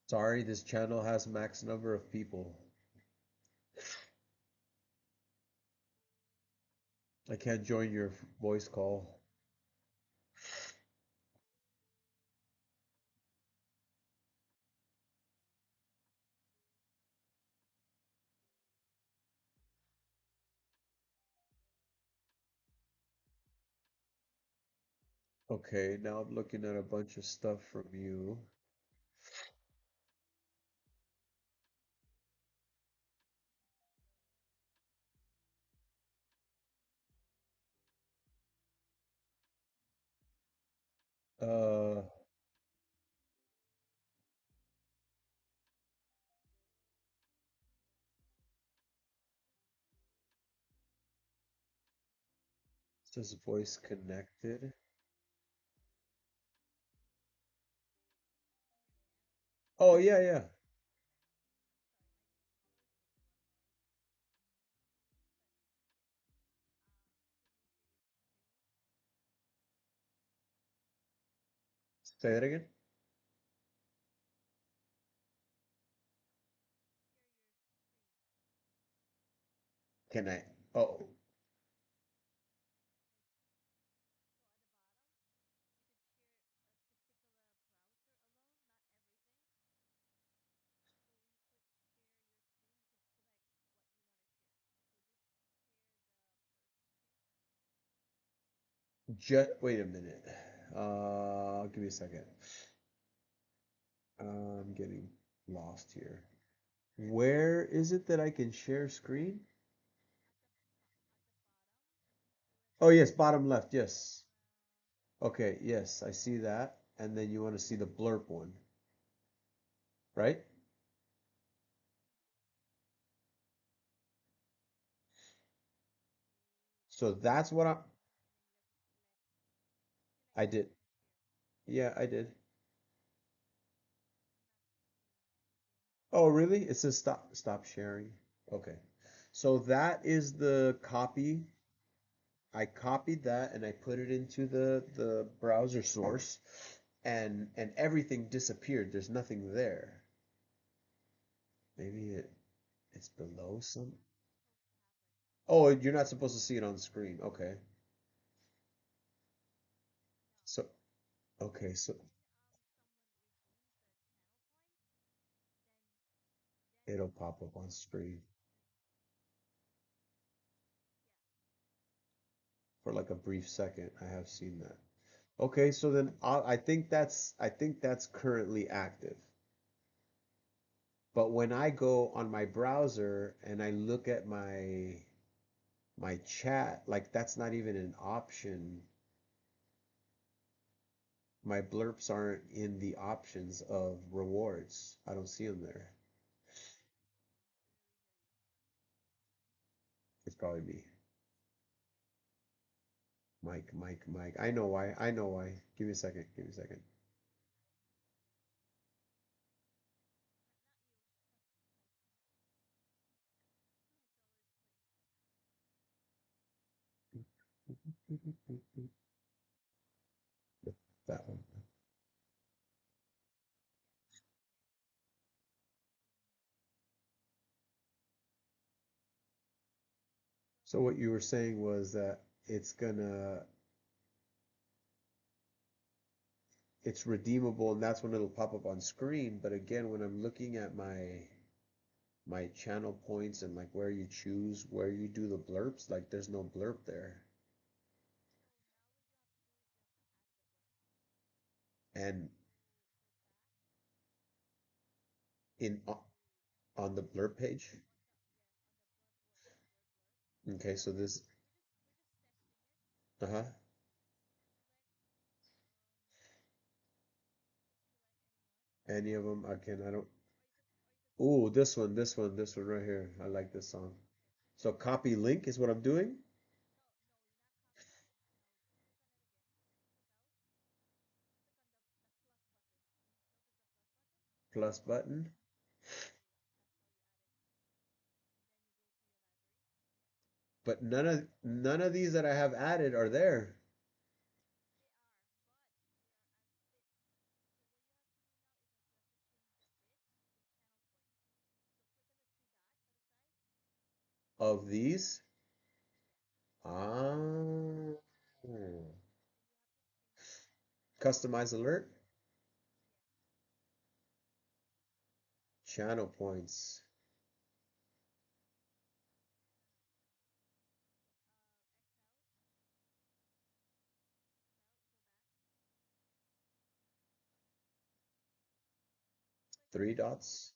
sorry, this channel has max number of people. I can't join your voice call. Okay, now I'm looking at a bunch of stuff from you. Uh, says voice connected. Oh yeah, yeah. Say that again. Can I? Oh, just wait a minute. Give me a second. I'm getting lost here. Where is it that I can share screen? Oh yes, bottom left. Yes. Okay, yes, I see that. And then you want to see the blurb one, right? So that's what I did. Yeah, I did. Oh, really? It says stop sharing. Okay. So that is the copy. I copied that and I put it into the browser source and everything disappeared. There's nothing there. Maybe it's below some. Oh, you're not supposed to see it on screen. Okay. So okay, so it'll pop up on screen for like a brief second. I have seen that. Okay, so then I think that's currently active. But when I go on my browser and I look at my chat, like that's not even an option. My blurps aren't in the options of rewards. I don't see them there. It's probably me. Mike. I know why. I know why. Give me a second. Give me a second. That one. So what you were saying was that it's redeemable and that's when it'll pop up on screen. But again, when I'm looking at my channel points and like where you choose, where you do the blurps, like there's no blurp there. And in on the blurb page. Okay, so this, uh-huh. Any of them, again, I don't. Ooh, this one right here. I like this song. So copy link is what I'm doing. Plus button. But none of these that I have added are there. Of these? Ah. Customize alert? Channel points. Three dots.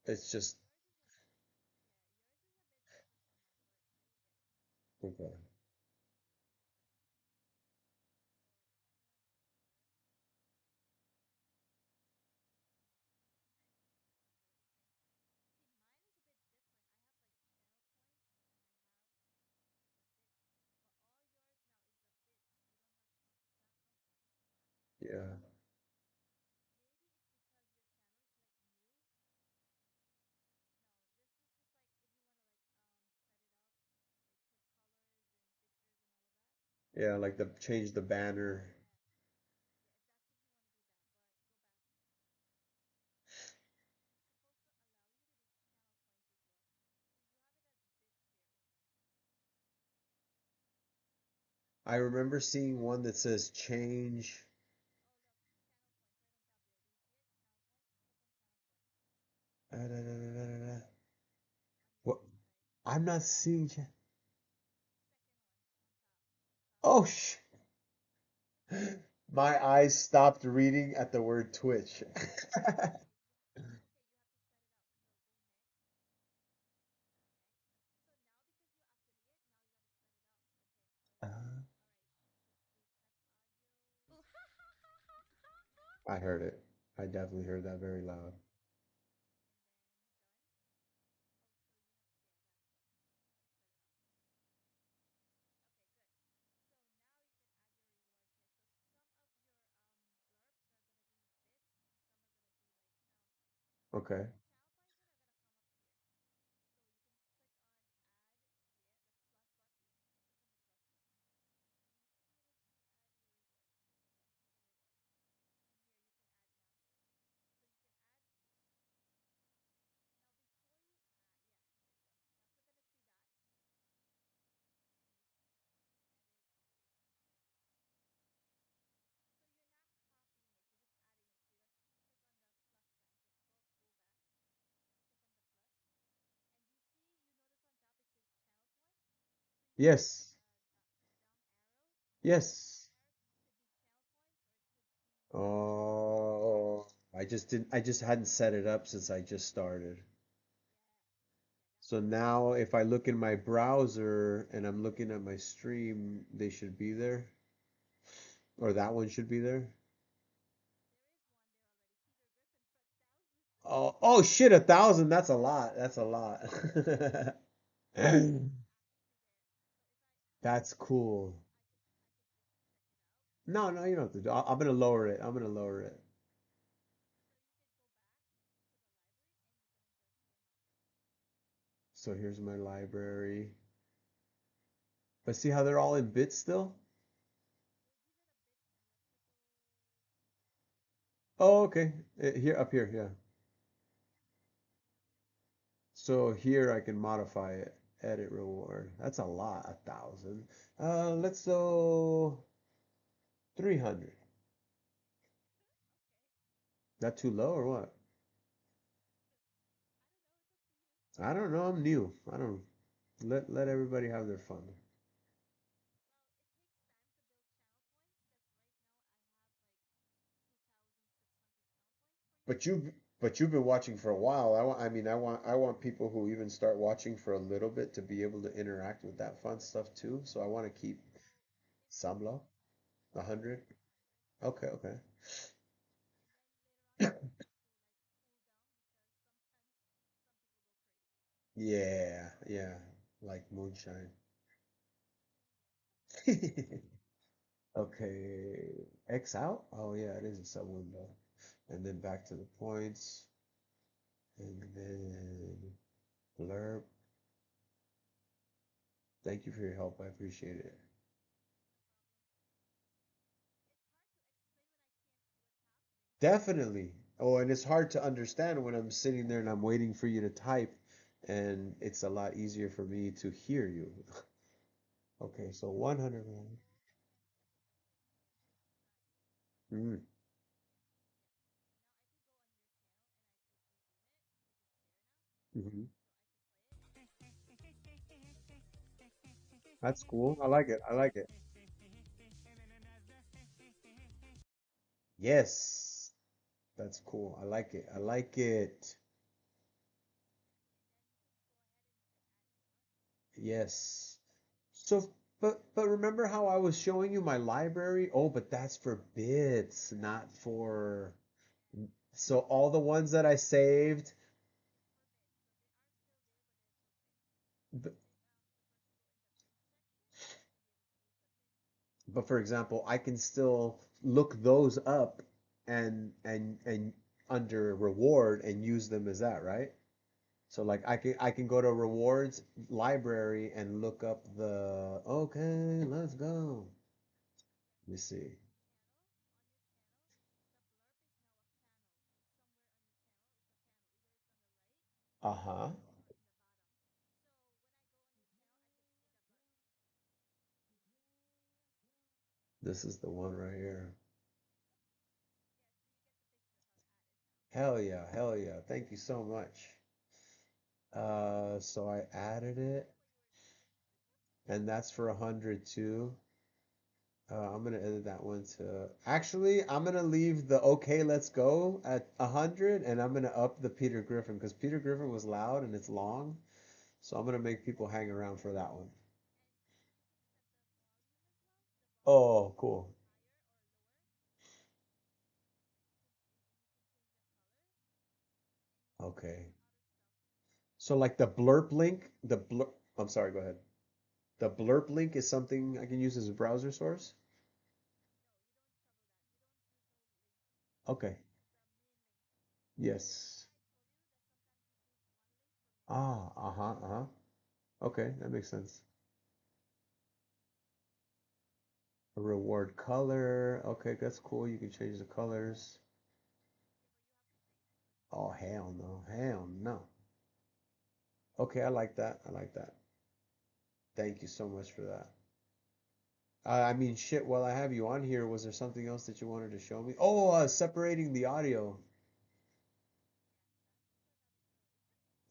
It's just okay. Yeah. Yeah, like the change the banner. I remember seeing one that says change. Da, da, da, da, da, da. What? I'm not seeing. Oh, my eyes stopped reading at the word Twitch. Uh, I heard it. I definitely heard that very loud. Okay. Yes. Yes. Oh, I just hadn't set it up since I just started. So now if I look in my browser and I'm looking at my stream, they should be there. Or that one should be there. Oh shit, 1,000. That's a lot. That's a lot. That's cool. No, no, you don't have to do. I'm gonna lower it. I'm gonna lower it. So here's my library. But see how they're all in bits still? Oh, okay. Here, up here, yeah. So here I can modify it. Edit reward. That's a lot, 1,000. Let's go 300. That too low or what? I don't know. I'm new. I don't let everybody have their fun. But you've been watching for a while. I want people who even start watching for a little bit to be able to interact with that fun stuff too. So I want to keep some low. 100. Okay, okay. Yeah, yeah. Like moonshine. Okay. X out? Oh yeah, it is a sub window. And then back to the points. And then blurb. Thank you for your help. I appreciate it. Definitely. Oh, and it's hard to understand when I'm sitting there and I'm waiting for you to type, and it's a lot easier for me to hear you. Okay, so 100. Mm, hmm. That's cool. I like it. I like it. Yes, that's cool. I like it. I like it. Yes. So, but remember how I was showing you my library? Oh, but that's for bits, not for. So all the ones that I saved, b- but for example, I can still look those up and under reward and use them as that, right? So like I can go to rewards library and look up the okay, let's go. Let me see. Uh-huh. This is the one right here. Hell yeah, hell yeah. Thank you so much. So I added it, and that's for 100 too. I'm gonna edit that one to. Actually, I'm gonna leave the okay, let's go at 100, and I'm gonna up the Peter Griffin because Peter Griffin was loud and it's long. So I'm gonna make people hang around for that one. Oh, cool. Okay. So like the blurb link, I'm sorry, go ahead. The blurb link is something I can use as a browser source? Okay. Yes. Ah, uh-huh, uh-huh. Okay, that makes sense. A reward color. Okay, that's cool. You can change the colors. Oh, hell no. Hell no. Okay, I like that. I like that. Thank you so much for that. I mean, shit, while I have you on here, was there something else that you wanted to show me? Oh, separating the audio.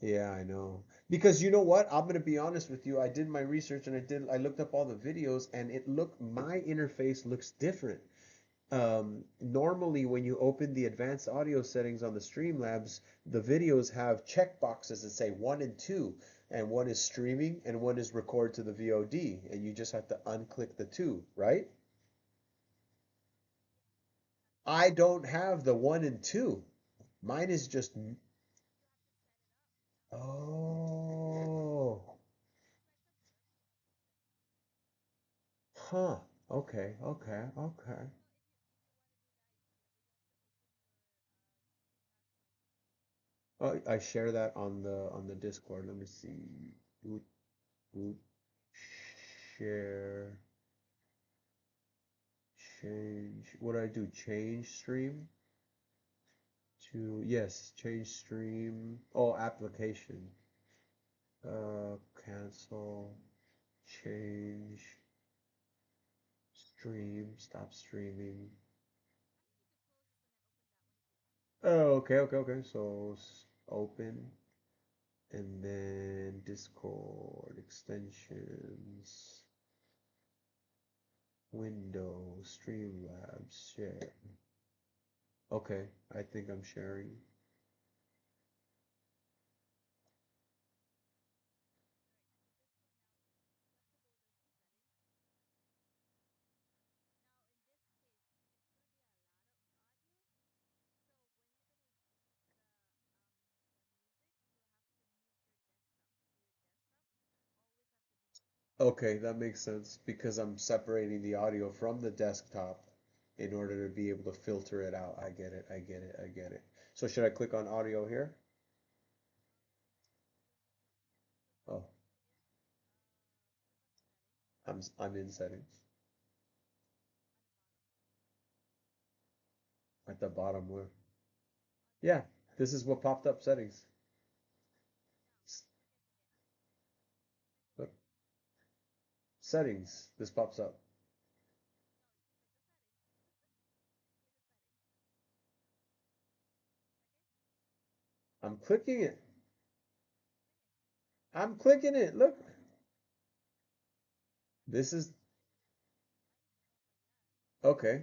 Yeah, I know. Because you know what? I'm gonna be honest with you. I did my research and I looked up all the videos and my interface looks different. Normally when you open the advanced audio settings on the Streamlabs, the videos have check boxes that say one and two, and one is streaming and one is record to the VOD, and you just have to unclick the two, right? I don't have the one and two. Mine is just, oh, huh. Okay, okay, okay. I share that on the Discord. Let me see. Boot, boot, share, change. What do I do? Change stream to yes, change stream. Oh, application. Cancel, change, stream, stop streaming. Oh, okay, okay, okay. So open and then Discord extensions. Windows, Streamlabs, share. Okay, I think I'm sharing. Okay, that makes sense because I'm separating the audio from the desktop in order to be able to filter it out. I get it, I get it, I get it. So should I click on audio here? Oh, I'm in settings at the bottom where. Yeah, this is what popped up settings. Look, settings. This pops up. I'm clicking it. I'm clicking it. Look. This is okay.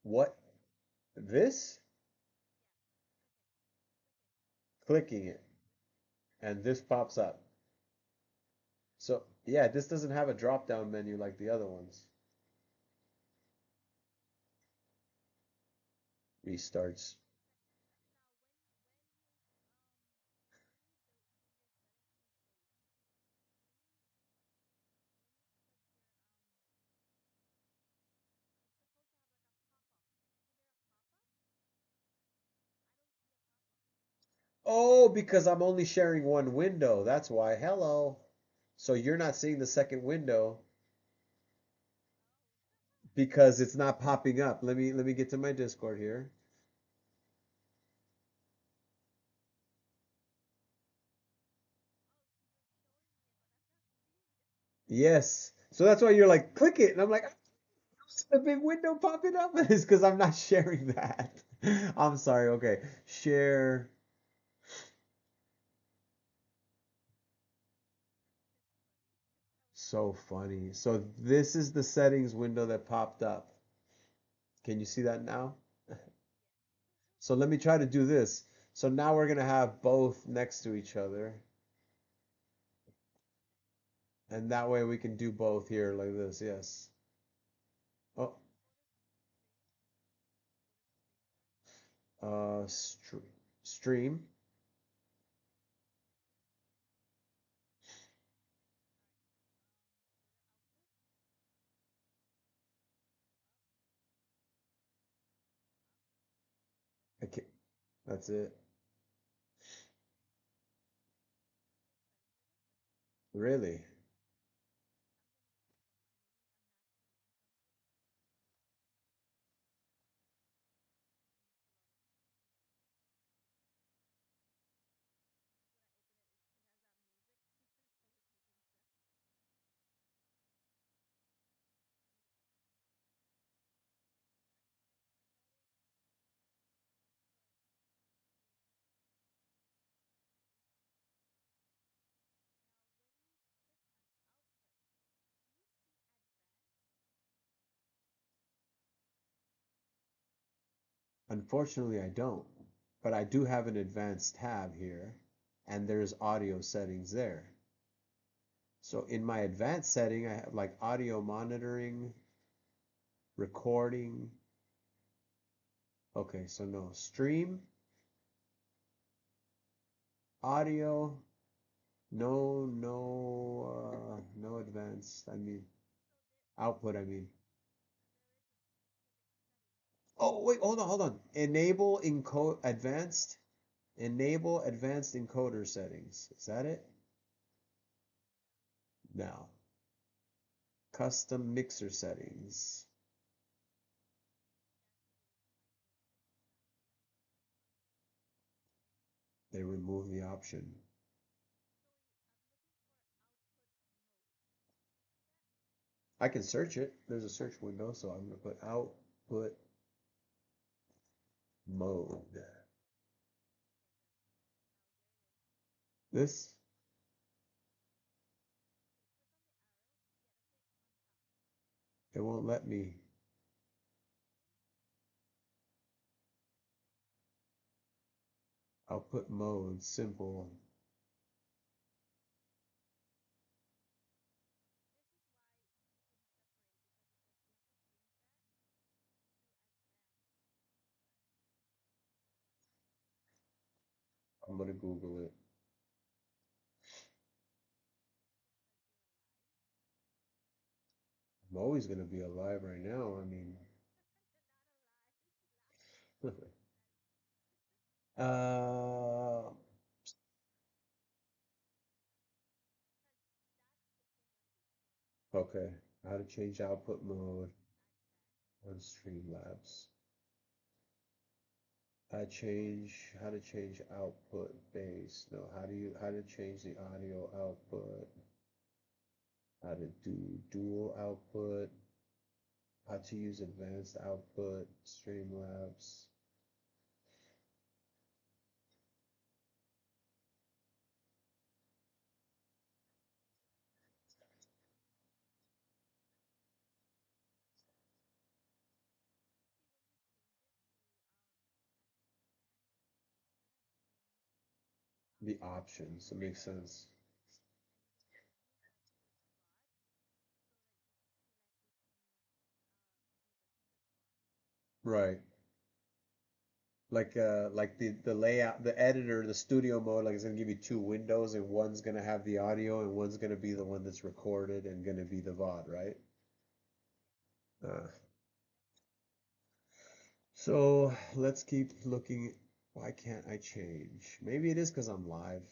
What? This? Clicking it. And this pops up. So, yeah, this doesn't have a drop down menu like the other ones. Restarts. Oh, because I'm only sharing one window. That's why. Hello. So you're not seeing the second window because it's not popping up. Let me get to my Discord here. Yes. So that's why you're like, click it. And I'm like, the big window popping up. It's because I'm not sharing that. I'm sorry. Okay. Share. So funny. So this is the settings window that popped up. Can you see that now? So let me try to do this. So now we're gonna have both next to each other. And that way we can do both here like this. Yes. Oh, stream. Okay. That's it. Really? Unfortunately, I don't. But I do have an advanced tab here, and there's audio settings there. So in my advanced setting, I have like audio monitoring, recording. Okay, so no, stream, audio, no advanced. I mean, output, I mean. Oh, wait, hold on. Enable advanced encoder settings. Is that it? No. Custom mixer settings. They remove the option. I can search it. There's a search window, so I'm gonna put output mode. This, it won't let me. Output mode, simple. I'm gonna Google it. I'm always gonna be alive right now. I mean, uh, Okay. How to change output mode on Streamlabs. How to change output base. No, how to change the audio output. How to do dual output. How to use advanced output, Streamlabs. The options. It makes sense. Right. Like the layout, the editor, the studio mode, like it's gonna give you two windows and one's gonna have the audio and one's gonna be the one that's recorded and gonna be the VOD, right? Uh, so let's keep looking. Why can't I change? Maybe it is because I'm live.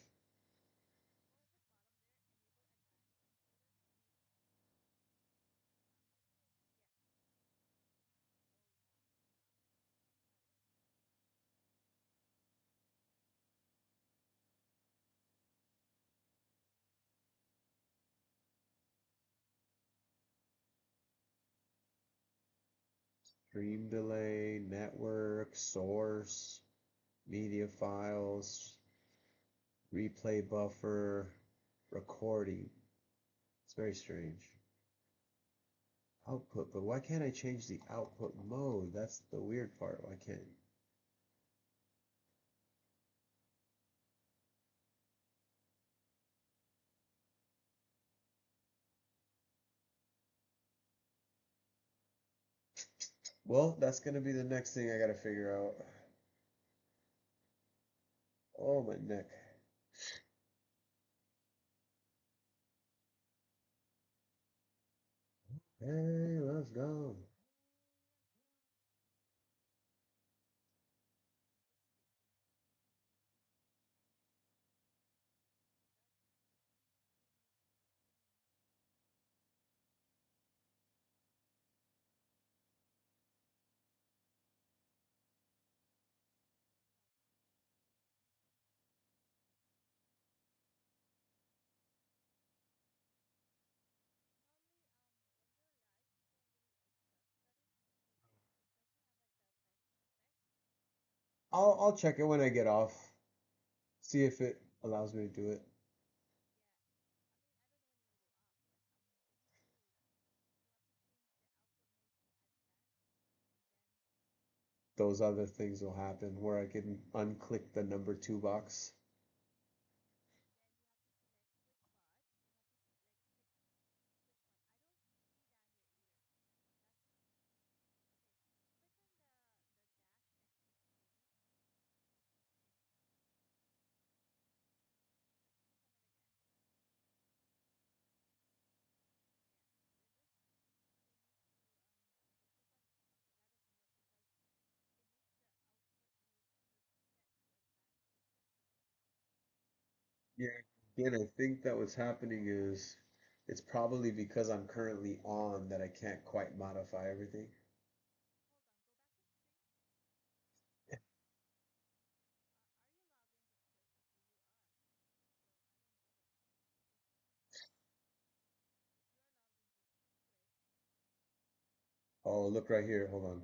Stream delay, network, source, media files, replay buffer, recording. It's very strange. Output, but why can't I change the output mode? That's the weird part. Why can't? Well, that's gonna be the next thing I gotta figure out. Oh, my neck. Hey, let's go. I'll check it when I get off. See if it allows me to do it. Those other things will happen where I can unclick the number two box. Yeah, again, I think that what's happening is it's probably because I'm currently on that I can't quite modify everything. Oh, look right here. Hold on.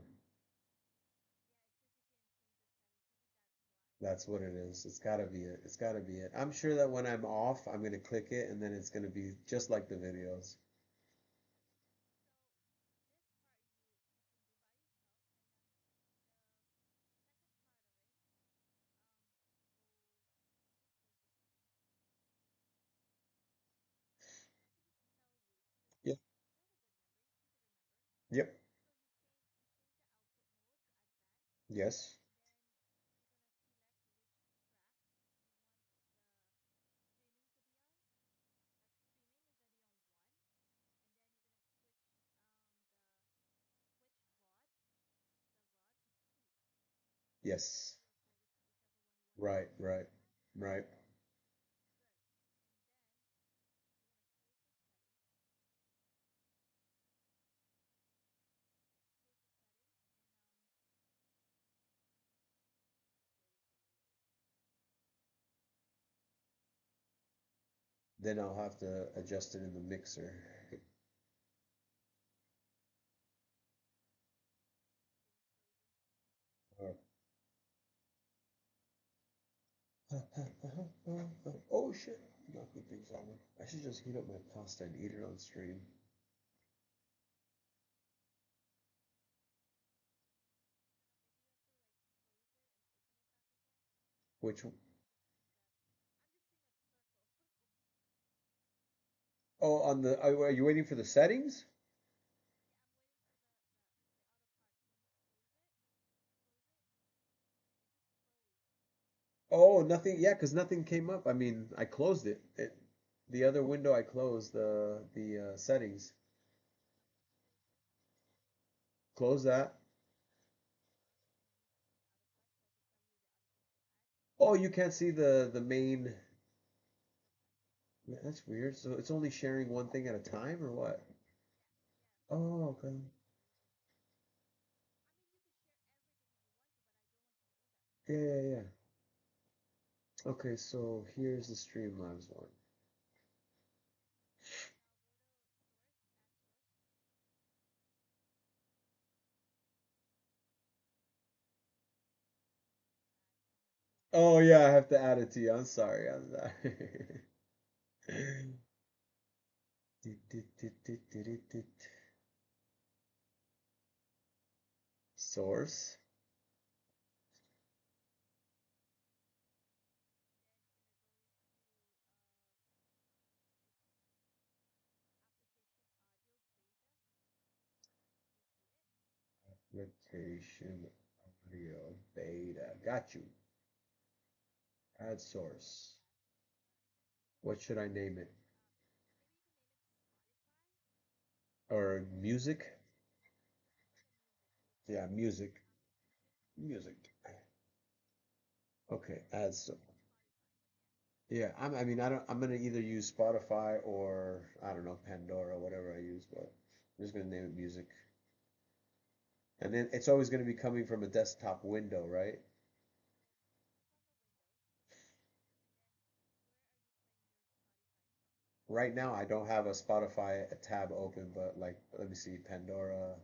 That's what it is. It's gotta be it. It's gotta be it. I'm sure that when I'm off, I'm gonna click it and then it's gonna be just like the videos. Yep. Yep. Yes. Yes. Right, right, right. Then I'll have to adjust it in the mixer. Oh shit! Knocking things over. I should just heat up my pasta and eat it on stream. Which? Oh, on the. Are you waiting for the settings? Oh, nothing. Yeah, because nothing came up. I mean, I closed it. The other window I closed the settings. Close that. Oh, you can't see the main. Yeah, that's weird. So it's only sharing one thing at a time, or what? Oh, okay. Yeah, yeah, yeah. Okay, so here's the Streamlabs one. Oh yeah, I have to add it to you. I'm sorry. I'm sorry. Source. Application audio beta. Got you. Add source. What should I name it? Or music? Yeah, music. Music. Okay, add so. Yeah, I mean, I'm gonna either use Spotify or I don't know, Pandora, whatever I use, but I'm just gonna name it music. And then it's always gonna be coming from a desktop window, right? Right now, I don't have a Spotify tab open, but like, let me see, Pandora.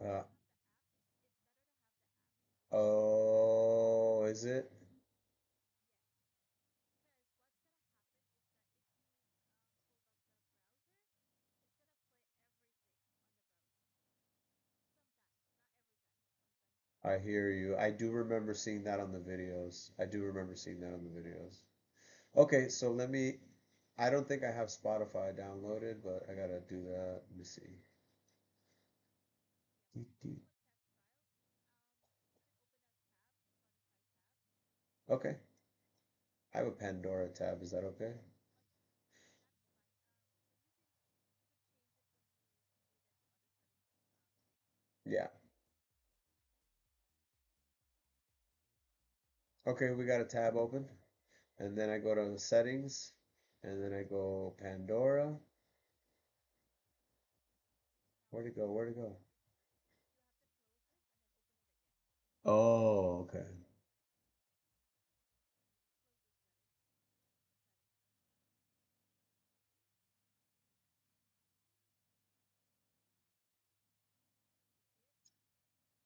Uh, oh, is it? I hear you. I do remember seeing that on the videos. I do remember seeing that on the videos. Okay, so I don't think I have Spotify downloaded, but I gotta do that. Let me see. Okay, I have a Pandora tab. Is that okay? Yeah. Okay, we got a tab open. And then I go to the settings, and then I go Pandora. Where'd it go? Where'd it go? Oh, okay.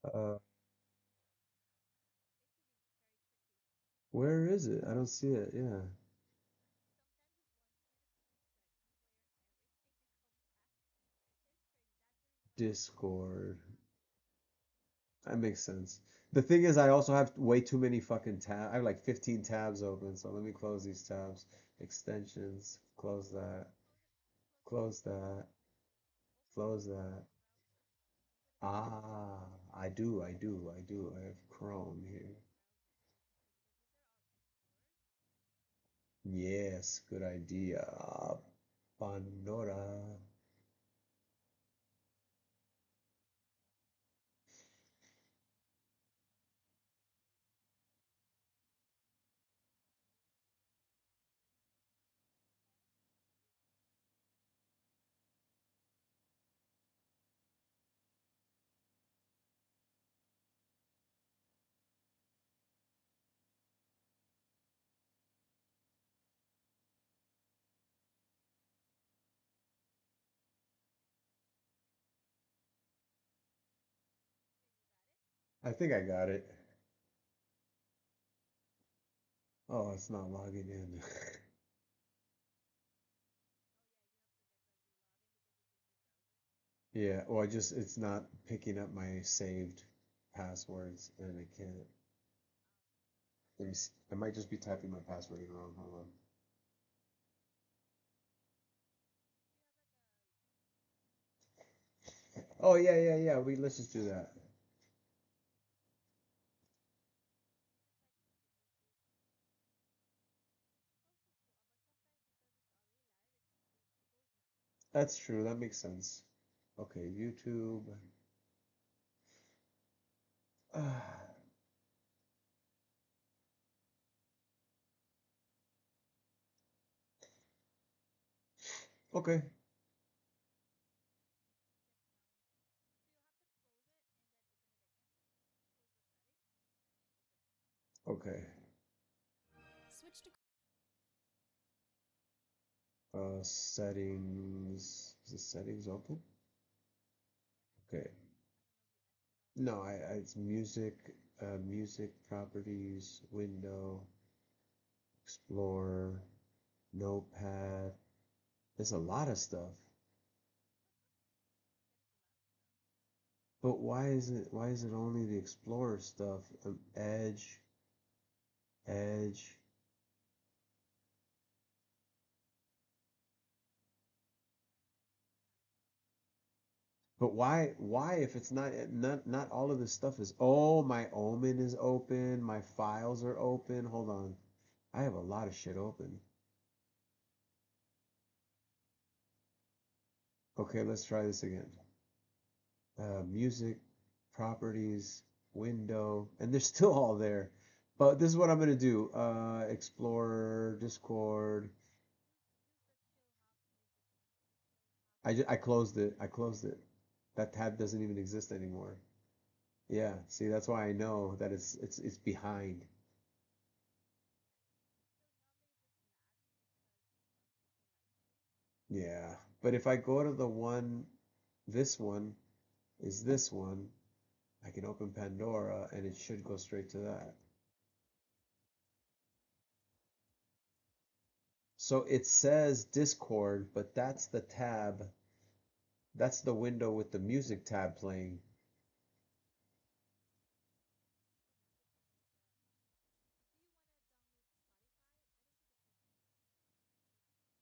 Uh, where is it? I don't see it. Yeah. Discord. That makes sense. The thing is, I also have way too many fucking tabs. I have like 15 tabs open, so let me close these tabs. Extensions. Close that. Close that. Close that. Ah, I do. I have Chrome here. Yes, good idea. Pandora. I think I got it. Oh, it's not logging in. Yeah, well, it's not picking up my saved passwords and I can't. Let me see. I might just be typing my password in wrong. Hold on. Oh, yeah, yeah, yeah. Let's just do that. That's true. That makes sense. Okay, YouTube. Ah, okay. Okay. Settings. Is the settings open? Okay. No, it's music, music properties, window, explore, notepad. There's a lot of stuff. But why is it only the explorer stuff? Edge, edge. But why if it's not all of this stuff is, oh, my Omen is open, my files are open. Hold on. I have a lot of shit open. Okay, let's try this again. Music, properties, window, and they're still all there. But this is what I'm gonna do. Explorer, Discord. I closed it. I closed it. That tab doesn't even exist anymore. Yeah, see, that's why I know that it's behind. Yeah. But if I go to the one, this one is this one, I can open Pandora and it should go straight to that. So it says Discord, but that's the tab. That's the window with the music tab playing.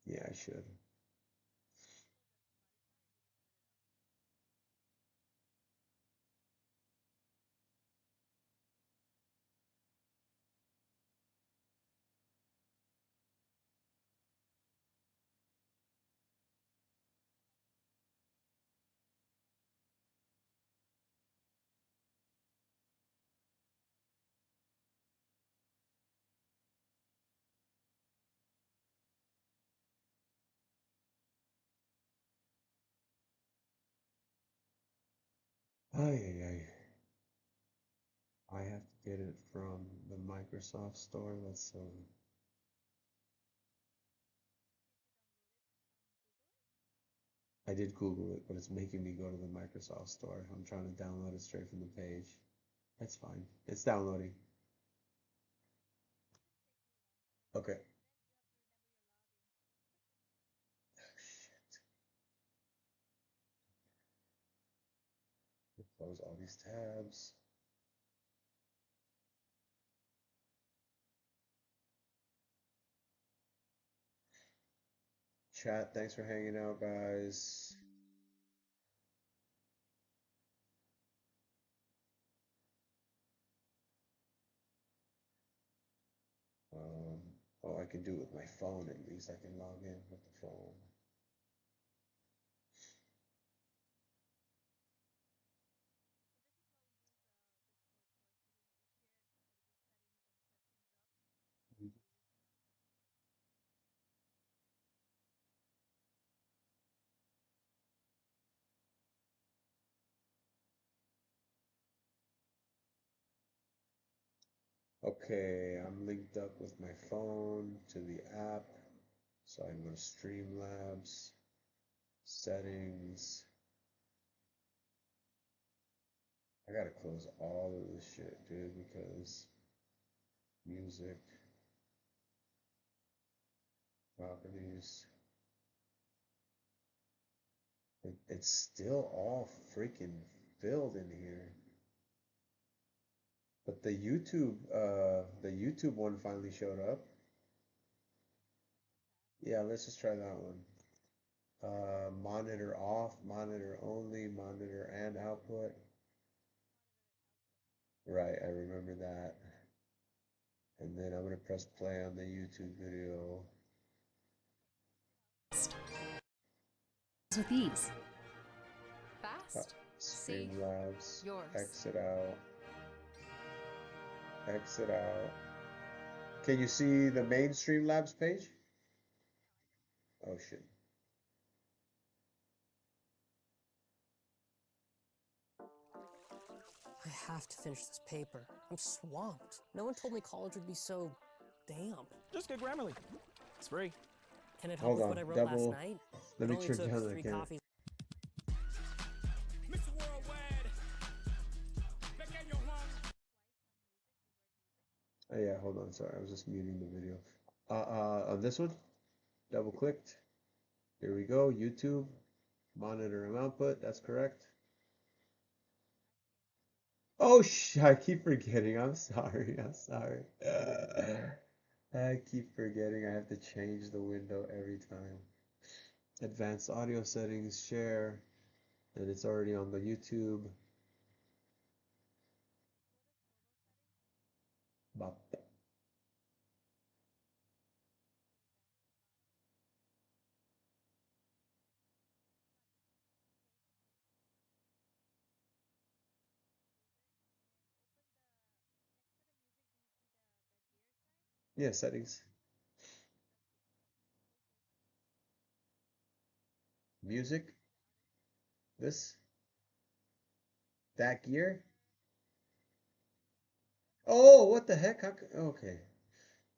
Yeah, I should. Ay, ay, ay. I have to get it from the Microsoft Store. I did Google it, but it's making me go to the Microsoft Store. I'm trying to download it straight from the page. That's fine. It's downloading. Okay. Close all these tabs. Chat, thanks for hanging out, guys. Um, oh, I can do it with my phone at least. I can log in with the phone. Okay, I'm linked up with my phone to the app. So I'm going to Streamlabs, settings. I gotta close all of this shit, dude, because music, properties, it's still all freaking filled in here. But the YouTube one finally showed up. Yeah, let's just try that one. Monitor off, monitor only, monitor and output. Right, I remember that. And then I'm gonna press play on the YouTube video. With ease. Uh, Fast. Safe. Streamlabs, Yours. exit out, exit out. Can you see the main Streamlabs page? Oh shit. I have to finish this paper. I'm swamped. No one told me college would be so damp. Just get Grammarly. It's free. Can it help Hold with on, what I wrote double. last night? Let It me only turn took down the 3 camera. coffees. Mr. Worldwide. Pequeño Juan. Oh yeah, hold on, sorry, I was just muting the video. On this one, double clicked. Here we go, YouTube, monitor and output, that's correct. Oh I keep forgetting, I'm sorry, I'm sorry. I keep forgetting I have to change the window every time. Advanced audio settings, share, and it's already on the YouTube. Bop. Yeah, settings. Music. This. That gear. Oh, what the heck? Okay.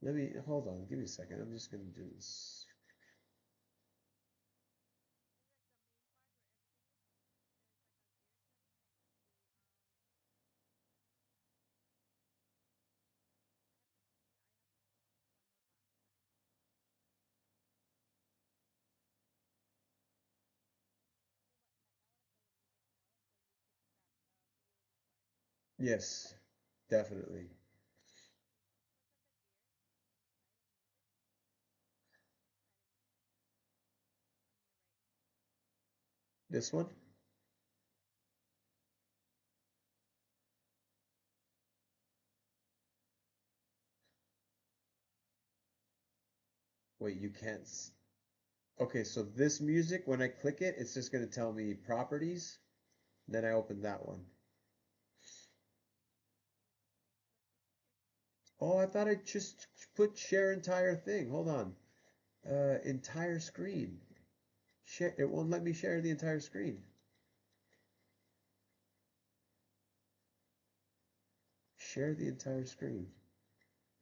Let me, hold on. Give me a second. I'm just gonna do this. Yes, definitely. This one? Wait, you can't. Okay, so this music, when I click it, it's just gonna tell me properties. Then I open that one. Oh, I thought I just put share entire thing. Hold on. Entire screen. Share. It won't let me share the entire screen. Share the entire screen.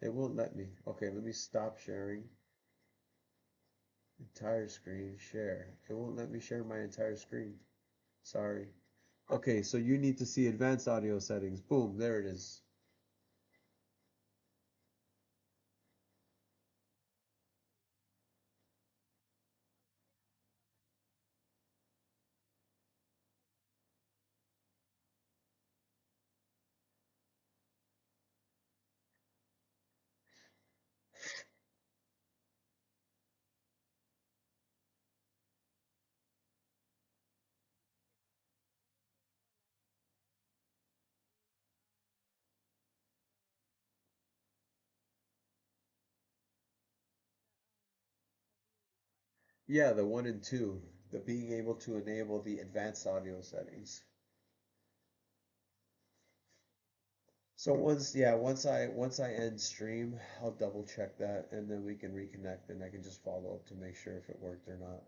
It won't let me. Okay, let me stop sharing. Entire screen, share. It won't let me share my entire screen. Sorry. Okay, so you need to see advanced audio settings. Boom, there it is. Yeah, the one and two, the being able to enable the advanced audio settings. So once I end stream, I'll double check that and then we can reconnect and I can just follow up to make sure if it worked or not.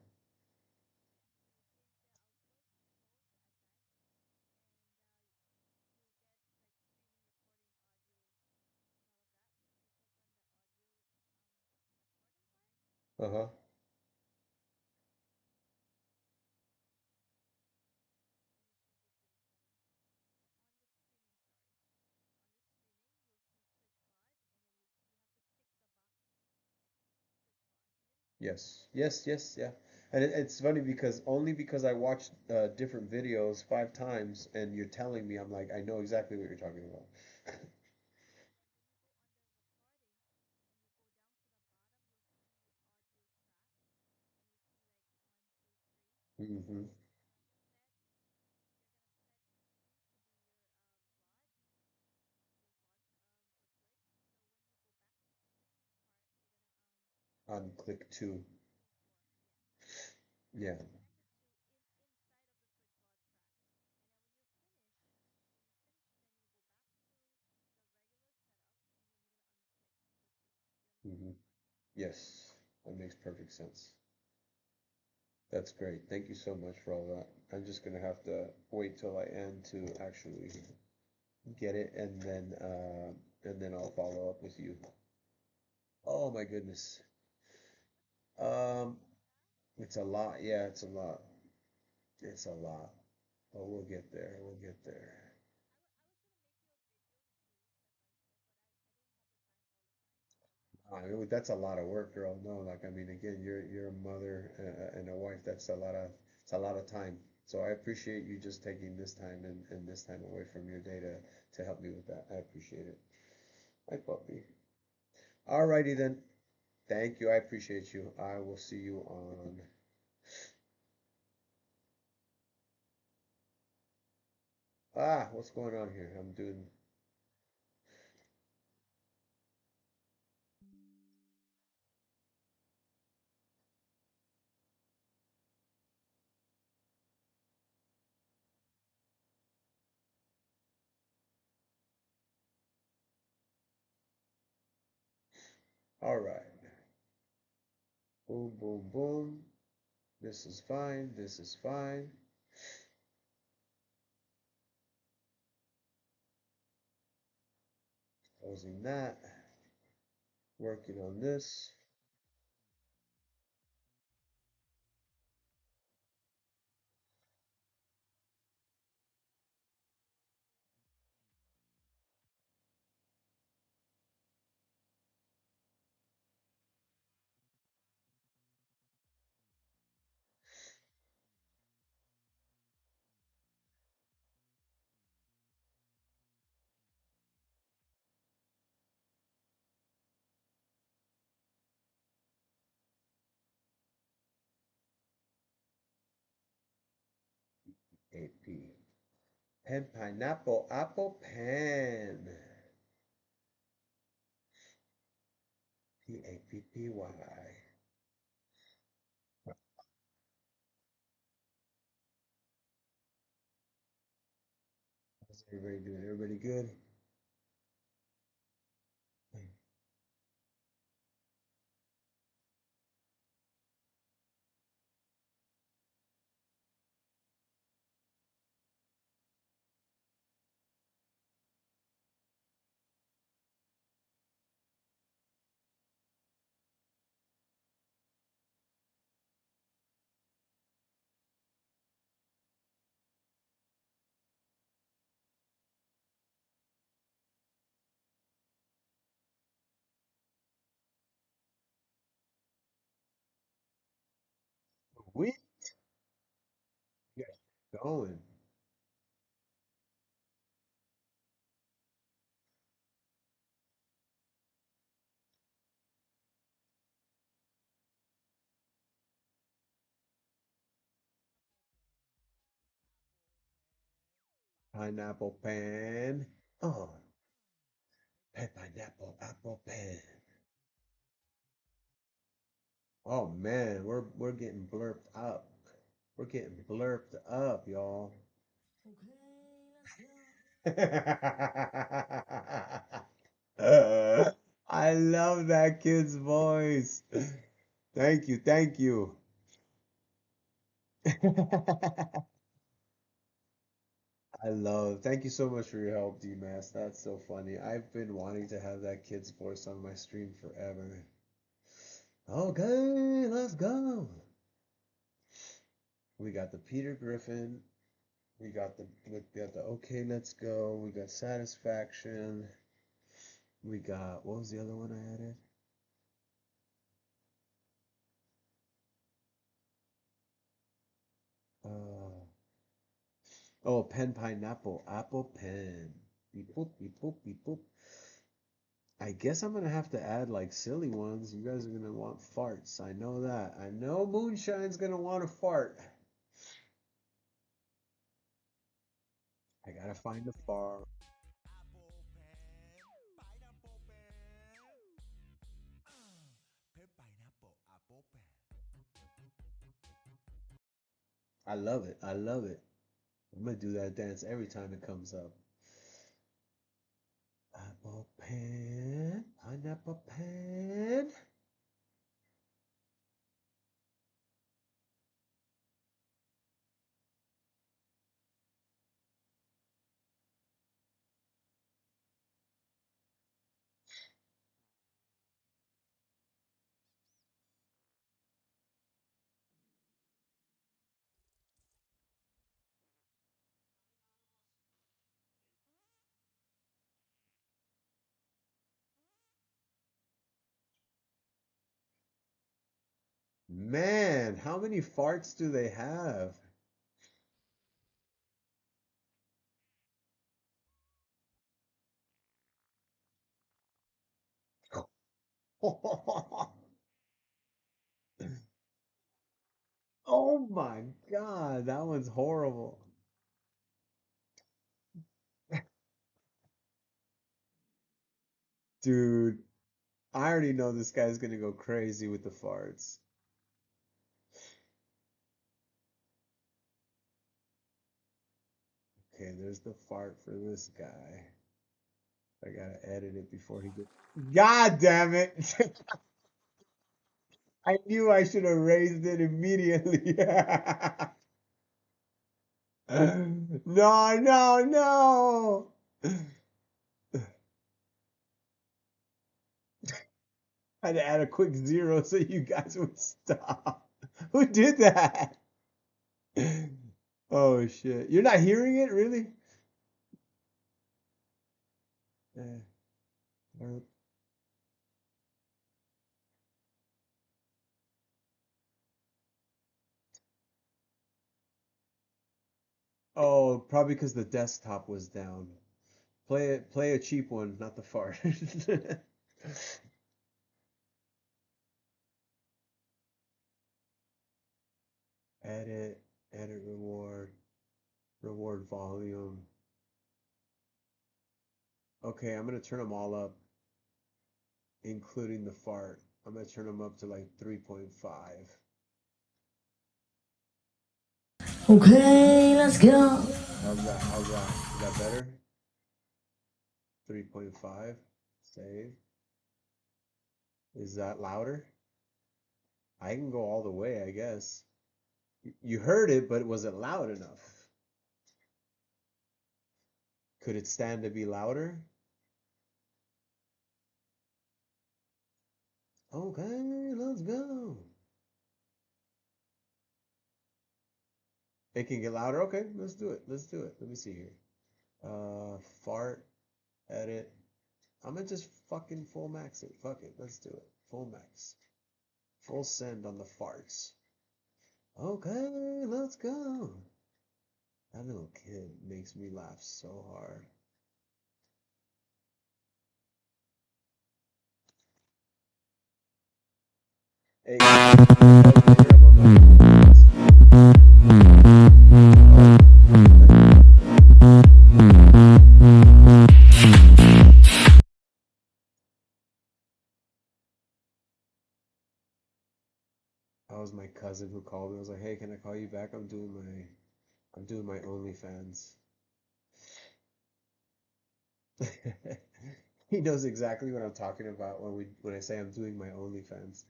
Uh-huh. Yes, yes, yes, yeah. And it's funny because only because I watched different videos 5 times and you're telling me, I'm like, I know exactly what you're talking about. Hmm. On click two. Yeah. Hmm. Yes, that makes perfect sense. That's great. Thank you so much for all that. I'm just gonna have to wait till I end to actually get it, and then I'll follow up with you. Oh my goodness. Um, it's a lot. Yeah, it's a lot. It's a lot. But we'll get there. We'll get there. I mean, that's a lot of work, girl. No, like I mean, again, you're a mother and a wife. That's a lot of it's a lot of time. So I appreciate you just taking this time and this time away from your day to help me with that. I appreciate it. Hi, puppy. Alrighty then. Thank you. I appreciate you. I will see you on. What's going on here? I'm doing. All right. Boom, boom, boom. This is fine. This is fine. Closing that. Working on this. AP. Pen, pineapple, apple, pen. Pappy. How's everybody doing? Everybody good? We got going. Pineapple, pen. Oh, pen, pineapple, apple, pen. Oh man, we're getting blurped up. We're getting blurped up, y'all. I love that kid's voice. Thank you, thank you. Thank you so much for your help, D-Mass. That's so funny. I've been wanting to have that kid's voice on my stream forever. Okay, let's go. We got the Peter Griffin. We got the okay, let's go. We got satisfaction. We got what was the other one I added? Uh, oh, pen pineapple, apple pen. Beep boop, beep boop, beep boop. I guess I'm gonna have to add like silly ones. You guys are gonna want farts. I know that. I know Moonshine's gonna want a fart. I gotta find a fart. I love it. I love it. I'm gonna do that dance every time it comes up. Apple pen, pineapple pen. Man, how many farts do they have? Oh my God, that one's horrible. Dude, I already know this guy's gonna go crazy with the farts. Okay, there's the fart for this guy. I gotta edit it before he gets. God damn it! I knew I should have raised it immediately. No, no, no! I had to add a quick zero so you guys would stop. Who did that? Oh shit. You're not hearing it, really? Eh, er, Oh, probably because the desktop was down. Play a cheap one, not the fart. Edit, edit reward, reward volume. Okay, I'm gonna turn them all up, including the fart. I'm gonna turn them up to like 3.5. Okay, let's go. How's that? How's that? Is that better? 3.5. Save. Is that louder? I can go all the way, I guess. You heard it, but was it loud enough? Could it stand to be louder? Okay, let's go. It can get louder. Okay, let's do it. Let's do it. Let me see here. Fart, edit. I'm gonna just fucking full max it. Fuck it. Let's do it. Full max. Full send on the farts. Okay, let's go. That little kid makes me laugh so hard. Hey, that was my cousin who called me. I was like, "Hey, can I call you back? I'm doing my OnlyFans." He knows exactly what I'm talking about when I say I'm doing my OnlyFans.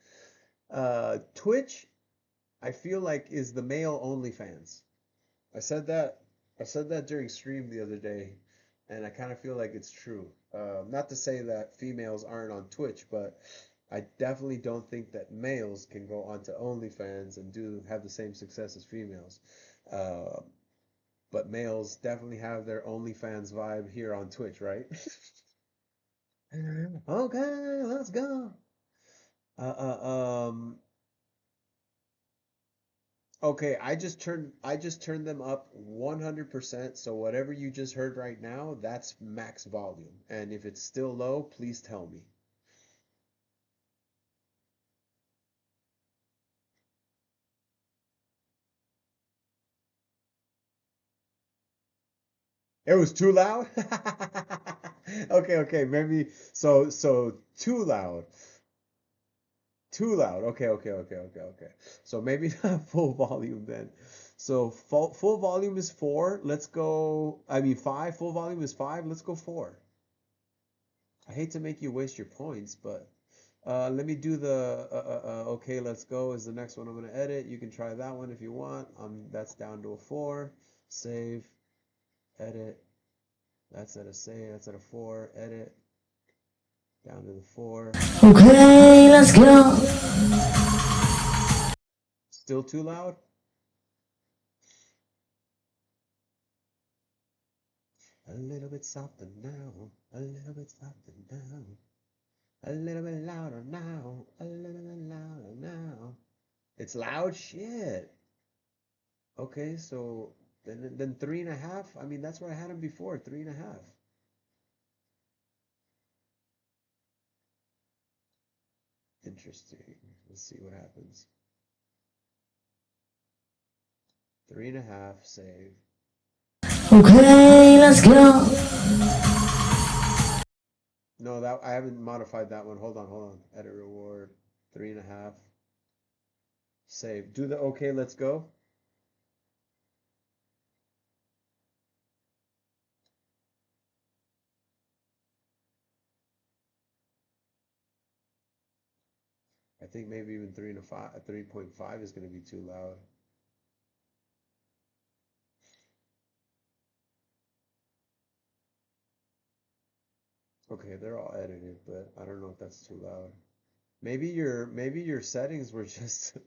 Twitch, I feel like is the male OnlyFans. I said that I said that during stream the other day, and I kind of feel like it's true. Not to say that females aren't on Twitch, but I definitely don't think that males can go onto OnlyFans and do have the same success as females. Uh, but males definitely have their OnlyFans vibe here on Twitch, right? Okay, let's go. Uh, uh, um, Okay, I just turned them up 100%. So whatever you just heard right now, that's max volume. And if it's still low, please tell me. It was too loud? Okay, okay, maybe so too loud. Too loud. Okay, okay, okay, okay, okay. So maybe not full volume then. So full volume is four. Let's go. I mean five. Full volume is five. Let's go four. I hate to make you waste your points, but let me do the okay, let's go is the next one I'm gonna edit. You can try that one if you want. That's down to a four. Save, edit. That's at a save. That's at a four. Edit. Down to the four. Okay, let's go. Still too loud? A little bit softer now. A little bit softer now. A little bit louder now. A little bit louder now. It's loud shit. Okay, so then three and a half. I mean, that's where I had him before. Three and a half. Interesting. Let's see what happens. Three and a half. Save. Okay, let's go. No, that I haven't modified that one. Hold on, hold on. Edit reward. Three and a half. Save. Do the okay, let's go. I think maybe even 3.5 is going to be too loud. Okay, they're all edited, but I don't know if that's too loud. Maybe your settings were just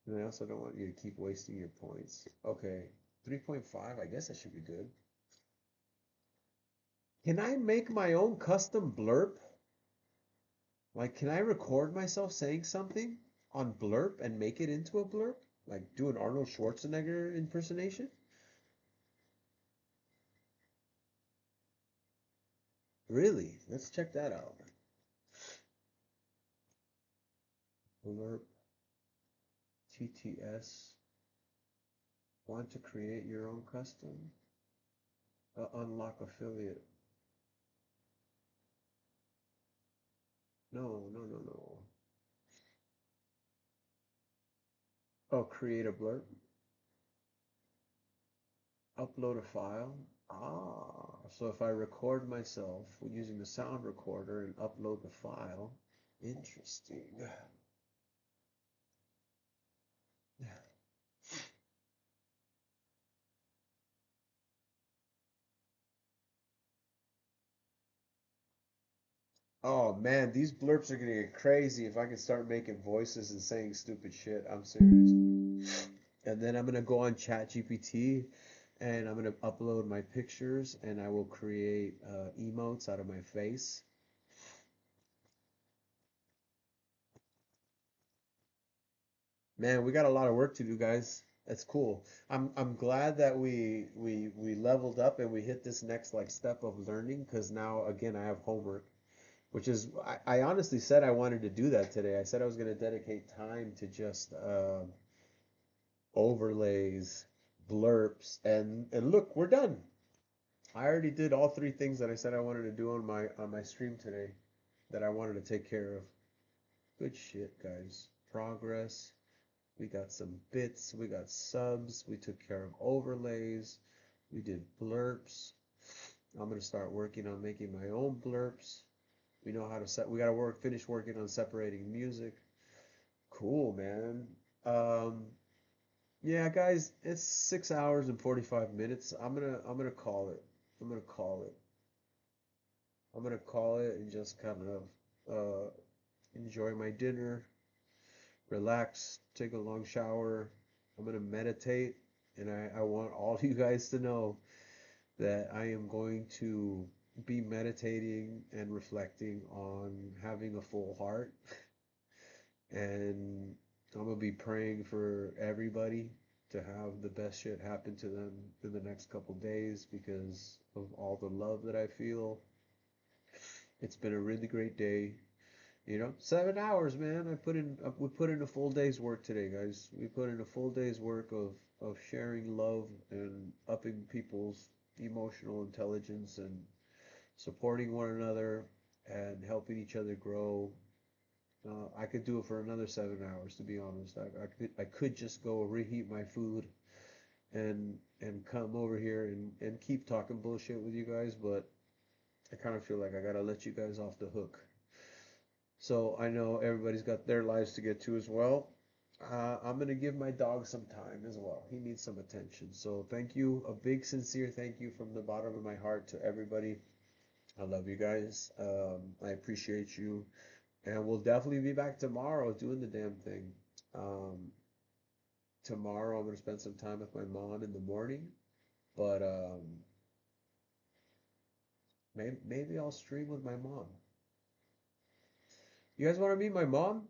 and I also don't want you to keep wasting your points. Okay, 3.5, I guess that should be good. Can I make my own custom blurb? Like, can I record myself saying something on blurb and make it into a blurb? Like, do an Arnold Schwarzenegger impersonation? Really? Let's check that out. Blurb, TTS. Want to create your own custom? Unlock affiliate. No, no, no, no. Oh, create a blurb. Upload a file. Ah, so if I record myself using the sound recorder and upload the file, interesting. Oh man, these blurps are gonna get crazy if I can start making voices and saying stupid shit. I'm serious. And then I'm gonna go on ChatGPT and I'm gonna upload my pictures and I will create emotes out of my face. Man, we got a lot of work to do, guys. That's cool. I'm glad that we leveled up and we hit this next like step of learning because now again I have homework, which is I honestly said I wanted to do that today. I said I was gonna dedicate time to just overlays, blurps, and look, we're done. I already did all three things that I said I wanted to do on my stream today that I wanted to take care of. Good shit, guys. Progress. We got some bits, we got subs, we took care of overlays, we did blurps. I'm gonna start working on making my own blurps. We know how to set, we gotta finish working on separating music. Cool, man. Um, yeah, guys, it's 6 hours and 45 minutes. I'm gonna call it. I'm gonna call it. I'm gonna call it and just kind of enjoy my dinner, relax, take a long shower. I'm gonna meditate, and I want all you guys to know that I am going to be meditating and reflecting on having a full heart and I'm gonna be praying for everybody to have the best shit happen to them in the next couple days because of all the love that I feel. It's been a really great day. 7 hours, man. We put in a full day's work today, guys. We put in a full day's work of sharing love and upping people's emotional intelligence and supporting one another and helping each other grow. I could do it for another 7 hours, to be honest. I could just go reheat my food and come over here and keep talking bullshit with you guys, but I kind of feel like I gotta let you guys off the hook. So I know everybody's got their lives to get to as well. I'm gonna give my dog some time as well. He needs some attention. So thank you, a big sincere thank you from the bottom of my heart to everybody. I love you guys. I appreciate you. And we'll definitely be back tomorrow doing the damn thing. Um, Tomorrow I'm gonna spend some time with my mom in the morning, but maybe I'll stream with my mom. You guys want to meet my mom?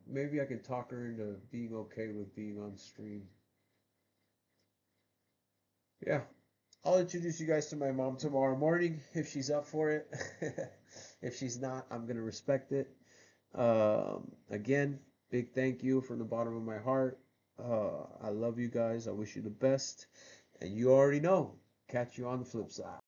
Maybe I can talk her into being okay with being on stream. Yeah, I'll introduce you guys to my mom tomorrow morning if she's up for it. If she's not, I'm gonna respect it. Again, big thank you from the bottom of my heart. I love you guys. I wish you the best. And you already know. Catch you on the flip side.